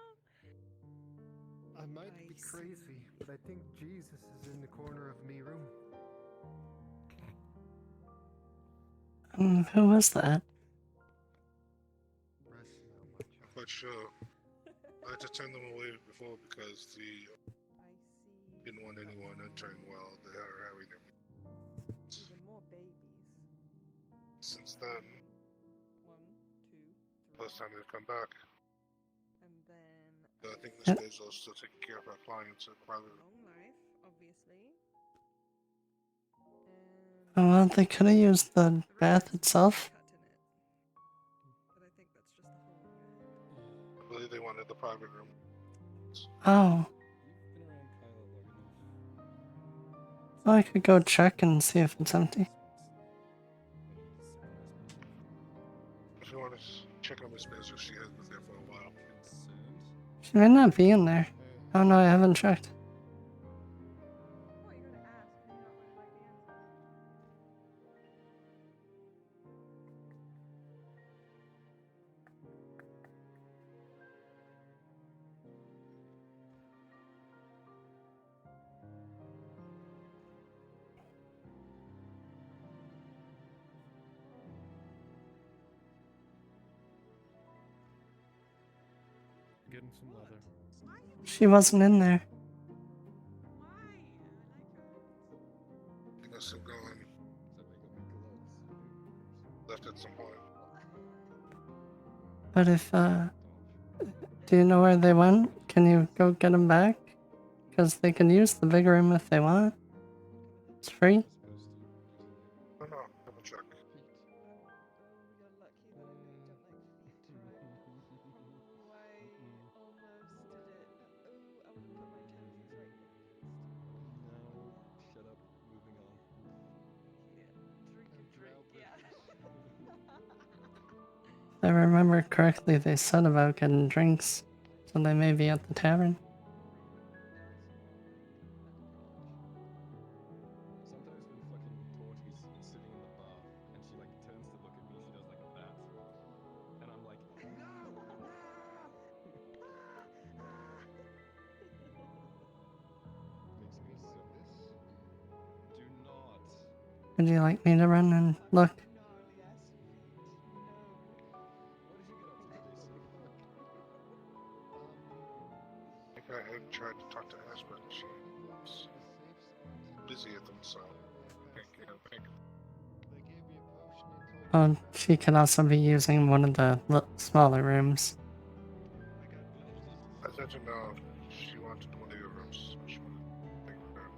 I might be crazy, but I think Jesus is in the corner of me room. Who was that? I'm quite sure. I had to turn them away before because the didn't want anyone entering while they are having them. Even more babies. Since then, 1, 2, 3. first time they've come back. And then. But I think this guy's also taking care of our clients at private. Long life, obviously. Oh, well, they could have used the bath itself. But I think that's just the hole. I believe they wanted the private room. Oh. Well, I could go check and see if it's empty. If you want to check on Miss Bezos, she has been there for a while. She may not be in there. Oh no, I haven't checked. Getting some leather. She wasn't in there. They must have gone. Left at some point. But if, do you know where they went? Can you go get them back? Because they can use the big room if they want. It's free. No, double check. Shut up. Moving on. If I remember correctly, they said about getting drinks. So they may be at the tavern. Sometimes when fucking Torty's sitting in the bar and she like turns to look at me, she does like that. And I'm like, no! Makes me so do not. Would you like me to run and look? I think I had tried to talk to Ash, but she was busy at them, so I can't get her back. Oh, she could also be using one of the smaller rooms. I said to know she wanted one of your rooms. She wanted to take her back.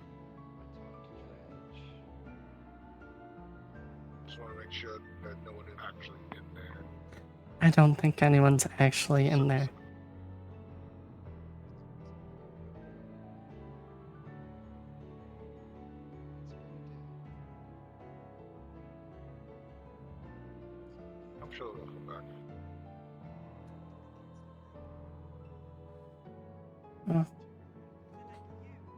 Just want to make sure that no one is actually in there. I don't think anyone's actually in there. I'm sure they'll come back. Well,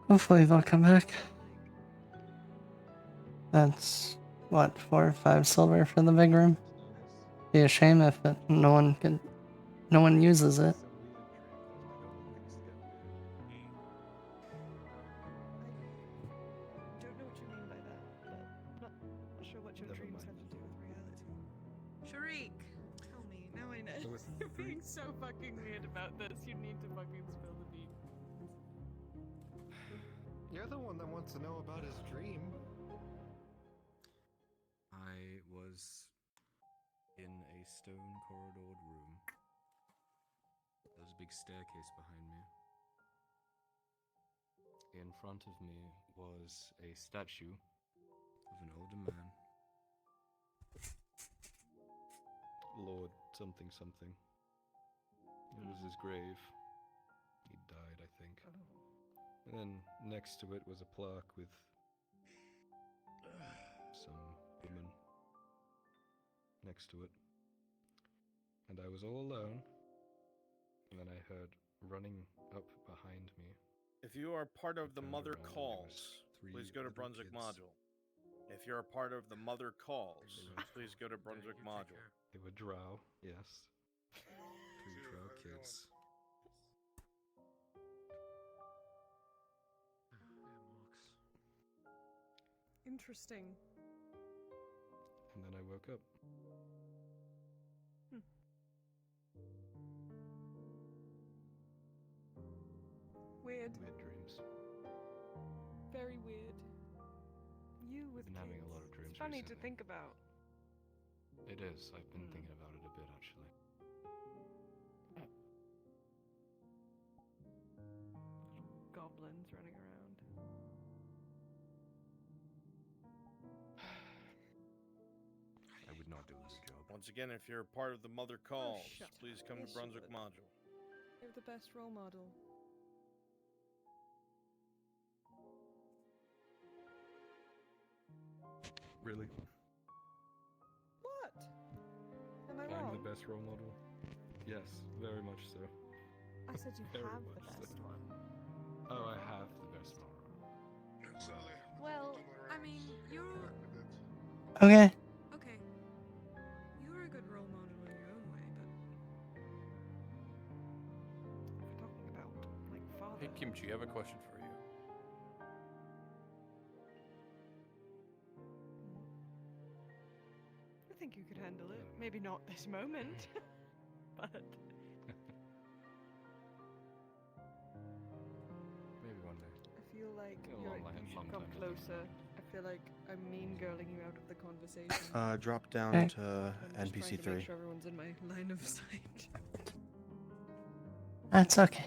hopefully they'll come back. That's what, 4 or 5 silver for the big room. Be a shame if no one uses it. Don't know what you mean by that, but not sure what your dreams have to do with reality. Sharik! Tell me, now I know. There was You're being so fucking weird about this. You need to fucking spill the beans. You're the one that wants to know about his dream. I was in a stone corridored room big staircase behind me. In front of me was a statue of an older man. Lord something something. It was his grave. He died, I think. And then next to it was a plaque with some woman next to it. And I was all alone. And then I heard running up behind me. If you are part of the turned Mother around and there Calls, was three please go to little Brunswick kids. Module. If you're a part of the Mother Calls, please go to Brunswick Module. They were drow, yes. 3 drow kids. Interesting. And then I woke up. Weird. Weird dreams. Very weird. You with Been having kids. a lot of dreams It's funny to recently. think about. It is. I've been thinking about it a bit, actually. Goblins running around. I would not do a good job. Once again, if you're a part of the Mother Calls, shut please up. come Yes, to Brunswick you would. Module. You're the best role model. Really? What? Am I I'm wrong? the best role model? Yes, very much so. I said you Very have the much so. best one. Oh, I have the best one. Well, I mean, you're Okay. Okay. You're a good role model in your own way, but we're talking about like father. Hey, Kimchi, I have a question for you. I think you could handle it. Maybe not this moment, but Maybe one day. I feel like Got a you long should time come to think closer. I feel like I'm mean girling you out of the conversation. Drop down Okay. to I'm just trying NPC to 3. make sure everyone's in my line of sight. That's okay.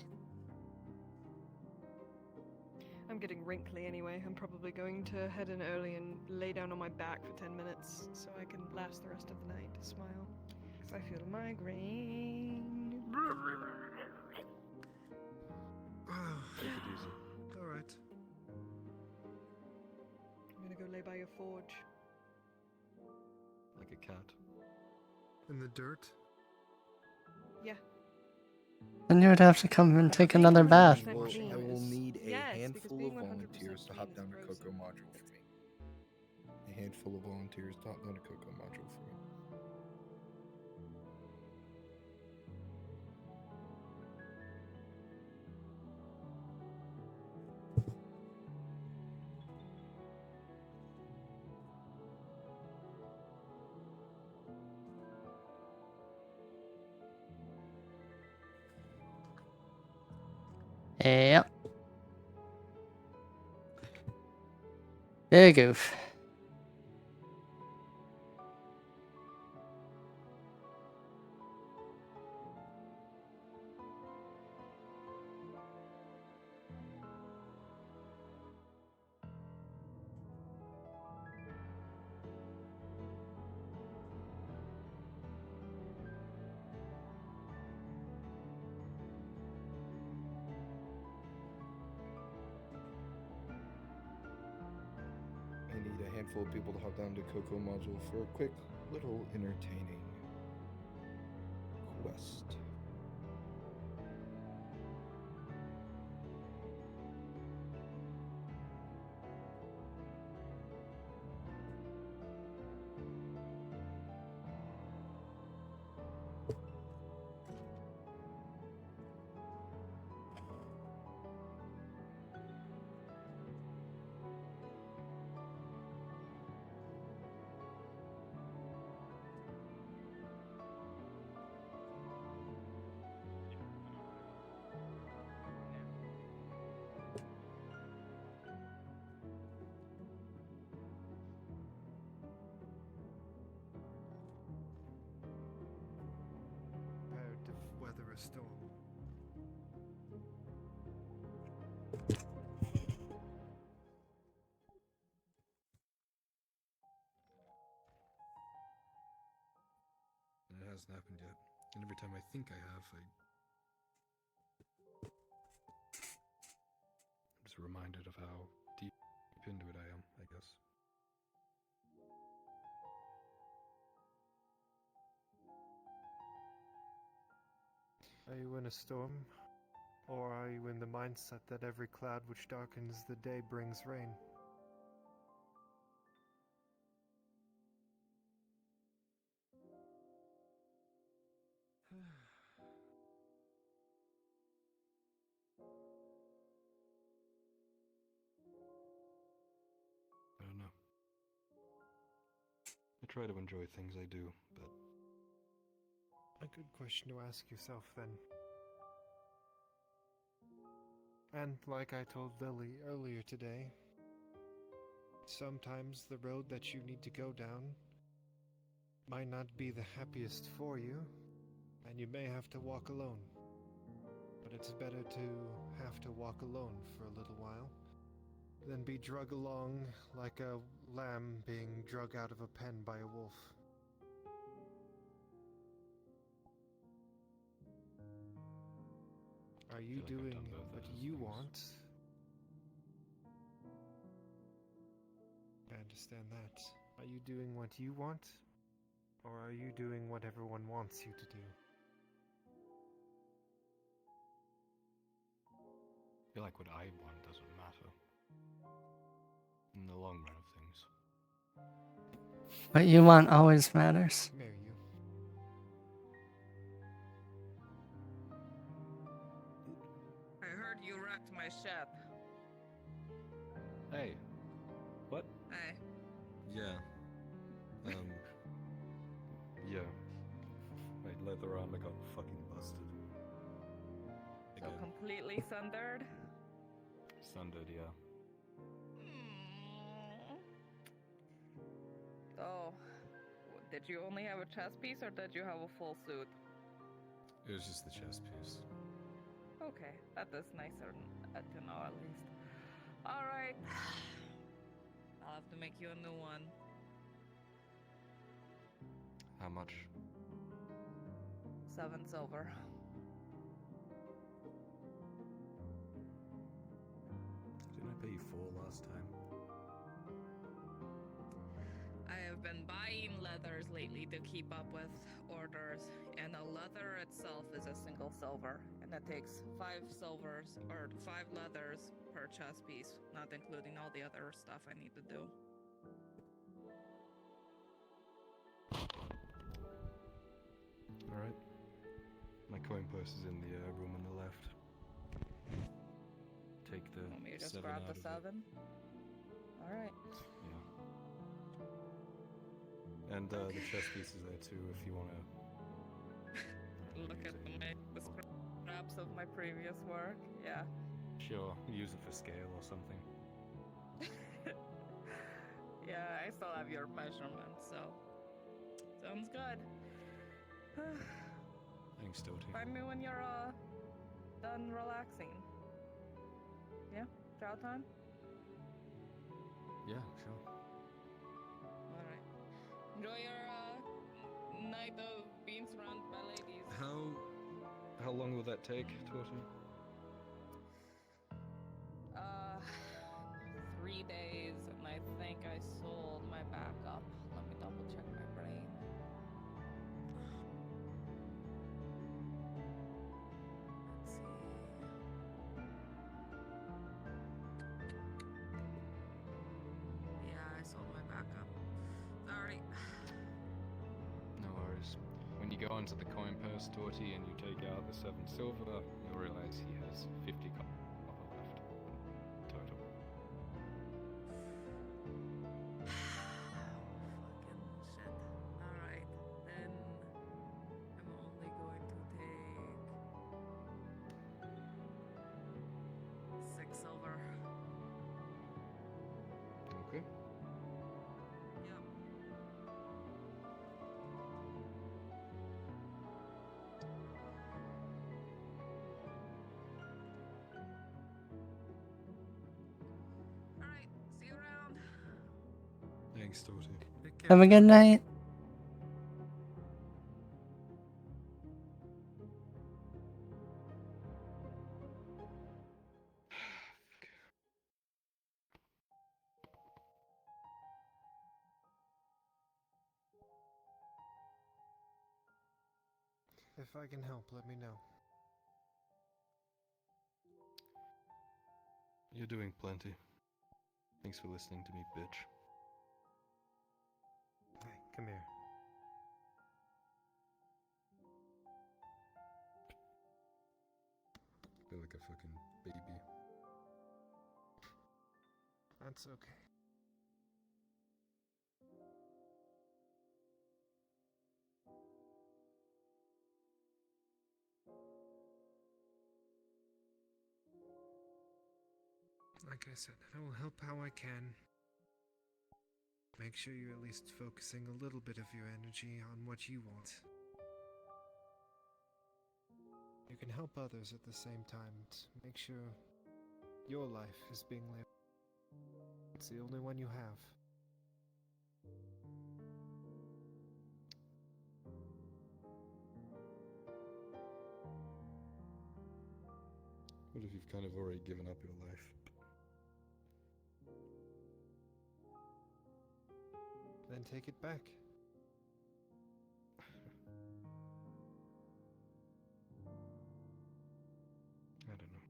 I'm getting wrinkly anyway. I'm probably going to head in early and lay down on my back for 10 minutes so I can last the rest of the night to smile. Because I feel a migraine. Take it easy. Alright. I'm gonna go lay by your forge. Like a cat. In the dirt? Yeah. Then you would have to come and take another bath. I will need a Yes, because handful being of 100% volunteers to hop clean down is to gross Cocoa Module for me. A handful of volunteers to hop down to Cocoa Module for me. Yep. Big goof. I need a handful of people to hop down to Cocoa Module for a quick, little entertaining quest. hasn't happened yet. And every time I think I have, I'm just reminded of how deep into it I am, I guess. Are you in a storm? Or are you in the mindset that every cloud which darkens the day brings rain? I don't know. I try to enjoy things I do, but A good question to ask yourself then. And like I told Lily earlier today, sometimes the road that you need to go down might not be the happiest for you, and you may have to walk alone. But it's better to have to walk alone for a little while than be drug along like a lamb being drug out of a pen by a wolf. Are you feel like I've doing done both what of those you things. want? I understand that. Are you doing what you want? Or are you doing what everyone wants you to do? I feel like what I want doesn't matter. In the long run of things. What you want always matters. Marry you. I heard you wrecked my ship. Hey. What? Hey. Yeah. Yeah. My leather armor got fucking busted. So Again. completely sundered? Sundered, yeah. Oh. Did you only have a chest piece or did you have a full suit? It was just the chest piece. Okay, that is nicer to know at least. Alright. I'll have to make you a new one. How much? 7 silver. Didn't I pay you 4 last time? I have been buying leathers lately to keep up with orders, and a leather itself is a single silver, and it takes 5 silvers or 5 leathers per chest piece, not including all the other stuff I need to do. Alright. My coin purse is in the room on the left. Take the Want me to just 7 grab out the of it. 7? Alright. Yeah. And the chest piece is there too if you wanna Look at the scraps of my previous work. Yeah. Sure, use it for scale or something. Yeah, I still have your measurements, so sounds good. Thanks, Doty. Find me when you're done relaxing. Yeah, chow time. Yeah, sure. All right. Enjoy your night of being surrounded by ladies. How long will that take, Torton? 3 days, and I think I sold my backup. Let me double check my brain. Let's see. Yeah, I sold my backup. Sorry. No worries. When you go into the coin purse, Torty, and you take out the 7 silver, you'll realize he has 50 copper left. Total. Fucking shit. Alright, then I'm only going to take 6 silver. Okay. Yep. Alright, see you around. Thanks, Torty. Have a good night. If I can help, let me know. You're doing plenty. Thanks for listening to me, bitch. Hey, come here. I feel like a fucking baby. That's okay. Like I said, I will help how I can. Make sure you're at least focusing a little bit of your energy on what you want. You can help others at the same time to make sure your life is being lived. It's the only one you have. What if you've kind of already given up your life? Then take it back. I don't know.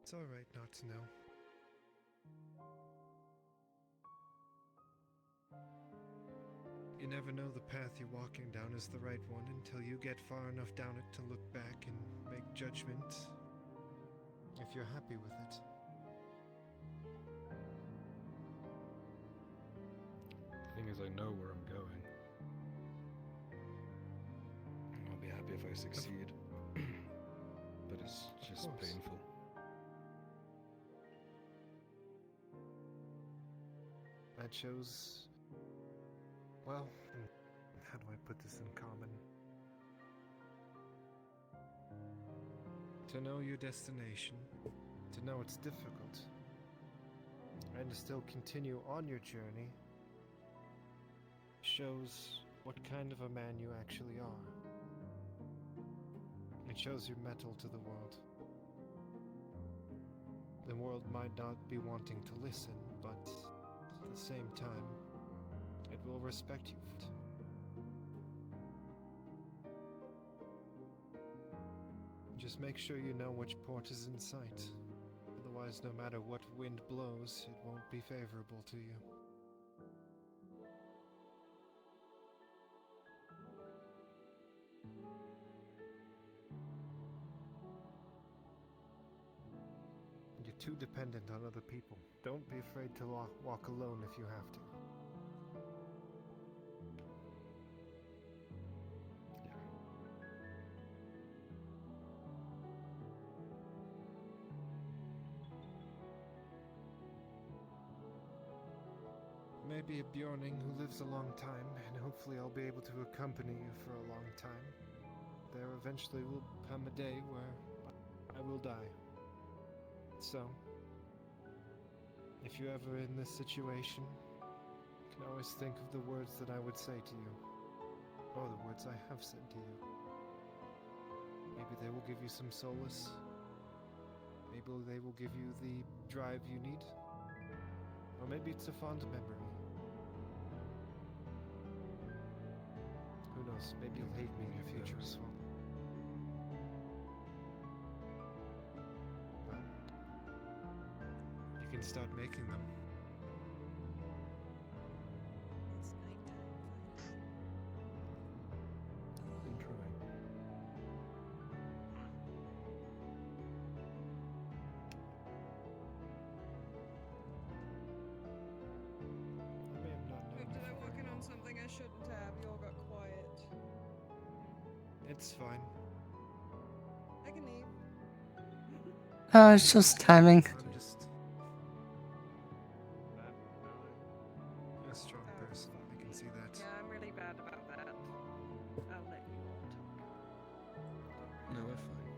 It's alright not to know. You never know the path you're walking down is the right one until you get far enough down it to look back and make judgment if you're happy with it. The thing is, I know where I'm going. I'll be happy if I succeed. But it's just course. painful. That shows... Well, how do I put this in common? To know your destination, to know it's difficult, and to still continue on your journey shows what kind of a man you actually are. It shows your mettle to the world. The world might not be wanting to listen, but at the same time, it will respect you for it. Just make sure you know which port is in sight. Otherwise, no matter what wind blows, it won't be favorable to you. You're too dependent on other people. Don't be afraid to walk alone if you have to. Maybe a Bjorning who lives a long time, and hopefully I'll be able to accompany you for a long time. There eventually will come a day where I will die. So, if you're ever in this situation, you can always think of the words that I would say to you, or the words I have said to you. Maybe they will give you some solace. Maybe they will give you the drive you need. Or maybe it's a fond memory. Who knows? Maybe you'll hate me in the future as well. But you can start making them. It's nighttime. Been trying. I may have not known Did I before. walk in on something I shouldn't have? You all got quiet. It's fine. I can leave. Oh, it's just timing. I'm just a strong person. I can see that. Yeah, I'm really bad about that. I'll let you all talk. No, we're fine.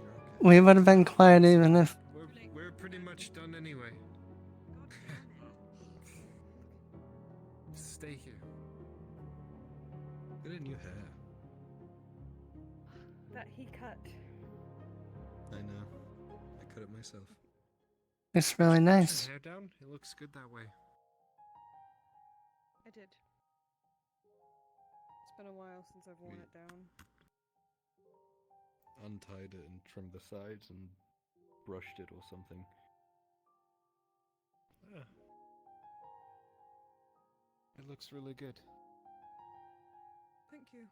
You're okay. We would have been quiet even if. We're pretty much done anyway. Stay here. Get a new hair. That he cut. I know. I cut it myself. It's really Did you cut nice. your hair down? It looks good that way. I did. It's been a while since I've worn it down. Untied it and trimmed the sides and brushed it or something. Ah. It looks really good. Thank you.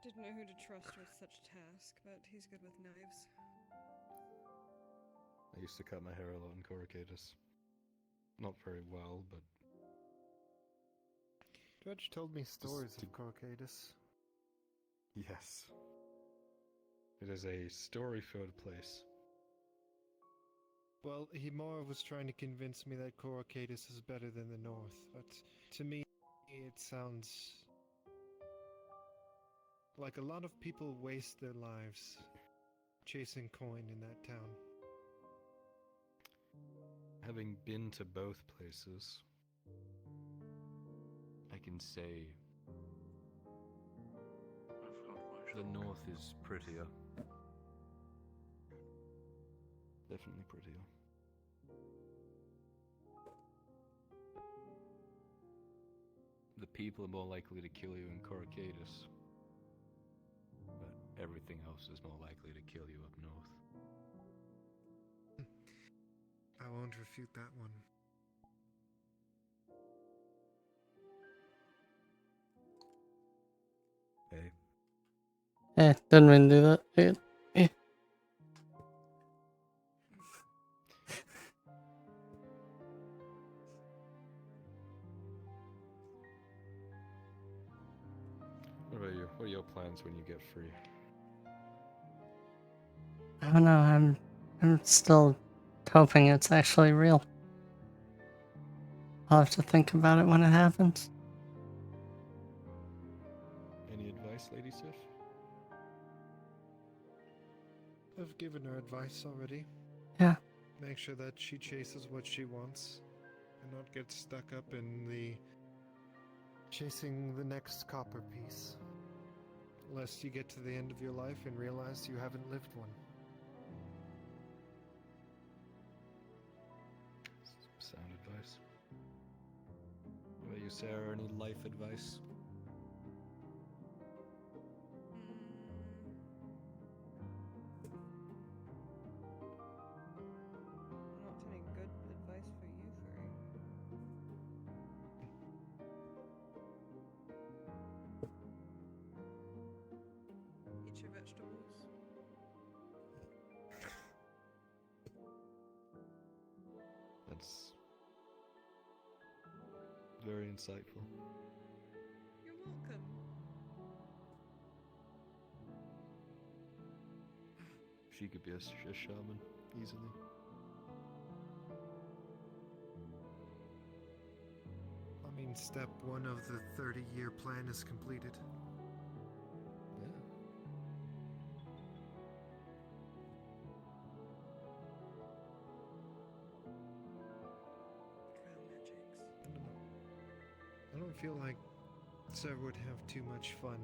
Didn't know who to trust with such a task, but he's good with knives. I used to cut my hair a lot in Coracadus. Not very well, but Dredge told me stories of Corcadus. yes. It is a story-filled place. Well, he more was trying to convince me that Corcadus is better than the North, but to me, it sounds like a lot of people waste their lives chasing coin in that town. Having been to both places, I can say the north is prettier. definitely prettier. The people are more likely to kill you in Coracadus, but everything else is more likely to kill you up north. I won't refute that one. Hey. Didn't mean to do that. What about you? What are your plans when you get free? I don't know. I'm still hoping it's actually real. I'll have to think about it when it happens. Any advice, Lady Sif? I've given her advice already. Yeah. Make sure that she chases what she wants and not get stuck up in the chasing the next copper piece. Lest you get to the end of your life and realize you haven't lived one. Sound advice. What about you, Sarah? Any life advice? Not any good advice for you, Furry. Eat your vegetables. That's very insightful. You're welcome. She could be a shaman, easily. I mean, step 1 of the 30-year plan is completed. Yeah. I don't feel like Sarah would have too much fun.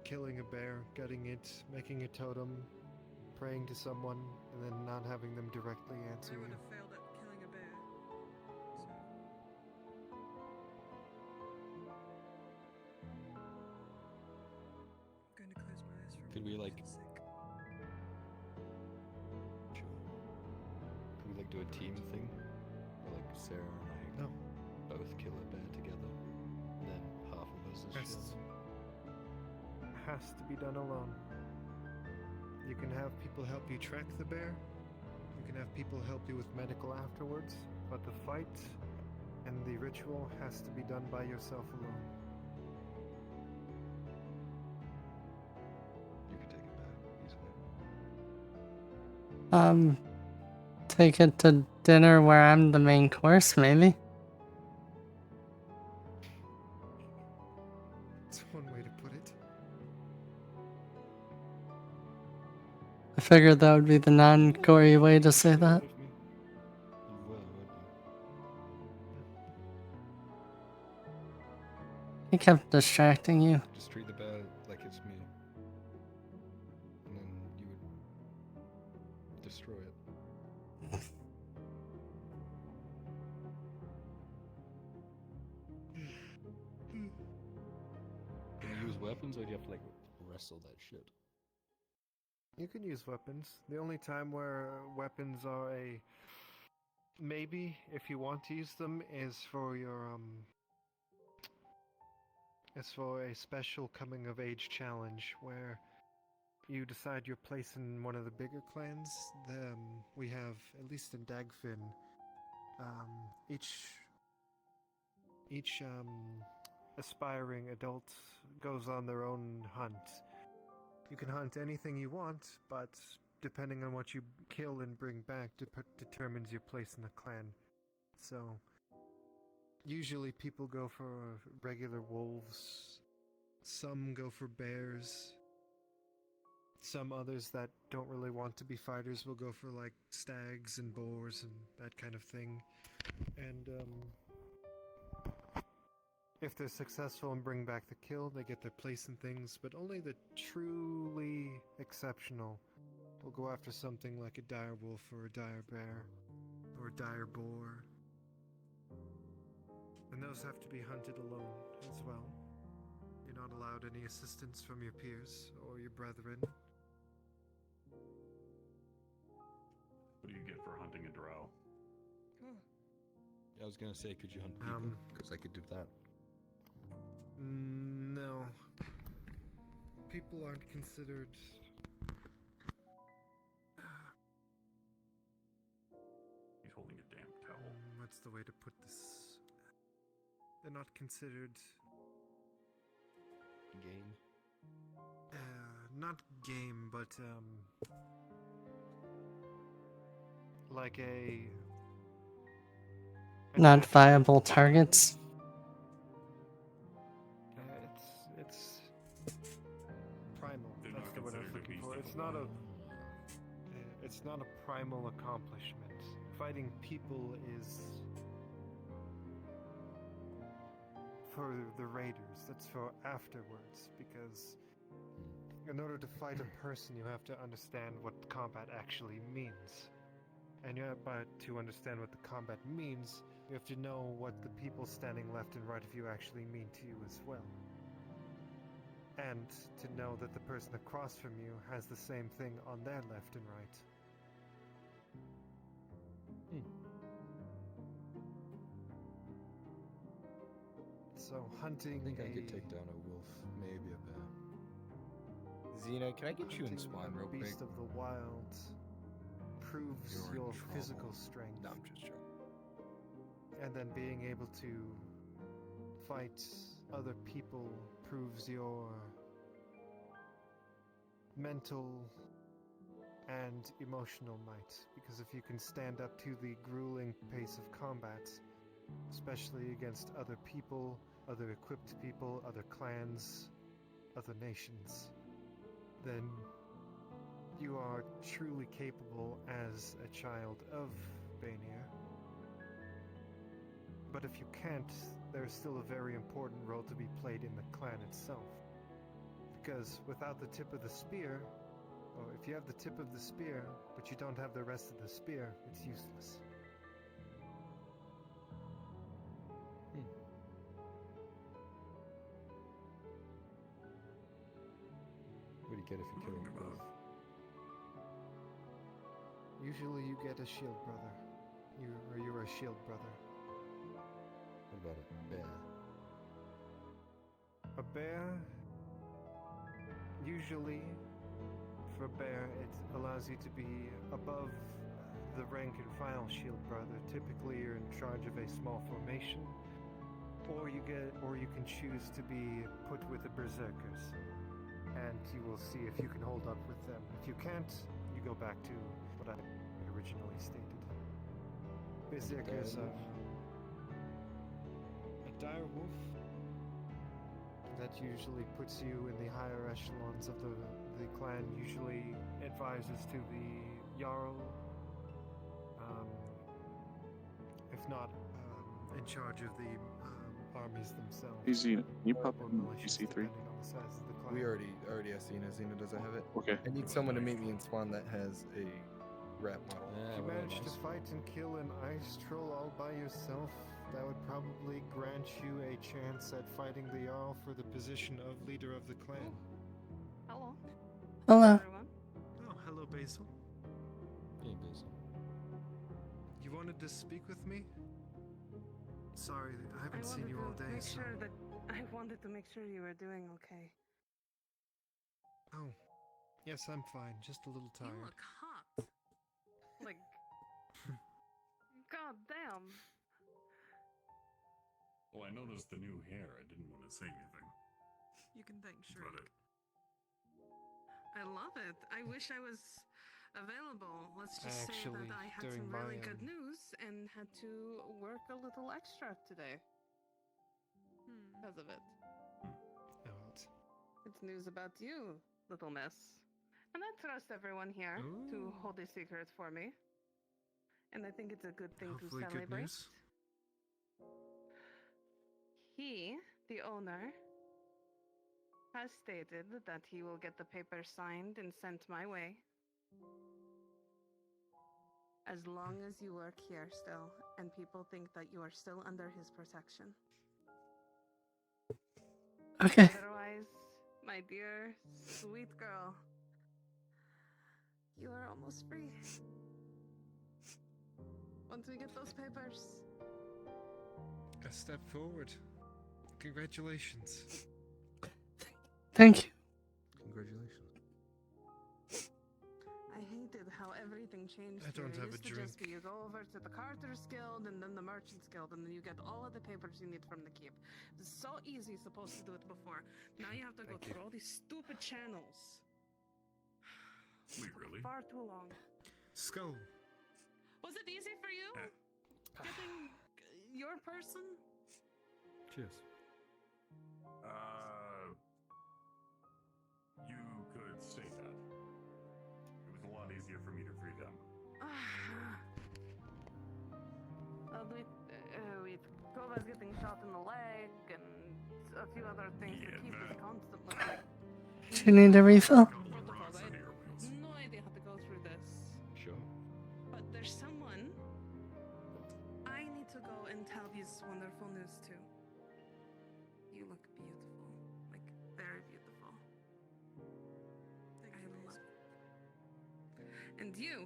Killing a bear, gutting it, making a totem, praying to someone, and then not having them directly answer I would you. have failed at killing a bear. I'm going to close my eyes for a Could we, moment like- for a sec. Sure. Could we, like, do a team thing? Where, like, Sarah and I No. both kill a bear together, and then half of us is Has to be done alone. You can have people help you track the bear. You can have people help you with medical afterwards, but the fight and the ritual has to be done by yourself alone. You could take it back easily. Take it to dinner where I'm the main course, maybe. It's one way to put it. I figured that would be the non-gory way to say that. You will, wouldn't you? He kept distracting you. Just treat the bear like it's me. destroy it. Can you use weapons, or do you have to like wrestle that shit? You can use weapons. The only time where weapons are a maybe, if you want to use them, is for your is for a special coming of age challenge where you decide your place in one of the bigger clans. We have, at least in Dagfin, each aspiring adult goes on their own hunt. You can hunt anything you want, but depending on what you kill and bring back determines your place in the clan. So, usually people go for regular wolves, some go for bears, some others that don't really want to be fighters will go for like stags and boars and that kind of thing. And if they're successful and bring back the kill, they get their place in things, but only the truly exceptional will go after something like a dire wolf or a dire bear or a dire boar. And those have to be hunted alone as well. You're not allowed any assistance from your peers or your brethren. What do you get for hunting a drow? I was gonna say, could you hunt people? Because I could do that. No. People aren't considered... He's holding a damp towel. What's the way to put this? They're not considered... Game? Not game, but, like a... Not viable targets. It's primal. That's the word I was looking for. It's not a primal accomplishment. Fighting people is for the raiders. That's for afterwards, because in order to fight a person, you have to understand what combat actually means. And to understand what the combat means, you have to know what the people standing left and right of you actually mean to you as well. And to know that the person across from you has the same thing on their left and right. So hunting I think I could take down a wolf, maybe a bear. Xena, can I get you in hunting spawn a real quick? beast of the wild proves You're in your trouble. physical strength. No, I'm just joking. And then being able to fight other people proves your mental and emotional might. Because if you can stand up to the grueling pace of combat, especially against other people, other equipped people, other clans, other nations, then you are truly capable as a child of Bania. But if you can't, there's still a very important role to be played in the clan itself. Because without the tip of the spear, or if you have the tip of the spear, but you don't have the rest of the spear, it's useless. What do you get if you kill them both? Usually you get a shield brother. You're a shield brother. What about a bear? A bear, usually for a bear, it allows you to be above the rank and file shield brother. Typically you're in charge of a small formation, or you can choose to be put with the berserkers, and you will see if you can hold up with them. If you can't, you go back to what I originally stated. Berserkers are a dire wolf. That usually puts you in the higher echelons of the clan, usually advises to the Jarl, if not in charge of the armies themselves. Easy. Can you pop or in militias, EC3? depending on the size of the clan. We already have Xena. Xena doesn't have it. Okay. I need someone to meet me in spawn that has a rap model. If you managed to fight and kill an ice troll all by yourself, that would probably grant you a chance at fighting the Jarl for the position of leader of the clan. Hello. Hello. Everyone. Oh, hello, Basil. Hey, Basil. You wanted to speak with me? Sorry, I haven't seen you all day. I wanted to make sure you were doing okay. Oh, yes, I'm fine. Just a little tired. You look hot. Like, god damn. Well, I noticed the new hair. I didn't want to say anything. You can thank But Shriek. I love it. I wish I was available. Let's just say Actually, that I had during some really my, good news and had to work a little extra today. Because of it. It's news about you, little miss. And I trust everyone here to hold a secret for me. And I think it's a good thing Hopefully to good celebrate. news. He, the owner, has stated that he will get the paper signed and sent my way. As long as you work here still, and people think that you are still under his protection. Okay. Otherwise, my dear, sweet girl, you are almost free. Once we get those papers. A step forward. Congratulations. Thank you. Congratulations. I hated how everything changed. I don't here. have a It used to just drink. be you go over to the Carter's Guild and then the Merchants Guild, and then you get all of the papers you need from the keep. It's so easy supposed to do it before. Now you have to go through all these stupid channels. Wait, really? Far too long. Skull. Was it easy for you? Getting your person? Cheers. You could say that. It was a lot easier for me to free them. With Kova's getting shot in the leg and a few other things, the keep is constantly like. Do you need a refill? Protocols. I have no idea how to go through this. Sure. But there's someone I need to go and tell these wonderful news to. You look beautiful. Like, very beautiful. I love it. And you,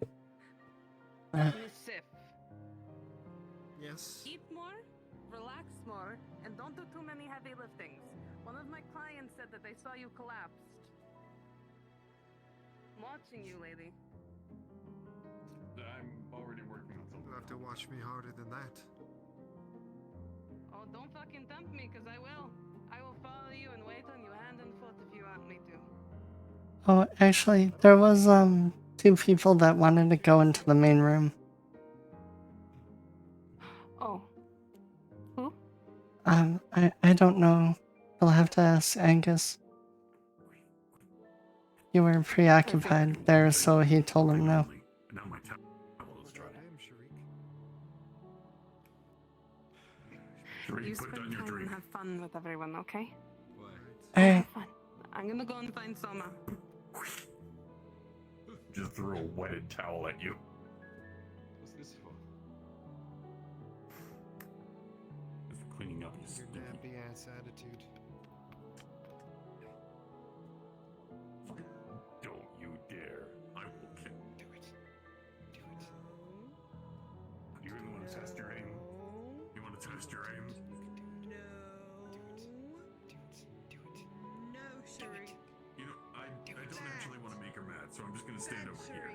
Miss Sif, Yes. eat more, relax more, and don't do too many heavy liftings. One of my clients said that they saw you collapsed. I'm watching you, lady. I'm already working on something. You'll have to watch me harder than that. Oh, don't fucking tempt me, because I will. I will follow you and wait on you hand and foot if you want me to. Oh, actually, there was, two people that wanted to go into the main room. Oh. Who? I don't know. You'll have to ask Angus. You were preoccupied there, so he told him no. Now my towel is dry. You spend time and have fun with everyone, okay? Alright. Have fun. I'm gonna go and find Soma. Just threw a wetted towel at you. What's this for? Just for cleaning up your Your stinky. nappy ass attitude. Don't you dare. I will kill. Do it. Do it. You really want to test your aim? You want to test your aim? No, Shuri. You know, I don't actually want to make her mad, so I'm just gonna stand over here.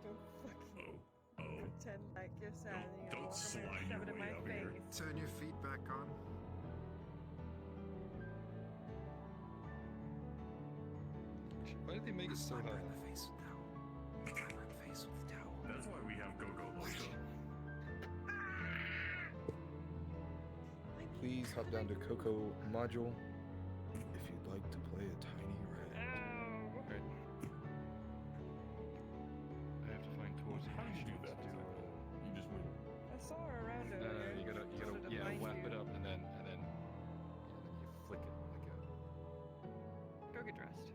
Don't fucking Oh. pretend like you're sad and you're Don't gonna slide shove your it in way my out here. face. Turn your feet back on. Why did they make it so hard? That's why we have Go-Go Loco. Please hop down to Coco Module if you'd like to play a tiny rat. Right. I have to find tools. How do you do that? You just move. I saw her around earlier. You gotta, Wanted to yeah, bite whap you. it up and then you flick it like a. Go get dressed.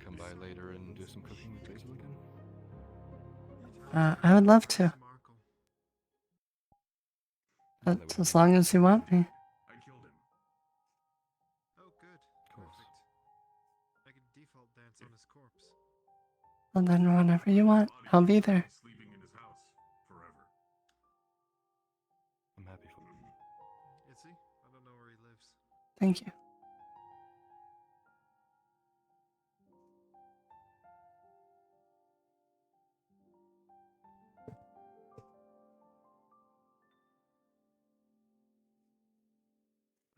come by later and do some cooking with Basil again? I would love to. But as long as you want me. I killed him. Oh, good. Of course. Perfect. I can default dance on his corpse. Well, then whenever you want, I'll be there. Sleeping in his house forever. I'm happy for him. Is he? I don't know where he lives. Thank you.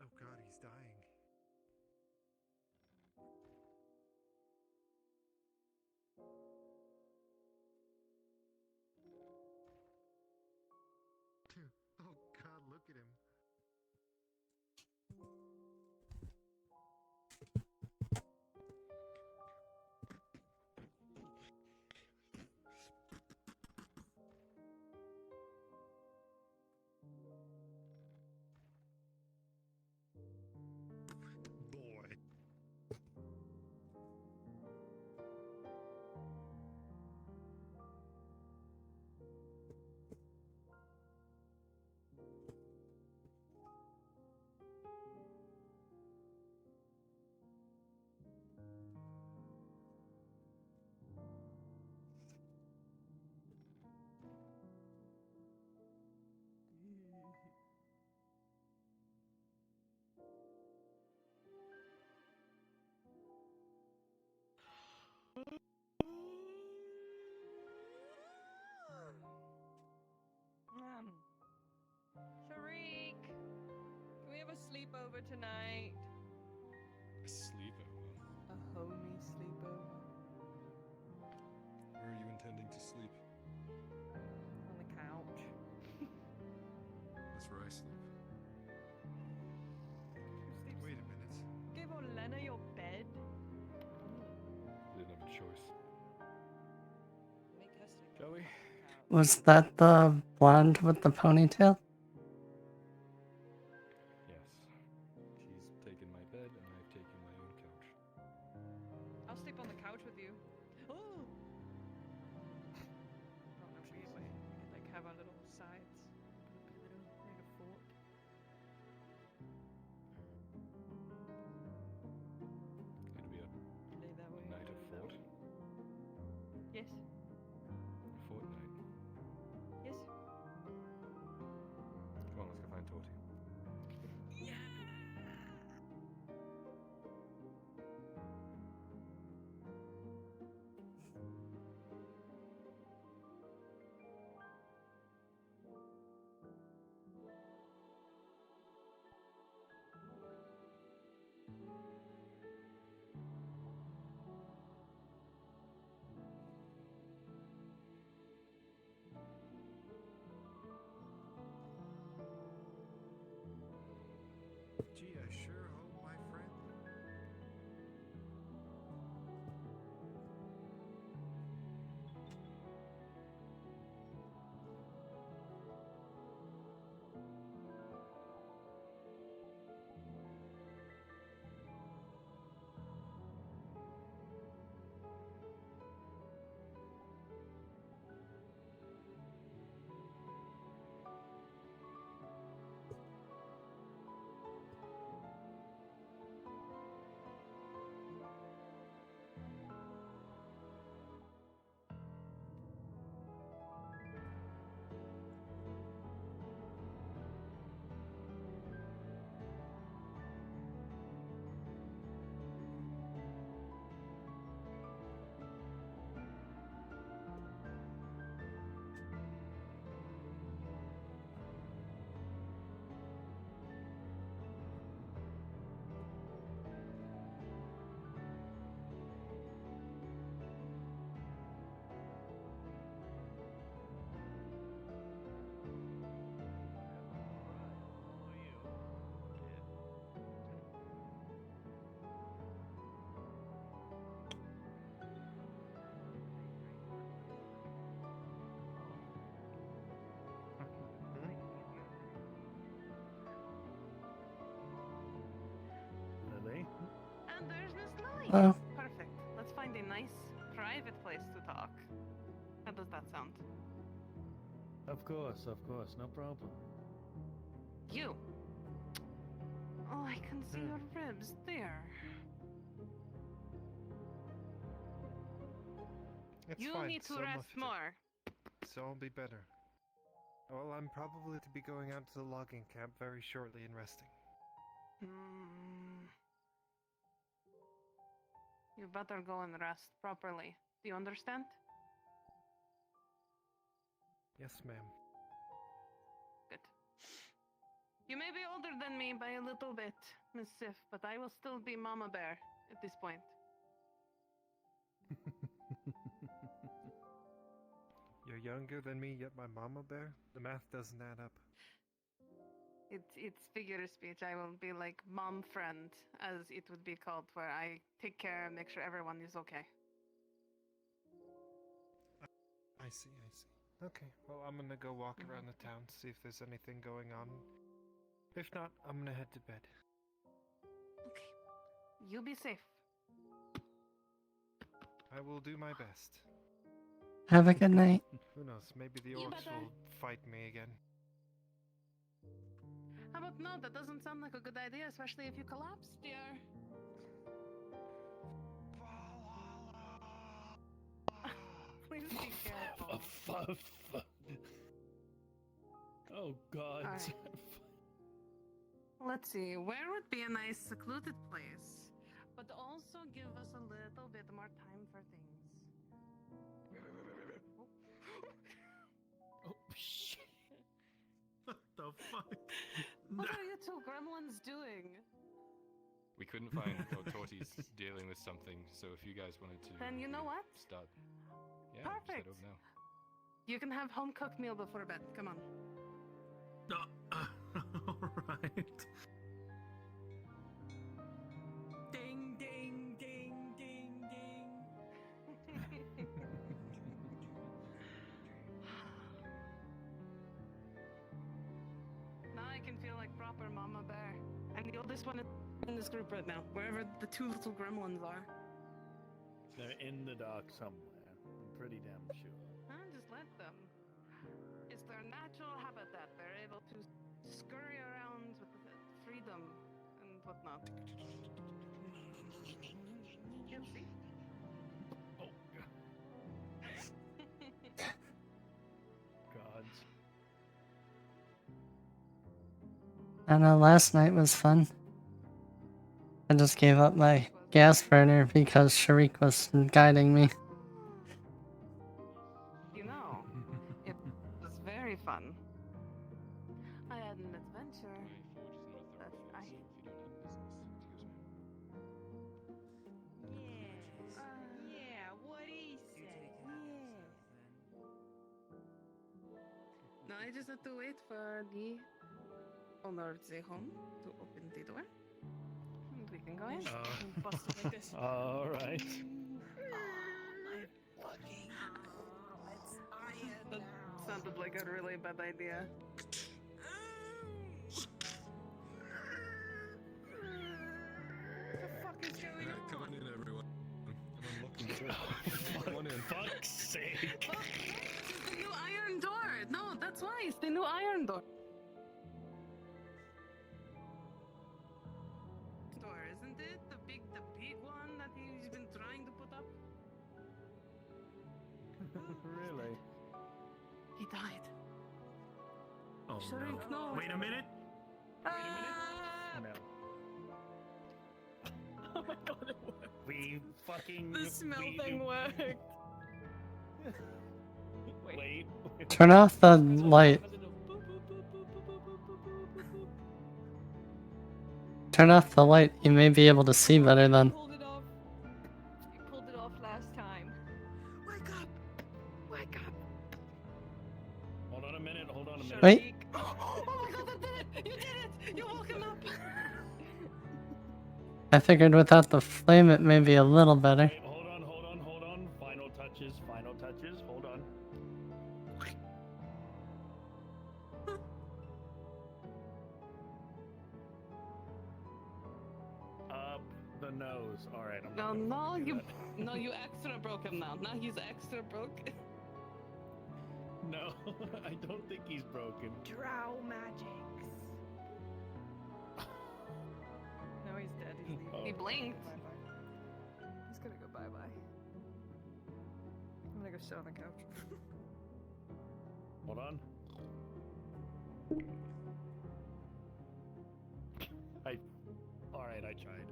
Oh god, he's dying. Oh god, look at him. Boy. Tariq, can we have a sleepover tonight? A sleepover? A homie sleepover. Where are you intending to sleep? On the couch. That's where I sleep. Who sleeps? Wait a minute. Give Olena your bed? Didn't have a choice. Make her sleep. Shall we? Was that the blonde with the ponytail? Yes. She's taken my bed and I've taken my own couch. I'll sleep on the couch with you. Oh! Oh no, we could like have our little sides. Put a little like a fort. It'll be a Lay that way. night of lay that fort. way. Yes. Fortnight. Yes. Come on, let's go find Torty. Gee, I sure hope, my friend. Lily? And there's Miss Lily. Hello. Perfect. Let's find a place to talk. How does that sound? Of course, no problem. You. Oh, I can see your ribs there. It's You fine, need to so rest much- more. So I'll be better. Well, I'm probably to be going out to the logging camp very shortly and resting. You better go and rest properly. Do you understand? Yes, ma'am. Good. You may be older than me by a little bit, Miss Sif, but I will still be Mama Bear at this point. You're younger than me, yet my mama bear? The math doesn't add up. It's figure of speech. I will be like mom friend, as it would be called, where I take care and make sure everyone is okay. I see. Okay, well, I'm gonna go walk around the town, see if there's anything going on. If not, I'm gonna head to bed. You be safe. I will do my best. Have a good night. Who knows, maybe the You orcs better. will fight me again. How about no? That doesn't sound like a good idea, especially if you collapse, dear. Please be careful. Oh God. Alright. Let's see, where would be a nice secluded place, but also give us a little bit more time for things? Oh shit. What the fuck? What are you two gremlins doing? We couldn't find Torty's dealing with something, so if you guys wanted to Then you know what? start. Yeah, Perfect. Set up now. You can have home cooked meal before bed. Come on. Alright. Ding, ding, ding, ding, ding. Now I can feel like proper Mama Bear. I'm the oldest one in this group right now, wherever the two little gremlins are. They're in the dock somewhere. I'm pretty damn sure. Just let them. It's their natural habitat. They're able to scurry around with freedom and whatnot. You'll see. Gods. I know last night was fun. I just gave up my gas burner because Sharik was guiding me. You know, it was very fun. I had an adventure that I. Yeah, what he said. No, I just had to wait for the owner of the home to open the door. And we can go in and bust it like this. Alright. That sounded like a really bad idea. Come on in, everyone. I'm looking for Come on in. Fuck's sake. Oh, it's the new iron door. No, that's why it's the new iron door. Door, isn't it? The big one that he's been trying to put up. Really? He died. Oh Sharik, no. Wait a minute. No. Oh my god, it worked. We fucking. The smell we- thing worked. Wait. Turn off the light. Turn off the light. You may be able to see better then. You pulled it off last time. Wake up! Wake up! Hold on a minute. Wait. Oh my god, that did it! You did it! You woke him up! I figured without the flame it may be a little better. Hold on. Final touches. Hold on. Up the nose. All right. I'm No, not gonna no, fucking do you, that. no, you extra broke him now. Now he's extra broke. No, I don't think he's broken. Drow magics. No, he's dead. He's leaving. Oh. He blinked. Bye-bye. He's gonna go bye-bye. I'm gonna go sit on the couch. Hold on. All right, I tried.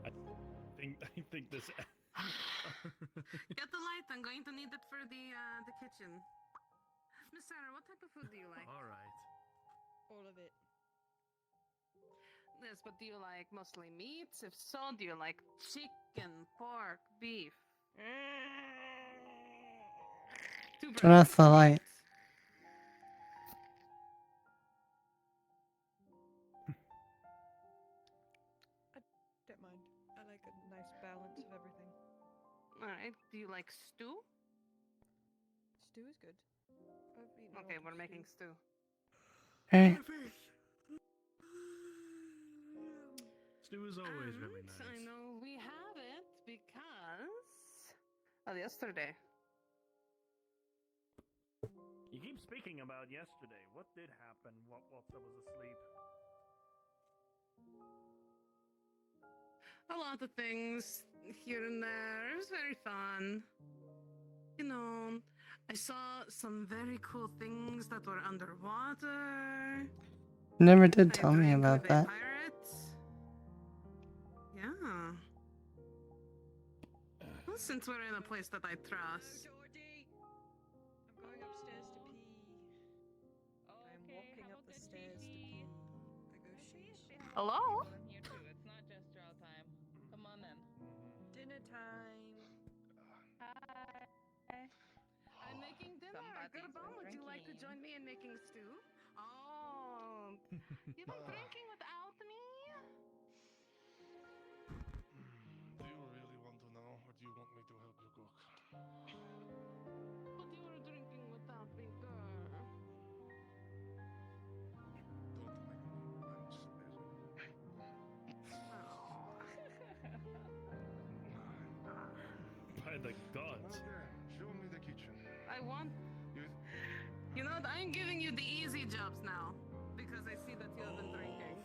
I think this. Get the light. I'm going to need it for the kitchen. Miss Sarah, what type of food do you like? All right. All of it. Yes, but do you like mostly meats? If so, do you like chicken, pork, beef? Turn off the light. Don't mind. I like a nice balance of everything. All right. Do you like stew? Stew is good. I've eaten a Okay, lot we're of making stew. stew. Hey. Stew is always really And nice. I know we have it because of yesterday. You keep speaking about yesterday. What did happen whilst I was asleep? A lot of things here and there. It was very fun. You know, I saw some very cool things that were underwater. You never did I tell me drank about with a that. pirate. Yeah. Well, since we're in a place that I trust. I'm going upstairs to pee. I'm walking up the stairs to pee. I go shh. Hello? I'm here too. It's not just drow time. Come on in. Dinner time. Hi. I'm making dinner. Somebody's Good been would you like to drinking. join me in making stew? Oh, you've been drinking without me? Do you really want to know, or do you want me to help you cook? But you were drinking without me, girl. Don't make me. I'm sweating. By the gods. Okay, show me the kitchen. I want. You You know what? I'm giving you the easy jobs now because I see that you have been drinking.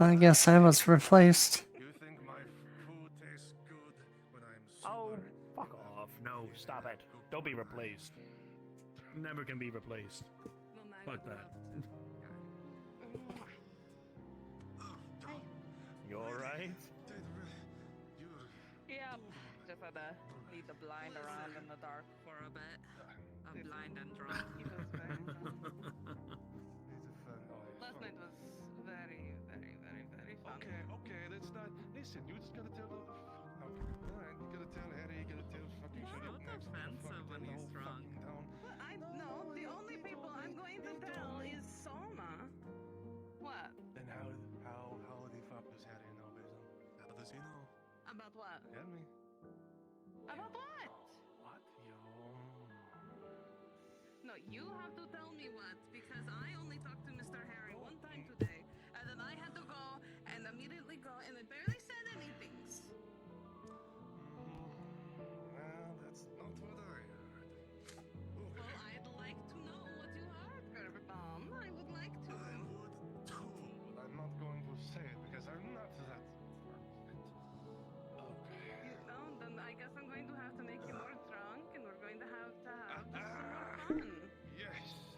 I guess I was replaced. You think my food tastes good when I'm Oh, sober? fuck off. No, stop it. Don't be replaced. Never can be replaced. Fuck that. You alright? Yep. Just had to leave the blind around in the dark for a bit. I'm blind and drunk. Last night was very, very, very, very fun. Okay, that's not. Listen, you just gotta tell the. Okay, alright, you gotta tell Harry, you gotta tell fucking It's shut not up next. offensive when he's drunk. Well, I know the only people I'm going to tell is Soma. What? Then how the fuck does Harry know, Basil? How does he know? About what? Tell me. About what? What? No, you have to tell me what because I only talked to Mr. Harry one time today, and then I had to go and immediately go, and I barely said anything. Well, that's not what I heard. Well, I'd like to know what you heard, Gerberbomb. I would like to. I would too, but I'm not going to say it because I'm not that. Okay. You know, then I guess I'm going to have to make you more drunk, and we're going to have some more fun. Yes.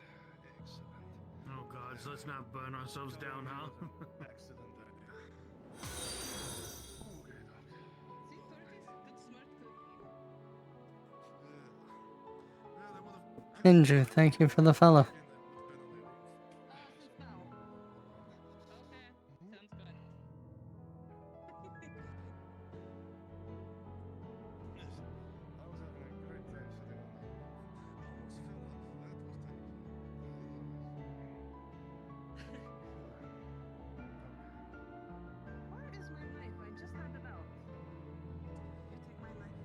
Excellent. Oh god, so let's not burn ourselves down, huh? Excellent idea. Okay, Doc. See, Turkey's good, smart cookie. Well, I would've Andrew, thank you for the follow. Since now. Okay, sounds good. Listen, I was having a great time sitting on that. Almost fell off. That was Where is my knife? I just had it out. You take my knife.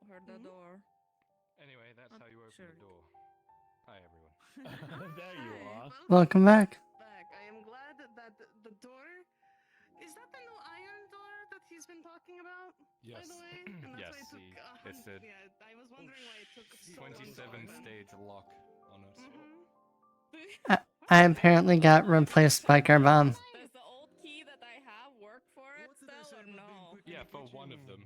Heard the door. Anyway, that's how you open sure. the door. Hi, everyone. There you are. Welcome back. Back. I am glad that the door. Is that the new iron door that he's been talking about? By Yes. the way, and that's Yes, why it took. it's a Yeah, I was wondering why it took so long. to 27 open. stage lock on us. I apparently got replaced by Garbom. Does the old key that I have work for it still or no? Yeah, for one of them.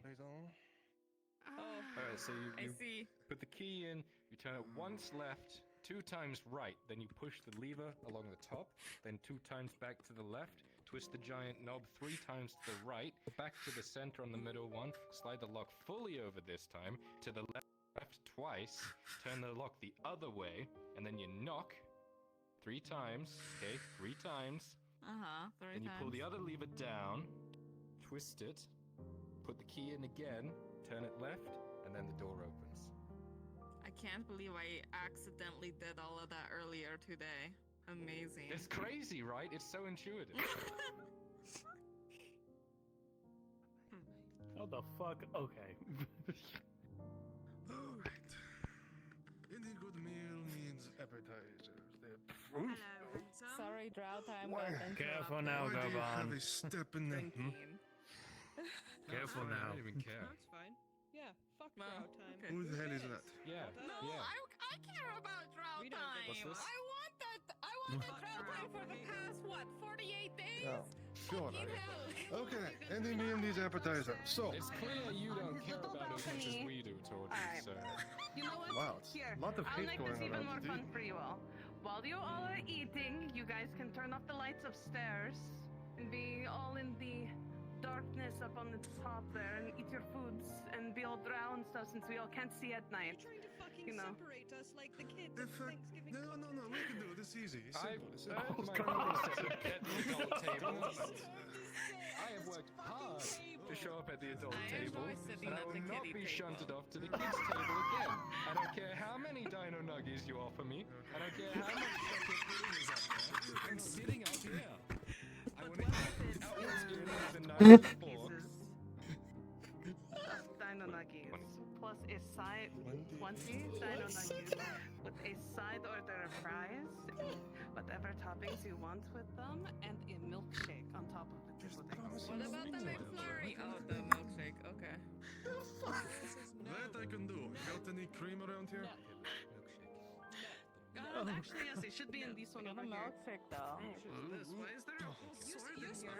Alright, so I you see. put the key in, you turn it once left, 2 times right, then you push the lever along the top, then 2 times back to the left, twist the giant knob 3 times to the right, back to the center on the middle one, slide the lock fully over this time, to the left twice, turn the lock the other way, and then you knock 3 times, okay, 3 times, Three then you pull times. the other lever down, twist it, put the key in again, turn it left, and then the door opens. I can't believe I accidentally did all of that earlier today. Amazing. It's crazy, right? It's so intuitive. What the fuck? Okay. Alright. Any good meal needs appetizers. They're fruit. Sorry, drow time. Why- got Careful interrupted. now, Why do you have Garbon. a step in the... Careful I now. don't even care. That's fine. Yeah, fuck No, drow time. okay. Who the hell is that? Yeah, No, yeah. I care about drow We don't time. What's this? I want that drow time for the past, what, 48 days? Oh, sure. Fucking hell. Okay, any meal needs appetizer. So, It's clear you don't care about it as much as we do, Tordy, Alright. so... You know what? wow, it's Here, a lot of I'll hate make going this even around. more fun for you all. While you all are eating, you guys can turn off the lights upstairs and be all in the darkness up on the top there and eat your foods and be all drow and stuff since we all can't see at night. You're trying to fucking You know. separate us like the kids The at fuck? Thanksgiving. No, we can do this easy. It's I've simple. It's simple. earned my consent at the adult table. I have worked hard to show up at the adult I table, enjoy sitting and I at will the not kiddie be table. shunted off to the kids' table again. I don't care how many dino nuggies you offer me. I don't care how much chocolate pudding is up there. I'm sitting up here. I want to eat outwards earrings and knives and forks. Dino nuggies plus a side 20 dino nuggies with a side order of fries, whatever toppings you want with them, and a milkshake on top of the pudding. What about the McFlurry? Oh, the milkshake. Okay. That I can do. Got any cream around here? Actually, yes, it should be in this one over here. milkshake though. This. Why is there a whole sword in here?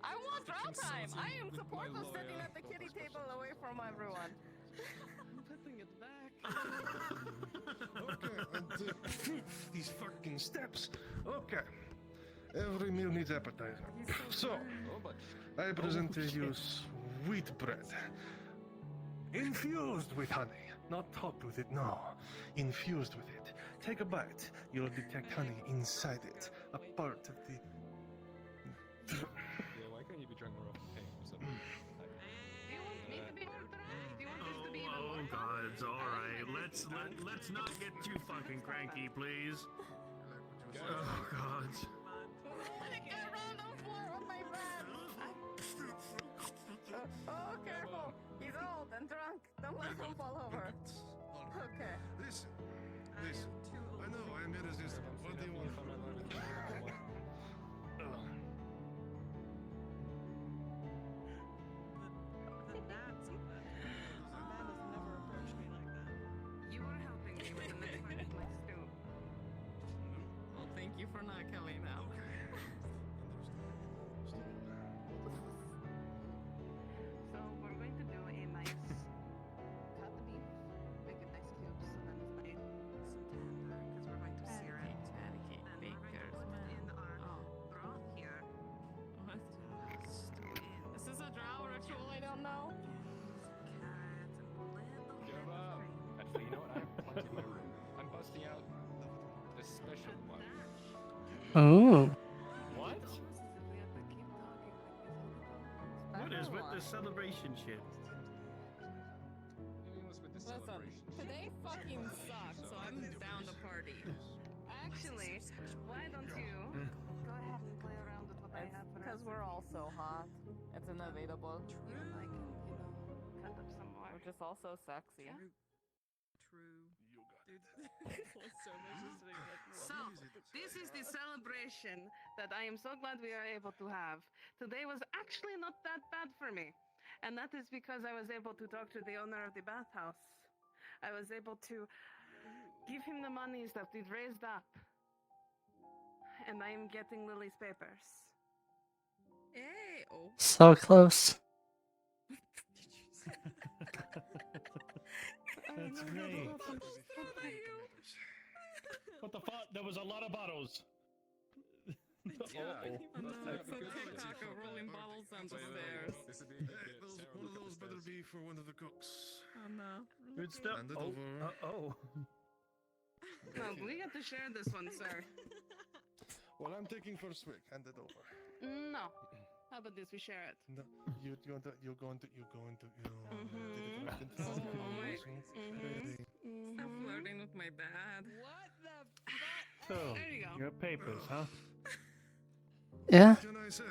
I want drow time. I am supportive of sitting at the kiddie table away from everyone. I'm putting it back. Okay, and these fucking steps. Okay. Every meal needs appetizer. So, Oh, but I present to you sweet bread. Infused with honey. Not topped with it, no. Infused with it. Take a bite. You'll detect honey inside it. A part of the... yeah, why can't you be drunk more often? Hey, what's up? Do you want me to be more dry? Do you want this to be even Oh more God, it's all right. Let's not get too fucking cranky, please. Oh God. Get around the floor with my bed. Oh, careful. He's old and drunk. Don't let him fall over. Okay. Listen. Listen. I know, I am irresistible. What do you want? The Nazi man has never approached me like that. You are helping me with the next part of my stew. Well, thank you for not killing them. So we're going to do a nice cut the beef, make it nice cubes, so then it's nice and tender because we're going to sear it. Then we're going to put in our broth here. What? Stew in This is a drow ritual I don't know. carrots and a little Give bit of up. cream. Actually, you know what? I have plenty in my room. I'm busting out the special one. Ooh. What? We have to keep talking like this. What is with this celebration shit? Listen, today fucking sucks, so I'm down to party. Actually, why don't you go ahead and play around with what I have for Because us? we're all so hot. It's inevitable. I can, cut up some Which is also sexy. True. You got Dude, So, this is the celebration that I am so glad we are able to have. Today was actually not that bad for me. And that is because I was able to talk to the owner of the bathhouse. I was able to give him the monies that we'd raised up. And I am getting Lily's papers. Hey! Oh. So close. That's great. What the fuck? There was a lot of bottles. Yeah, it's a TikTok of rolling bottles down the stairs. One of those better be for one of the cooks. Oh no. Good stuff. Hand it Oh, over. No, we get to share this one, sir. Well, I'm taking first swig. Hand it over. No. How about this? We share it. No, you're going to. Stop flirting with my dad. What the fuck? So, There you go. your papers, huh? Yeah. What can I say?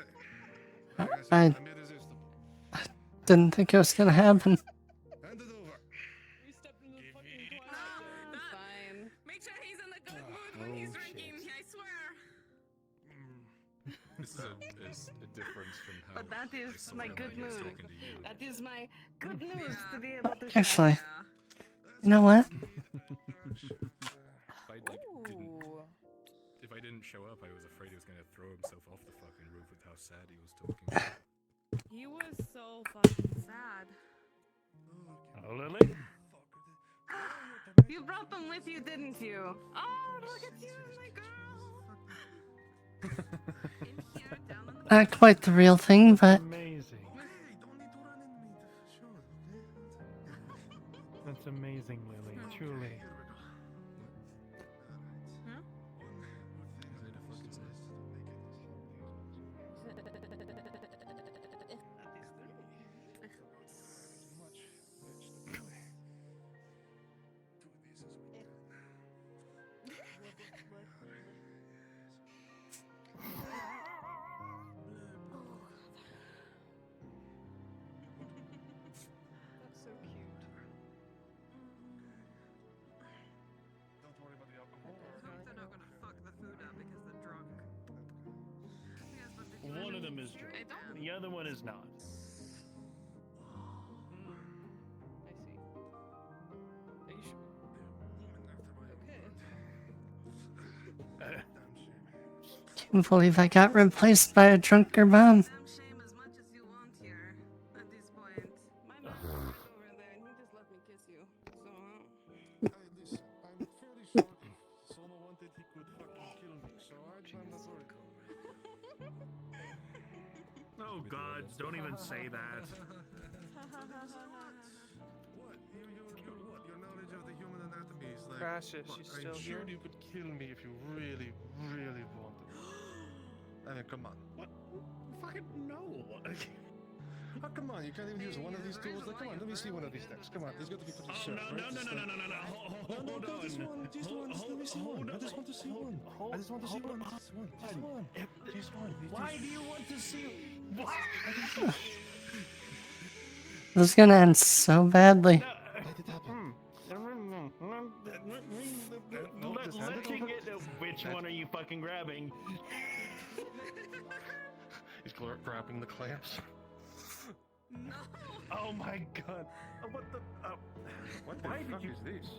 I I'm irresistible. didn't think it was gonna happen. Hand it over. We stepped in the fucking No, toilet. fine. Make sure he's in a good mood when he's drinking, I swear. This is a difference from how. But that is I my saw good when I was mood. talking to you. That is my good news to be able to share. Actually, you know what? If I didn't show up, I was afraid he was gonna throw himself off the fucking roof with how sad he was talking. He was so fucking sad. Oh, Lily? You brought them with you, didn't you? Oh, look at you, my girl. Not quite the real thing, but Amazing. That's amazing, Lily. Truly. That's so cute. Don't worry about the alcohol. They're not gonna fuck the food up because they're drunk. Yes, but the One of them is drunk. The other one is not. I see. Are you sure? Okay. can't believe I got replaced by a drunker mom. Damn shame as much as you want here at this point. My man is over there and he just let me kiss you. So, Listen, I'm fairly sure if Soma wanted, he could fucking kill me, so I'm not worried. Oh, God, don't even say that. What? Your knowledge of the human anatomy is like... Crashes, Look, she's I'm still sure here? you could kill me if you really, really wanted. I mean, come on. What? Fucking no. Oh, come on, you can't even use one of these tools. Like, come on, let me see one of these things. Come on, there's got to be pretty Oh, sharp, no, right? no, Just no, no, like- no, no, no, hold No, on. just one. Just one. Let me see one. I just want to see one. I just want to see one. Just one. Just one. Just one. Why do you want to see? What? This is gonna end so badly. Let's get which one are you fucking grabbing? He's grabbing the clamps. No. Oh my god. What the? What the Why fuck did you? is this?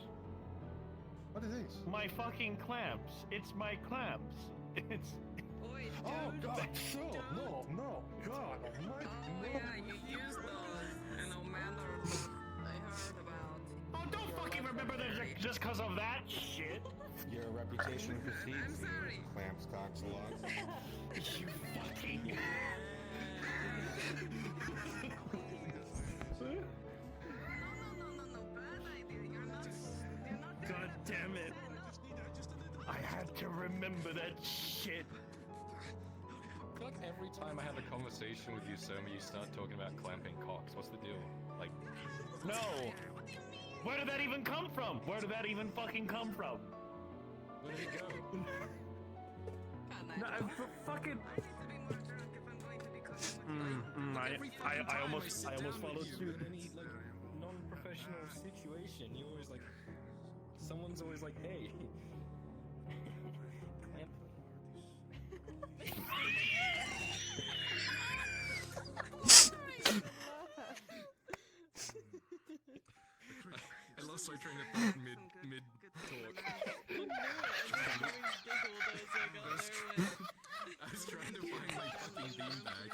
What is this? My fucking clamps. It's my clamps. It's. Oi, Oh dude. God! No! God! Almighty! Oh yeah, you used those in Omander. I heard about. Oh, don't fucking remember that just because of that shit. Your reputation precedes I'm you, sorry. Clamps Coxalot. You fucking. No, bad idea. You're not God damn it. I had to remember that shit. I feel like every time I have a conversation with you, Soma, you start talking about clamping cocks. What's the deal? Like, No. Where did that even come from? Where did that even fucking come from? where did it go? No, fucking. I almost followed suit. professional situation. You always like, someone's always like, hey. Clamp. I lost my train of thought mid talk. I was trying to find my fucking beanbag.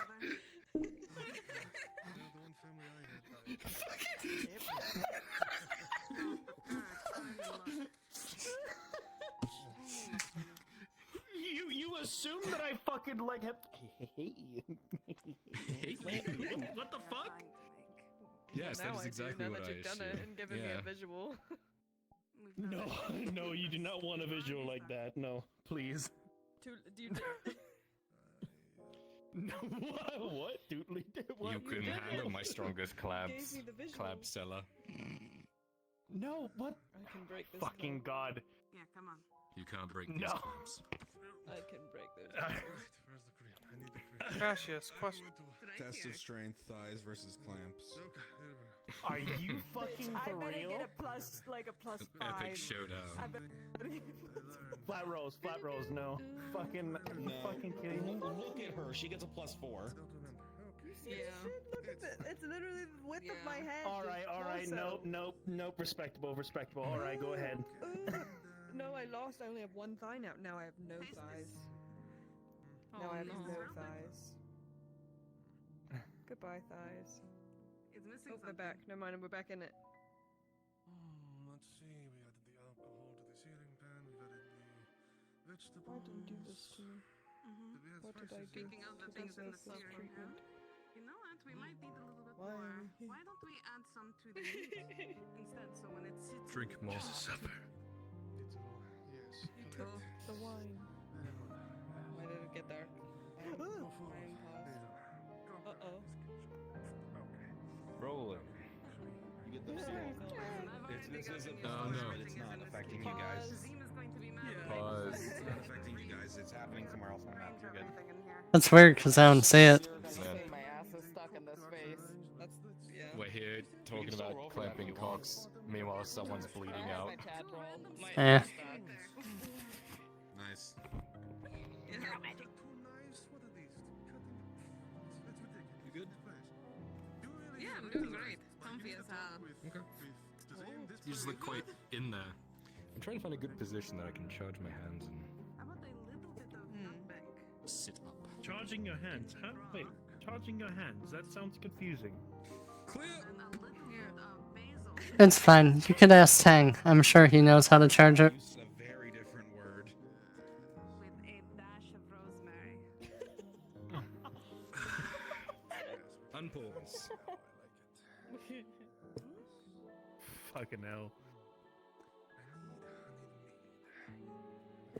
You assume that I fucking like have. What the fuck? Yes, Now that is I do, exactly now what that I you've done it assumed. and given me Yeah. a visual. No, no, you do not want a visual like that. No, please. Do you No, what? Doodly did what? You couldn't did handle it. my strongest You gave clabs. me the visual. Clab seller. No, what? I can break this. Fucking clamp. god. Yeah, come on. You can't break these No. clamps. I can break those. Where's the cream? I need the cream. Cassius, question. Test of strength, thighs versus clamps. Are you fucking I for better real? get a plus, like a plus 5. Epic showdown. I better Flat rolls, no. Fucking, are you fucking kidding me? Look at her. She gets a +4. Yeah. Look at it. It's literally the width of my hand. All right, nope. Respectable. All right, go ahead. No, I lost. I only have one thigh now. Now I have no thighs. Now I have no thighs. Goodbye, thighs. It's missing Oh, they're back. Never mind, we're back in it. Let's see. We added the alcohol to the searing pan. We added the vegetables. Why did you do this to me? What did I do? Speaking of the to things in the deserve this searing pan, treatment? you know what? We might need a little bit Why more. are we here? Why don't we add some to the meat instead? So when it sits. Drink more. Supper. Yes. The wine. Why did it get dark? Uh-oh. Rolling. You get the This isn't Oh, no. but it's not affecting you guys. Zim is going to be mad. Pause. It's not affecting you guys. It's happening somewhere else on the map. You're good. That's weird because I don't see it. My ass is stuck in this space. That's yeah. We're here talking still about roll for that if clamping you want. cocks. Meanwhile, someone's bleeding out. My chat roll. My Eh. ass is stuck. Nice. You good? Yeah, I'm doing great. Comfy as hell. Okay. You just look quite in there. I'm trying to find a good position that I can charge my hands in. How about a little bit of nutmeg? Sit up. Charging your hands, huh? Wait, charging your hands? That sounds confusing. Clear. And a little bit of basil. It's fine. You could ask Tang. I'm sure he knows how to charge it. Use a very different word. With a dash of rosemary. Unpause. Fucking hell.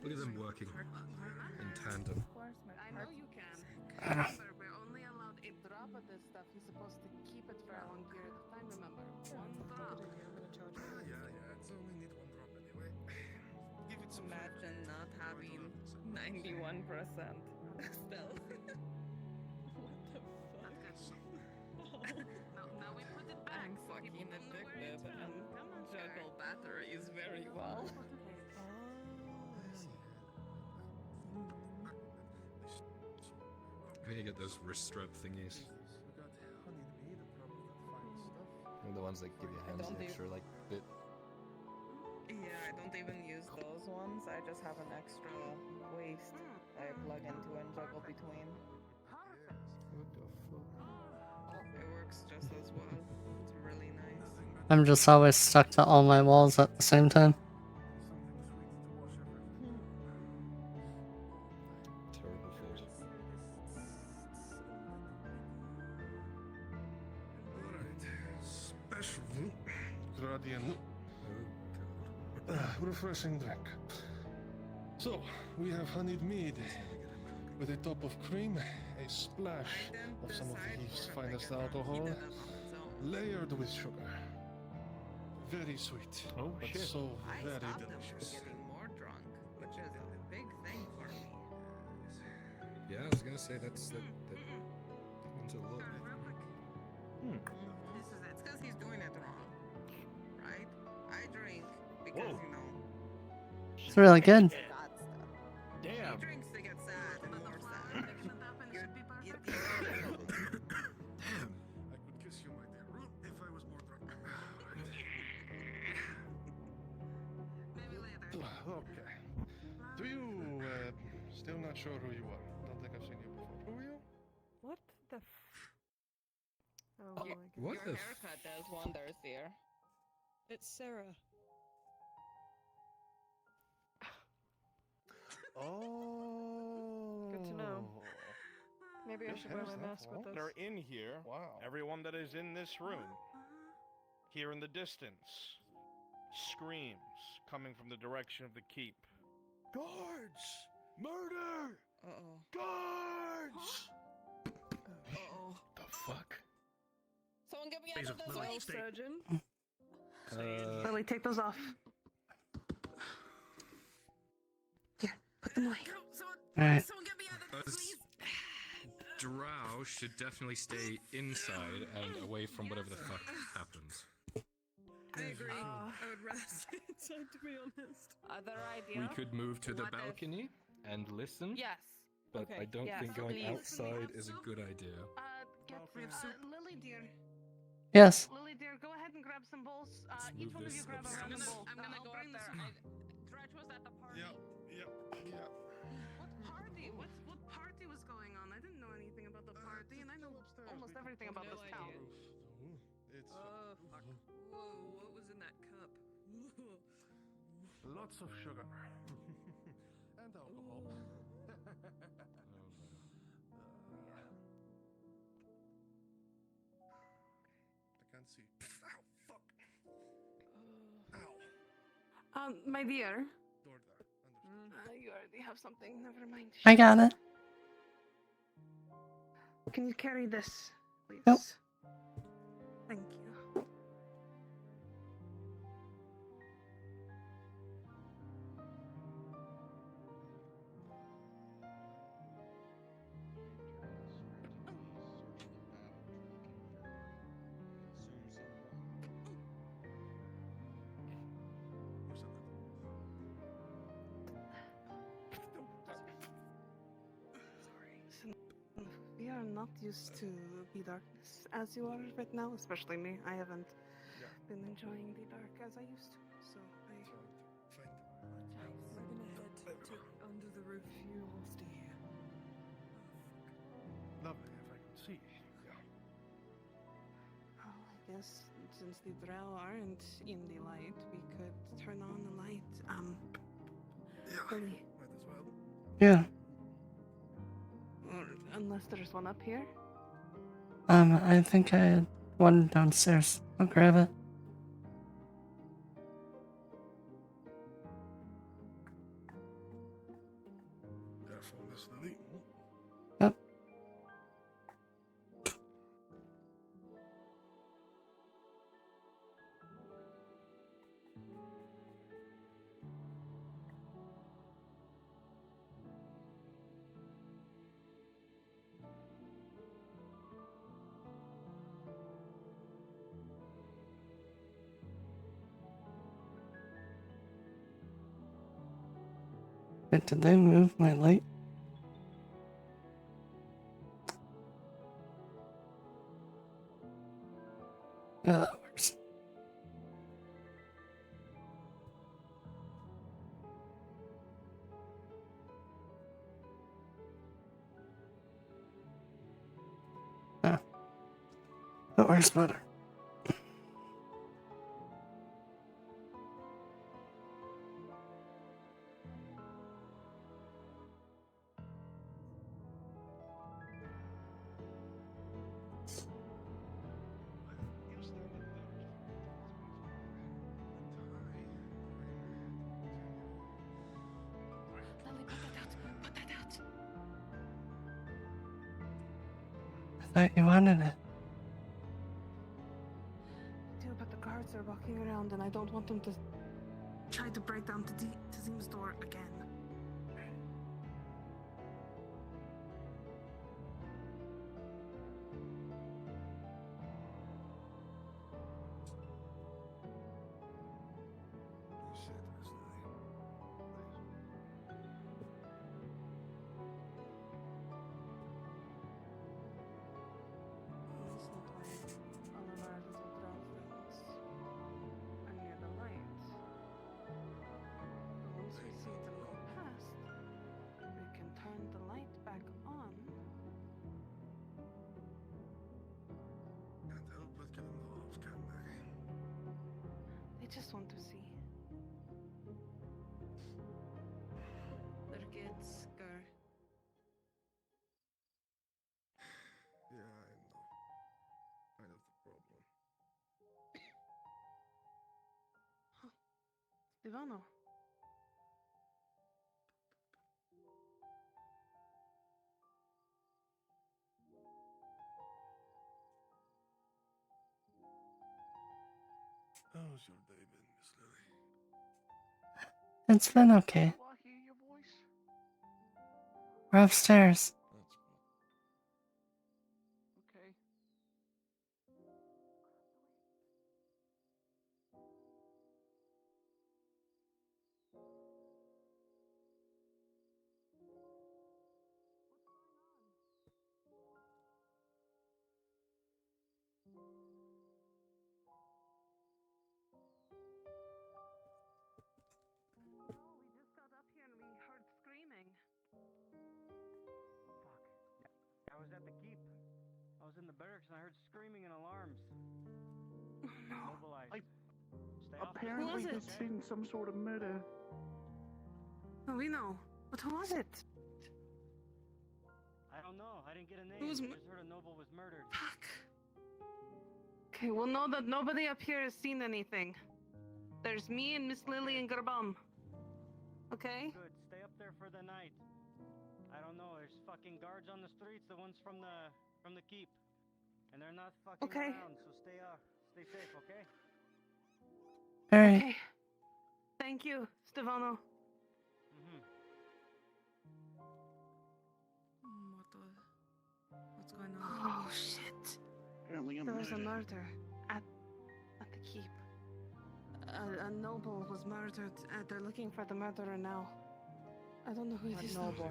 Look at them working in tandem. I know you can. Remember, we're only allowed a drop of this stuff. You're supposed to keep it for a long period of time, remember? One drop. Yeah. It's only need one drop anyway. Give it some. Imagine not having 91% still. What the fuck? Now we put it back. I'm so fucking people know where addicted it's from. and Come on, juggle batteries very well. We need to get those wrist strap thingies. They're the ones that give your hands don't an do- extra like bit. Yeah, I don't even use those ones. I just have an extra waist I plug into and juggle between. What the fuck? It works just as well. It's really nice. I'm just always stuck to all my walls at the same time. Terrible fit. Special gradient. Refreshing drink. So, we have honeyed mead with a top of cream, a splash of some of the finest alcohol, layered with sugar. Very sweet. Oh, but shit. so I very stopped them from delicious. getting more drunk, which is a big thing for me. Yeah, I was gonna say that means a lot. It's because he's doing it wrong. It's really good. Damn. Drinks to get sad and more sad. Damn. I could kiss you, my dear Root, if I was more drunk. Okay. Do you, still not sure who you are? Don't think I've seen you before. Who are you? What the Oh my god. What Your the haircut does wonders, dear. It's Sarah. Oh. Good to know. Maybe I Your should wear hair's my that mask with long? this. They're in here. Wow. Everyone that is in this room, here in the distance, screams coming from the direction of the keep. Guards! Murder! Uh-oh. Guards! Uh-oh. The fuck? Someone get me Please, out of this Lily, way. stay. Surgeon. Lily, take those off. Here, put them away. Alright. Drow should definitely stay inside and away from whatever the fuck happens. I agree. I would rather stay inside, to be honest. Other idea? We could move to the What if- balcony and listen. Yes. But Okay, I don't yes, think going please. outside is a good idea. Lily dear. Yes. Lily dear, go ahead and grab some bowls. Let's Each move one of you this grab a upstairs. random bowl. I'm gonna go up there. Dredge was at the party. Yeah. What party? What party was going on? I didn't know anything about the party, and I know almost everything about this town. It's Oh, fuck. Whoa, what was in that cup? lots of sugar. And alcohol. I can't see. Ow, fuck. Ow. My dear. Door there. Understood. You already have something. Never mind. I got it. Can you carry this, please? Nope. Thank you. Listen, we are not used to the darkness as you are right now, especially me. I haven't been enjoying the dark as I used to, so I... We're gonna head to under the roof. You all stay here. Lovely, if I could see. Yeah. Well, I guess since the drow aren't in the light, we could turn on the light. Lily, Might as well. Yeah. or unless there's one up here. I think I had one downstairs. I'll grab it. Careful, Miss Lily. Yep. Wait, did they move my light? Yeah, that works. Yeah. That works better. Lily, put that out. Put that out. I thought you wanted it. I do, but the guards are walking around, and I don't want them to try to break down Tazim's door again. Shit, Miss Lily. just want to see. They're kids, Gar. Yeah, I know. Kind of the problem. Stevano. How's your day been, Miss Lily? It's been okay. Do I hear your voice? We're upstairs. That's Okay. We just got up here and we heard screaming. Fuck. Yeah, I was at the keep. I was in the barracks and I heard screaming and alarms. No. Mobilized. Stay Apparently, Who was there's it? been some sort of murder. Oh, we know. But who was it? I don't know. I didn't get a name. Who was I mu- just heard a noble was murdered. Fuck. Okay, we'll know that nobody up here has seen anything. There's me and Miss Lily and Garbam. Okay? Good. Stay up there for the night. I don't know. There's fucking guards on the streets. The ones from the keep, and they're not fucking Okay. around. So stay safe. Okay. Alright. Okay. Thank you, Stefano. What's going on? Oh shit. Apparently, a There was a murder. murder at the keep. A noble was murdered. They're looking for the murderer now. I don't know who it is. though.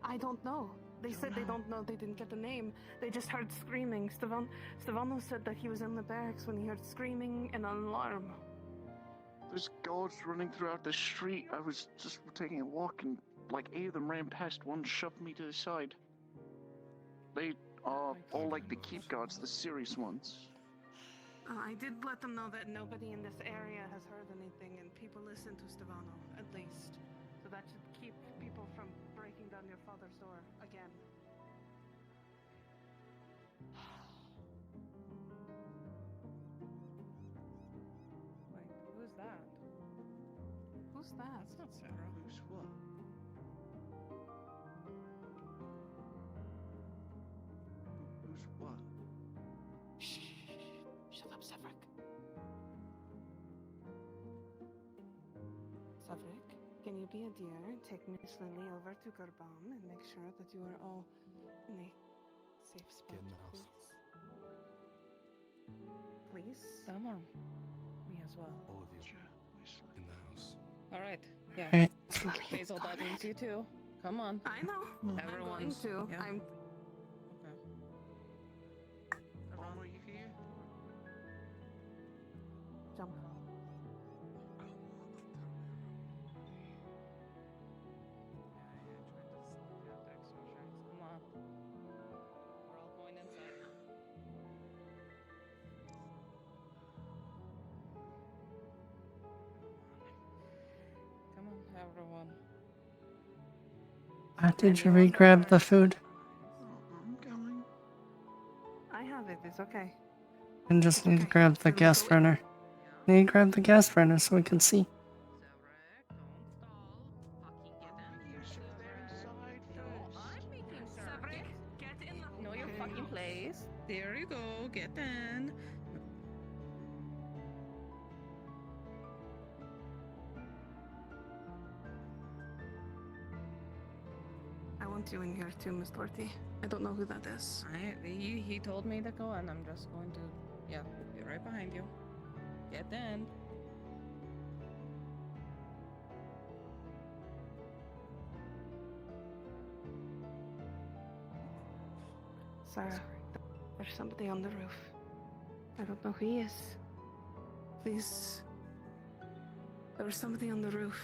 I don't know. They said they don't know. They didn't get the name. They just heard screaming. Stefano said that he was in the barracks when he heard screaming and an alarm. There's guards running throughout the street. I was just taking a walk and like 8 of them ran past. One shoved me to the side. They are all like the keep guards, the serious ones. I did let them know that nobody in this area has heard anything, and people listen to Stefano, at least. So that should keep people from breaking down your father's door again. Wait, who's that? Who's that? That's not Sarah. Who's what? Who's what? Shh. Shut up, Severick. Severick, can you be a dear and take Miss Lily over to Garbam and make sure that you are all in a safe spot, Get in the house. please? Come on. Me as well. All of you. In the house. All right. Yeah. Alright. Basil, that means you too. Come on. I know. Everyone's. I'm going to. Yeah. I'm. Okay. Ron, are you here? Jump. Come on. We're all going inside. Come on, everyone. Did you re-grab the food? I'm coming. I have it. It's okay. And just need to grab the gas burner. Need to grab the gas burner so we can see. Know your fucking place. There you go. Get in. I want you in here too, Miss Dorothy. I don't know who that is. He told me to go in. I'm just going to, yeah, be right behind you. Get in. Sarah, there's somebody on the roof. I don't know who he is. Please. There was somebody on the roof.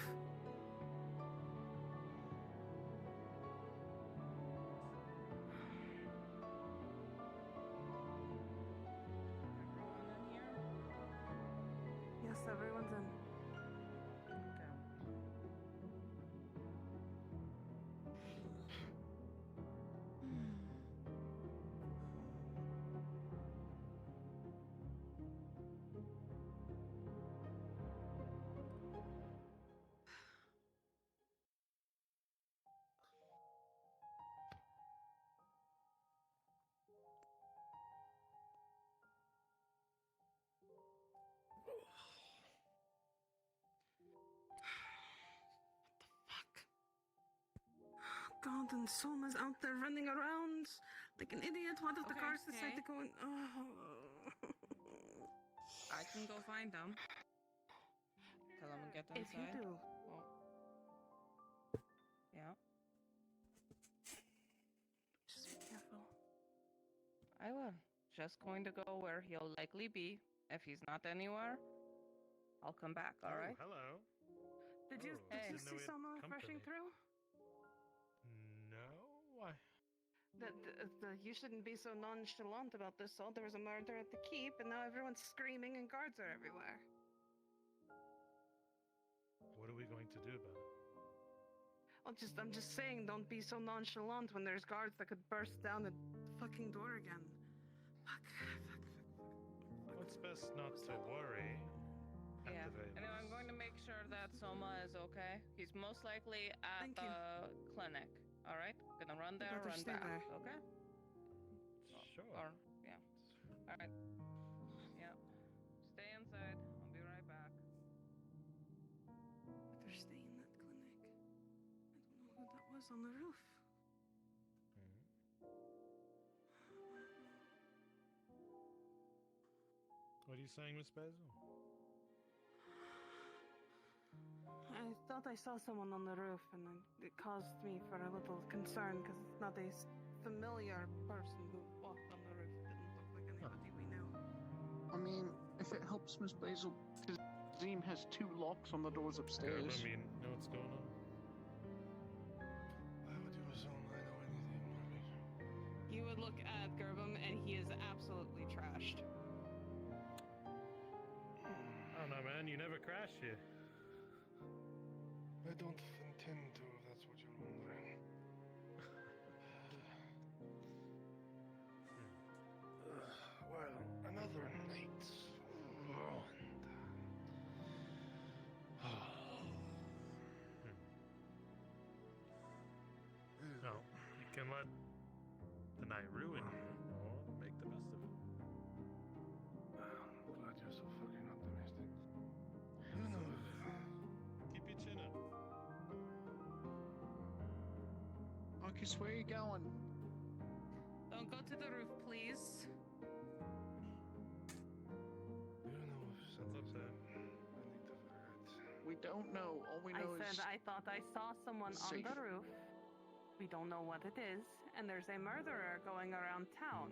God, and Soma's out there running around like an idiot. What if the Okay, cars decide okay. to go in? Oh. I can go find them. Tell them to get If you inside. do. Oh. Yeah. Just be careful. I will. Just going to go where he'll likely be. If he's not anywhere, I'll come back, alright? Hello. Did you Oh, did you didn't know see we had Soma rushing company. through? No, why? You shouldn't be so nonchalant about this. All there was a murder at the keep, and now everyone's screaming and guards are everywhere. What are we going to do about it? I'm just saying, don't be so nonchalant when there's guards that could burst down the fucking door again. Fuck. Well, it's best not to worry. At Yeah. the very Anyway, I'm going to make sure that Soma is okay. He's most likely at Thank you. the clinic. Alright? Gonna run there, better run stay back. there. Okay? Sure. Or, yeah. Alright. Yeah. Stay inside. I'll be right back. Better stay in that clinic. I don't know who that was on the roof. What are you saying, Miss Basil? I thought I saw someone on the roof, and it caused me for a little concern because it's not a familiar person who walked on the roof. It didn't look like anybody we knew. I mean, if it helps, Miss Basil, Kazim has 2 locks on the doors upstairs. I mean, know what's going on? Why would you assume I know anything, Marley? You would look at Gerbum, and he is absolutely trashed. I don't know, man. You never crash here. I don't intend to, if that's what you're wondering. Well, another night ruined. No, you can let the night ruin you, or make the best of it. I'm glad you're so fucking optimistic. Who knows? Keep your chin up. Marcus, where are you going? Don't go to the roof, please. You know if What's up, something's Sam? I need to forget. We don't know. All we know is I thought I saw someone safe. on the roof. We don't know what it is, and there's a murderer going around town.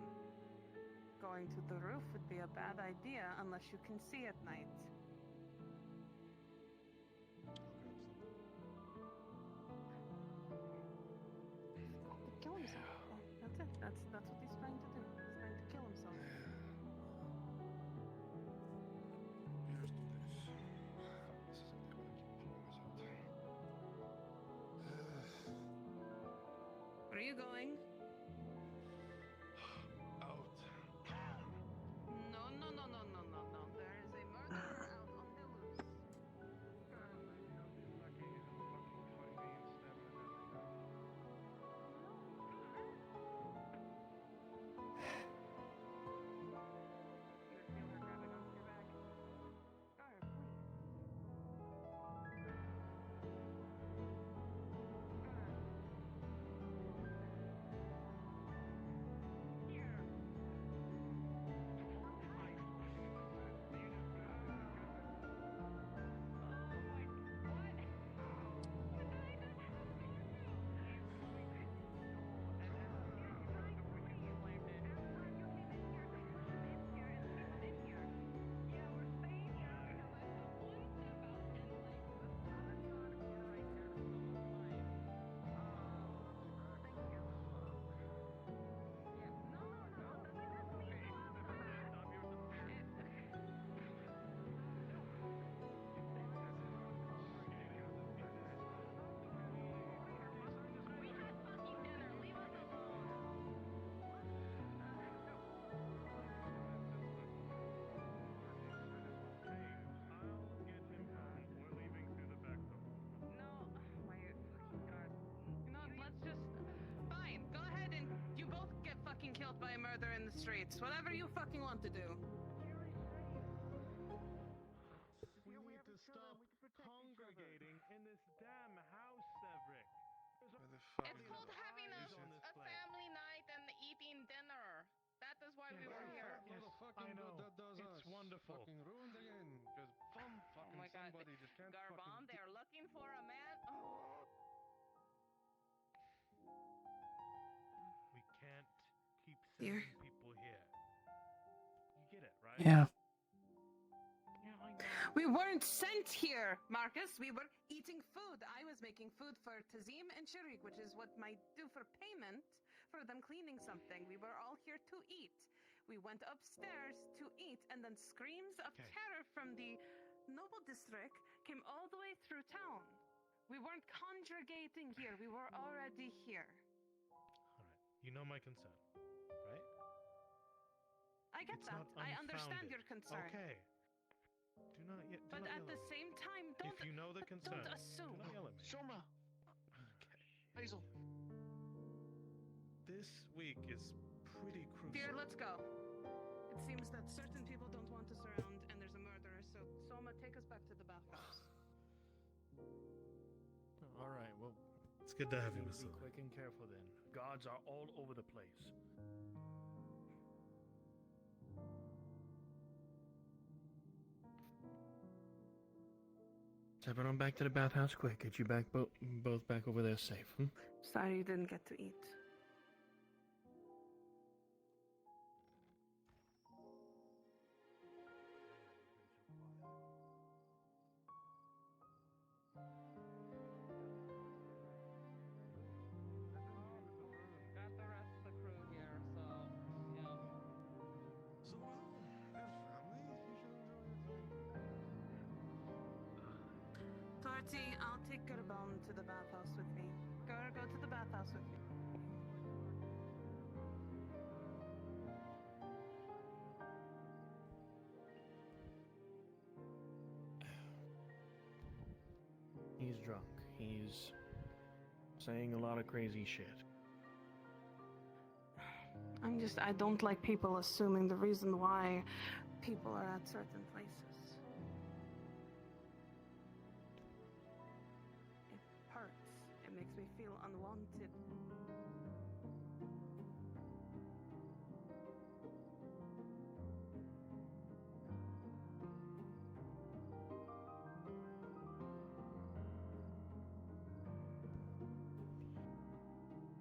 Going to the roof would be a bad idea unless you can see at night. Kill himself. That's it. That's what he's trying to do. He's trying to kill himself. Here's to this. This isn't going to keep pulling us out. Where are you going? Out. No. There is a murderer out on the loose. Killed by a murder in the streets. Whatever you fucking want to do. We need to stop congregating in this damn house, Severick. Where the fuck It's called having a family night and eating dinner. That is why we were here. Yes, I know. It's wonderful. Fucking ruined again. Because Oh my God, somebody just can't Garvon, fucking they're looking for a man. Oh. We can't keep Here. sending people here. You get it, right? Yeah. Yeah, I know. We weren't sent here, Marcus. We were eating food. I was making food for Tazim and Sharik, which is what might do for payment for them cleaning something. We were all here to eat. We went upstairs to eat, and then screams of terror from the noble district came all the way through town. We weren't congregating here. We were already here. All right. You know my concern, right? I get It's that. not I understand unfounded. your concern. Okay. Do not yet. But at the same time, don't. If you know the concern, don't assume. do not yell at me. Shoma. Hazel. This week is pretty crucial. Dear, let's go. It seems that certain people don't want us around, and there's a murderer. So, Soma, take us back to the bathhouse. All right, well, It's good to have you, be Mr. quick and careful then. Guards are all over the place. Let's everyone back to the bathhouse quick. Get you back both back over there safe. Sorry you didn't get to eat. Got the rest of the crew here, so yeah. So, family, you should enjoy your time. Torty, I'll take Garbon to the bathhouse with me. Go to the bathhouse with me. He's drunk. He's saying a lot of crazy shit. I don't like people assuming the reason why people are at certain places. It hurts. It makes me feel unwanted.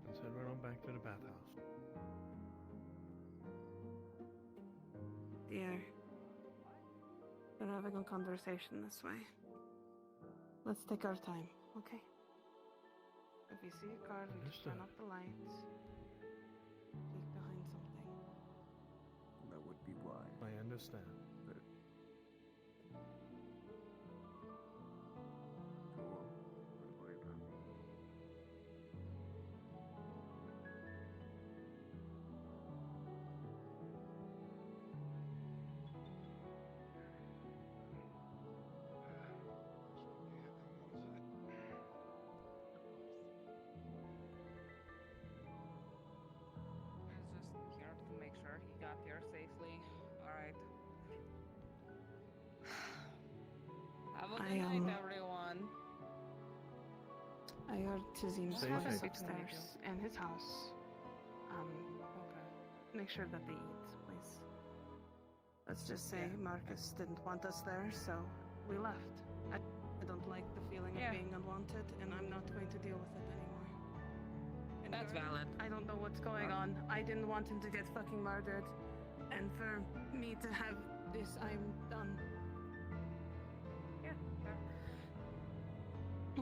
Let's head right on back to the bathhouse. Dear, we're having a conversation this way. Let's take our time, okay? If you see a car, we just turn off the lights. Peek behind something. That would be wise. I understand. But go on. Don't worry about me. I was just here to make sure he got here safely. Alright. Have a good night, everyone. I heard Tazim's Stay house safe. upstairs and his house. Make sure that they eat, please. Let's just say Marcus didn't want us there, so we left. I don't like the feeling of being unwanted, and I'm not going to deal with it anymore. And That's valid. I don't know what's going on. I didn't want him to get fucking murdered. And for me to have this, I'm done. Yeah, sure.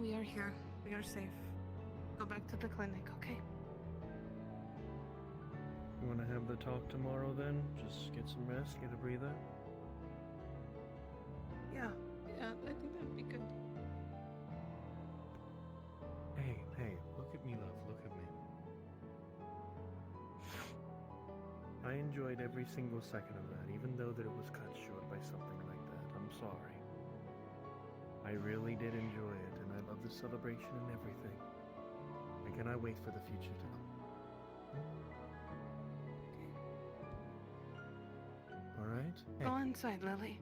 We are here. We are safe. Go back to the clinic, okay? You want to have the talk tomorrow then? Just get some rest, get a breather. Yeah, I think that'd be good. Hey, look at me, love. Look at me. I enjoyed every single second of that, even though that it was cut short by something like that. I'm sorry. I really did enjoy it, and I love the celebration and everything. I cannot wait for the future to come. Alright? Go inside, Lily.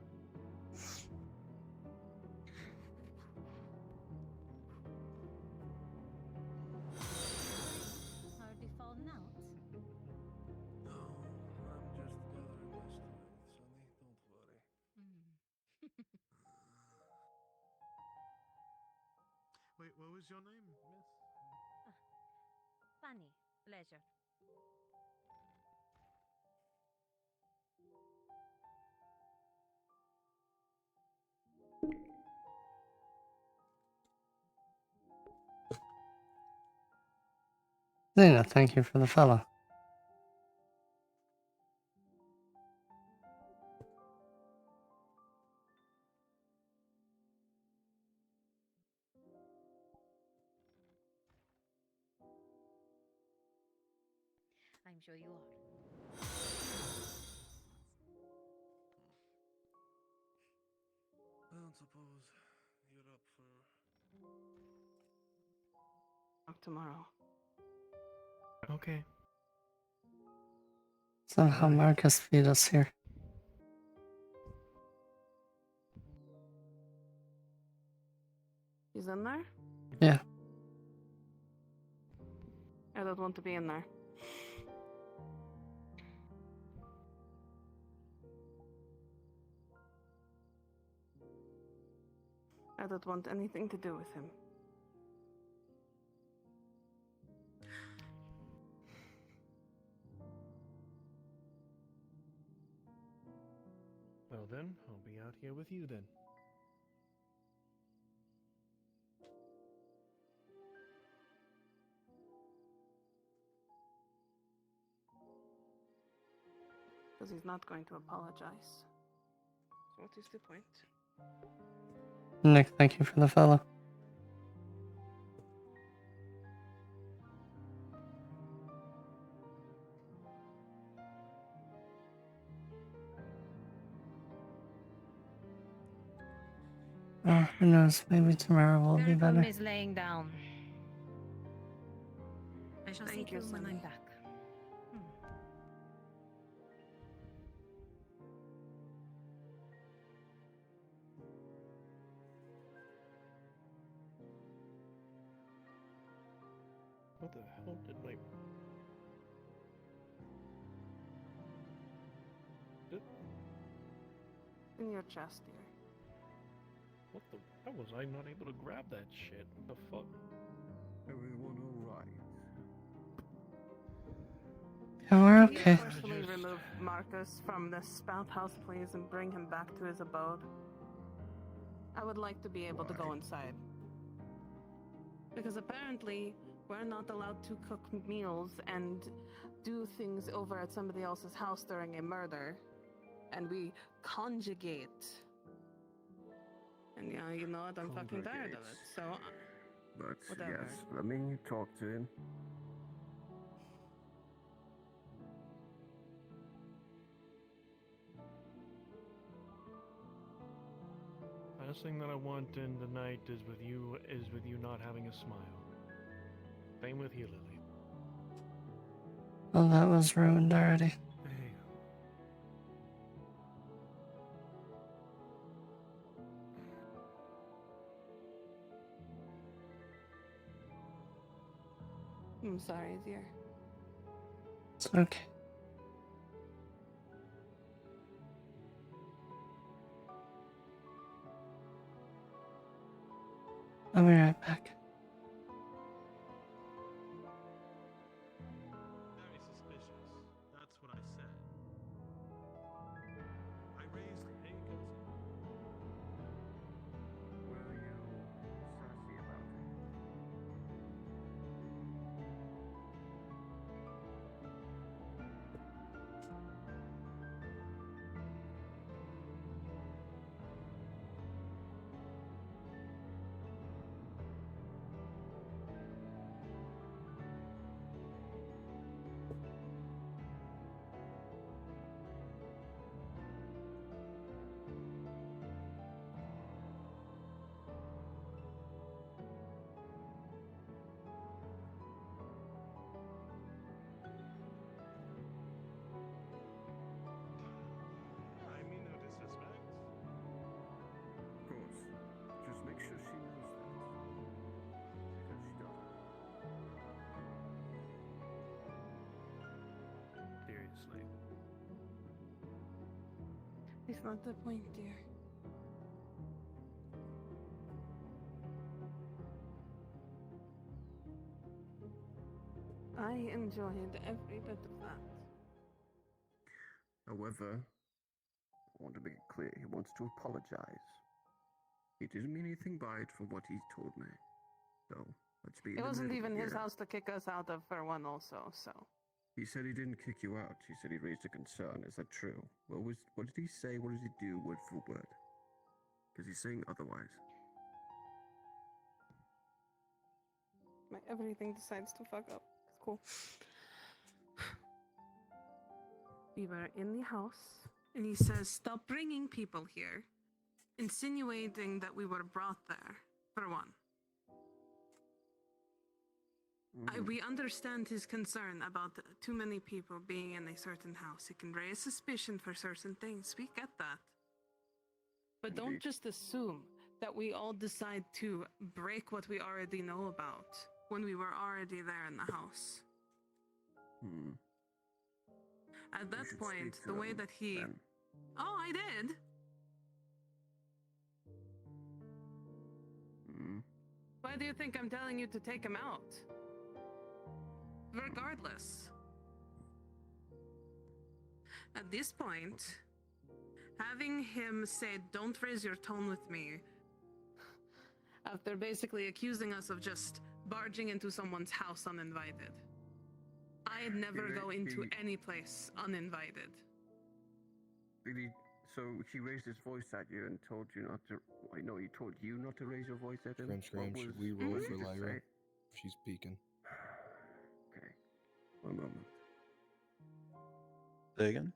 Wait, what was your name, miss? Funny. Pleasure. Zena, thank you for the follow. I'm sure you are. I don't suppose you're up for. Talk tomorrow. Okay. Somehow Marcus feed us here. He's in there? Yeah. I don't want to be in there. I don't want anything to do with him. Well then, I'll be out here with you then. Because he's not going to apologize. So what is the point? Nick, thank you for the follow. Oh, who knows? Maybe tomorrow will be better. is laying down. I shall Thank see you, you when I'm Sunny. back. What the hell did my... In your chest, dear. What the... How was I not able to grab that shit? What the fuck? Everyone alright? Yeah, we're Can you okay. forcefully remove Marcus from this bathhouse, please, and bring him back to his abode? I would like to be able to go inside. Because apparently, we're not allowed to cook meals and do things over at somebody else's house during a murder. And we conjugate. And yeah, you know what? I'm fucking tired of it. So, But whatever. yes, let me talk to him. Last thing that I want in the night is with you not having a smile. Same with you, Lily. Well, that was ruined already. Hey. I'm sorry, dear. It's okay. I'll be right back. Very suspicious. That's what I said. I raised a concern. Were you sassy about it? I mean no disrespect. Of course. Just make sure she knows that. Because she doesn't. Seriously. It's not the point, dear. I enjoyed every bit of that. However, I want to make it clear he wants to apologize. He didn't mean anything by it from what he told me. So, let's be in It the wasn't middle even his here. house to kick us out of for one also, so. He said he didn't kick you out. He said he raised a concern. Is that true? What did he say? What did he do word for word? Because he's saying otherwise. My everything decides to fuck up. It's cool. We were in the house, and he says, "Stop bringing people here," insinuating that we were brought there, for one. We understand his concern about too many people being in a certain house. It can raise suspicion for certain things. We get that. But don't just assume that we all decide to break what we already know about when we were already there in the house. At that should point, speak to the way him, that he... then. Oh, I did? Why do you think I'm telling you to take him out? Regardless. At this point, having him say, "Don't raise your tone with me," after basically accusing us of just barging into someone's house uninvited. I'd never go into any place uninvited. So he raised his voice at you and told you not to. I know he told you not to raise your voice at him. Scram, should we roll for Lyra? She's peeking. Okay. One moment. Say again?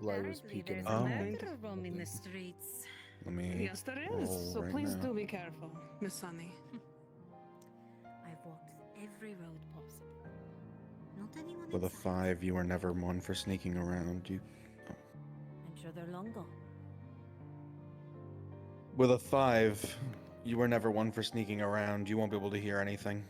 Lyra's peeking. There's a murder roaming the streets. Let me. Yes, there is. roll So right please now. do be careful, Miss Sunny. I've walked every road possible. Not anyone With a inside. 5, you were never one for sneaking around. I'm sure they're long gone. With a 5, you were never one for sneaking around. You won't be able to hear anything.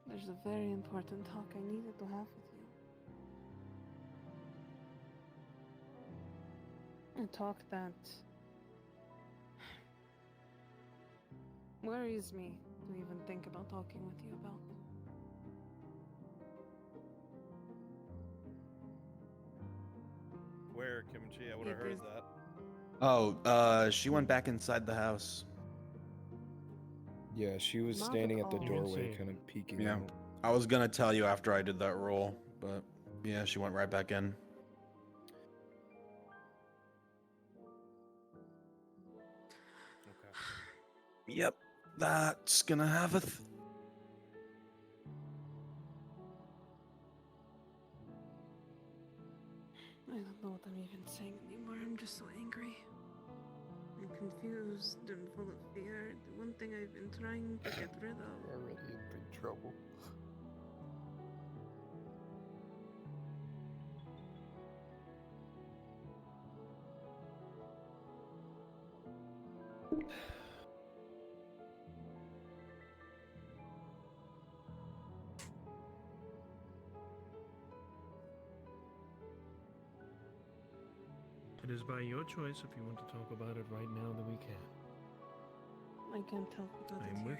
There's a very important talk I needed to have with you. A talk that worries me to even think about talking with you about. Where, Kimchi? I would have It heard is- that. Oh, she went back inside the house. Yeah, she was Not standing at at the all. doorway, Fancy. kind of peeking Yeah. out. I was gonna tell you after I did that roll, but yeah, she went right back in. Yep, that's gonna have it. I don't know what I'm even saying anymore. I'm just so angry. I'm confused and full of fear. The one thing I've been trying to get rid of. Already in big trouble. It is by your choice. If you want to talk about it right now, then we can. I can't talk about it I'm here. with.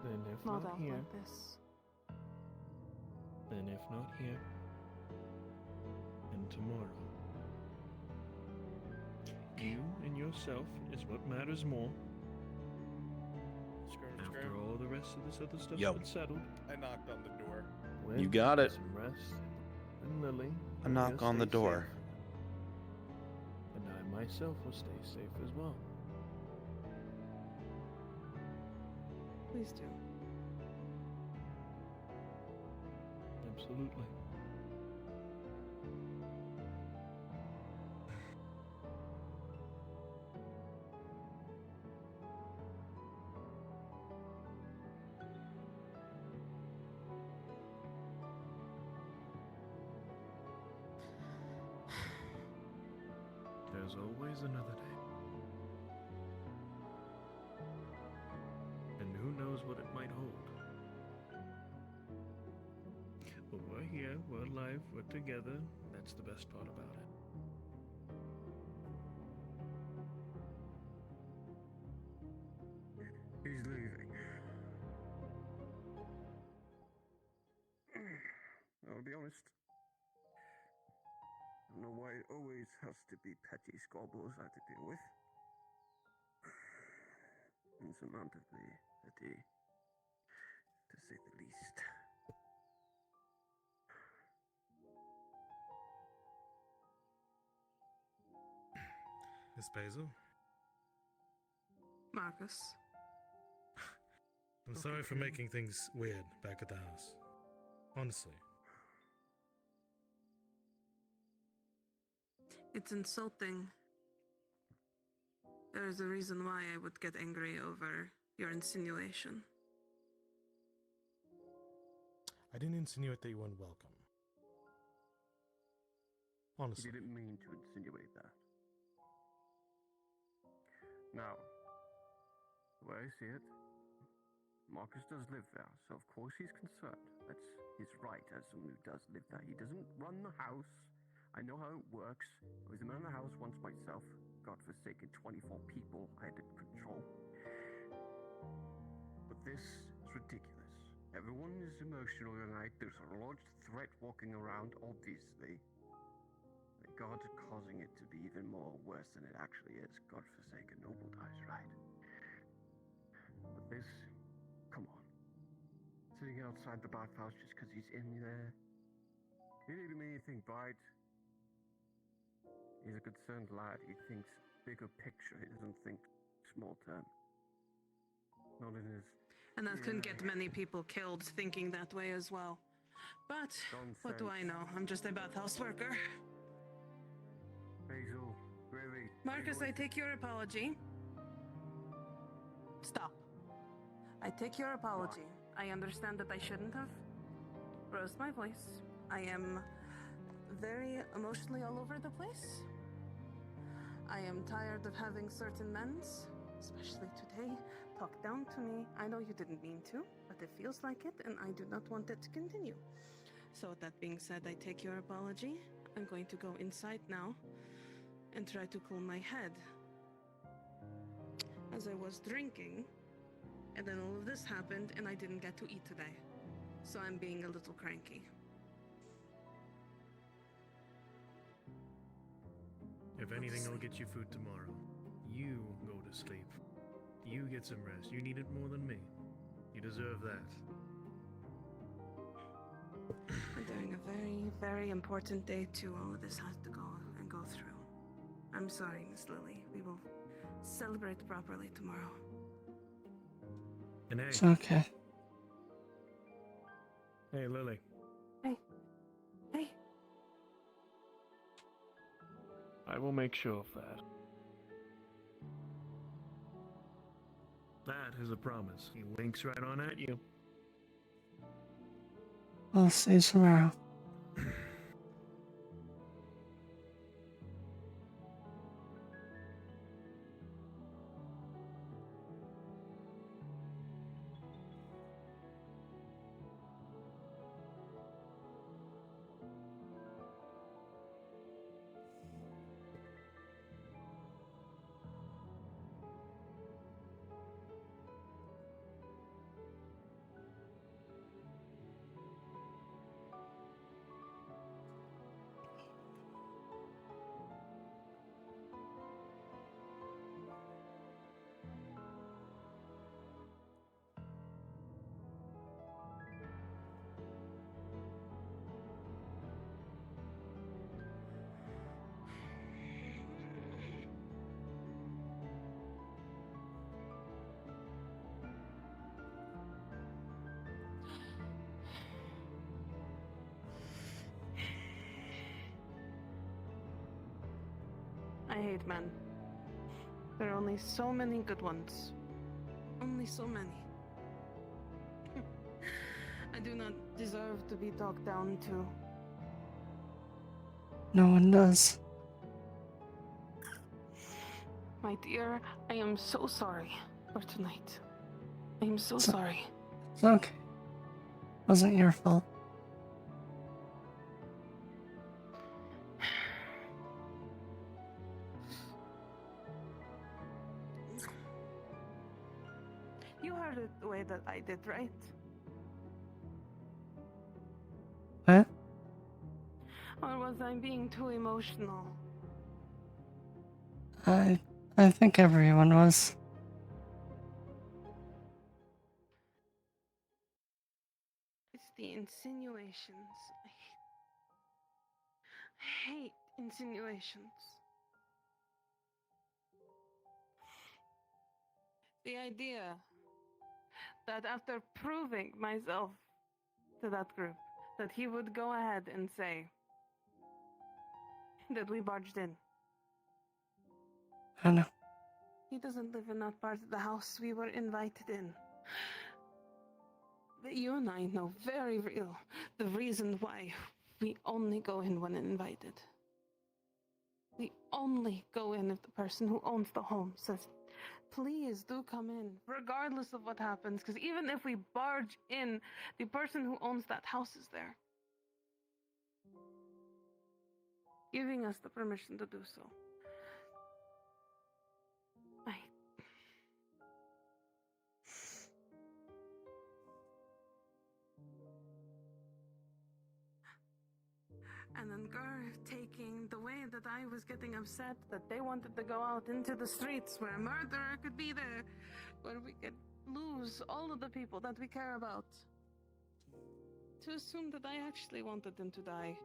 Then if Not not out here, like this. then if not here, then tomorrow. You and yourself is what matters more. After all the rest of this other stuff's Yo. been settled. I knocked on the door. When You got it. Some rest. And Lily. A knock will on the stay door. safe. And I myself will stay safe as well. Please do. Absolutely. There's always another day. And who knows what it might hold. We're here, we're alive, we're together. That's the best part about it. He's leaving. I'll be honest. I don't know why it always has to be petty squabbles I have to deal with. Insurmountably petty, to say the least. Miss Basil? Marcus. I'm sorry for making things weird back at the house. Honestly. It's insulting. There is a reason why I would get angry over your insinuation. I didn't insinuate that you weren't welcome. Honestly. You didn't mean to insinuate that. Now, the way I see it, Marcus does live there, so of course he's concerned. That's his right as someone who does live there. He doesn't run the house. I know how it works. I was a man in the house once myself. God-forsaken 24 people I had to control. But this is ridiculous. Everyone is emotional tonight. There's a large threat walking around, obviously. God's causing it to be even more worse than it actually is. God-forsaken noble dies, right? But this, come on. Sitting outside the bathhouse just because he's in there. He didn't mean anything by it. He's a concerned lad. He thinks bigger picture. He doesn't think small term. Not in his... And that can get many people killed thinking that way as well. But what do I know? I'm just a bathhouse worker. Basil, really? Marcus, I take your apology. Stop. I take your apology. I understand that I shouldn't have raised my voice. I am very emotionally all over the place. I am tired of having certain men, especially today, talk down to me. I know you didn't mean to, but it feels like it, and I do not want it to continue. So with that being said, I take your apology. I'm going to go inside now and try to cool my head. As I was drinking, and then all of this happened, and I didn't get to eat today. So I'm being a little cranky. If anything, I'll get you food tomorrow. You go to sleep. You get some rest. You need it more than me. You deserve that. I'm doing a very, very important day too. All of this has to go through. I'm sorry, Miss Lily. We will celebrate properly tomorrow. And hey. It's okay. Hey, Lily. Hey. Hey. I will make sure of that. That is a promise. He winks right on at you. I'll see you tomorrow. I hate men. There are only so many good ones. Only so many. I do not deserve to be talked down to. No one does. My dear, I am so sorry for tonight. I am so sorry. It's okay. Wasn't your fault. justified it, right? What? Or was I being too emotional? I think everyone was. It's the insinuations. I hate insinuations. The idea that after proving myself to that group, that he would go ahead and say that we barged in. I know. He doesn't live in that part of the house we were invited in. But you and I know very real the reason why we only go in when invited. We only go in if the person who owns the home says, please do come in, regardless of what happens, because even if we barge in, the person who owns that house is there, giving us the permission to do so. And then Gar taking the way that I was getting upset that they wanted to go out into the streets where a murderer could be there, where we could lose all of the people that we care about. To assume that I actually wanted them to die.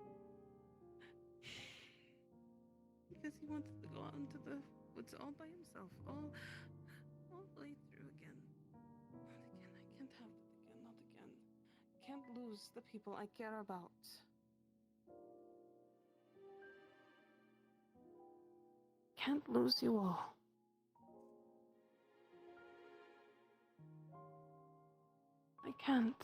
Because he wanted to go out into the woods all by himself, all the way through again. Not again, I can't have it again, not again. Can't lose the people I care about. Can't lose you all. I can't.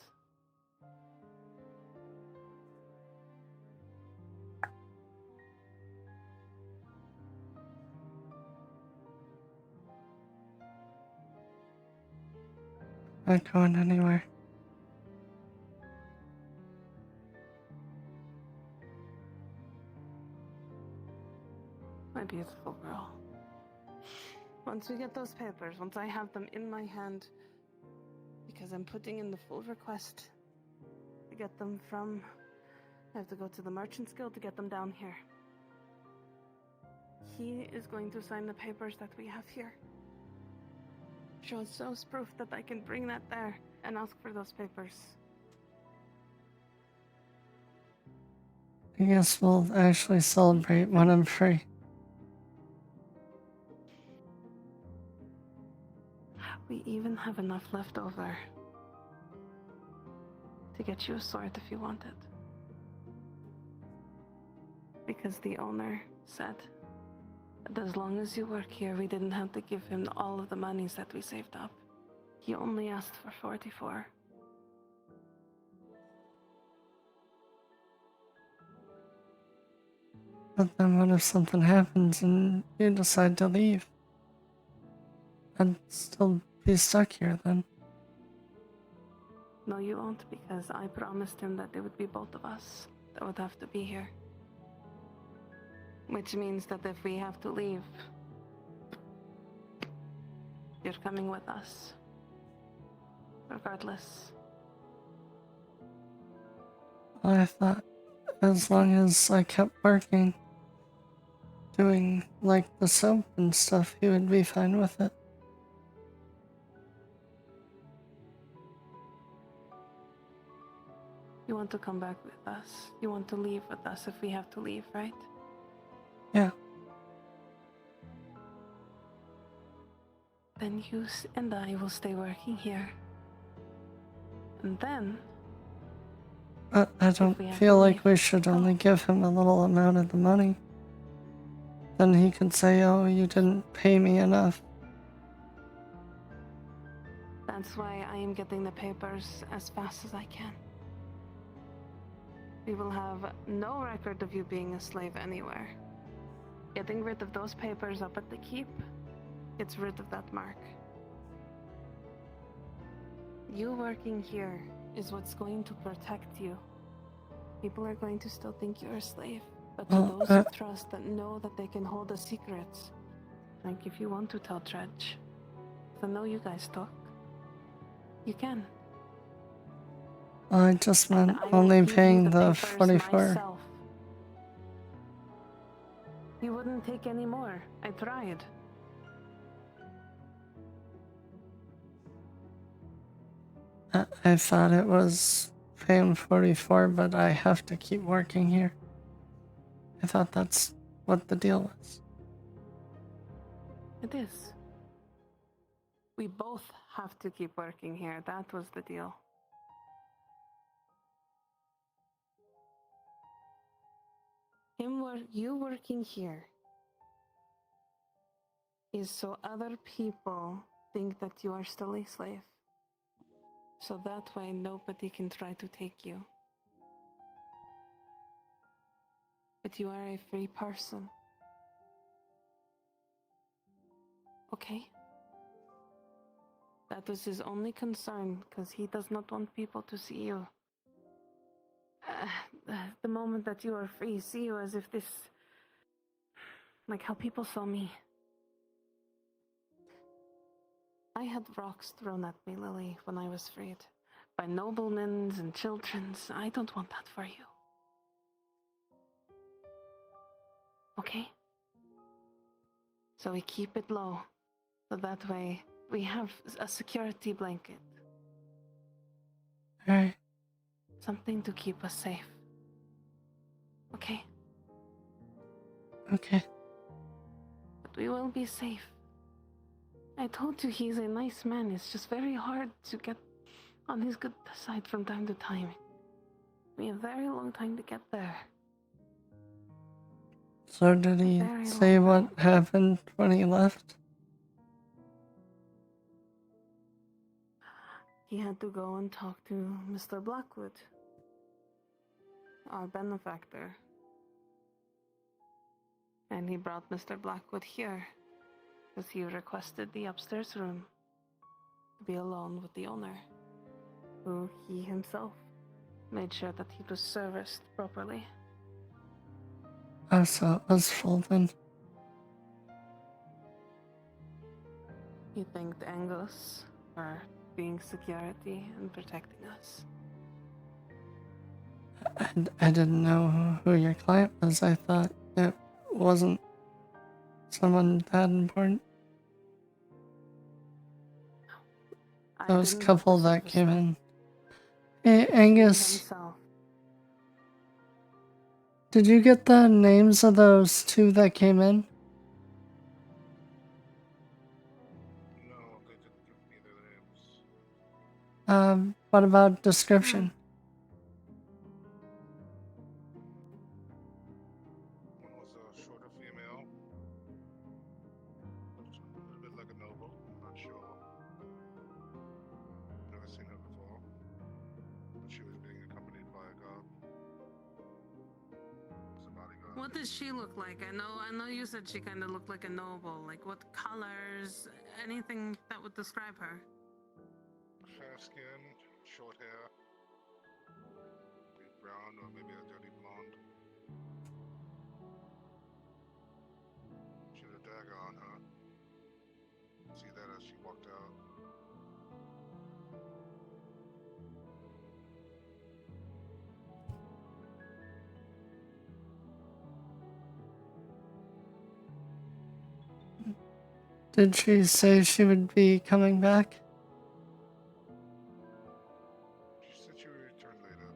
Not going anywhere. My beautiful girl. Once we get those papers, once I have them in my hand, because I'm putting in the full request to get them from, I have to go to the Merchant's Guild to get them down here. He is going to sign the papers that we have here. Shows proof that I can bring that there and ask for those papers. I guess we'll actually celebrate when I'm free. We even have enough left over to get you a sword if you want it. Because the owner said that as long as you work here, we didn't have to give him all of the monies that we saved up. He only asked for 44. But then what if something happens and you decide to leave? I'd still be stuck here then. No, you won't, because I promised him that it would be both of us that would have to be here. Which means that if we have to leave, you're coming with us. Regardless. I thought as long as I kept working, doing like the soap and stuff, he would be fine with it. You want to come back with us. You want to leave with us if we have to leave, right? Yeah. Then you and I will stay working here. And then... But I don't feel like we should only give him a little amount of the money. Then he could say, oh, you didn't pay me enough. That's why I am getting the papers as fast as I can. We will have no record of you being a slave anywhere. Getting rid of those papers up at the keep gets rid of that mark. You working here is what's going to protect you. People are going to still think you're a slave, but to those who trust that know that they can hold a secret, like if you want to tell Dredge, I know you guys talk, you can. I just And meant I will only give you paying the papers 44. myself. You wouldn't take any more. I tried. I thought it was paying 44, but I have to keep working here. I thought that's what the deal was. It is. We both have to keep working here. That was the deal. You working here is so other people think that you are still a slave. So that way nobody can try to take you. But you are a free person. Okay? That was his only concern, because he does not want people to see you. The moment that you are free, see you as if this... like how people saw me. I had rocks thrown at me, Lily, when I was freed. By noblemen and children. I don't want that for you. Okay? So we keep it low. So that way, we have a security blanket. Alright. Something to keep us safe. Okay? Okay. But we will be safe. I told you he's a nice man. It's just very hard to get on his good side from time to time. We have a very long time to get there. So did he say what happened when he left? He had to go and talk to Mr. Blackwood, our benefactor. And he brought Mr. Blackwood here, because he requested the upstairs room to be alone with the owner, who he himself made sure that he was serviced properly. Oh, so it was full then. He thanked Angus for being security and protecting us. I didn't know who your client was. I thought it wasn't someone that important. Those couple that came in. Hey, Angus. Did you get the names of those two that came in? What about description? One was a shorter female. Looked a little bit like a noble. I'm not sure. Never seen her before. But she was being accompanied by a guard. As a bodyguard. What does she look like? I know you said she kind of looked like a noble. Like what colors? Anything that would describe her? Fair skin, short hair. Maybe brown or maybe a dirty blonde. She had a dagger on her. See that as she walked out. Did she say she would be coming back? She said she would return later.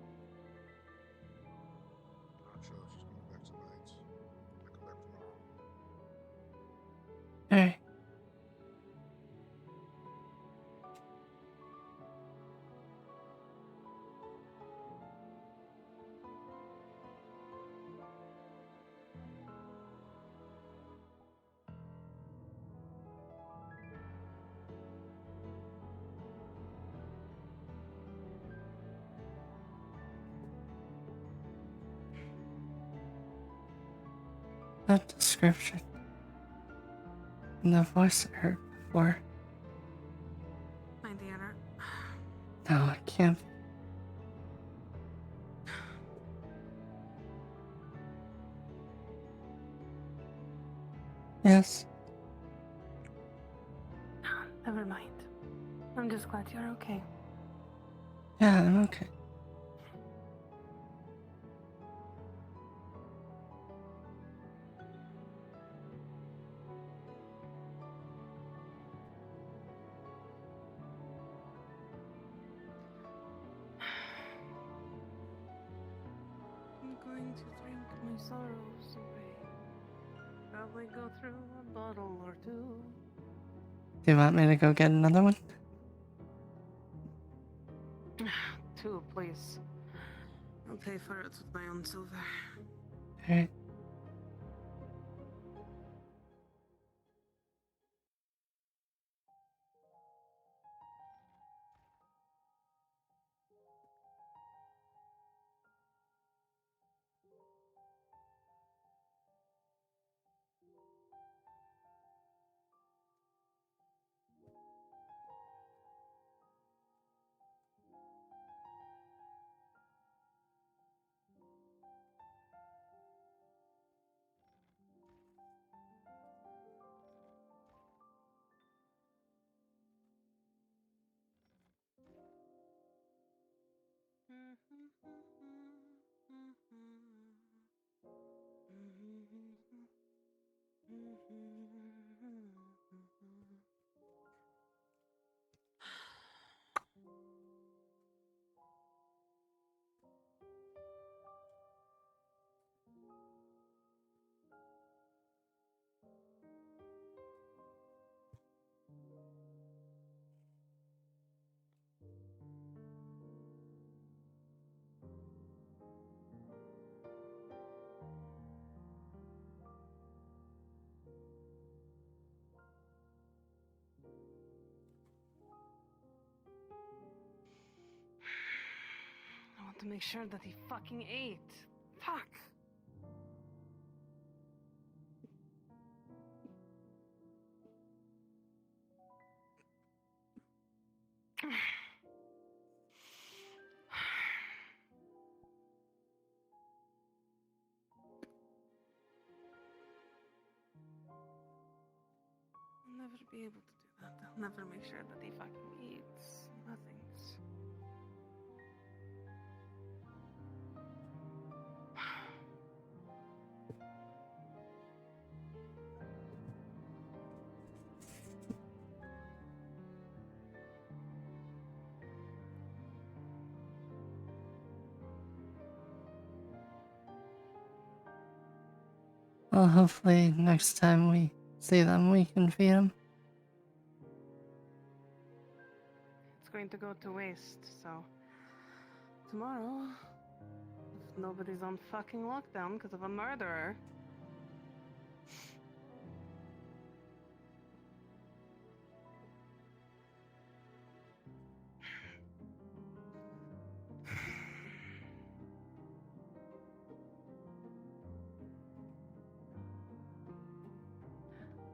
Not sure if she's coming back tonight. Might come back tomorrow. Hey. That description. And the voice I heard before. My dear. No, it can't be. Yes. Never mind. I'm just glad you're okay. Yeah, I'm okay. to drink my sorrows away. Probably go through a bottle or two. Do you want me to go get another one? 2, please. I'll pay for it with my own silver. Alright. I want to make sure that he fucking ate. Fuck. I'll never be able to do that. I'll never make sure that he fucking eats nothings. Well, hopefully next time we see them, we can feed them. It's going to go to waste, so tomorrow, if nobody's on fucking lockdown because of a murderer.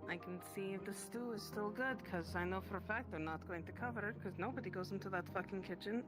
I can see if the stew is still good, because I know for a fact they're not going to cover it, because nobody goes into that fucking kitchen.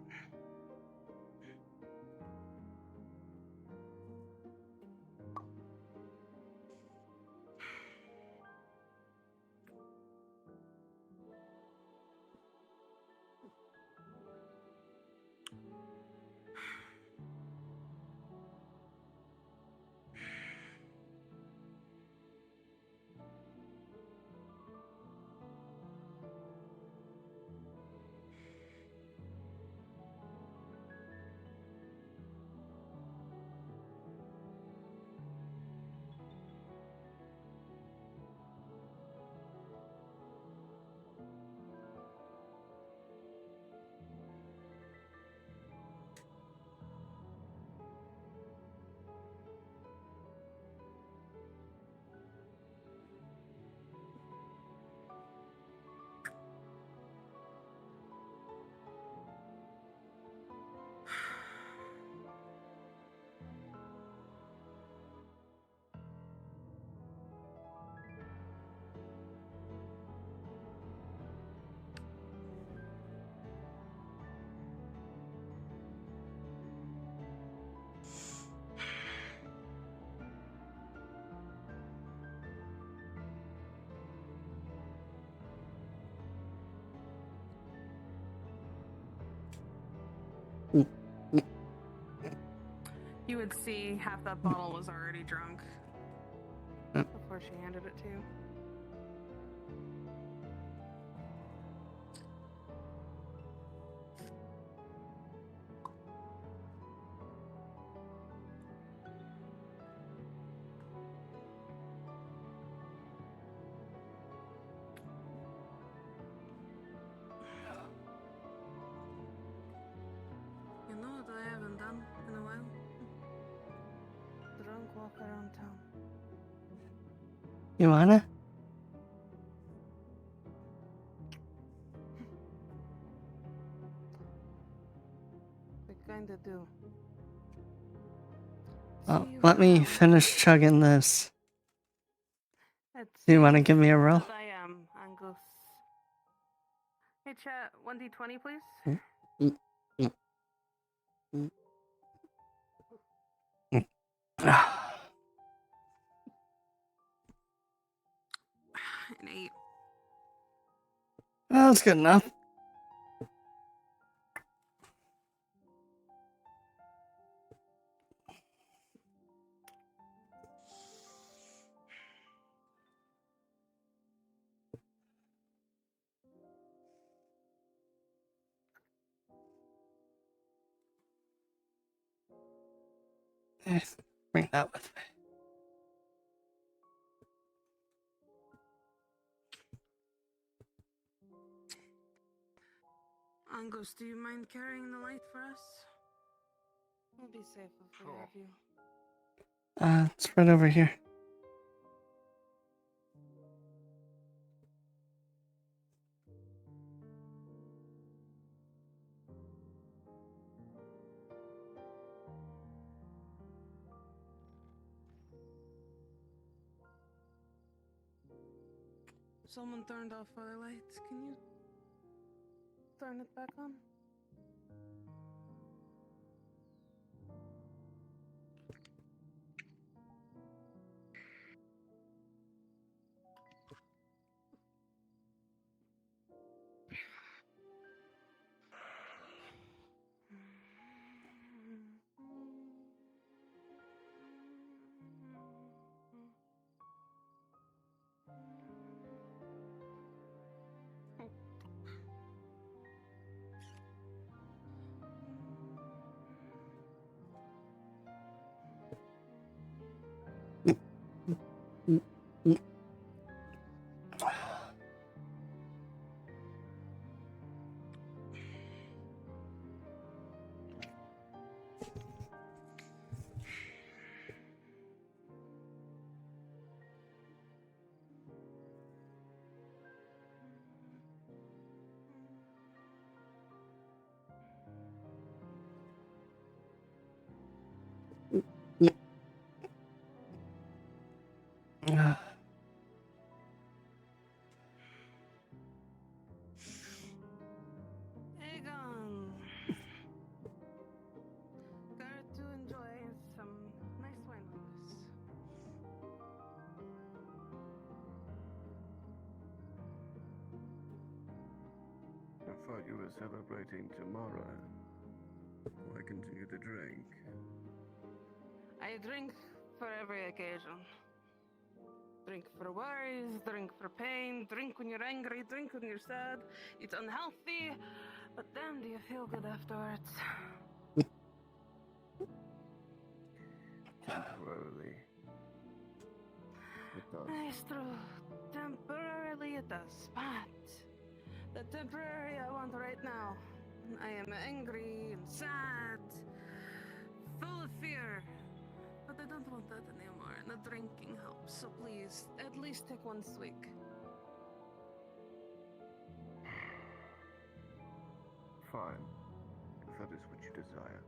You would see half that bottle was already drunk before she handed it to you. walk around town. You wanna? We kinda do. Oh, let me finish chugging this. Do you want to give me a roll? I am, Angus. Hey, chat, 1d20, please. An 8. Well, that's good enough. Bring that with me. Angus, do you mind carrying the light for us? We'll be safe if we have you. It's right over here. Someone turned off our lights. Can you turn it back on? Egon! Got to enjoy some nice wine with us. I thought you were celebrating tomorrow. Why continue to drink? I drink for every occasion. Drink for worries, drink for pain, drink when you're angry, drink when you're sad. It's unhealthy, but damn, do you feel good afterwards. Temporarily. It does. It's true. Temporarily it does, but the temporary I want right now. I am angry and sad, full of fear. But I don't want that anymore, and the drinking helps, so please, at least take one swig. Fine. If that is what you desire.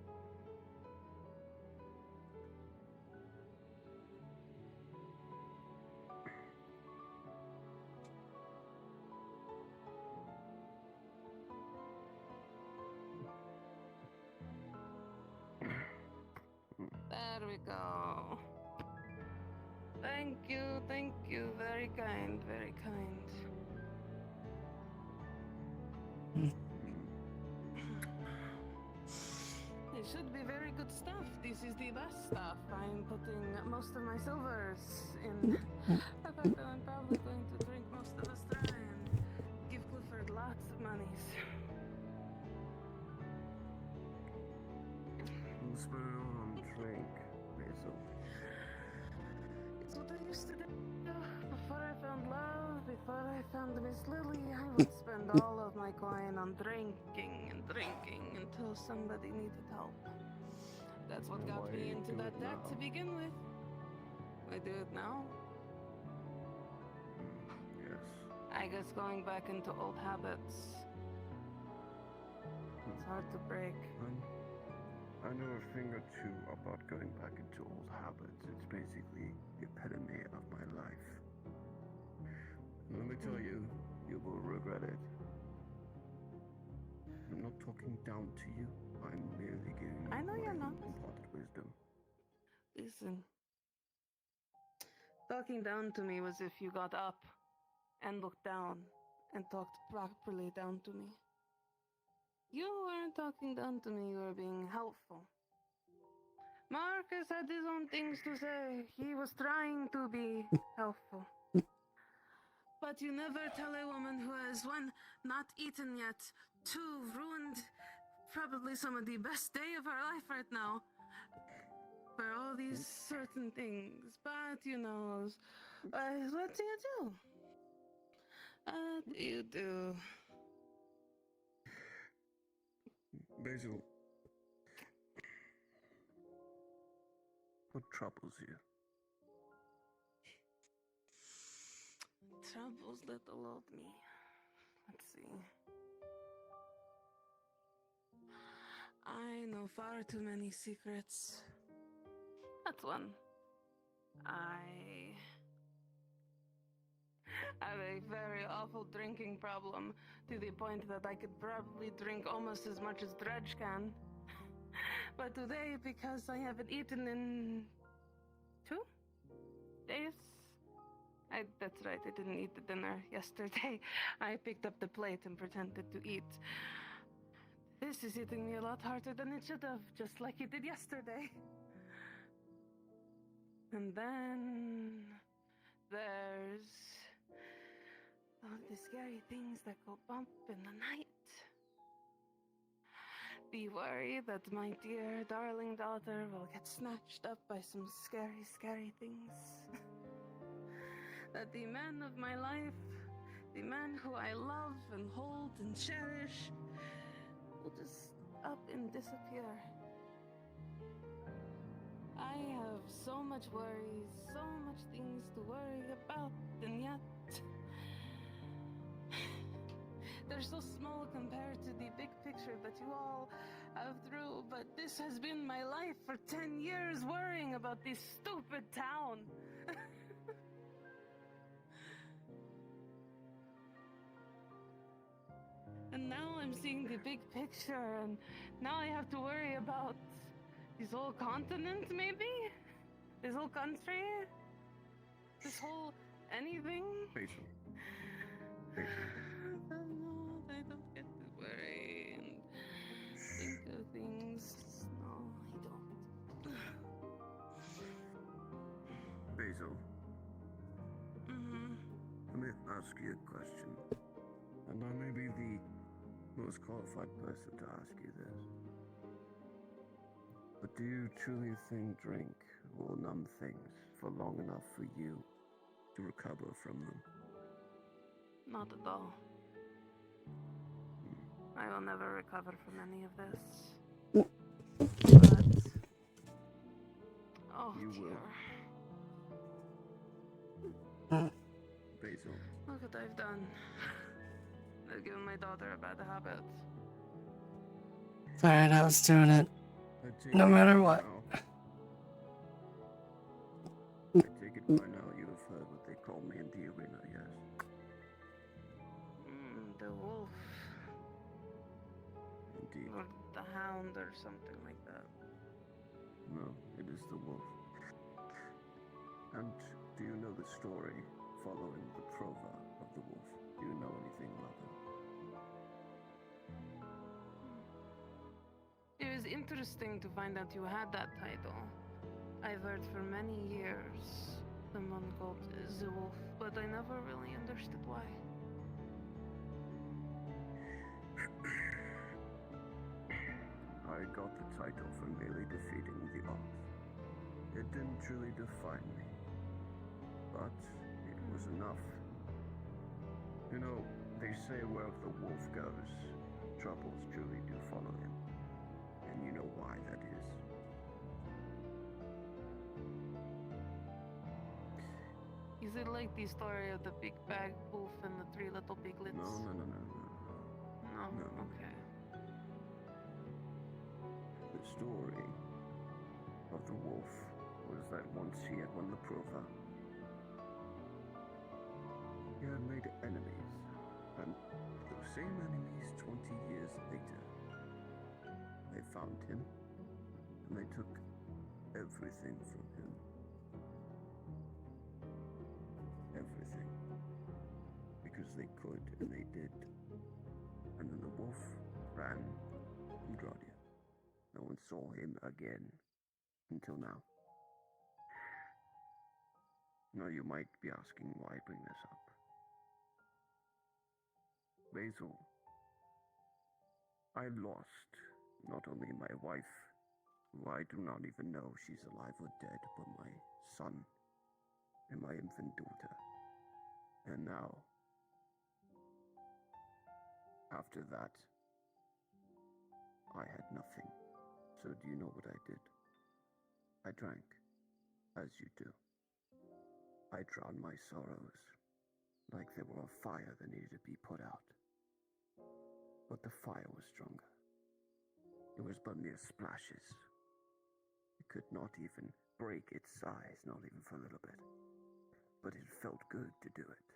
There we go. Thank you. Very kind, very kind. It should be very good stuff. This is the best stuff. I'm putting most of my silvers in. I thought that I'm probably going to drink most of the straw and give Clifford lots of monies. Spoon on drink, Basil. It's what I used to do. Before I found love, before I found Miss Lily, I would spend all of my coin on drinking and drinking until somebody needed help. That's what got me into that debt to begin with. We do it now? Yes. I guess going back into old habits. It's hard to break. I know a thing or two about going back into old habits. It's basically the epitome of my life. Let me tell you, you will regret it. I'm not talking down to you. I'm merely giving you I know you're not. imparted wisdom. Listen. Talking down to me was if you got up and looked down and talked properly down to me. You weren't talking down to me, you were being helpful. Marcus had his own things to say. He was trying to be helpful. But you never tell a woman who has, one, not eaten yet, two, ruined probably some of the best day of her life right now for all these certain things. But you know, what do you do? What do you do? Basil, what troubles you? Troubles little old me. Let's see. I know far too many secrets. That's one. I have a very awful drinking problem to the point that I could probably drink almost as much as Dredge can. But today, because I haven't eaten in 2 days, that's right, I didn't eat the dinner yesterday. I picked up the plate and pretended to eat. This is hitting me a lot harder than it should have, just like it did yesterday. And then there's all the scary things that go bump in the night. The worry that my dear darling daughter will get snatched up by some scary, scary things. That the man of my life, the man who I love and hold and cherish, will just up and disappear. I have so much worries, so much things to worry about, and yet they're so small compared to the big picture that you all have through. But this has been my life for 10 years, worrying about this stupid town. And now I'm seeing the big picture, and now I have to worry about this whole continent, maybe? This whole country? This whole anything? Basil. I don't get to worry and think of things. No, I don't. Basil, Mm-hmm. let me ask you a question. And I may be the most qualified person to ask you this. But do you truly think drink will numb things for long enough for you to recover from them? Not at all. I will never recover from any of this. But... oh, You dear. will. Basil. Look what I've done. I've given my daughter a bad habit. Alright, I was doing it. No matter what. I take it by now you have heard what they call me in the arena, yes? The wolf. Indeed. Or the hound or something like that. No, it is the wolf. And do you know the story following the Prova of the wolf? Do you know anything about it? It was interesting to find out you had that title. I've heard for many years someone called the Wolf, but I never really understood why. I got the title for merely defeating the odds. It didn't truly define me, but it was enough. You know, they say where the wolf goes, troubles truly do follow him. And you know why that is. Is it like the story of the big bag wolf and the three little piglets? No. No? Okay. The story of the wolf was that once he had won the Prova, he had made enemies, and those same enemies 20 years later, they found him, and they took everything from him. Everything. Because they could, and they did. And then the wolf ran from Gradia. No one saw him again. Until now. Now you might be asking why I bring this up. Basil, I lost not only my wife, who I do not even know if she's alive or dead, but my son and my infant daughter. And now, after that, I had nothing. So do you know what I did? I drank, as you do. I drowned my sorrows, like they were a fire that needed to be put out. But the fire was stronger. It was but mere splashes. It could not even break its size, not even for a little bit. But it felt good to do it.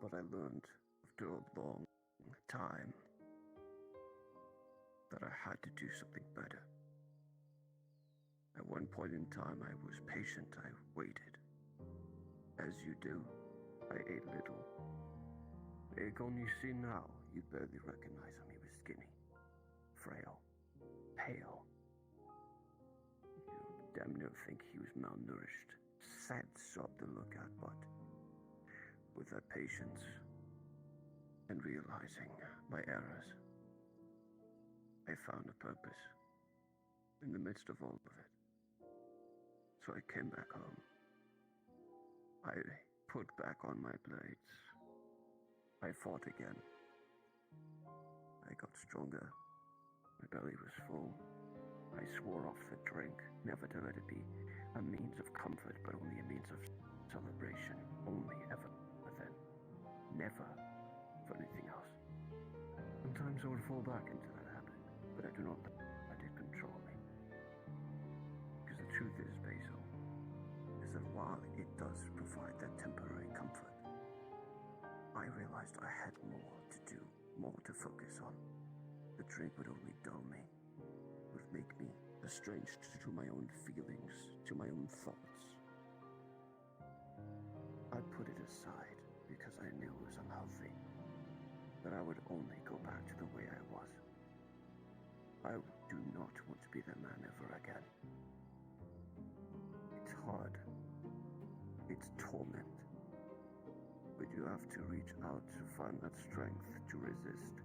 But I learned after a long time that I had to do something better. At one point in time, I was patient. I waited. As you do, I ate little. Aegon, you see now, you barely recognize him. He was skinny, frail, pale. You damn near think he was malnourished. Sad sub to look at, but with that patience and realizing my errors, I found a purpose in the midst of all of it. So I came back home. I put back on my blades. I fought again. I got stronger. My belly was full. I swore off the drink, never to let it be a means of comfort, but only a means of celebration. Only ever then. Never for anything else. Sometimes I would fall back into that habit, but I do not let it control me. Because the truth is, Basil, is that while it does provide that temporary comfort, I realized I had more to do, more to focus on. The drink would only dull me, would make me estranged to my own feelings, to my own thoughts. I put it aside because I knew it was unhealthy, that I would only go back to the way I was. I do not want to be that man ever again. It's hard. It's torment. But you have to reach out to find that strength to resist.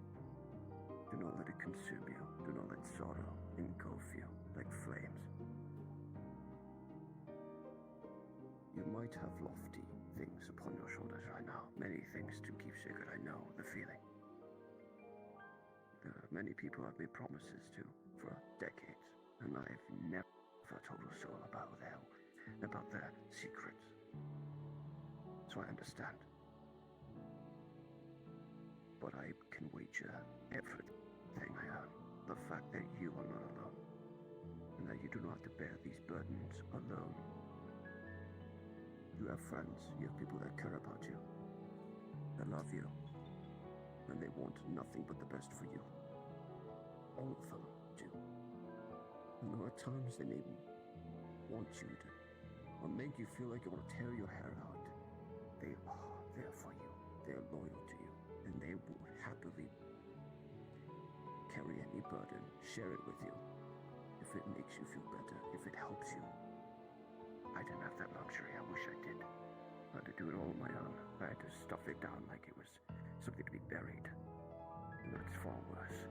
Do not let it consume you. Do not let sorrow engulf you like flames. You might have lofty things upon your shoulders right now. Many things to keep secret, I know the feeling. There are many people I've made promises to for decades, and I've never told a soul about their secrets. So I understand. But I can wager everything I own. The fact that you are not alone. And that you do not have to bear these burdens alone. You have friends. You have people that care about you. That love you. And they want nothing but the best for you. All of them do. And there are times they may want you to, or make you feel like you want to tear your hair out. They are there for you. They are loyal to you. And they will happily carry any burden, share it with you, if it makes you feel better, if it helps you. I didn't have that luxury. I wish I did. I had to do it all on my own. I had to stuff it down like it was something to be buried. And that's far worse.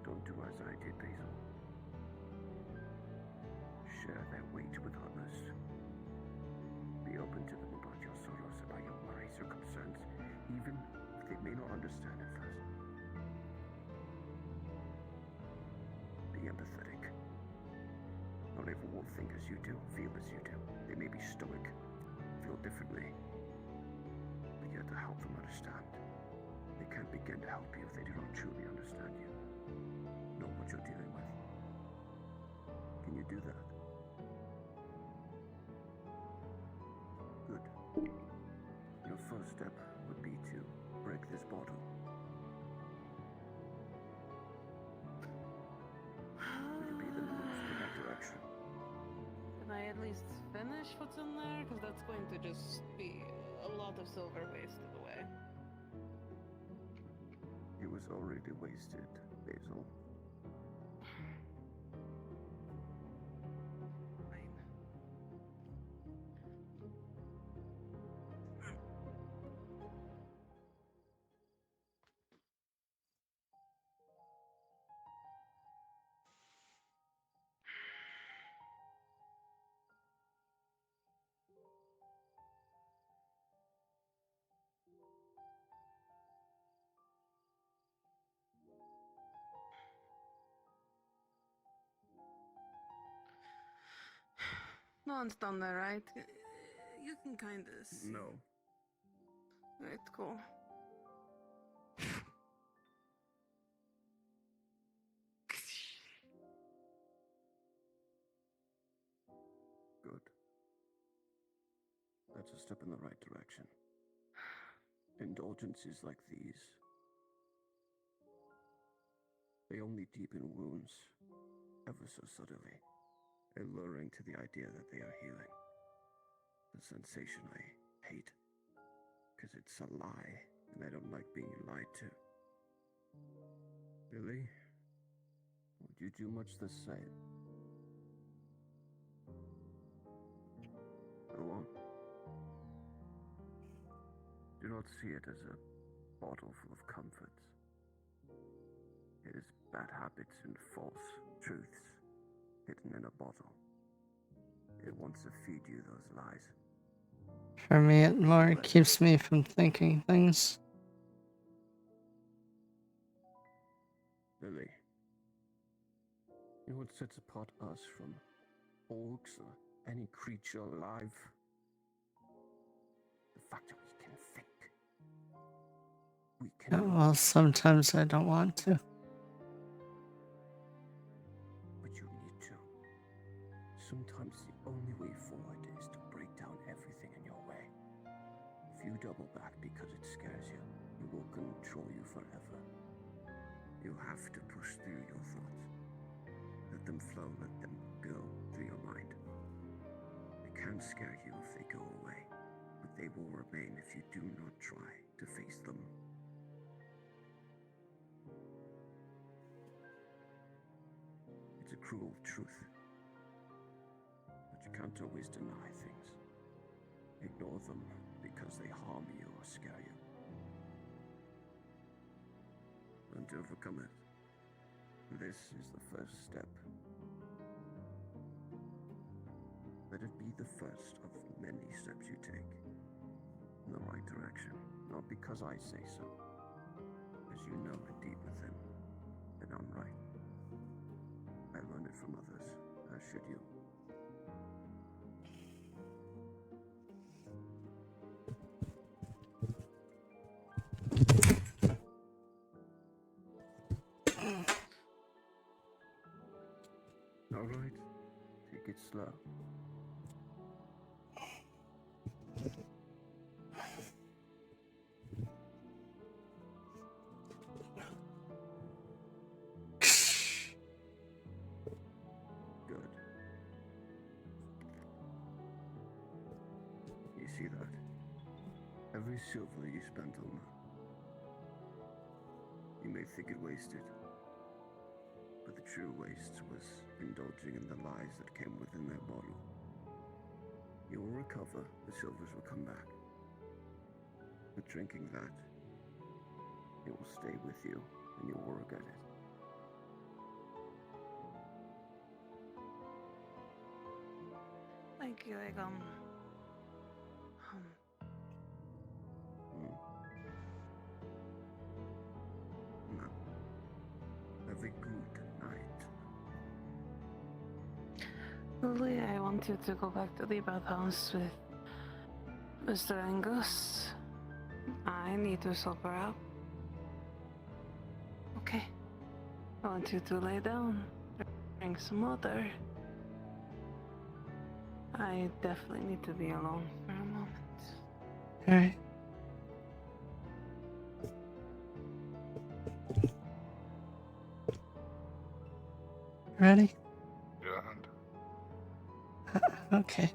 Don't do as I did, Basil. Share their weight with others. Be open to them about your sorrows, about your worries, your concerns, even if they may not understand at first. Be empathetic. Not every all think as you do, feel as you do. They may be stoic, feel differently, but you have to help them understand. They can't begin to help you if they do not truly understand you, know what you're dealing with. Can you do that? Good. Your first step would be to break this bottle. Would you be the moves in that direction? Can I at least finish what's in there? Because that's going to just be a lot of silver wasted away. It was already wasted, Basil. No one's done that, right? You can kind of see. No. Right, cool. Good. That's a step in the right direction. Indulgences like these, they only deepen wounds, ever so subtly, alluring to the idea that they are healing. The sensation I hate, because it's a lie, and I don't like being lied to. Billy, would you do much the same? Go on. Do not see it as a bottle full of comforts. It is bad habits and false truths hidden in a bottle. It wants to feed you those lies. For me, it more keeps me from thinking things. Lily, you know what sets apart us from orcs or any creature alive? The fact that we can think. We can. Well, sometimes I don't want to. But you need to. Sometimes the only way forward is to break down everything in your way. If you double back because it scares you, it will control you forever. You have to push through your thoughts. Let them flow, let them go through your mind. They can scare you if they go away, but they will remain if you do not try to face them. It's a cruel truth, but you can't always deny things. Ignore them because they harm you or scare you. And to overcome it, this is the first step. Let it be the first of many steps you take in the right direction, not because I say so, as you know it deep within that I'm right. I learned it from others, as should you. All right, take it slow. Good. You see that? Every silver you spent on that. You may think it wasted, but the true waste was indulging in the lies that came within that bottle. You will recover, the silvers will come back. But drinking that, it will stay with you, and you will regret it. Thank you, Aegon. Now, have a good night. Lily, I want you to go back to the bathhouse with Mr. Angus. I need to sober up. Okay. I want you to lay down, drink some water. I definitely need to be alone for a moment. Alright. Ready? Yeah. Okay.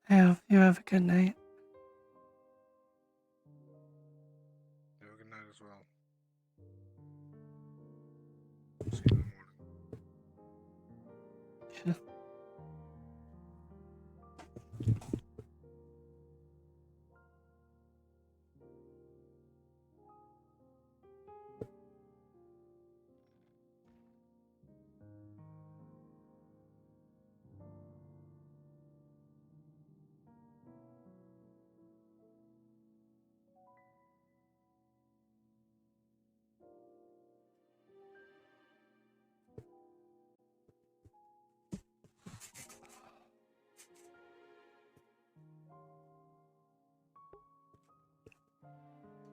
I hope you have a good night. Have a good night as well. See you in the morning. Yeah.